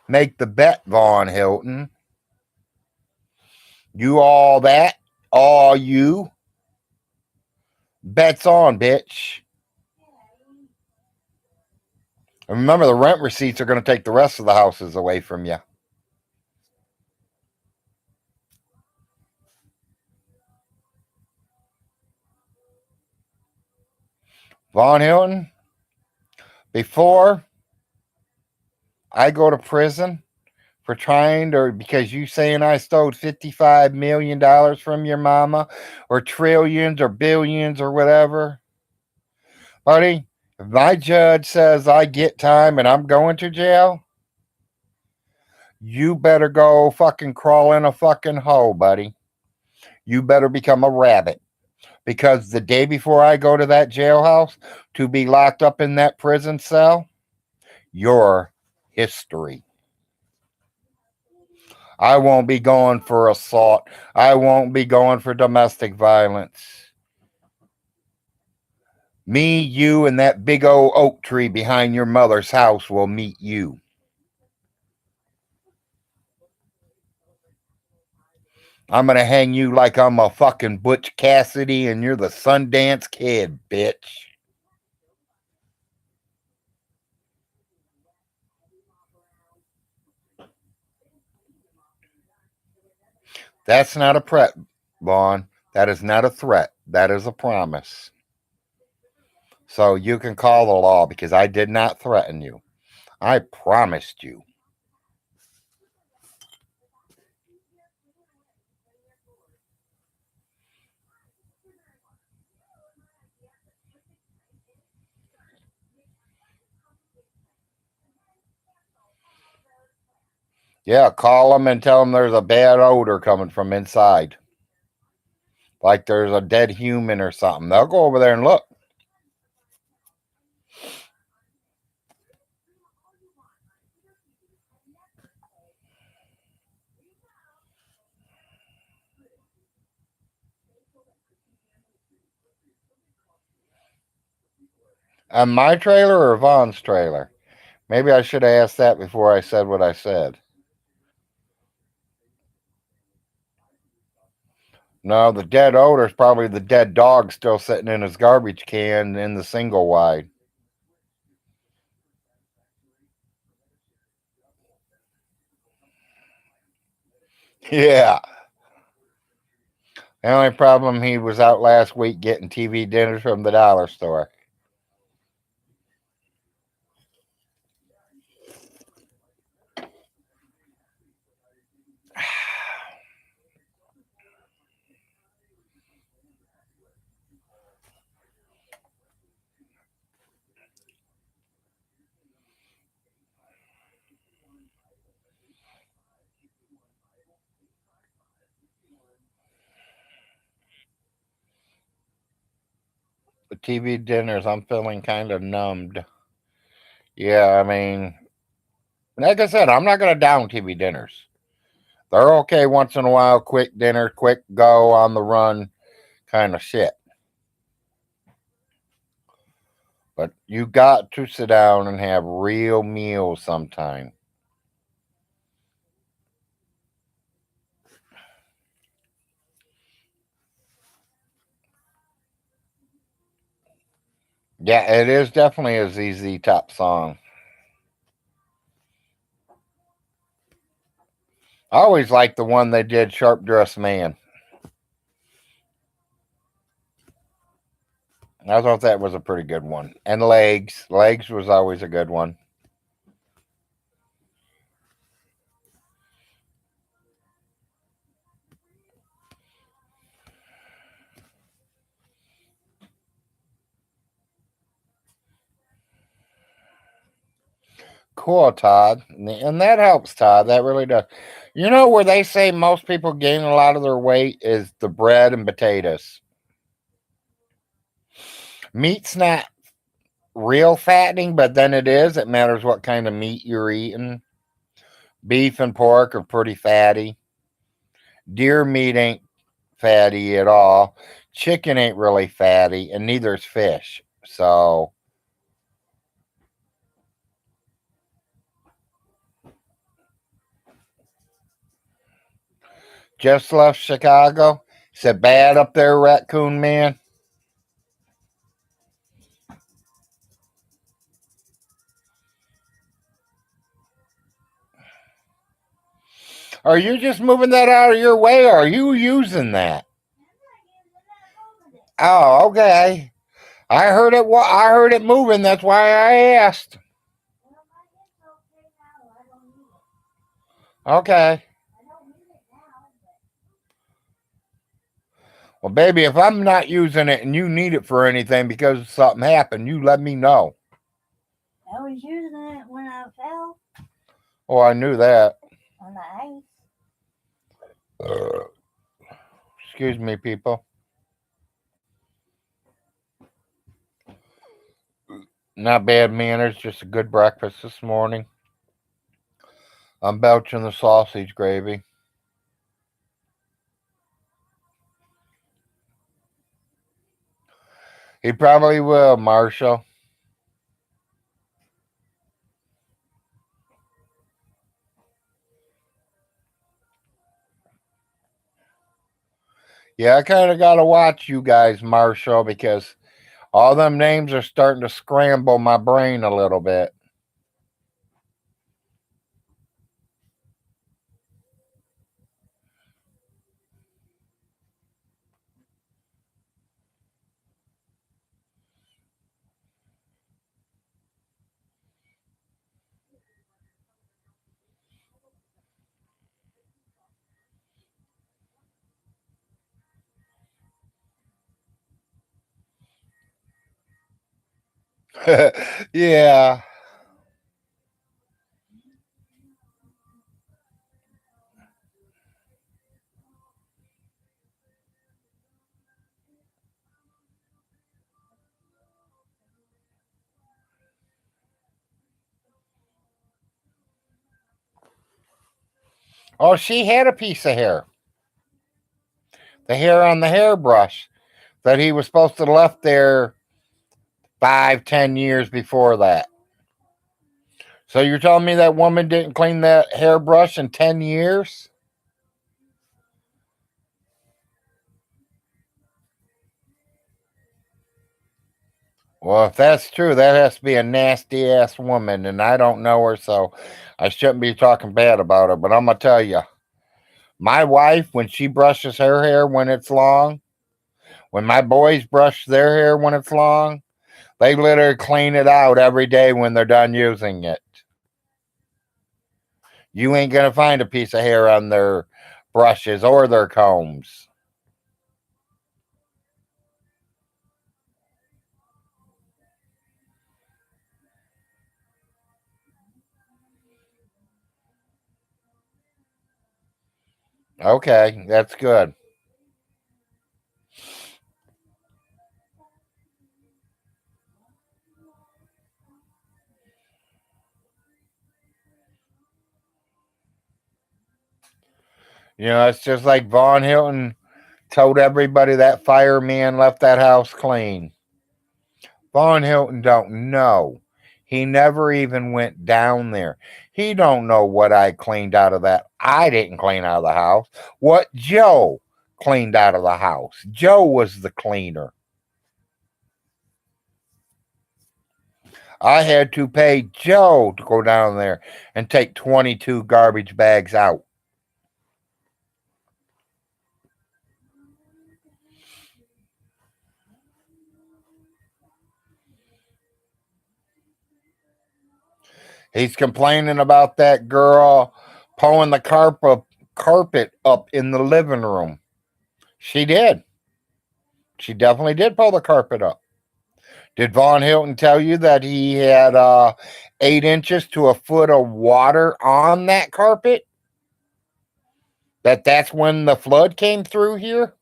Speaker 1: Make the bet, Von Hilton. You all that? All you? Bet's on, bitch. And remember, the rent receipts are going to take the rest of the houses away from you. Von Hilton, before I go to prison for trying to, because you saying I stole $55 million from your mama, or trillions or billions or whatever, buddy, if my judge says I get time and I'm going to jail, you better go fucking crawl in a fucking hole, buddy. You better become a rabbit. Because the day before I go to that jailhouse to be locked up in that prison cell, you're history. I won't be going for assault. I won't be going for domestic violence. Me, you, and that big old oak tree behind your mother's house will meet you. I'm going to hang you like I'm a fucking Butch Cassidy and you're the Sundance Kid, bitch. That's not a threat, Vaughn. That is not a threat. That is a promise. So you can call the law because I did not threaten you. I promised you. Yeah, call them and tell them there's a bad odor coming from inside. Like there's a dead human or something. They'll go over there and look. On my trailer or Vaughn's trailer? Maybe I should have asked that before I said what I said. No, the dead odor is probably the dead dog still sitting in his garbage can in the single wide. Yeah. The only problem, he was out last week getting TV dinners from the dollar store. The TV dinners, I'm feeling kind of numbed. Yeah, I mean, like I said, I'm not going to down TV dinners. They're okay once in a while, quick dinner, quick go on the run kind of shit. But you got to sit down and have real meals sometime. Yeah, it is definitely a ZZ Top song. I always liked the one they did, Sharp Dressed Man. I thought that was a pretty good one. And Legs. Legs was always a good one. Cool, Todd. And that helps, Todd. That really does. You know where they say most people gain a lot of their weight is the bread and potatoes. Meat's not real fattening, but then it is. It matters what kind of meat you're eating. Beef and pork are pretty fatty. Deer meat ain't fatty at all. Chicken ain't really fatty, and neither is fish. So, just left Chicago. Is it bad up there, Raccoon Man? Are you just moving that out of your way, or are you using that? Oh, okay. I heard it. I heard it moving. That's why I asked. Okay. Well, baby, if I'm not using it and you need it for anything because something happened, you let me know.
Speaker 2: I was using it when I fell
Speaker 1: Oh, I knew that.
Speaker 2: on the ice.
Speaker 1: Excuse me, people. Not bad manners, just a good breakfast this morning. I'm belching the sausage gravy. He probably will, Marshall. Yeah, I kind of got to watch you guys, Marshall, because all them names are starting to scramble my brain a little bit. Yeah. Oh, she had a piece of hair. The hair on the hairbrush that he was supposed to have left there 5, 10 years before that. So you're telling me that woman didn't clean that hairbrush in 10 years? Well, if that's true, that has to be a nasty ass woman, and I don't know her, so I shouldn't be talking bad about her. But I'm gonna tell you, my wife, when she brushes her hair when it's long, when my boys brush their hair when it's long, they literally clean it out every day when they're done using it. You ain't gonna find a piece of hair on their brushes or their combs. Okay, that's good. You know, it's just like Von Hilton told everybody that fireman left that house clean. Von Hilton don't know. He never even went down there. He don't know what I cleaned out of that. I didn't clean out of the house. What Joe cleaned out of the house. Joe was the cleaner. I had to pay Joe to go down there and take 22 garbage bags out. He's complaining about that girl pulling the carpet up in the living room. She did. She definitely did pull the carpet up. Did Von Hilton tell you that he had 8 inches to a foot of water on that carpet? That's when the flood came through here?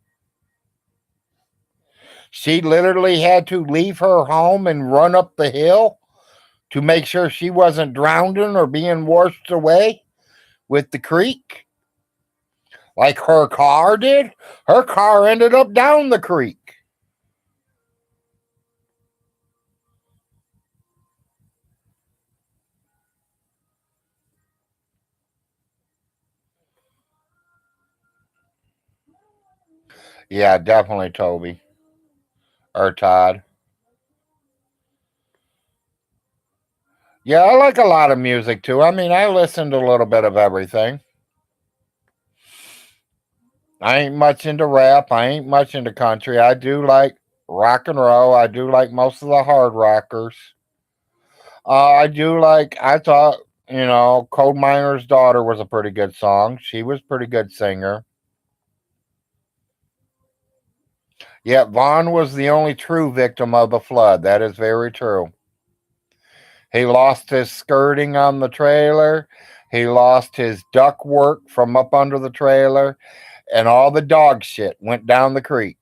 Speaker 1: She literally had to leave her home and run up the hill to make sure she wasn't drowning or being washed away with the creek like her car did. Her car ended up down the creek. Yeah, definitely Toby or Todd. Yeah, I like a lot of music too. I mean, I listen to a little bit of everything. I ain't much into rap. I ain't much into country. I do like rock and roll. I do like most of the hard rockers. I do like, I thought, Coal Miner's Daughter was a pretty good song. She was a pretty good singer. Yet Vaughn was the only true victim of the flood. That is very true. He lost his skirting on the trailer. He lost his duck work from up under the trailer. And all the dog shit went down the creek.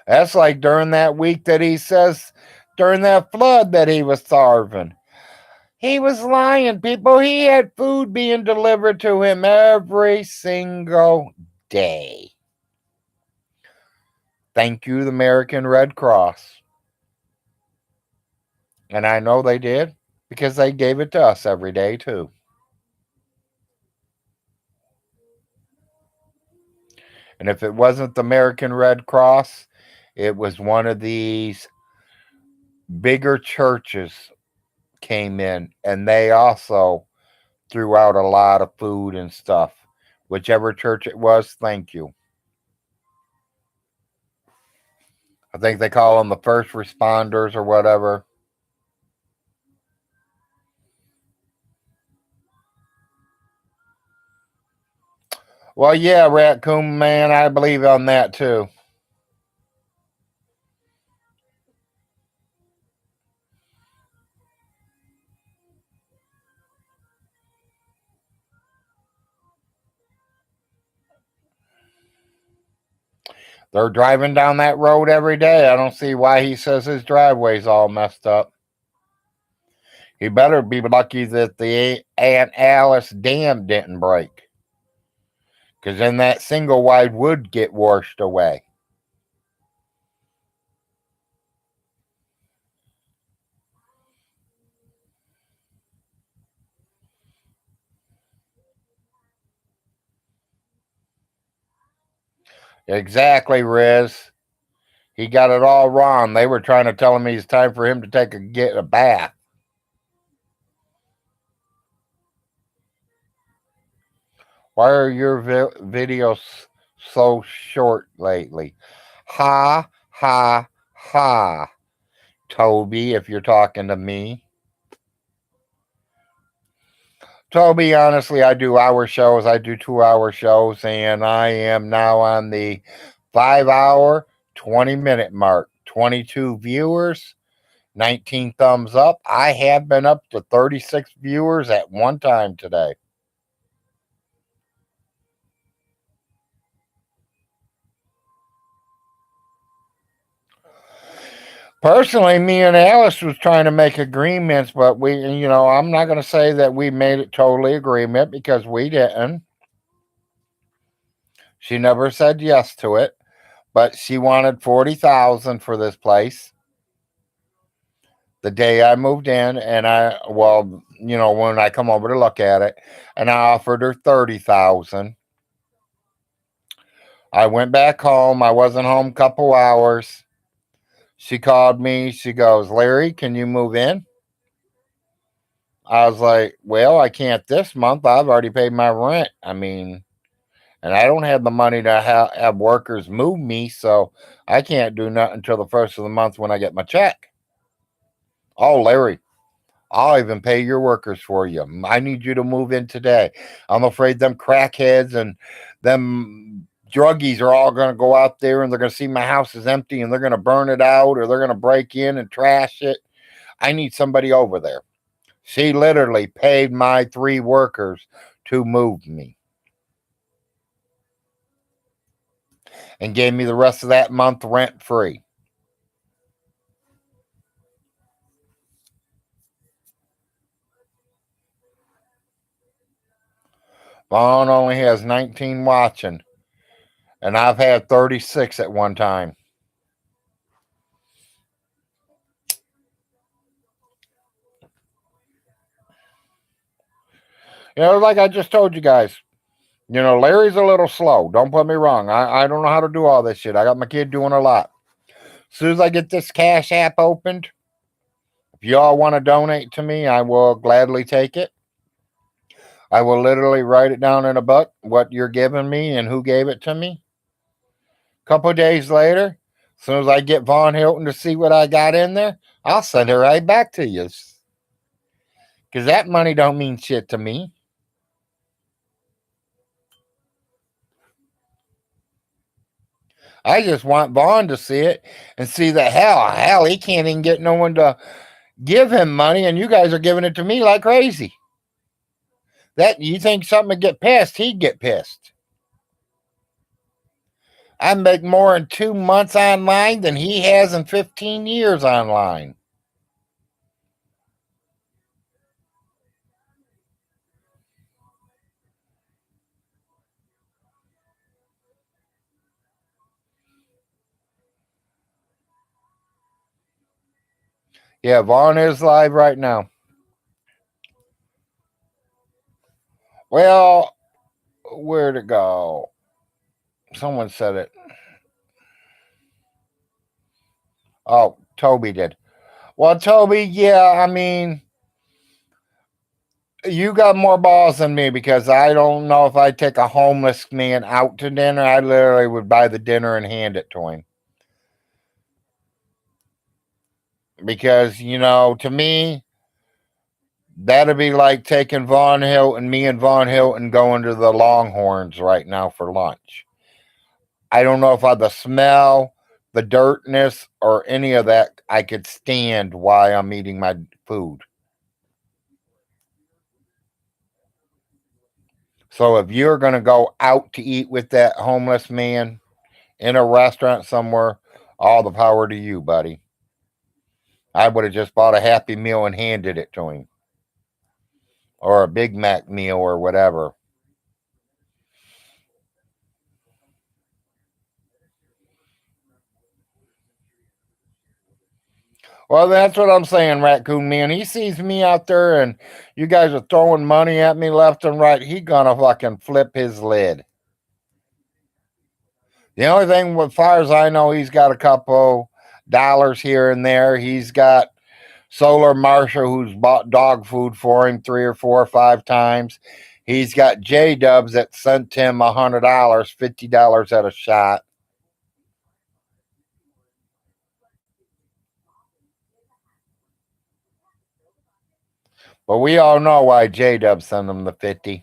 Speaker 1: That's like during that week that he says, during that flood, that he was starving. He was lying, people. He had food being delivered to him every single day. Thank you, the American Red Cross. And I know they did because they gave it to us every day, too. And if it wasn't the American Red Cross, it was one of these bigger churches came in, and they also threw out a lot of food and stuff. Whichever church it was, thank you. I think they call them the first responders or whatever. Well, yeah, Raccoon Man, I believe on that too. They're driving down that road every day. I don't see why he says his driveway's all messed up. He better be lucky that the Aunt Alice dam didn't break. Because then that single wide would get washed away. Exactly, Riz. He got it all wrong. They were trying to tell him it's time for him to get a bath. Why are your videos so short lately? Ha, ha, ha. Toby, if you're talking to me. Toby, honestly, I do hour shows. I do 2-hour shows, and I am now on the 5-hour, 20-minute mark. 22 viewers, 19 thumbs up. I have been up to 36 viewers at one time today. Personally, me and Alice was trying to make agreements, but I'm not going to say that we made it totally agreement because we didn't. She never said yes to it, but she wanted 40,000 for this place. The day I moved in, and when I come over to look at it, and I offered her 30,000. I went back home. I wasn't home a couple hours. She called me. She goes, Larry, can you move in? I was like, well, I can't this month. I've already paid my rent. I mean, and I don't have the money to have workers move me, so I can't do nothing until the first of the month when I get my check. Oh, Larry, I'll even pay your workers for you. I need you to move in today. I'm afraid them crackheads and them druggies are all going to go out there and they're going to see my house is empty and they're going to burn it out or they're going to break in and trash it. I need somebody over there. She literally paid my 3 workers to move me and gave me the rest of that month rent free. Vaughn only has 19 watching, and I've had 36 at one time. Like I just told you guys, Larry's a little slow. Don't put me wrong. I don't know how to do all this shit. I got my kid doing a lot. As soon as I get this Cash App opened, if y'all want to donate to me, I will gladly take it. I will literally write it down in a book, what you're giving me and who gave it to me. A couple of days later, as soon as I get Von Hilton to see what I got in there, I'll send it right back to you. Because that money don't mean shit to me. I just want Vaughn to see it and see that hell, he can't even get no one to give him money, and you guys are giving it to me like crazy. That you think something would get pissed, he'd get pissed. I make more in 2 months online than he has in 15 years online. Yeah, Vaughn is live right now. Well, where'd it go? Someone said it. Oh, Toby did. Well, Toby, yeah, I mean, you got more balls than me because I don't know if I take a homeless man out to dinner. I literally would buy the dinner and hand it to him. Because, to me, that'd be like taking Von Hilton, me and Von Hilton going to the Longhorns right now for lunch. I don't know if the smell, the dirtness, or any of that I could stand while I'm eating my food. So if you're going to go out to eat with that homeless man in a restaurant somewhere, all the power to you, buddy. I would have just bought a Happy Meal and handed it to him. Or a Big Mac meal or whatever. Well, that's what I'm saying, Raccoon Man. He sees me out there and you guys are throwing money at me left and right. He gonna fucking flip his lid. The only thing, as far as I know, he's got a couple dollars here and there. He's got Solar Marshall, who's bought dog food for him 3 or 4 or 5 times. He's got J Dubs that sent him $100, $50 at a shot. But we all know why J Dub sent him the 50.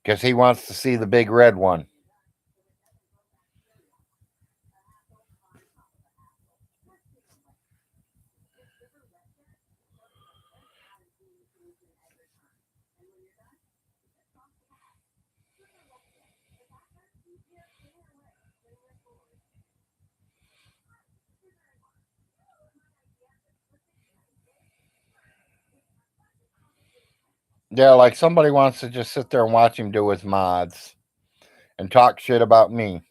Speaker 1: Because he wants to see the big red one. Yeah, like somebody wants to just sit there and watch him do his mods and talk shit about me.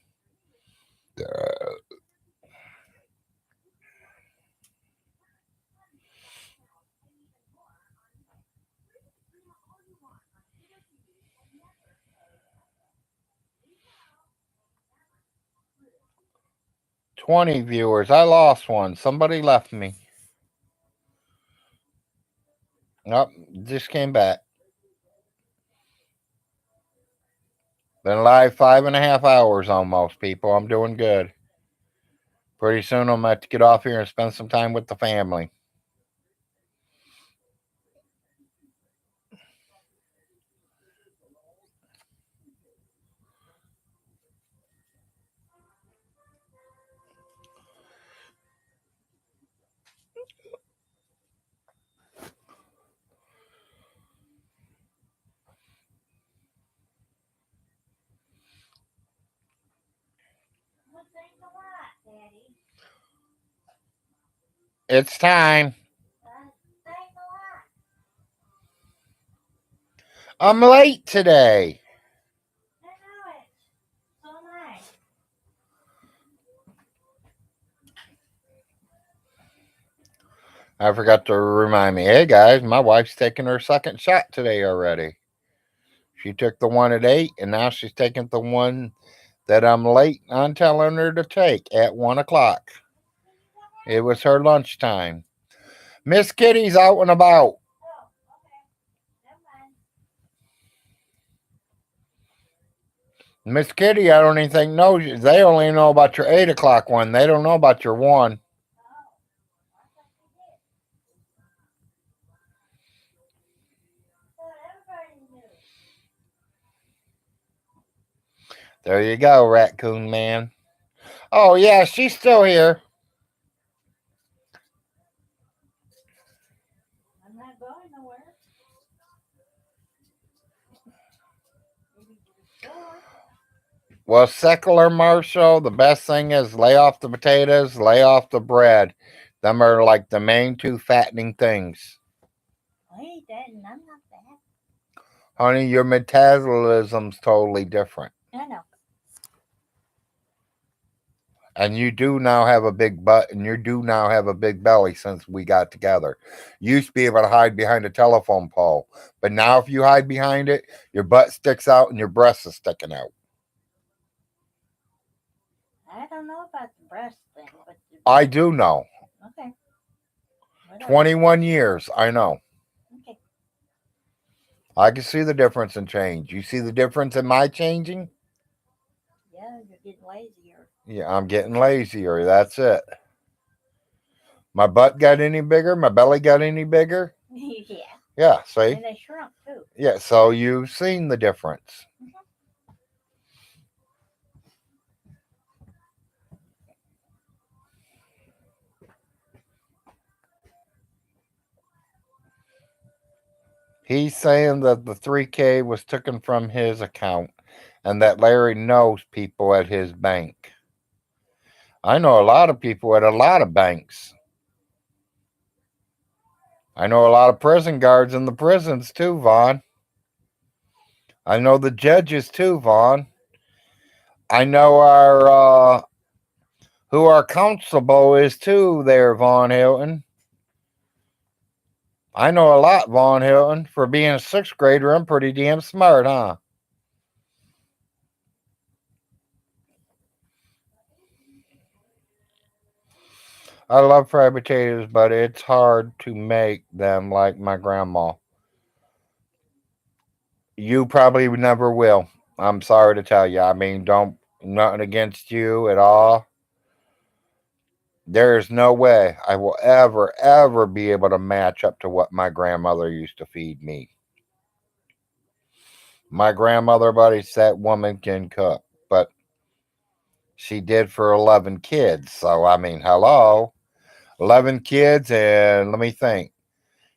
Speaker 1: 20 viewers. I lost one. Somebody left me. Nope, just came back. Been live 5.5 hours almost, people. I'm doing good. Pretty soon I'm going to have to get off here and spend some time with the family. it's time.
Speaker 2: Thanks a lot.
Speaker 1: I'm late today.
Speaker 2: I know it. So nice.
Speaker 1: I forgot to remind me. Hey guys, my wife's taking her second shot today already. She took the one at 8, and now she's taking the one that I'm late on telling her to take at 1 o'clock. It was her lunchtime. Miss Kitty's out and about.
Speaker 2: Oh, okay. Never mind.
Speaker 1: Miss Kitty, I don't even think knows you. They only know about your 8 o'clock one. They don't know about your one.
Speaker 2: Oh, I thought you did. I thought everybody knew.
Speaker 1: There you go, Raccoon Man. Oh yeah, she's still here.
Speaker 2: I'm not going nowhere. Maybe to the store.
Speaker 1: Well, secular Marshall, the best thing is lay off the potatoes, lay off the bread. Them are like the main two fattening things.
Speaker 2: I ain't that, and I'm not fat.
Speaker 1: Honey, your metabolism's totally different.
Speaker 2: I know.
Speaker 1: And you do now have a big butt, and you do now have a big belly since we got together. You used to be able to hide behind a telephone pole, but now if you hide behind it, your butt sticks out and your breast is sticking out.
Speaker 2: I don't know about the breast thing, but
Speaker 1: I do know.
Speaker 2: okay. Whatever.
Speaker 1: 21 years, I know.
Speaker 2: Okay.
Speaker 1: I can see the difference in change. You see the difference in my changing?
Speaker 2: Yeah, you're getting lazier.
Speaker 1: Yeah, I'm getting lazier. That's it. My butt got any bigger? My belly got any bigger?
Speaker 2: Yeah.
Speaker 1: Yeah, see?
Speaker 2: And they shrunk too.
Speaker 1: Yeah, so you've seen the difference. He's saying that the 3K was taken from his account and that Larry knows people at his bank. I know a lot of people at a lot of banks. I know a lot of prison guards in the prisons too, Vaughn. I know the judges too, Vaughn. I know who our constable is too there, Vaughn Hilton. I know a lot, Vaughn Hilton. For being a sixth grader, I'm pretty damn smart, huh? I love fried potatoes, but it's hard to make them like my grandma. You probably never will. I'm sorry to tell you. I mean, don't, nothing against you at all. There is no way I will ever be able to match up to what my grandmother used to feed me. My grandmother, buddy, that woman can cook, but she did for 11 kids. So, I mean, hello. 11 kids, and let me think.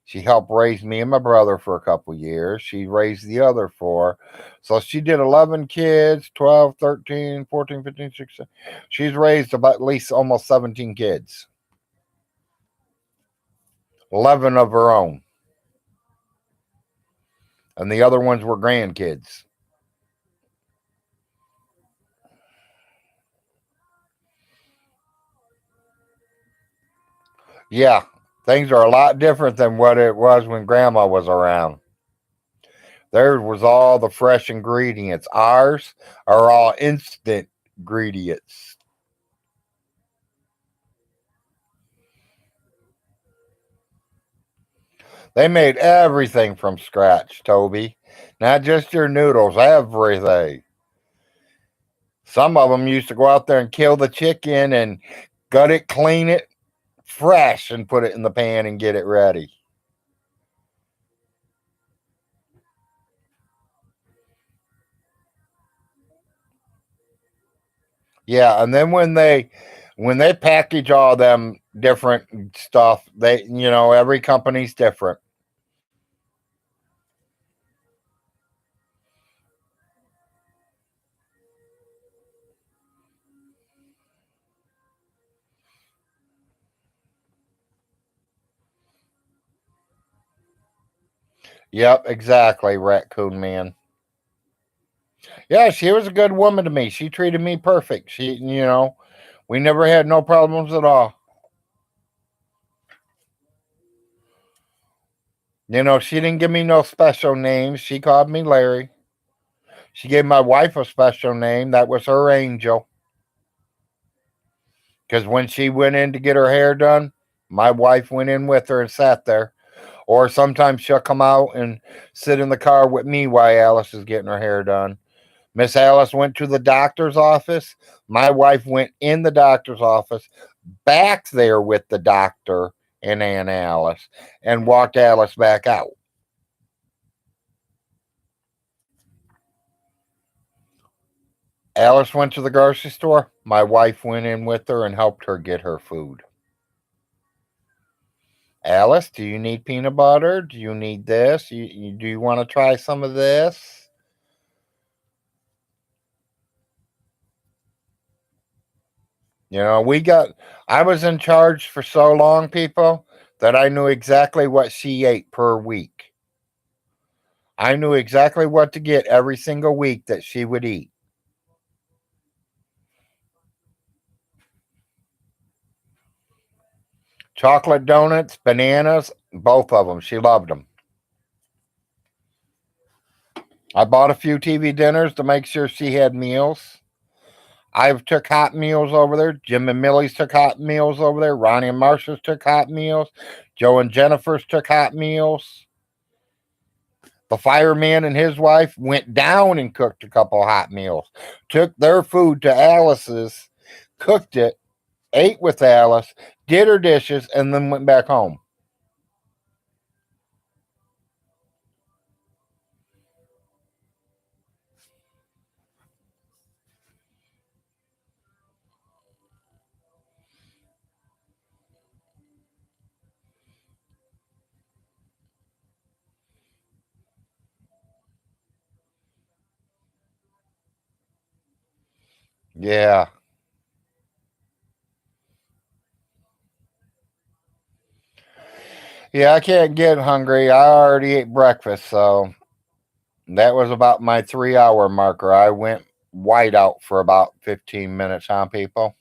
Speaker 1: She helped raise me and my brother for a couple years. She raised the other four. So she did 11 kids, 12, 13, 14, 15, 16. She's raised about at least almost 17 kids. 11 of her own. And the other ones were grandkids. Yeah, things are a lot different than what it was when grandma was around. Theirs was all the fresh ingredients. Ours are all instant ingredients. They made everything from scratch, Toby. Not just your noodles, everything. Some of them used to go out there and kill the chicken and gut it, clean it fresh, and put it in the pan and get it ready. Yeah, and then when they package all them different stuff, they every company's different. Yep, exactly, Raccoon Man. Yeah, she was a good woman to me. She treated me perfect. We never had no problems at all. She didn't give me no special names. She called me Larry. She gave my wife a special name. That was her angel. Because when she went in to get her hair done, my wife went in with her and sat there. Or sometimes she'll come out and sit in the car with me while Alice is getting her hair done. Miss Alice went to the doctor's office. My wife went in the doctor's office, back there with the doctor and Aunt Alice, and walked Alice back out. Alice went to the grocery store. My wife went in with her and helped her get her food. Alice, do you need peanut butter? Do you need this? Do you want to try some of this? I was in charge for so long, people, that I knew exactly what she ate per week. I knew exactly what to get every single week that she would eat. Chocolate donuts, bananas, both of them. She loved them. I bought a few TV dinners to make sure she had meals. I've took hot meals over there. Jim and Millie's took hot meals over there. Ronnie and Marsha's took hot meals. Joe and Jennifer's took hot meals. The fireman and his wife went down and cooked a couple hot meals. Took their food to Alice's, cooked it, ate with Alice, did her dishes, and then went back home. Yeah. Yeah, I can't get hungry. I already ate breakfast, so that was about my 3 hour marker. I went white out for about 15 minutes, huh, people?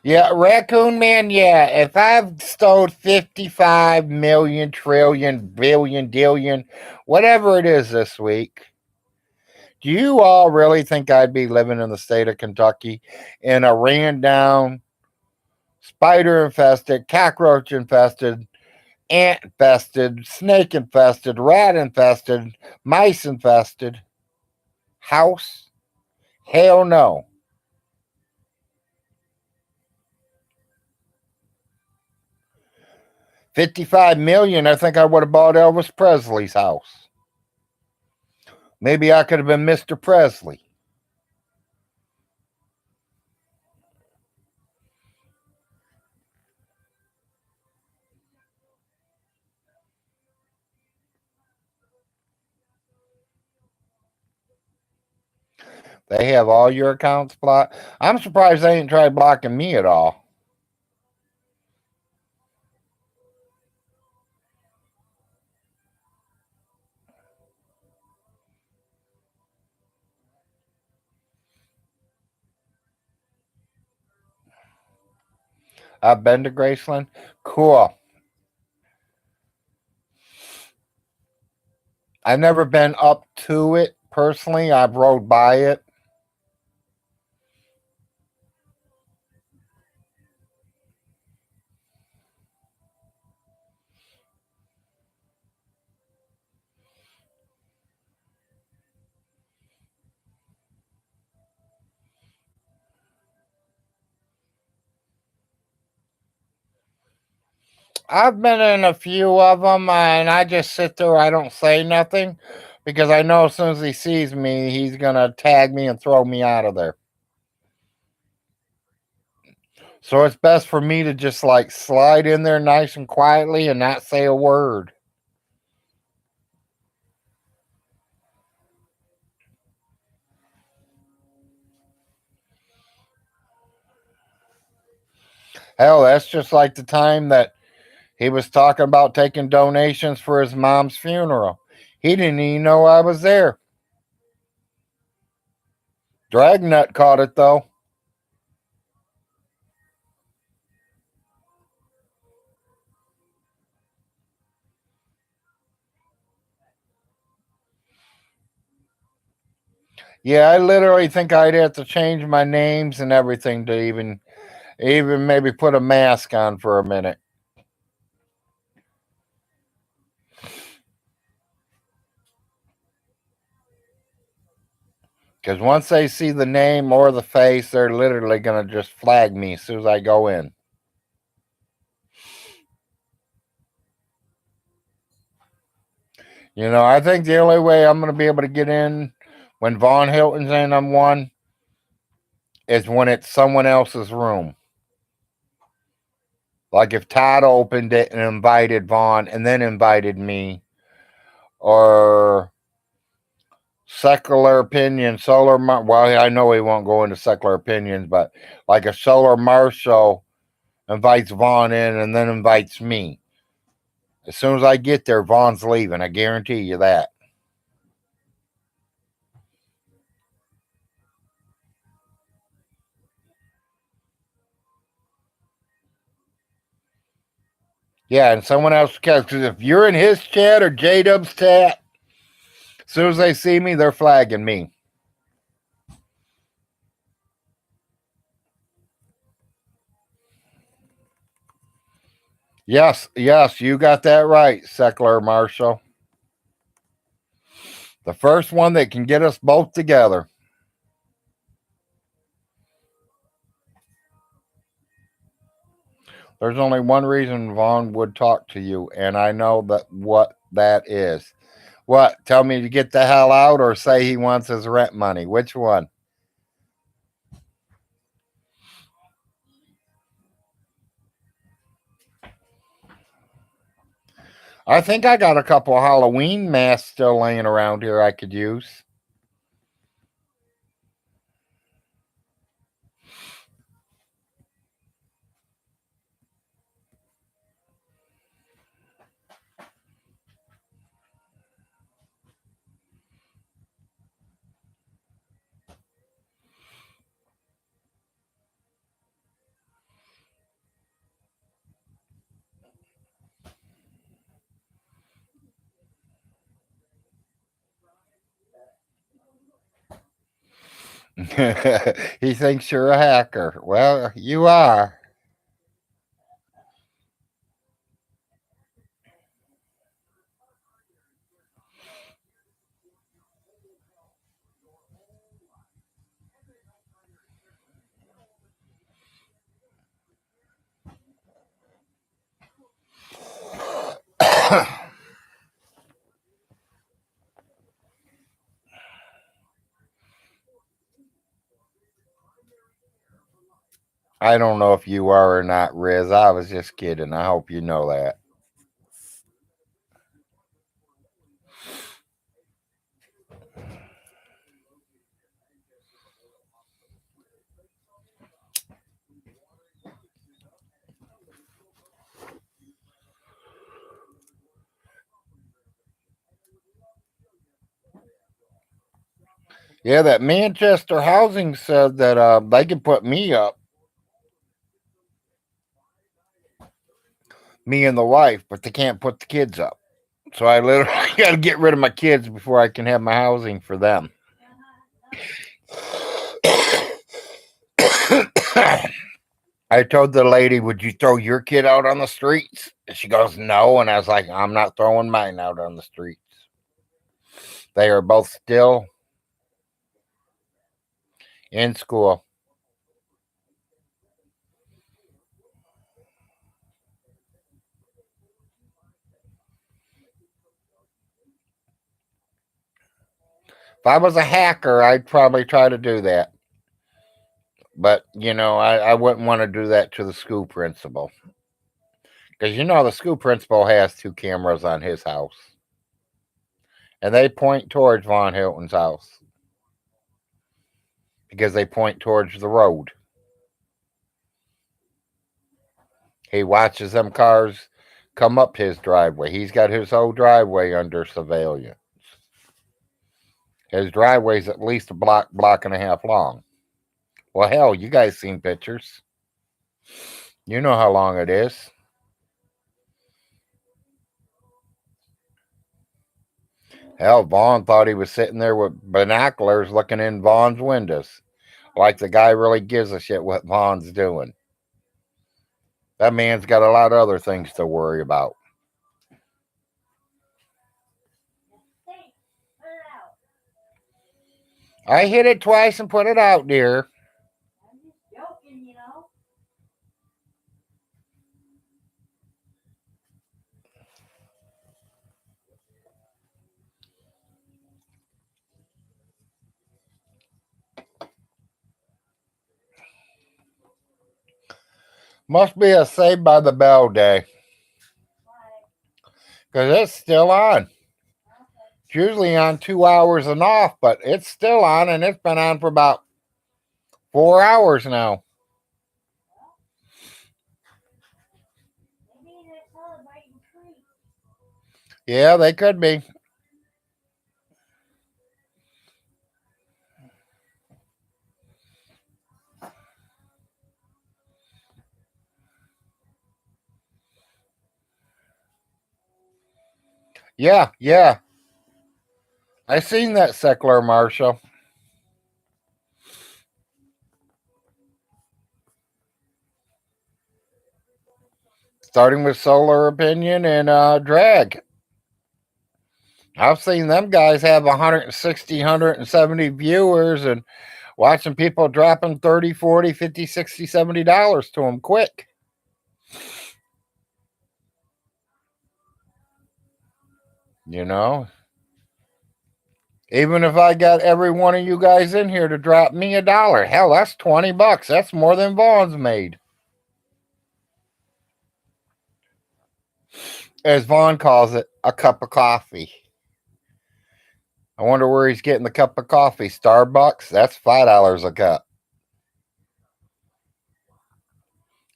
Speaker 1: Yeah, Raccoon Man, yeah. If I've stole 55 million, trillion, billion, dillion, whatever it is this week, do you all really think I'd be living in the state of Kentucky in a ran down, spider infested, cockroach infested, ant infested, snake infested, rat infested, mice infested house? Hell no. 55 million, I think I would have bought Elvis Presley's house. Maybe I could have been Mr. Presley. They have all your accounts blocked. I'm surprised they ain't tried blocking me at all. I've been to Graceland. Cool. I've never been up to it personally. I've rode by it. I've been in a few of them, and I just sit there. I don't say nothing because I know as soon as he sees me, he's gonna tag me and throw me out of there. So it's best for me to just like slide in there nice and quietly and not say a word. Hell, that's just like the time that he was talking about taking donations for his mom's funeral. He didn't even know I was there. Dragnet caught it though. Yeah, I literally think I'd have to change my names and everything to even maybe put a mask on for a minute. Because once they see the name or the face, they're literally going to just flag me as soon as I go in. You know, I think the only way I'm going to be able to get in when Von Hilton's in on one is when it's someone else's room. Like if Todd opened it and invited Vaughn and then invited me, or secular opinion, well, I know he won't go into secular opinions, but like a Solar Marshall invites Vaughn in and then invites me. As soon as I get there, Vaughn's leaving. I guarantee you that. Yeah, and someone else can, because if you're in his chat or J Dub's chat, as soon as they see me, they're flagging me. Yes, you got that right, Secular Marshall. The first one that can get us both together. There's only one reason Vaughn would talk to you, and I know that what that is. What? Tell me to get the hell out or say he wants his rent money? Which one? I think I got a couple of Halloween masks still laying around here I could use. He thinks you're a hacker. Well, you are. I don't know if you are or not, Riz. I was just kidding. I hope you know that. Yeah, that Manchester Housing said that they can put me up, me and the wife, but they can't put the kids up. So I literally got to get rid of my kids before I can have my housing for them. I told the lady, "Would you throw your kid out on the streets?" And she goes, "No." And I was like, "I'm not throwing mine out on the streets. They are both still in school." If I was a hacker, I'd probably try to do that. But, I wouldn't want to do that to the school principal. Because, the school principal has 2 cameras on his house. And they point towards Von Hilton's house. Because they point towards the road. He watches them cars come up his driveway. He's got his whole driveway under surveillance. His driveway's at least a block and a half long. Well, hell, you guys seen pictures. You know how long it is. Hell, Vaughn thought he was sitting there with binoculars looking in Vaughn's windows. Like the guy really gives a shit what Vaughn's doing. That man's got a lot of other things to worry about.
Speaker 2: Hey, put it out.
Speaker 1: I hit it twice and put it out, dear.
Speaker 2: I'm just joking, you know.
Speaker 1: Must be a Saved by the Bell day.
Speaker 2: Why?
Speaker 1: Because it's still on.
Speaker 2: Okay.
Speaker 1: It's usually on 2 hours and off, but it's still on, and it's been on for about 4 hours now.
Speaker 2: Maybe they're celebrating treats.
Speaker 1: Yeah, they could be. Yeah. I seen that secular Marshall. Starting with Solar Opinion and Drag. I've seen them guys have 160, 170 viewers and watching people dropping 30, 40, 50, 60, $70 to them quick. You know? Even if I got every one of you guys in here to drop me $1, hell, that's $20. That's more than Vaughn's made. As Vaughn calls it, a cup of coffee. I wonder where he's getting the cup of coffee. Starbucks? That's $5 a cup.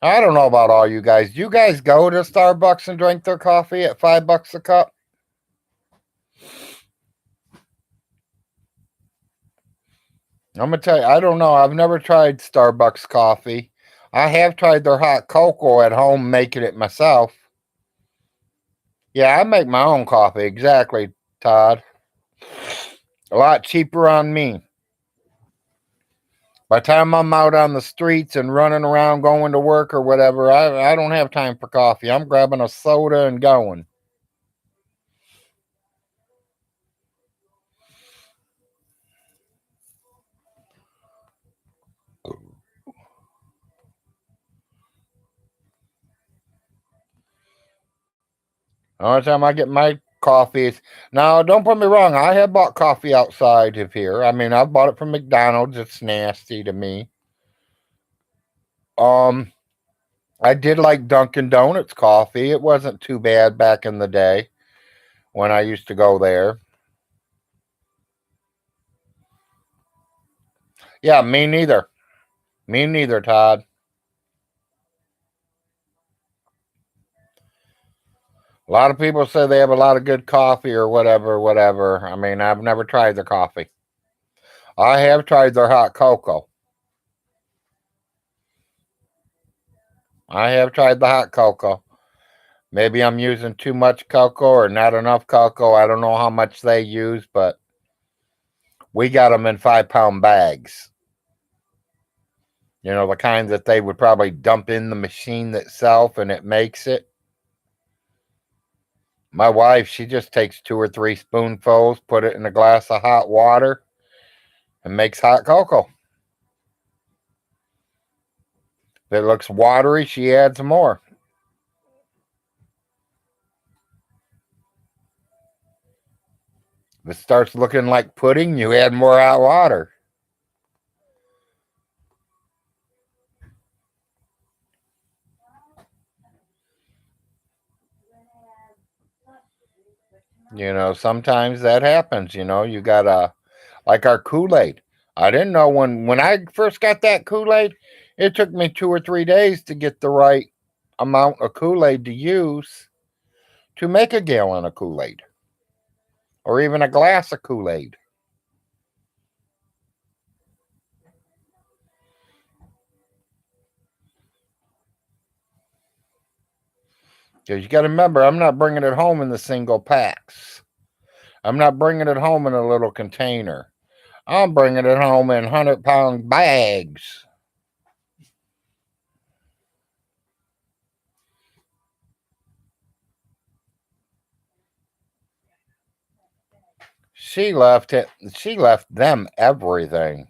Speaker 1: I don't know about all you guys. Do you guys go to Starbucks and drink their coffee at $5 a cup? I'm gonna tell you, I don't know. I've never tried Starbucks coffee. I have tried their hot cocoa at home, making it myself. Yeah, I make my own coffee. Exactly, Todd. A lot cheaper on me. By the time I'm out on the streets and running around going to work or whatever, I don't have time for coffee. I'm grabbing a soda and going. The only time I get my coffee is now. Don't put me wrong. I have bought coffee outside of here. I mean, I've bought it from McDonald's. It's nasty to me. Um, I did like Dunkin' Donuts coffee. It wasn't too bad back in the day when I used to go there. Yeah, me neither. Me neither, Todd. A lot of people say they have a lot of good coffee or whatever, whatever. I mean, I've never tried their coffee. I have tried their hot cocoa. I have tried the hot cocoa. Maybe I'm using too much cocoa or not enough cocoa. I don't know how much they use, but we got them in 5-pound bags. You know, the kind that they would probably dump in the machine itself and it makes it. My wife, she just takes 2 or 3 spoonfuls, put it in a glass of hot water, and makes hot cocoa. If it looks watery, she adds more. If it starts looking like pudding, you add more hot water. You know, sometimes that happens. You know, you gotta, like our Kool-Aid. I didn't know when I first got that Kool-Aid, it took me 2 or 3 days to get the right amount of Kool-Aid to use to make a gallon of Kool-Aid or even a glass of Kool-Aid. Because you got to remember, I'm not bringing it home in the single packs. I'm not bringing it home in a little container. I'm bringing it home in 100-pound bags. She left it. She left them everything.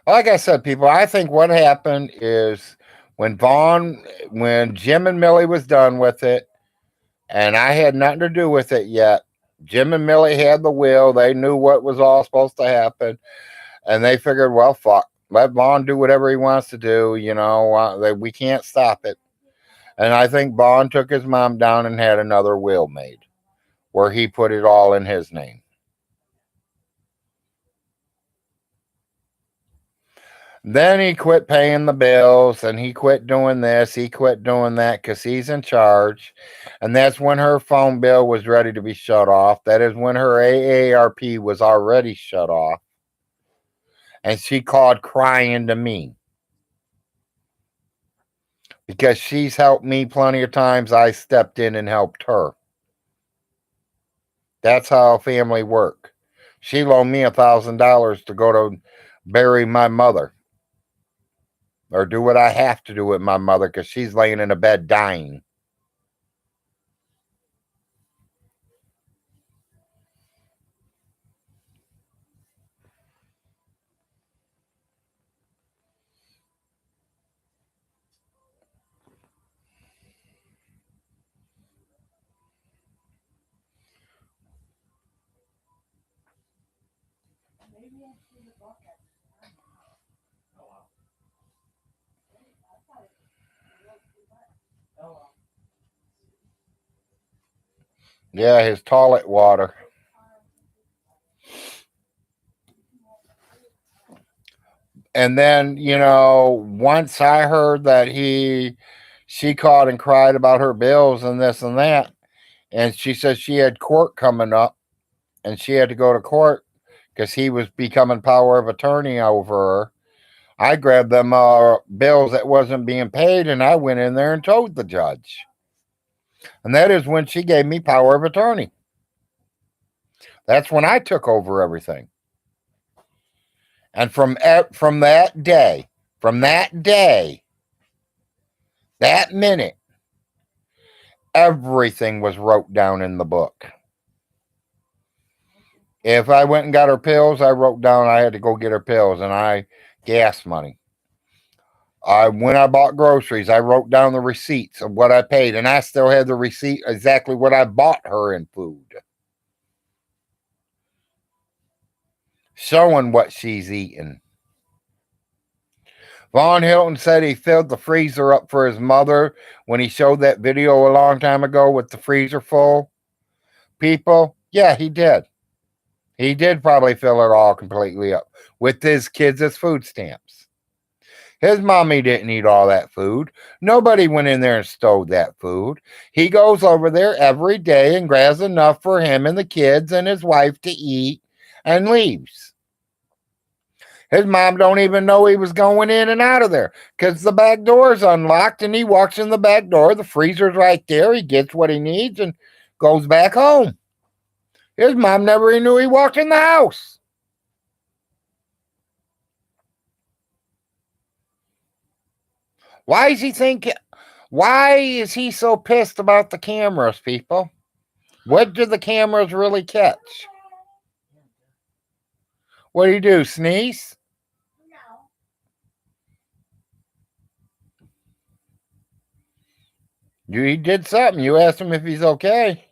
Speaker 1: Like I said, people, I think what happened is when Jim and Millie was done with it, and I had nothing to do with it yet. Jim and Millie had the will. They knew what was all supposed to happen, and they figured, well, fuck, let Vaughn do whatever he wants to do. We can't stop it. And I think Vaughn took his mom down and had another will made where he put it all in his name. Then he quit paying the bills and he quit doing this. He quit doing that because he's in charge. And that's when her phone bill was ready to be shut off. That is when her AARP was already shut off. And she called crying to me because she's helped me plenty of times. I stepped in and helped her. That's how family work. She loaned me $1,000 to go to bury my mother or do what I have to do with my mother because she's laying in a bed dying. Yeah, his toilet water. And then, once I heard that she called and cried about her bills and this and that, and she said she had court coming up and she had to go to court because he was becoming power of attorney over her. I grabbed them bills that wasn't being paid and I went in there and told the judge. And that is when she gave me power of attorney. That's when I took over everything. And from that day, that minute, everything was wrote down in the book. If I went and got her pills, I wrote down I had to go get her pills and gas money. When I bought groceries, I wrote down the receipts of what I paid, and I still had the receipt exactly what I bought her in food, showing what she's eating. Von Hilton said he filled the freezer up for his mother when he showed that video a long time ago with the freezer full. People, yeah, he did. He did probably fill it all completely up with his kids' food stamps. His mommy didn't eat all that food. Nobody went in there and stole that food. He goes over there every day and grabs enough for him and the kids and his wife to eat and leaves. His mom don't even know he was going in and out of there because the back door is unlocked and he walks in the back door. The freezer's right there. He gets what he needs and goes back home. His mom never even knew he walked in the house. Why is he so pissed about the cameras, people? What did the cameras really catch? What do you do, sneeze? He did something. You asked him if he's okay.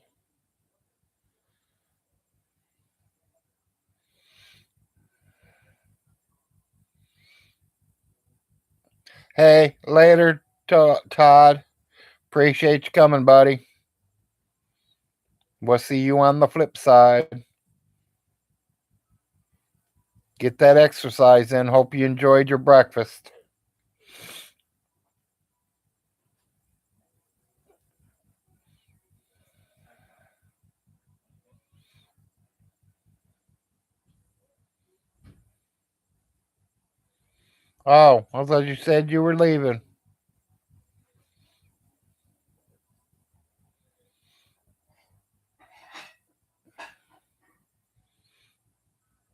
Speaker 1: Hey, later, Todd. Appreciate you coming, buddy. We'll see you on the flip side. Get that exercise in. Hope you enjoyed your breakfast. Oh, I thought you said you were leaving.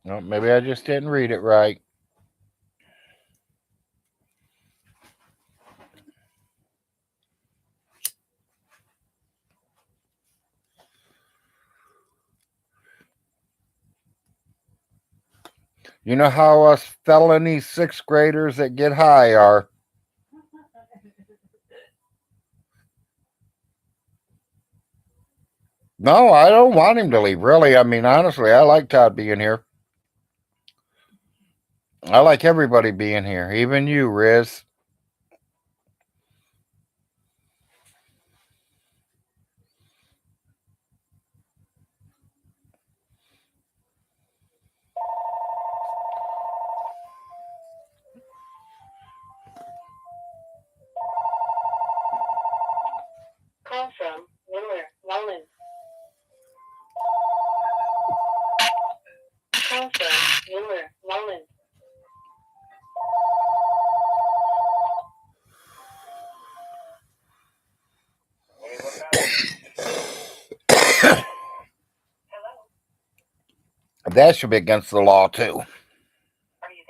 Speaker 1: Oh, maybe I just didn't read it right. You know how us felony sixth graders that get high are. No, I don't want him to leave, really. I mean, honestly, I like Todd being here. I like everybody being here, even you, Riz.
Speaker 4: Call from Willer, Wallen. Call from Willer, Wallen.
Speaker 3: Leave a message.
Speaker 4: Hello,
Speaker 1: That should be against the law, too.
Speaker 4: are you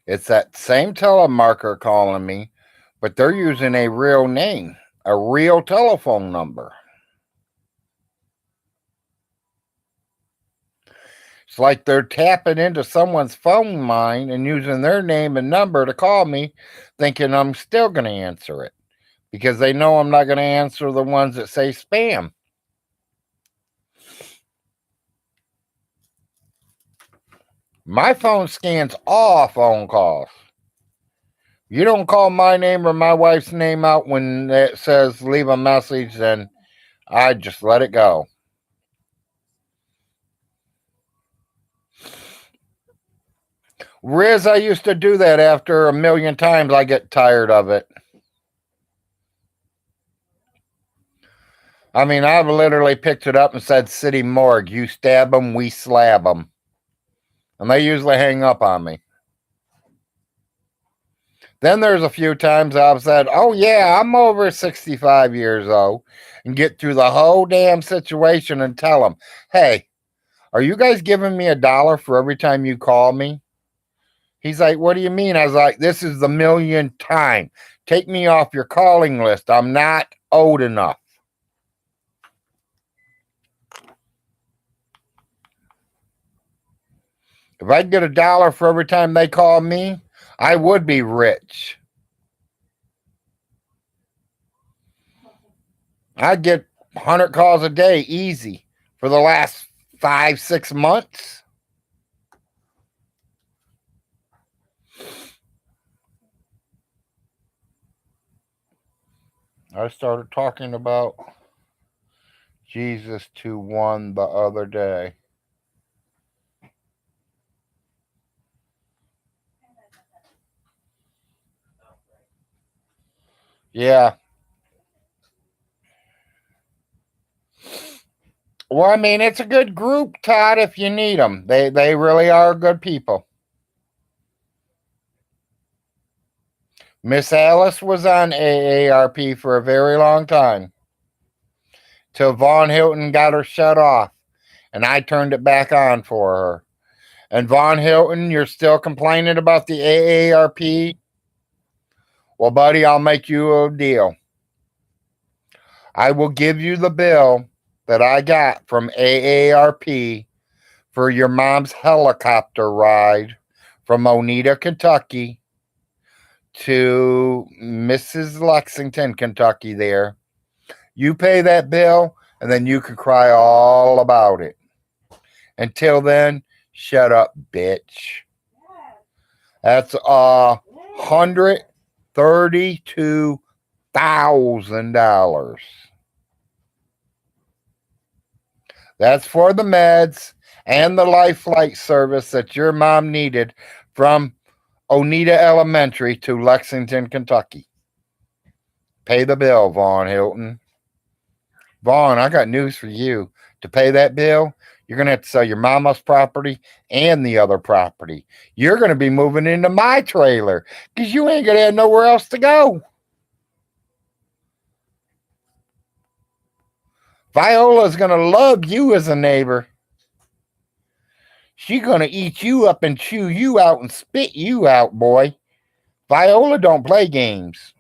Speaker 4: there?
Speaker 1: It's that same telemarketer calling me, but they're using a real name, a real telephone number. It's like they're tapping into someone's phone line and using their name and number to call me, thinking I'm still going to answer it because they know I'm not going to answer the ones that say spam. My phone scans all phone calls. You don't call my name or my wife's name out when it says leave a message, then I just let it go. Riz, I used to do that after a million times. I get tired of it. I mean, I've literally picked it up and said, City Morgue, you stab them, we slab them. And they usually hang up on me. Then there's a few times I've said, oh, yeah, I'm over 65 years old, and get through the whole damn situation and tell them, hey, are you guys giving me $1 for every time you call me? He's like, what do you mean? I was like, this is the millionth time. Take me off your calling list. I'm not old enough. If I'd get $1 for every time they call me, I would be rich. I'd get 100 calls a day easy for the last 5-6 months. I started talking about Jesus to one the other day. Yeah. Well, I mean, it's a good group, Todd, if you need them. They really are good people. Miss Alice was on AARP for a very long time. Till Von Hilton got her shut off, and I turned it back on for her. And Von Hilton, you're still complaining about the AARP? Well, buddy, I'll make you a deal. I will give you the bill that I got from AARP for your mom's helicopter ride from Oneida, Kentucky to Mrs. Lexington, Kentucky there. You pay that bill, and then you can cry all about it. Until then, shut up, bitch. That's $132,000. That's for the meds and the life flight service that your mom needed from Oneida Elementary to Lexington, Kentucky. Pay the bill, Vaughn Hilton. Vaughn, I got news for you. To pay that bill, you're going to have to sell your mama's property and the other property. You're going to be moving into my trailer because you ain't going to have nowhere else to go. Viola's going to love you as a neighbor. She's going to eat you up and chew you out and spit you out, boy. Viola don't play games.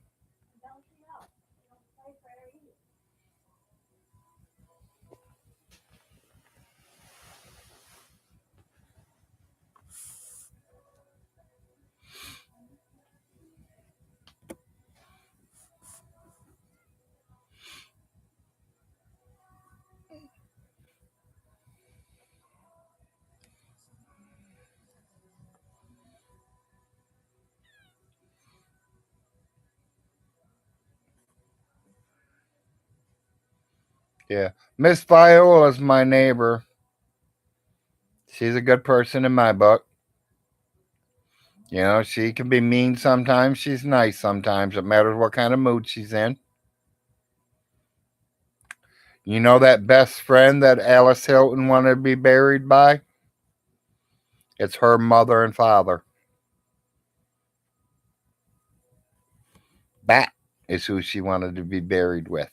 Speaker 1: Yeah. Miss Viola's my neighbor. She's a good person in my book. You know, she can be mean sometimes. She's nice sometimes. It matters what kind of mood she's in. You know that best friend that Alice Hilton wanted to be buried by? It's her mother and father. That is who she wanted to be buried with.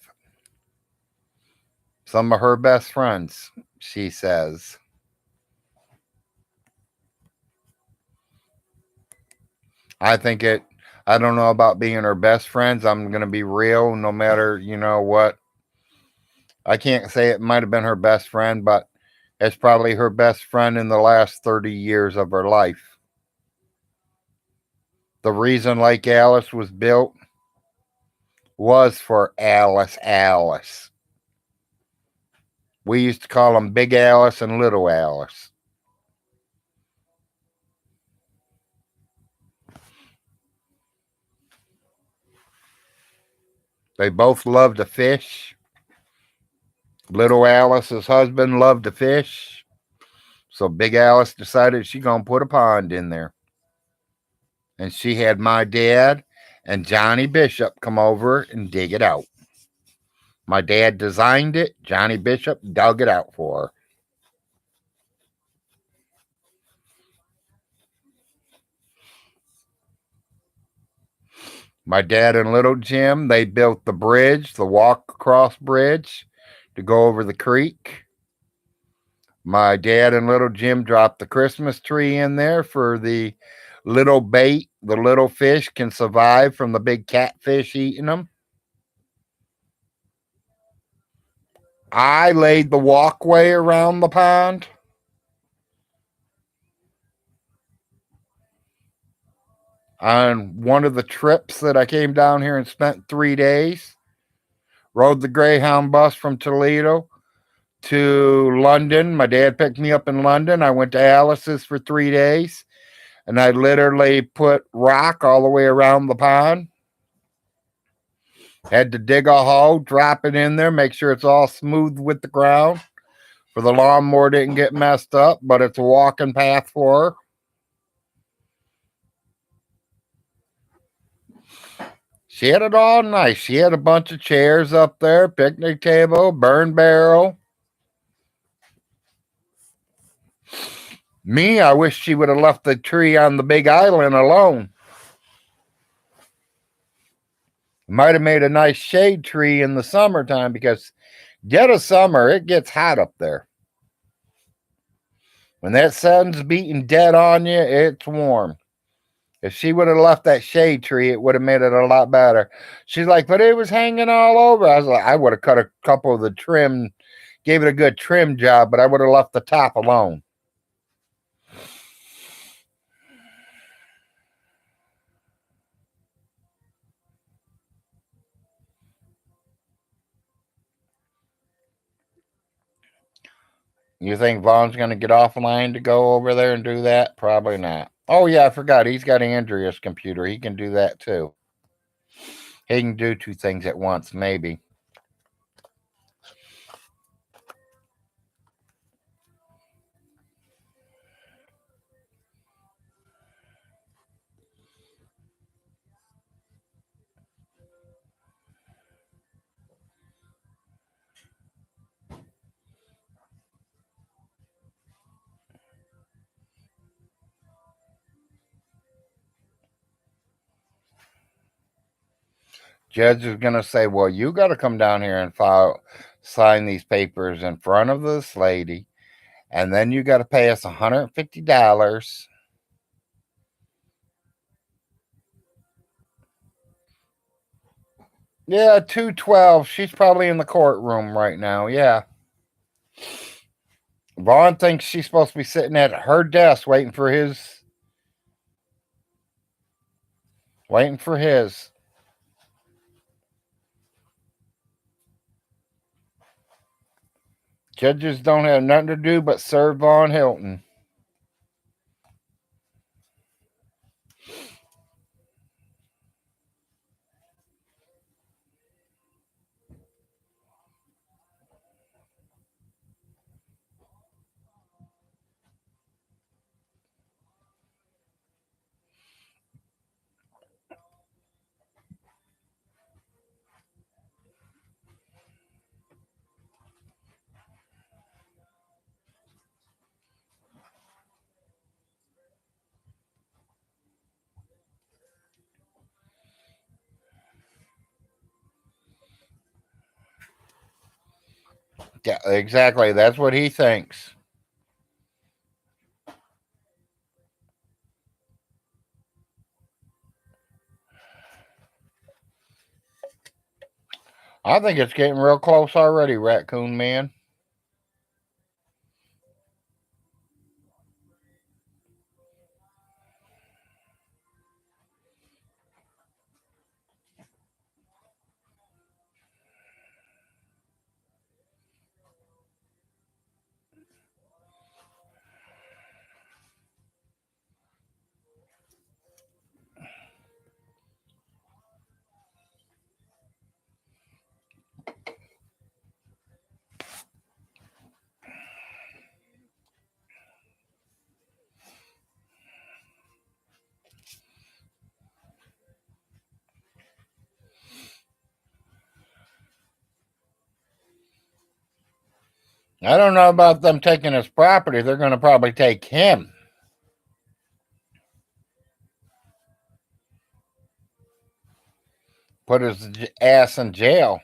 Speaker 1: Some of her best friends, she says. I think it, I don't know about being her best friends. I'm going to be real no matter, you know what. I can't say it might have been her best friend, but it's probably her best friend in the last 30 years of her life. The reason Lake Alice was built was for Alice. We used to call them Big Alice and Little Alice. They both loved to fish. Little Alice's husband loved to fish. So Big Alice decided she gonna put a pond in there. And she had my dad and Johnny Bishop come over and dig it out. My dad designed it. Johnny Bishop dug it out for her. My dad and little Jim, they built the bridge, the walk across bridge to go over the creek. My dad and little Jim dropped the Christmas tree in there for the little bait. The little fish can survive from the big catfish eating them. I laid the walkway around the pond. On one of the trips that I came down here and spent 3 days, rode the Greyhound bus from Toledo to London. My dad picked me up in London. I went to Alice's for 3 days, and I literally put rock all the way around the pond. Had to dig a hole, drop it in there, make sure it's all smooth with the ground, for the lawnmower didn't get messed up, but it's a walking path for her. She had it all nice. She had a bunch of chairs up there, picnic table, burn barrel. Me, I wish she would have left the tree on the big island alone. Might have made a nice shade tree in the summertime because dead of summer, it gets hot up there. When that sun's beating dead on you, it's warm. If she would have left that shade tree, it would have made it a lot better. She's like, but it was hanging all over. I was like, I would have cut a couple of the trim, gave it a good trim job, but I would have left the top alone. You think Vaughn's going to get offline to go over there and do that? Probably not. Oh, yeah, I forgot. He's got Andrea's computer. He can do that too. He can do two things at once, maybe. Judge is going to say, well, you got to come down here and sign these papers in front of this lady, and then you got to pay us $150. Yeah, 212. She's probably in the courtroom right now. Yeah. Vaughn thinks she's supposed to be sitting at her desk waiting for his. Waiting for his. Judges don't have nothing to do but serve Von Hilton. Yeah, exactly. That's what he thinks. I think it's getting real close already, Raccoon Man. I don't know about them taking his property. They're going to probably take him. Put his ass in jail.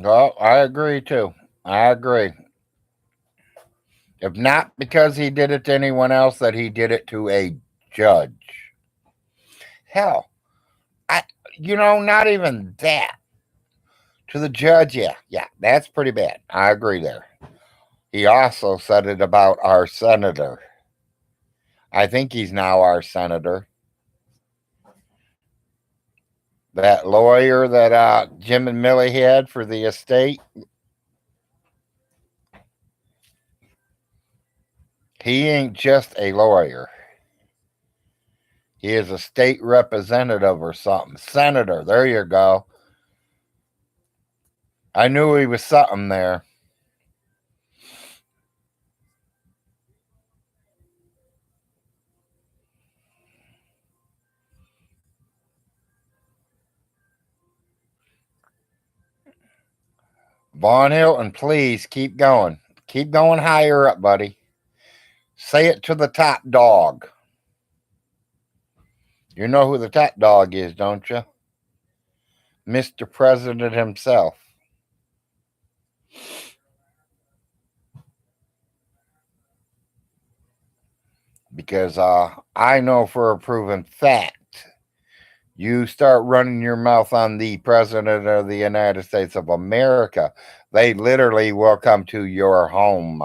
Speaker 1: Well, I agree too. I agree. If not because he did it to anyone else, that he did it to a judge. Hell, I not even that. To the judge, yeah, that's pretty bad. I agree there. He also said it about our senator. I think he's now our senator. That lawyer that Jim and Millie had for the estate. He ain't just a lawyer. He is a state representative or something. Senator, there you go. I knew he was something there. Von Hilton, please keep going. Keep going higher up, buddy. Say it to the top dog. You know who the top dog is, don't you? Mr. President himself. Because I know for a proven fact, you start running your mouth on the President of the United States of America, they literally will come to your home.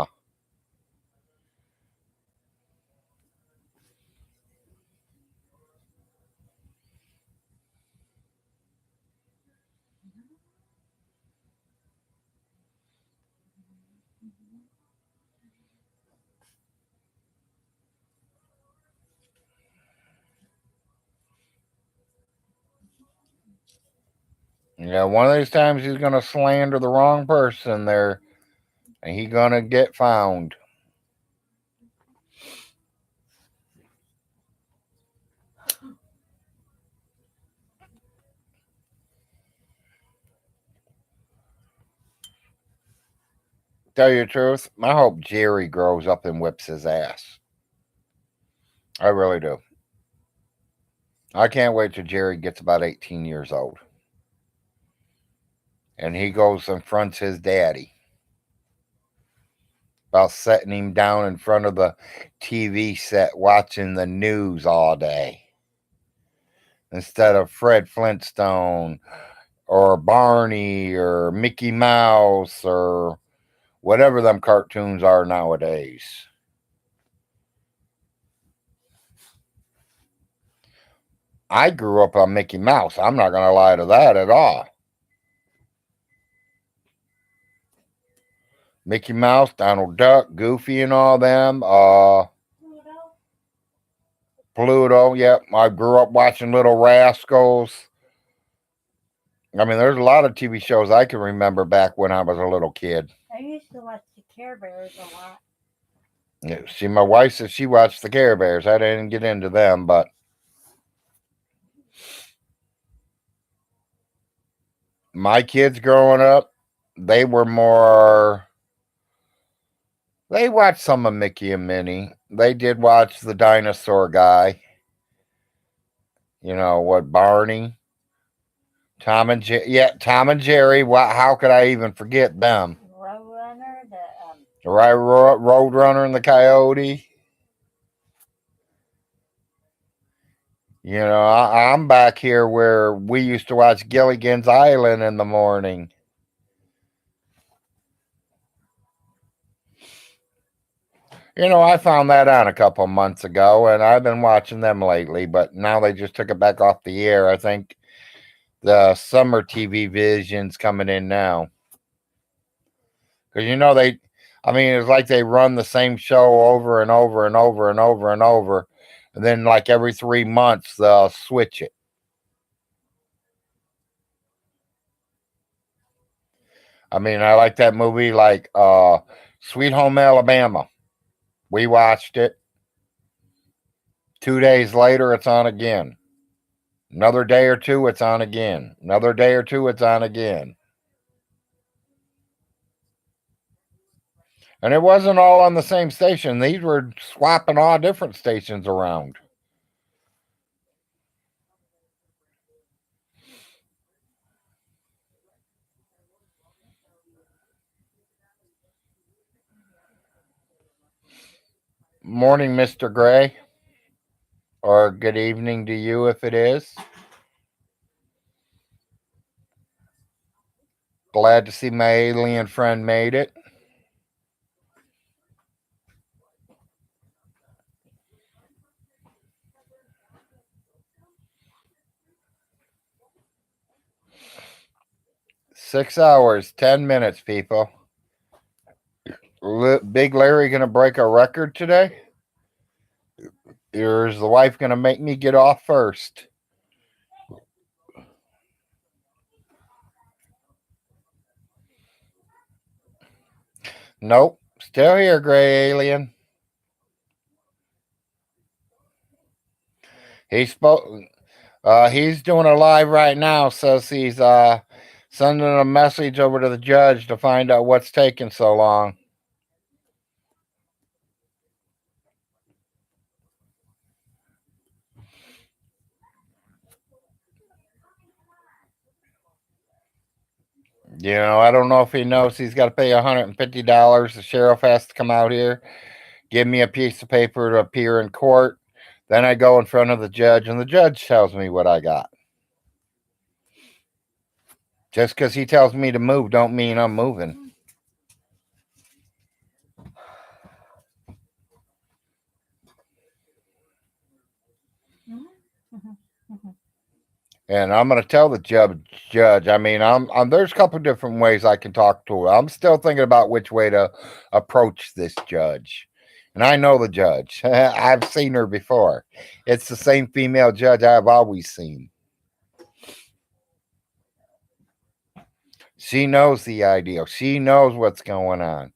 Speaker 1: Yeah, one of these times he's gonna slander the wrong person there, and he's gonna get found. Tell you the truth, I hope Jerry grows up and whips his ass. I really do. I can't wait till Jerry gets about 18 years old. And he goes and fronts his daddy about setting him down in front of the TV set watching the news all day instead of Fred Flintstone or Barney or Mickey Mouse or whatever them cartoons are nowadays. I grew up on Mickey Mouse. I'm not going to lie to that at all. Mickey Mouse, Donald Duck, Goofy, and all them. Pluto, yep. I grew up watching Little Rascals. I mean, there's a lot of TV shows I can remember back when I was a little kid.
Speaker 2: I used to watch the Care Bears a lot.
Speaker 1: Yeah, see, my wife said she watched the Care Bears. I didn't get into them, but my kids growing up, they were more. They watched some of Mickey and Minnie. They did watch the dinosaur guy. You know what, Barney, Tom and Jerry. Yeah, Tom and Jerry. How could I even forget them?
Speaker 2: Roadrunner,
Speaker 1: The Roadrunner and the Coyote. You know, I'm back here where we used to watch Gilligan's Island in the morning. You know, I found that on a couple months ago, and I've been watching them lately, but now they just took it back off the air. I think the summer TV vision's coming in now. Because, you know, I mean, it's like they run the same show over and over and over and over and over. And then, like, every 3 months, they'll switch it. I mean, I like that movie, like Sweet Home Alabama. We watched it. 2 days later, it's on again. Another day or two, it's on again. Another day or two, it's on again. And it wasn't all on the same station. These were swapping all different stations around. Morning, Mr. Gray. Or good evening to you if it is. Glad to see my alien friend made it. Six hours, 10 minutes, people. Big Larry gonna break a record today? Or is the wife gonna make me get off first? Nope. Still here, gray alien. He spoke. He's doing a live right now. Says he's sending a message over to the judge to find out what's taking so long. You know, I don't know if he knows he's got to pay $150. The sheriff has to come out here, give me a piece of paper to appear in court. Then I go in front of the judge, and the judge tells me what I got. Just because he tells me to move don't mean I'm moving. And I'm going to tell the judge. I mean, there's a couple different ways I can talk to her. I'm still thinking about which way to approach this judge. And I know the judge. I've seen her before. It's the same female judge I've always seen. She knows the ideal. She knows what's going on.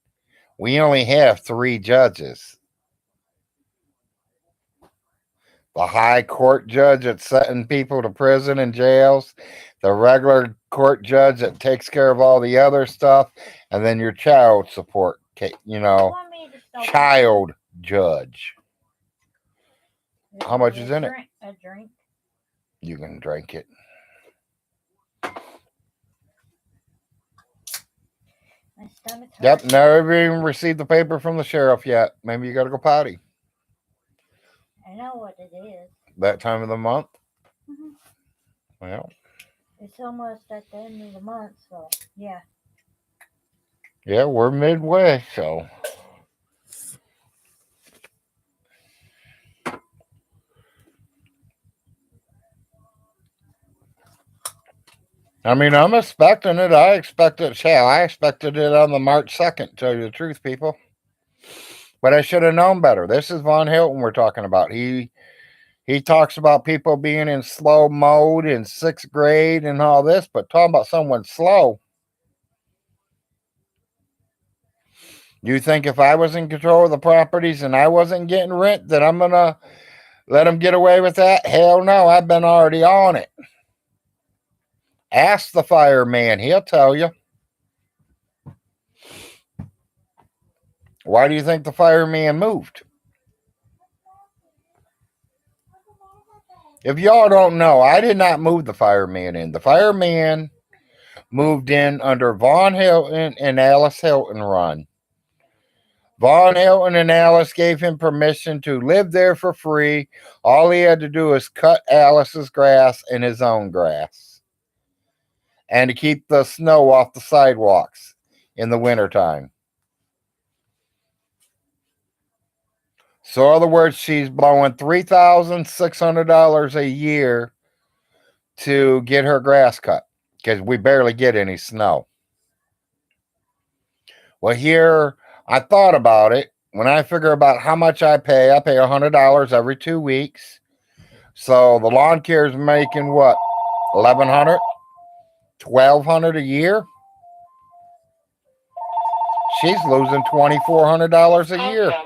Speaker 1: We only have 3 judges. The high court judge that's setting people to prison and jails, the regular court judge that takes care of all the other stuff, and then your child support,
Speaker 2: Want me to stop
Speaker 1: child judge.
Speaker 2: it?
Speaker 1: How much is in it?
Speaker 2: A drink.
Speaker 1: You can drink it.
Speaker 2: My stomach's
Speaker 1: Yep,
Speaker 2: hurting.
Speaker 1: never even received the paper from the sheriff yet. Maybe you got to go potty.
Speaker 2: I know what it is.
Speaker 1: That time of the month?
Speaker 2: Mhm.
Speaker 1: Well,
Speaker 2: It's almost at the end of the month, so yeah.
Speaker 1: yeah, we're midway, so. I mean, I'm expecting it. I expected it on the March 2nd, to tell you the truth, people. But I should have known better. This is VONHELTON we're talking about. He talks about people being in slow mode in 6th grade and all this, but talking about someone slow. You think if I was in control of the properties and I wasn't getting rent, that I'm going to let them get away with that? Hell no, I've been already on it. Ask the fireman. He'll tell you. Why do you think the fireman moved? If y'all don't know, I did not move the fireman in. The fireman moved in under VONHELTON and Alice Hilton run. VONHELTON and Alice gave him permission to live there for free. All he had to do was cut Alice's grass and his own grass. And to keep the snow off the sidewalks in the wintertime. So in other words, she's blowing $3,600 a year to get her grass cut. Because we barely get any snow. Well, here, I thought about it. When I figure about how much I pay $100 every 2 weeks. So the lawn care is making what? $1,100? $1,200 a year? She's losing $2,400 a year.
Speaker 4: 1364336.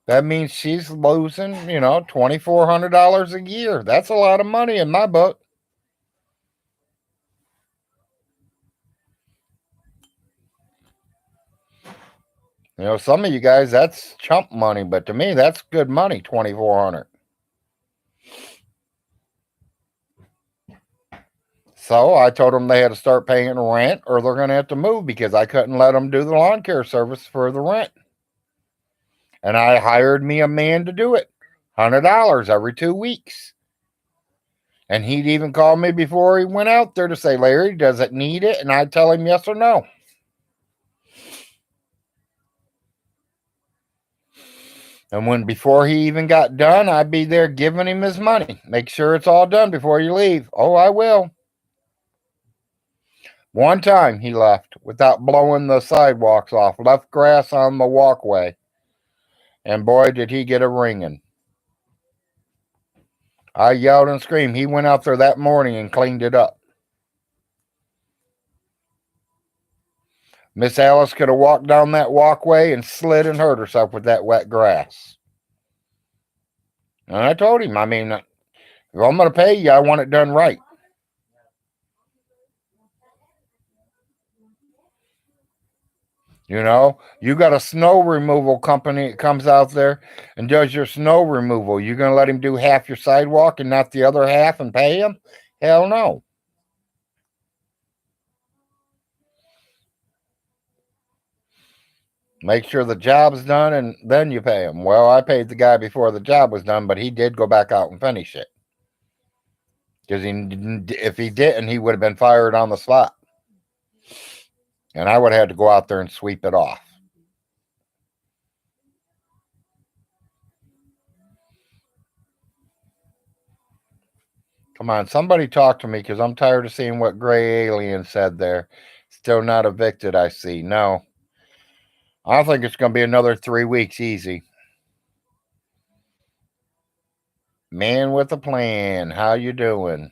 Speaker 1: That means she's losing, $2,400 a year. That's a lot of money in my book. Some of you guys, that's chump money, but to me, that's good money, $2,400. So I told them they had to start paying rent or they're going to have to move because I couldn't let them do the lawn care service for the rent. And I hired me a man to do it, $100 every 2 weeks. And he'd even call me before he went out there to say, Larry, does it need it? And I'd tell him yes or no. And before he even got done, I'd be there giving him his money. Make sure it's all done before you leave. Oh, I will. One time he left without blowing the sidewalks off, left grass on the walkway. And boy, did he get a ringing. I yelled and screamed. He went out there that morning and cleaned it up. Miss Alice could have walked down that walkway and slid and hurt herself with that wet grass. And I told him, if I'm going to pay you, I want it done right. You got a snow removal company that comes out there and does your snow removal. You going to let him do half your sidewalk and not the other half and pay him? Hell no. Make sure the job's done and then you pay him. Well, I paid the guy before the job was done, but he did go back out and finish it. Because if he didn't, he would have been fired on the spot. And I would have had to go out there and sweep it off. Come on, somebody talk to me because I'm tired of seeing what Gray Alien said there. Still not evicted, I see. No. I think it's going to be another 3 weeks easy. Man with a plan. How you doing?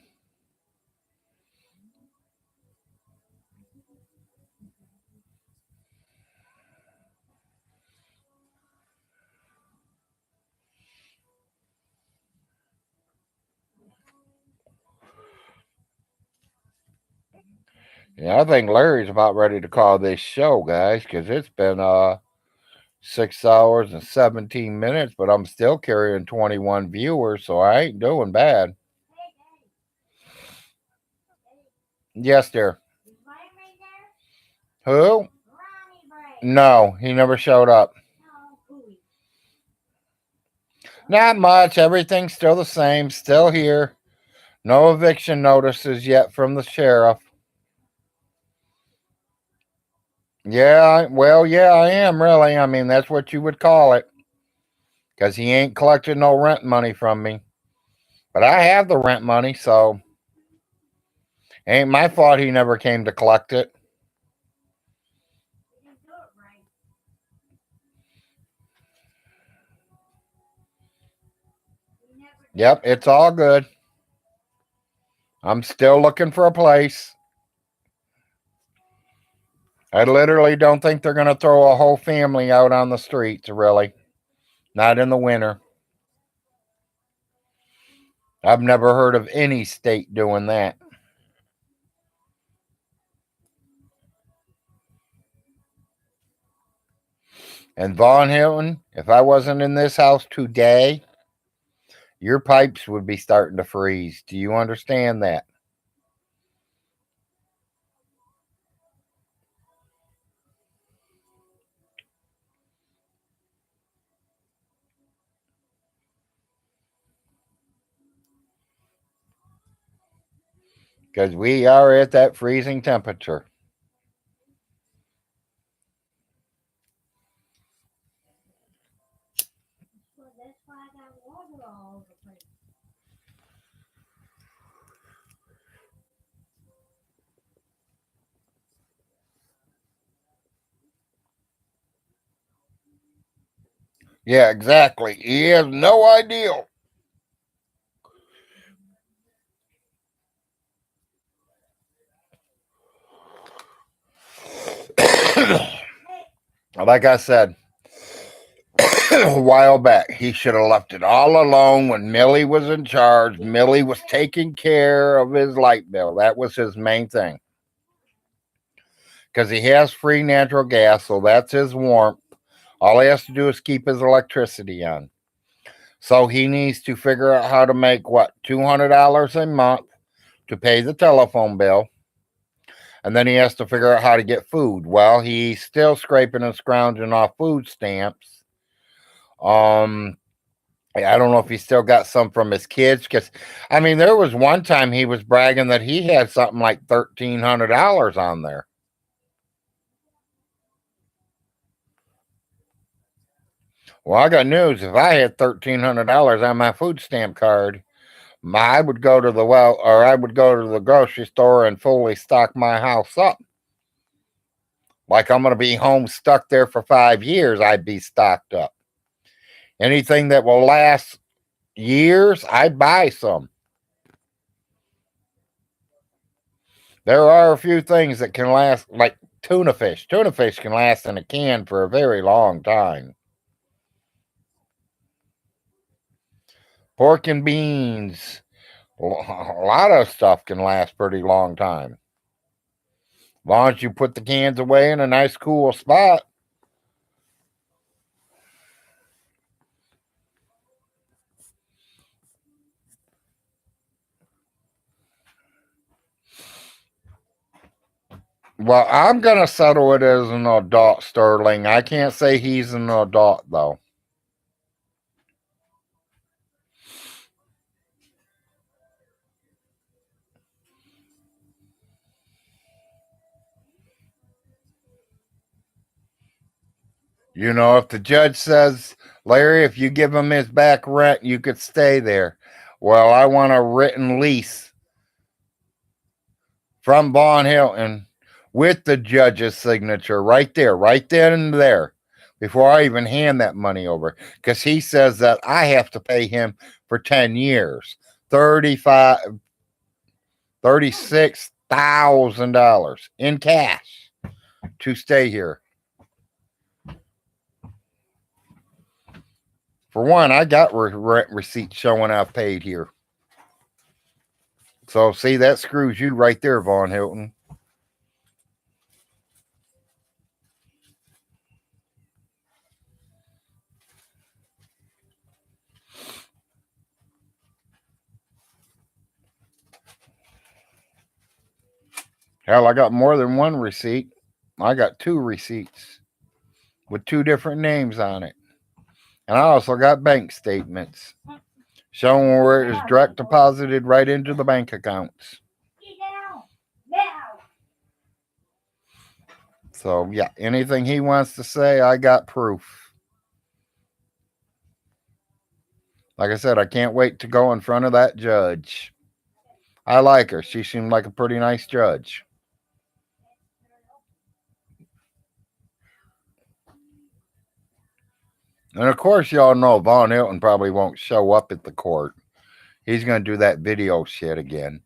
Speaker 1: Yeah, I think Larry's about ready to call this show, guys, because it's been 6 hours and 17 minutes, but I'm still carrying 21 viewers, so I ain't doing bad. Yes, dear. Who? No, he never showed up. Not much. Everything's still the same. Still here. No eviction notices yet from the sheriff. Yeah, I am really. I mean, that's what you would call it. Because he ain't collected no rent money from me. But I have the rent money, so ain't my fault he never came to collect it. Yep, it's all good. I'm still looking for a place. I literally don't think they're going to throw a whole family out on the streets, really. Not in the winter. I've never heard of any state doing that. And Von Hilton, if I wasn't in this house today, your pipes would be starting to freeze. Do you understand that? Because we are at that freezing temperature. Yeah, exactly. He has no idea. Like I said a while back, he should have left it all alone when Millie was in charge. Millie was taking care of his light bill. That was his main thing. Because he has free natural gas, so that's his warmth. All he has to do is keep his electricity on. So he needs to figure out how to make what, $200 a month to pay the telephone bill. And then he has to figure out how to get food. Well, he's still scraping and scrounging off food stamps. I don't know if he still got some from his kids, because I mean, there was one time he was bragging that he had something like $1,300 on there. Well, I got news. If I had $1,300 on my food stamp card, I would go to I would go to the grocery store and fully stock my house up. Like I'm going to be home stuck there for 5 years, I'd be stocked up. Anything that will last years, I'd buy some. There are a few things that can last, like tuna fish. Tuna fish can last in a can for a very long time. Pork and beans, a lot of stuff can last pretty long time. As long as you put the cans away in a nice cool spot. Well, I'm going to settle it as an adult, Sterling. I can't say he's an adult, though. You know, if the judge says, Larry, if you give him his back rent, you could stay there. Well, I want a written lease from Von Hilton with the judge's signature right there, right then and there. before I even hand that money over, because he says that I have to pay him for 10 years, $36,000 in cash to stay here. For one, I got rent receipts showing I've paid here. So see, that screws you right there, Von Hilton. Hell, I got more than one receipt. I got 2 receipts with 2 different names on it. And I also got bank statements showing where it was direct deposited right into the bank accounts.
Speaker 2: Get down now.
Speaker 1: So, yeah, anything he wants to say, I got proof. Like I said, I can't wait to go in front of that judge. I like her. She seemed like a pretty nice judge. And of course, y'all know Von Hilton probably won't show up at the court. He's going to do that video shit again.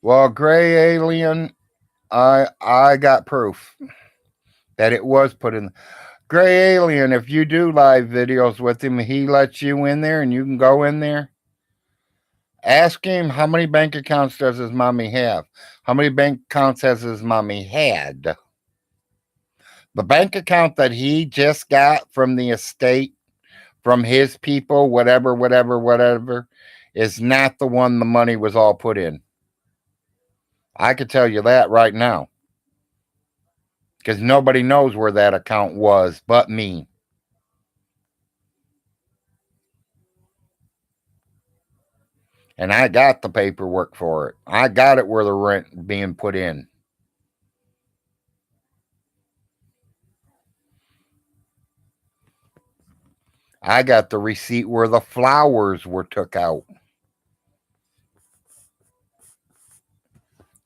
Speaker 1: Well, Gray Alien, I got proof that it was put in. Gray Alien, if you do live videos with him, he lets you in there and you can go in there. Ask him how many bank accounts does his mommy have? How many bank accounts has his mommy had? The bank account that he just got from the estate, from his people, whatever, is not the one the money was all put in. I could tell you that right now. Because nobody knows where that account was but me. And I got the paperwork for it. I got it where the rent being put in. I got the receipt where the flowers were took out.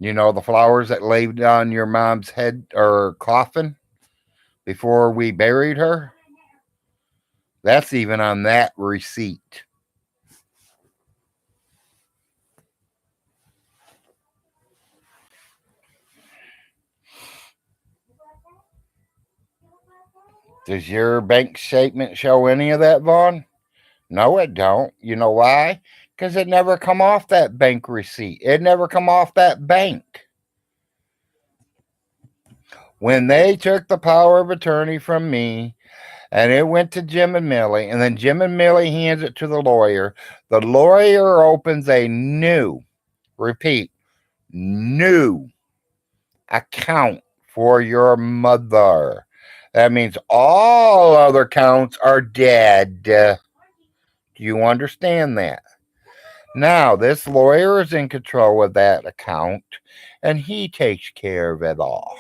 Speaker 1: You know, the flowers that laid on your mom's head or coffin before we buried her? That's even on that receipt. Does your bank statement show any of that, Vaughn? No, it don't. You know why? Because it never come off that bank receipt. It never come off that bank. When they took the power of attorney from me, and it went to Jim and Millie, and then Jim and Millie hands it to the lawyer opens a new, repeat, new account for your mother. That means all other accounts are dead. Do you understand that? Now, this lawyer is in control of that account, and he takes care of it all.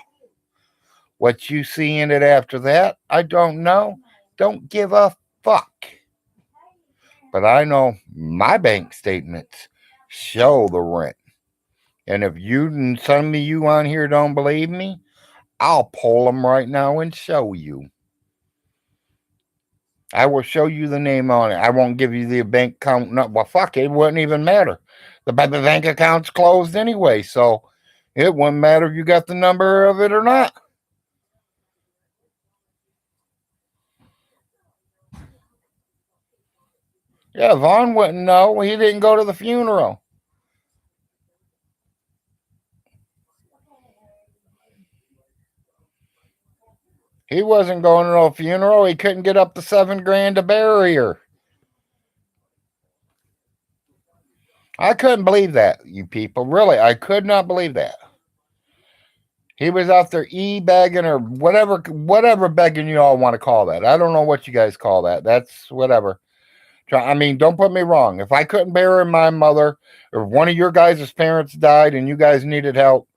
Speaker 1: What you see in it after that, I don't know. Don't give a fuck. But I know my bank statements show the rent. And if you, some of you on here don't believe me, I'll pull them right now and show you. I will show you the name on it. I won't give you the bank account. No, well, fuck it. It wouldn't even matter. The bank account's closed anyway, so it wouldn't matter if you got the number of it or not. Yeah, Vaughn wouldn't know. He didn't go to the funeral. He wasn't going to no funeral. He couldn't get up to $7,000 to bury her. I couldn't believe that, you people. Really, I could not believe that. He was out there e-begging or whatever begging you all want to call that. I don't know what you guys call that. That's whatever. I mean, don't put me wrong. If I couldn't bury my mother or one of your guys' parents died and you guys needed help,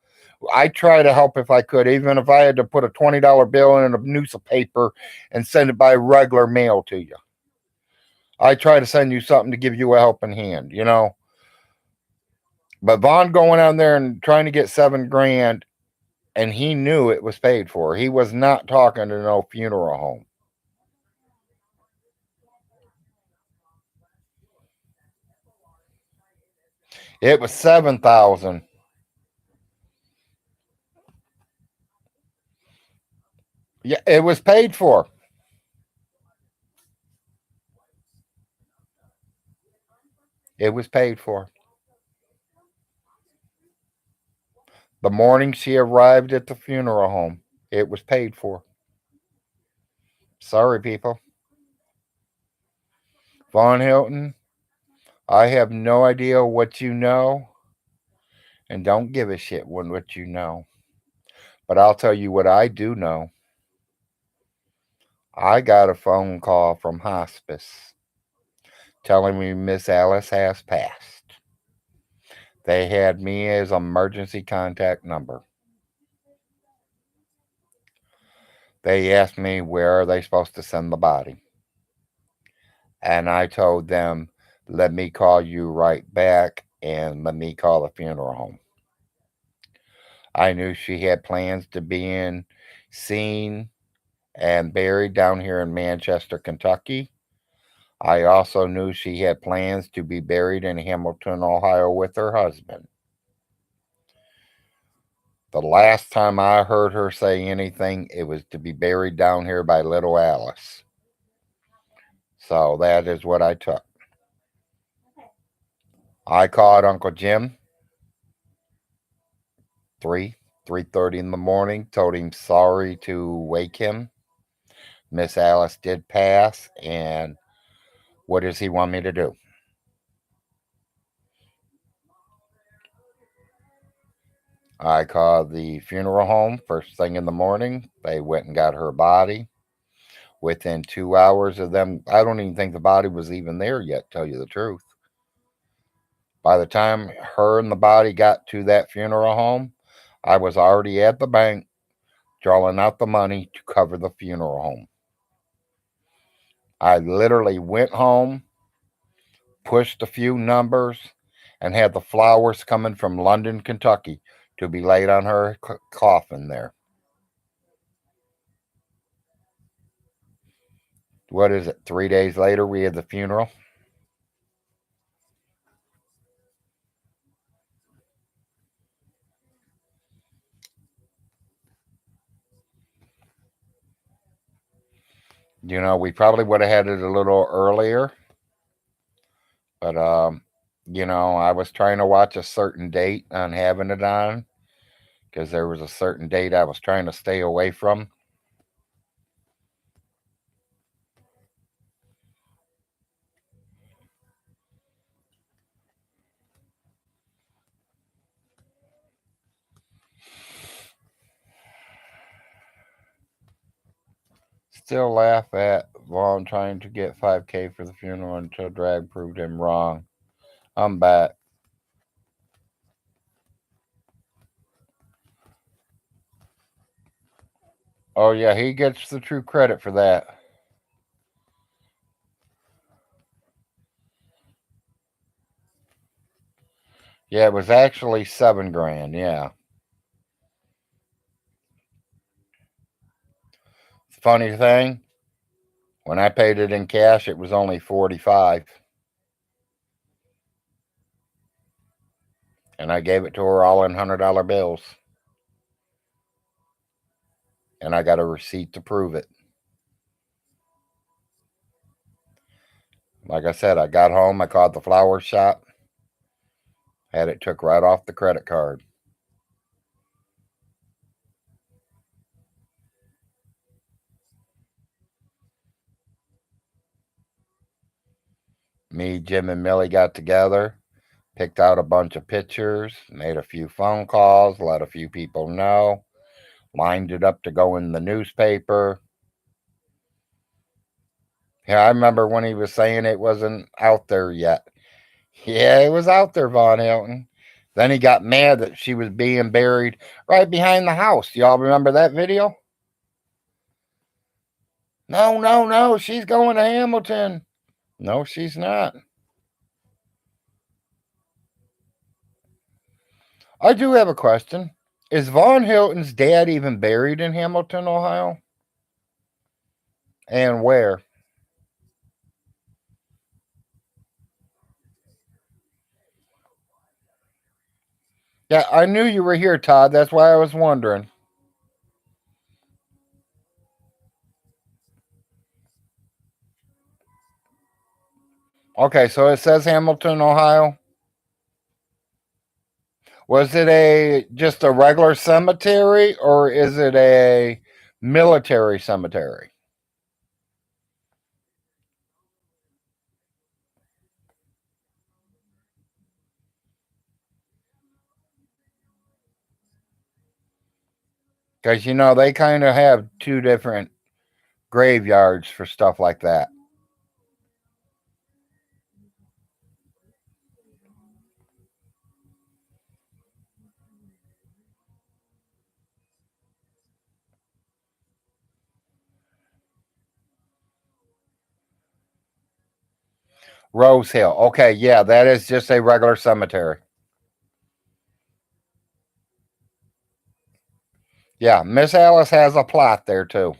Speaker 1: I try to help if I could, even if I had to put a $20 bill in a noose of paper and send it by regular mail to you. I try to send you something to give you a helping hand, you know. But Vaughn going out there and trying to get $7 grand, and he knew it was paid for. He was not talking to no funeral home. It was 7,000. Yeah, it was paid for. It was paid for. The morning she arrived at the funeral home, it was paid for. Sorry, people. Von Hilton, I have no idea what you know, and don't give a shit what you know. But I'll tell you what I do know. I got a phone call from hospice telling me Miss Alice has passed. They had me as emergency contact number. They asked me where are they supposed to send the body. And I told them, let me call you right back and let me call the funeral home. I knew she had plans to be seen and buried down here in Manchester, Kentucky. I also knew she had plans to be buried in Hamilton, Ohio with her husband. The last time I heard her say anything, it was to be buried down here by little Alice. So that is what I took. I called Uncle Jim 3:30 in the morning, told him sorry to wake him. Miss Alice did pass, and what does he want me to do? I called the funeral home first thing in the morning. They went and got her body. Within 2 hours of them, I don't even think the body was even there yet, tell you the truth. By the time her and the body got to that funeral home, I was already at the bank drawing out the money to cover the funeral home. I literally went home, pushed a few numbers, and had the flowers coming from London, Kentucky to be laid on her coffin there. What is it? 3 days later, we had the funeral. You know, we probably would have had it a little earlier, but you know, I was trying to watch a certain date on having it on because there was a certain date I was trying to stay away from. Still laugh at Vaughn trying to get 5K for the funeral until drag proved him wrong. I'm back. Oh yeah, he gets the true credit for that. Yeah, it was actually $7 grand. Yeah. Funny thing, when I paid it in cash, it was only 45, and I gave it to her all in $100 bills, and I got a receipt to prove it. Like I said, I got home, I called the flower shop, had it took right off the credit card. Me, Jim, and Millie got together, picked out a bunch of pictures, made a few phone calls, let a few people know, lined it up to go in the newspaper. Yeah, I remember when he was saying it wasn't out there yet. Yeah, it was out there, Von Hilton. Then he got mad that she was being buried right behind the house. Y'all remember that video? No, no, no. She's going to Hamilton. No, she's not. I do have a question. Is Von Hilton's dad even buried in Hamilton, Ohio? And where? Yeah, I knew you were here, Todd. That's why I was wondering. Okay, so it says Hamilton, Ohio. Was it a just a regular cemetery or is it a military cemetery? Because they kind of have two different graveyards for stuff like that. Rose Hill. Okay, yeah, that is just a regular cemetery. Yeah, Miss Alice has a plot there too.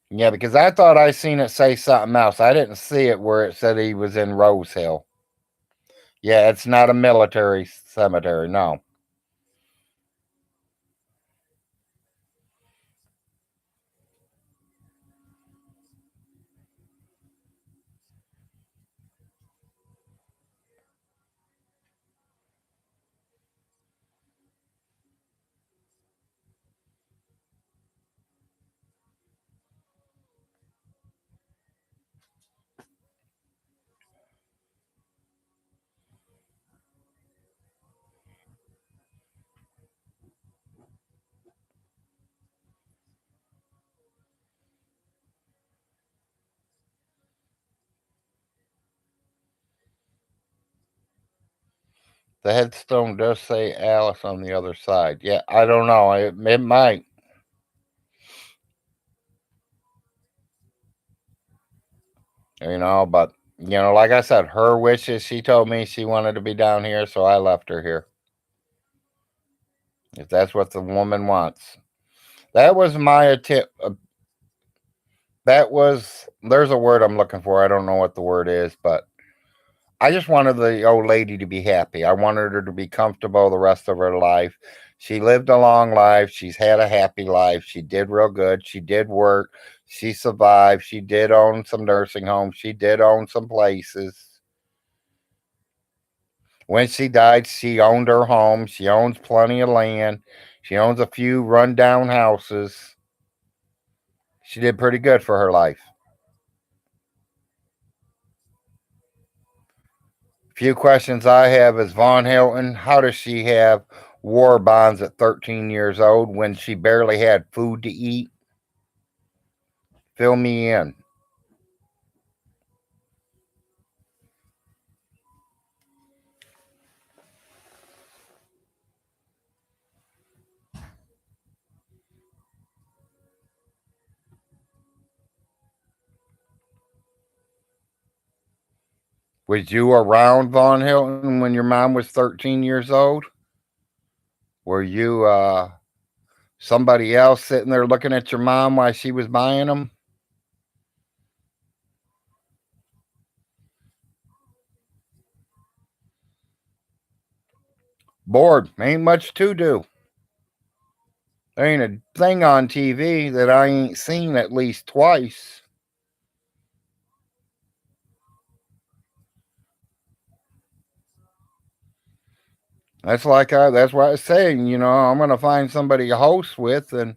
Speaker 1: Yeah, because I thought I seen it say something else. I didn't see it where it said he was in Rose Hill. Yeah, it's not a military cemetery, no. The headstone does say Alice on the other side. Yeah, I don't know. It might, but like I said, her wishes. She told me she wanted to be down here, so I left her here. If that's what the woman wants, that was my attempt. There's a word I'm looking for. I don't know what the word is, but I just wanted the old lady to be happy. I wanted her to be comfortable the rest of her life. She lived a long life. She's had a happy life. She did real good. She did work. She survived. She did own some nursing homes. She did own some places. When she died, she owned her home. She owns plenty of land. She owns a few rundown houses. She did pretty good for her life. Few questions I have is Von Hilton, how does she have war bonds at 13 years old when she barely had food to eat? Fill me in. Was you around Von Hilton when your mom was 13 years old? Were you somebody else sitting there looking at your mom while she was buying them? Bored. Ain't much to do. There ain't a thing on TV that I ain't seen at least twice. That's what I was saying, I'm gonna find somebody to host with and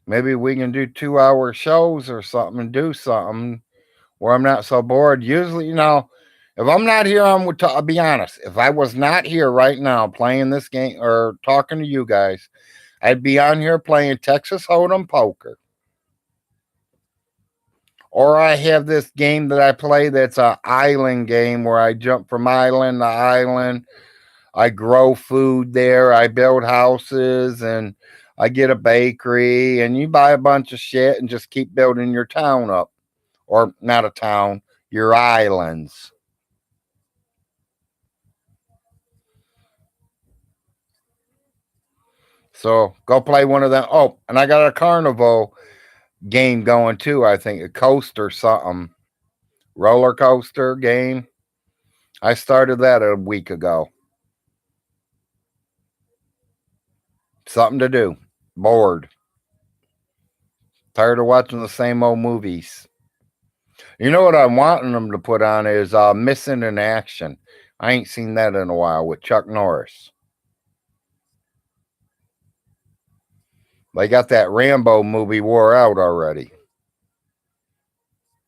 Speaker 1: maybe we can do 2 hour shows or something and do something where I'm not so bored. Usually, if I'm not here, I'll be honest. If I was not here right now playing this game or talking to you guys, I'd be on here playing Texas Hold'em poker. Or I have this game that I play that's an island game where I jump from island to island. I grow food there. I build houses and I get a bakery. And you buy a bunch of shit and just keep building your town up. Or not a town, your islands. So go play one of them. Oh, and I got a carnival game going too. I think a coaster something, roller coaster game. I started that a week ago. Something to do. Bored. Tired of watching the same old movies. You know what I'm wanting them to put on is Missing in Action. I ain't seen that in a while with Chuck Norris. They got that Rambo movie wore out already.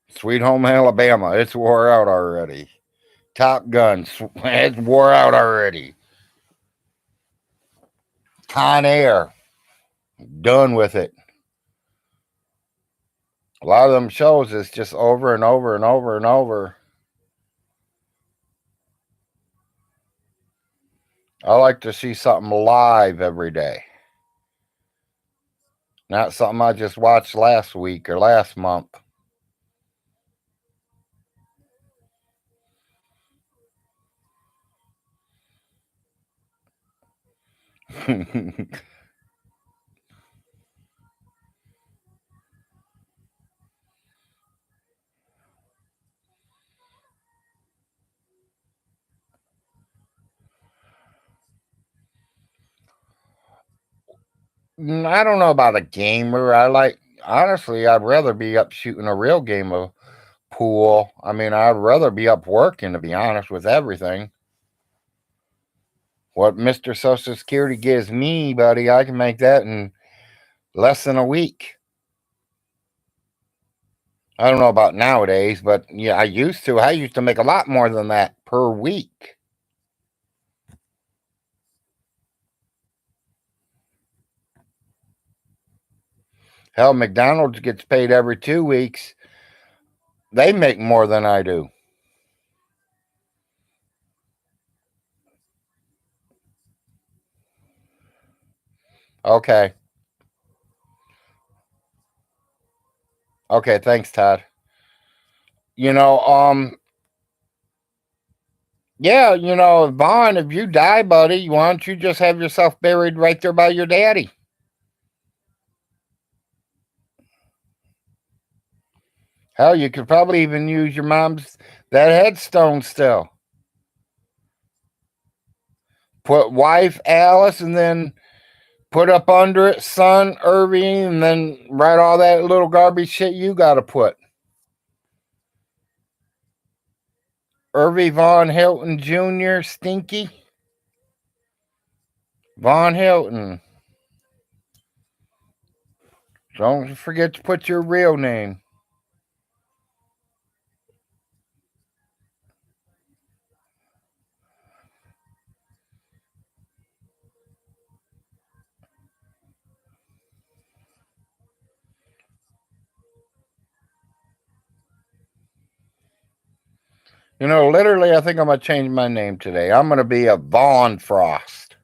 Speaker 1: Sweet Home Alabama, it's wore out already. Top Gun, it's wore out already. Con Air, done with it. A lot of them shows is just over and over and over and over. I like to see something live every day. Not something I just watched last week or last month. I don't know about a gamer. Honestly, I'd rather be up shooting a real game of pool. I mean, I'd rather be up working, to be honest, with everything. What Mr. Social Security gives me, buddy, I can make that in less than a week. I don't know about nowadays, but yeah, I used to. I used to make a lot more than that per week. Hell, McDonald's gets paid every 2 weeks. They make more than I do. Okay. Okay, thanks, Todd. You know, yeah, Vaughn, if you die, buddy, why don't you just have yourself buried right there by your daddy? Hell, you could probably even use your mom's that headstone still. Put wife Alice and then put up under it son Irving and then write all that little garbage shit you gotta put. Irving Von Hilton Jr. Stinky. Von Hilton. Don't forget to put your real name. Literally, I think I'm going to change my name today. I'm going to be a Vaughn Frost.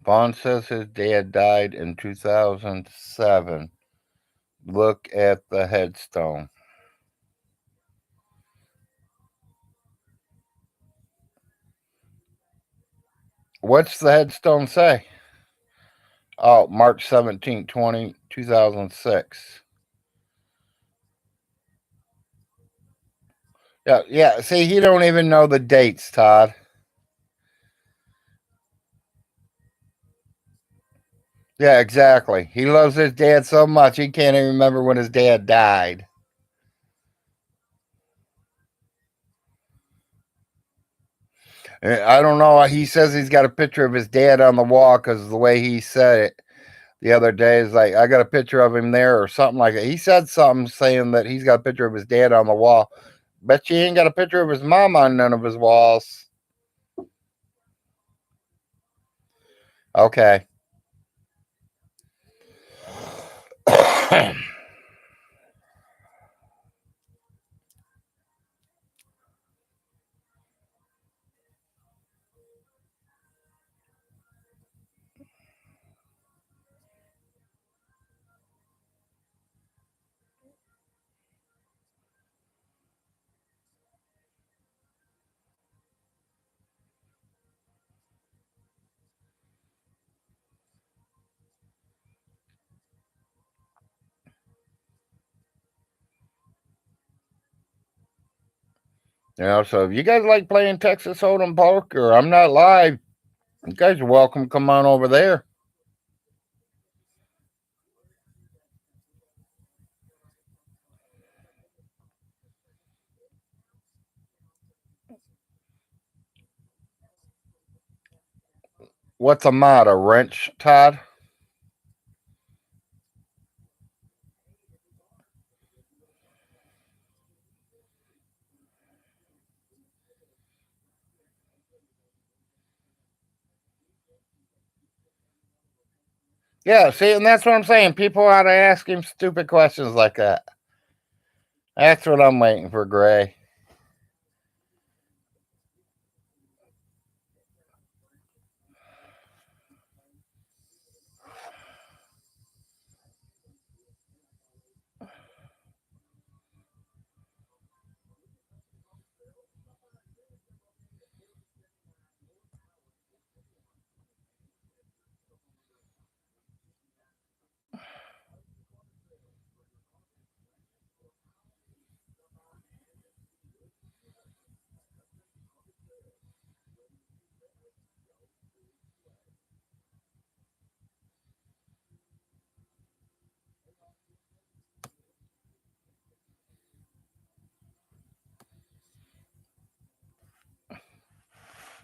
Speaker 1: Vaughn says his dad died in 2007. Look at the headstone. What's the headstone say? Oh, March 17th, 2006. Yeah. See, he don't even know the dates, Todd. Yeah, exactly. He loves his dad so much he can't even remember when his dad died. I don't know. He says he's got a picture of his dad on the wall because the way he said it the other day is like, I got a picture of him there or something like that. He said something saying that he's got a picture of his dad on the wall. Bet you he ain't got a picture of his mom on none of his walls. Okay. So if you guys like playing Texas Hold'em poker, I'm not live. You guys are welcome. Come on over there. What's a mod? A wrench, Todd? Yeah, see, and that's what I'm saying. People ought to ask him stupid questions like that. That's what I'm waiting for, Gray.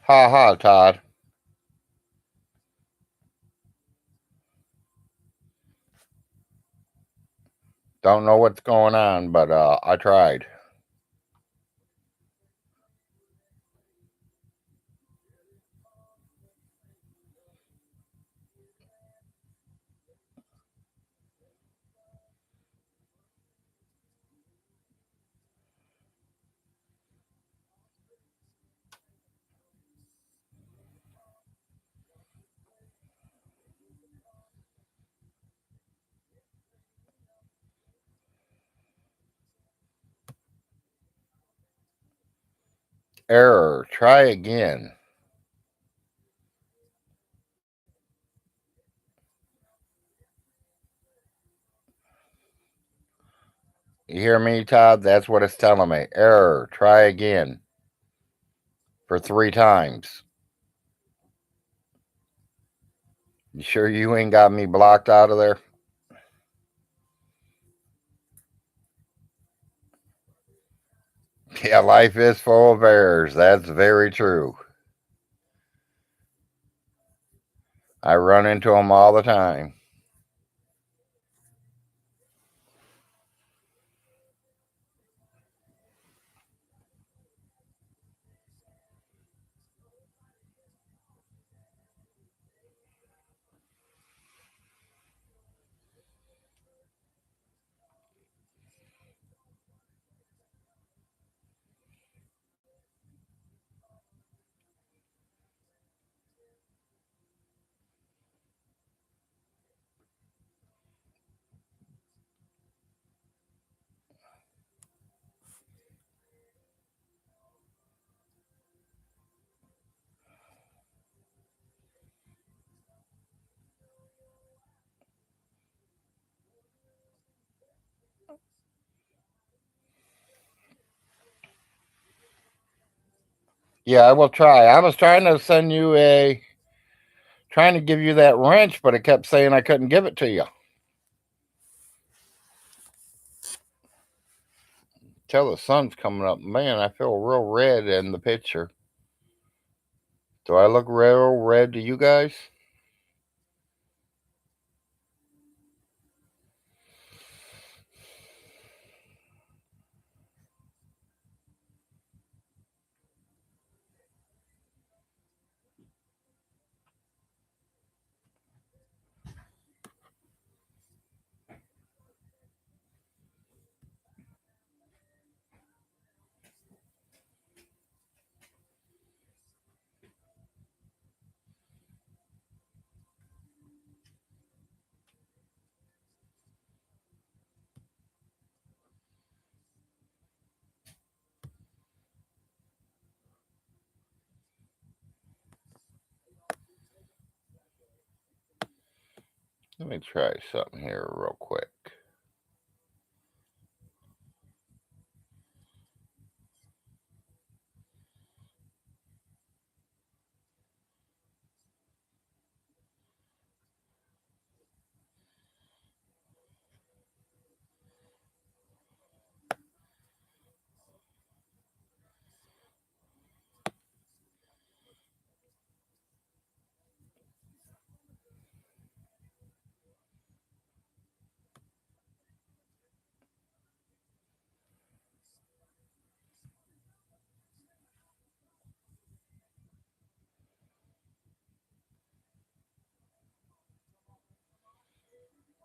Speaker 1: Ha ha, Todd. Don't know what's going on, but I tried. Error. Try again. You hear me, Todd? That's what it's telling me. Error. Try again. For 3 times. You sure you ain't got me blocked out of there? Yeah, life is full of errors. That's very true. I run into them all the time. Yeah, I will try. I was trying to send you trying to give you that wrench, but it kept saying I couldn't give it to you. Till the sun's coming up. Man, I feel real red in the picture. Do I look real red to you guys? Let me try something here real quick.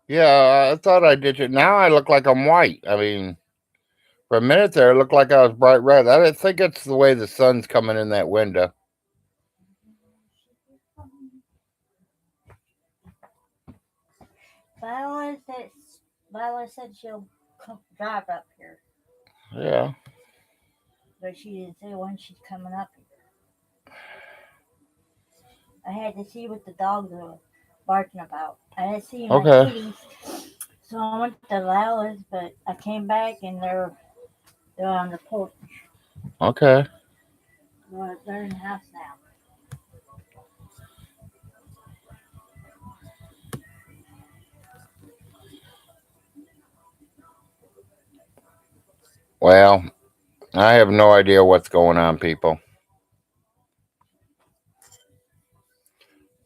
Speaker 1: Yeah, I thought I did it. Now I look like I'm white. I mean, for a minute there, it looked like I was bright red. I didn't think it's the way the sun's coming in that window.
Speaker 2: Viola said she'll drive up here,
Speaker 1: Yeah.
Speaker 2: but she didn't say when she's coming up here. I had to see what the dogs were barking about. I didn't see my
Speaker 1: Okay.
Speaker 2: kitties, so I went to Lila's, but I came back and they're on the porch.
Speaker 1: Okay.
Speaker 2: They're in the house now.
Speaker 1: Well, I have no idea what's going on, people.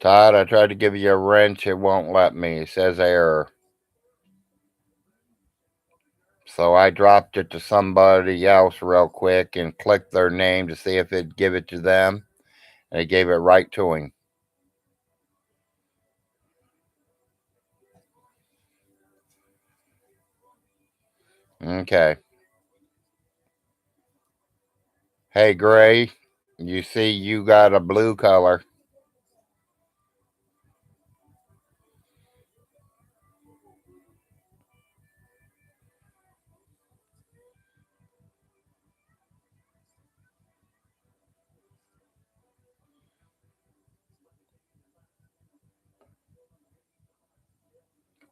Speaker 1: Todd, I tried to give you a wrench. It won't let me. It says error. So I dropped it to somebody else real quick and clicked their name to see if it'd give it to them. And it gave it right to him. Okay. Hey, Gray, you see you got a blue color.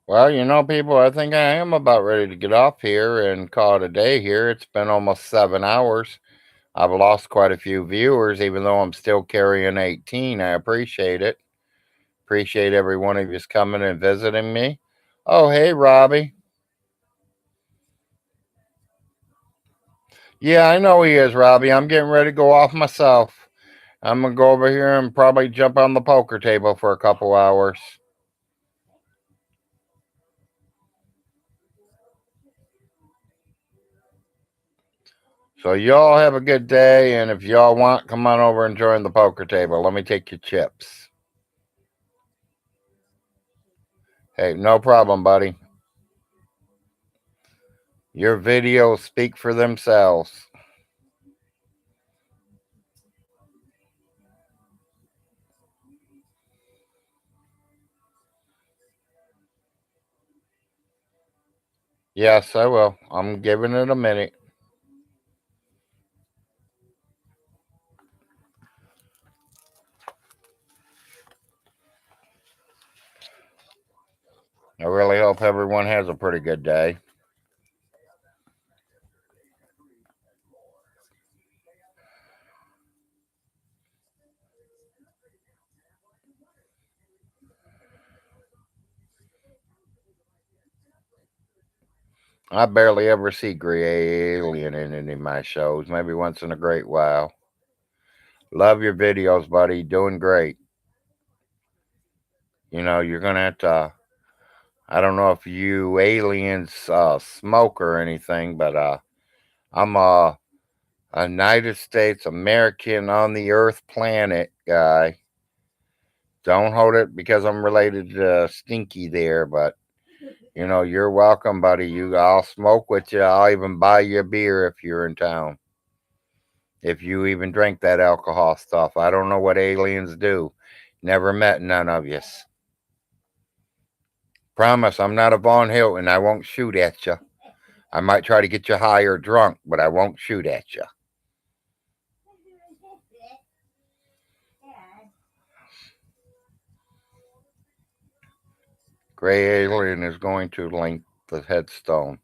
Speaker 1: Well, people, I think I am about ready to get off here and call it a day here. It's been almost 7 hours. I've lost quite a few viewers, even though I'm still carrying 18. I appreciate it. Appreciate every one of you coming and visiting me. Oh, hey, Robbie. Yeah, I know he is, Robbie. I'm getting ready to go off myself. I'm going to go over here and probably jump on the poker table for a couple hours. So y'all have a good day, and if y'all want, come on over and join the poker table. Let me take your chips. Hey, no problem, buddy. Your videos speak for themselves. Yes, I will. I'm giving it a minute. I really hope everyone has a pretty good day. I barely ever see gray alien in any of my shows, maybe once in a great while. Love your videos, buddy. Doing great. You're gonna have to. I don't know if you aliens smoke or anything, but I'm a United States American on the Earth planet guy. Don't hold it because I'm related to Stinky there, but you're welcome, buddy. I'll smoke with you. I'll even buy you a beer if you're in town. If you even drink that alcohol stuff. I don't know what aliens do. Never met none of you. Promise, I'm not a Von Hilton. I won't shoot at you. I might try to get you high or drunk, but I won't shoot at you. Gray Alien is going to link the headstone.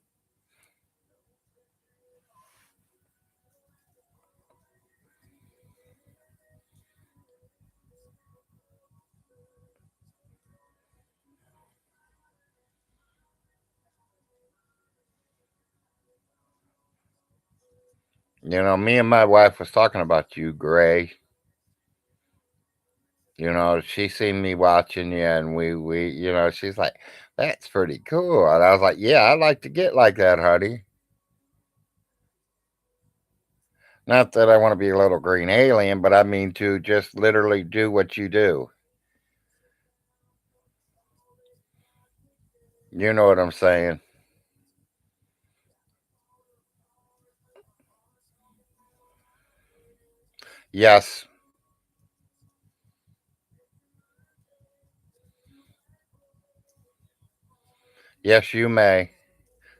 Speaker 1: Me and my wife was talking about you, Gray. She seen me watching you, and she's like, "That's pretty cool." And I was like, "Yeah, I'd like to get like that, honey." Not that I want to be a little green alien, but I mean to just literally do what you do. You know what I'm saying? Yes. Yes, you may.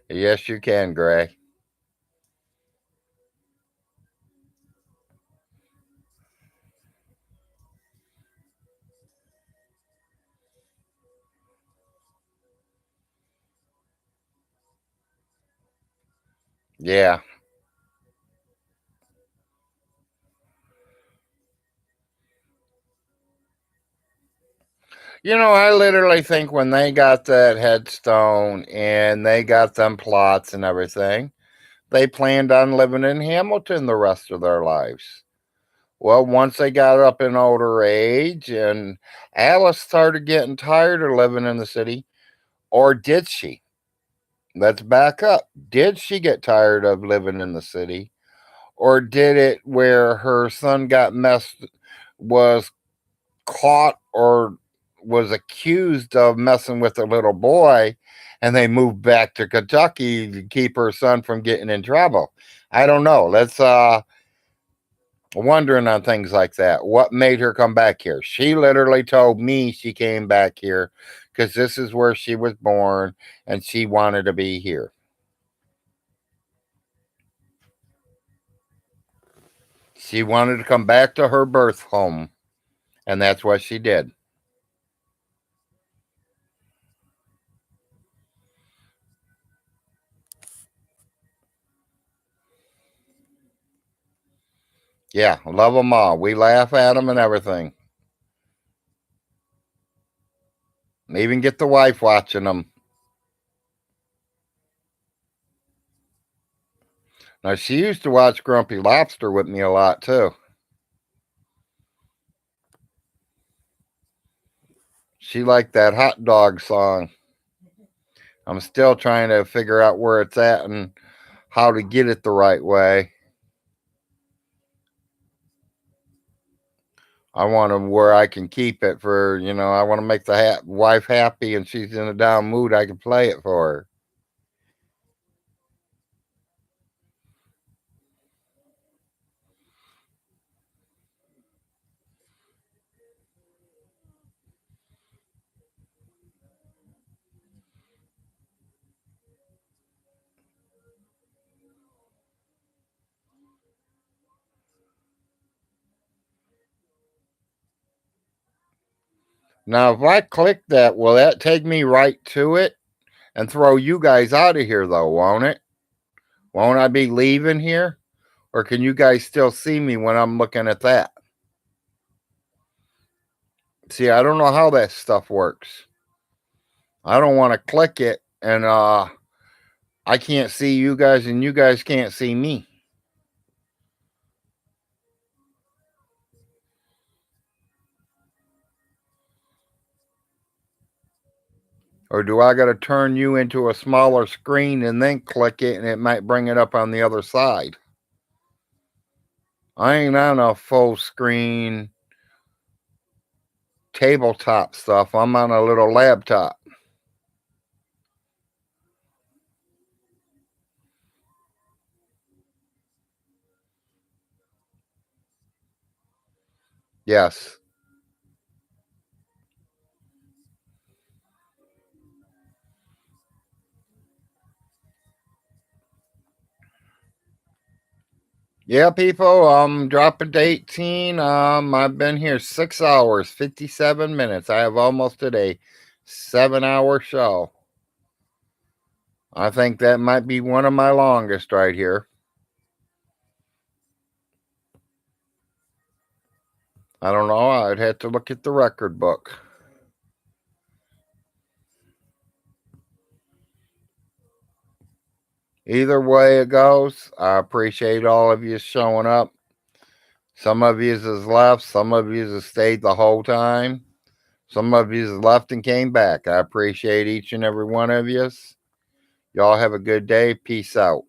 Speaker 1: Yes, you can, Gray. Yeah. I literally think when they got that headstone and they got them plots and everything, they planned on living in Hamilton the rest of their lives. Well, once they got up in older age and Alice started getting tired of living in the city, or did she? Let's back up. Did she get tired of living in the city? Or did it where her son was caught or was accused of messing with a little boy and they moved back to Kentucky to keep her son from getting in trouble? I don't know. Let's wondering on things like that. What made her come back here? She literally told me she came back here because this is where she was born and she wanted to be here. She wanted to come back to her birth home, and that's what she did. Yeah, love them all. We laugh at them and everything. Even get the wife watching them. Now, she used to watch Grumpy Lobster with me a lot, too. She liked that hot dog song. I'm still trying to figure out where it's at and how to get it the right way. I want to where I can keep it for, I want to make the wife happy and she's in a down mood. I can play it for her. Now, if I click that, will that take me right to it and throw you guys out of here, though, won't it? Won't I be leaving here? Or can you guys still see me when I'm looking at that? See, I don't know how that stuff works. I don't want to click it and I can't see you guys and you guys can't see me. Or do I got to turn you into a smaller screen and then click it and it might bring it up on the other side? I ain't on a full screen tabletop stuff. I'm on a little laptop. Yes. Yeah, people, I'm dropping to 18. I've been here 6 hours, 57 minutes. I have almost did a 7-hour show. I think that might be one of my longest right here. I don't know. I'd have to look at the record book. Either way it goes, I appreciate all of you showing up. Some of you has left. Some of you has stayed the whole time. Some of you has left and came back. I appreciate each and every one of you. Y'all have a good day. Peace out.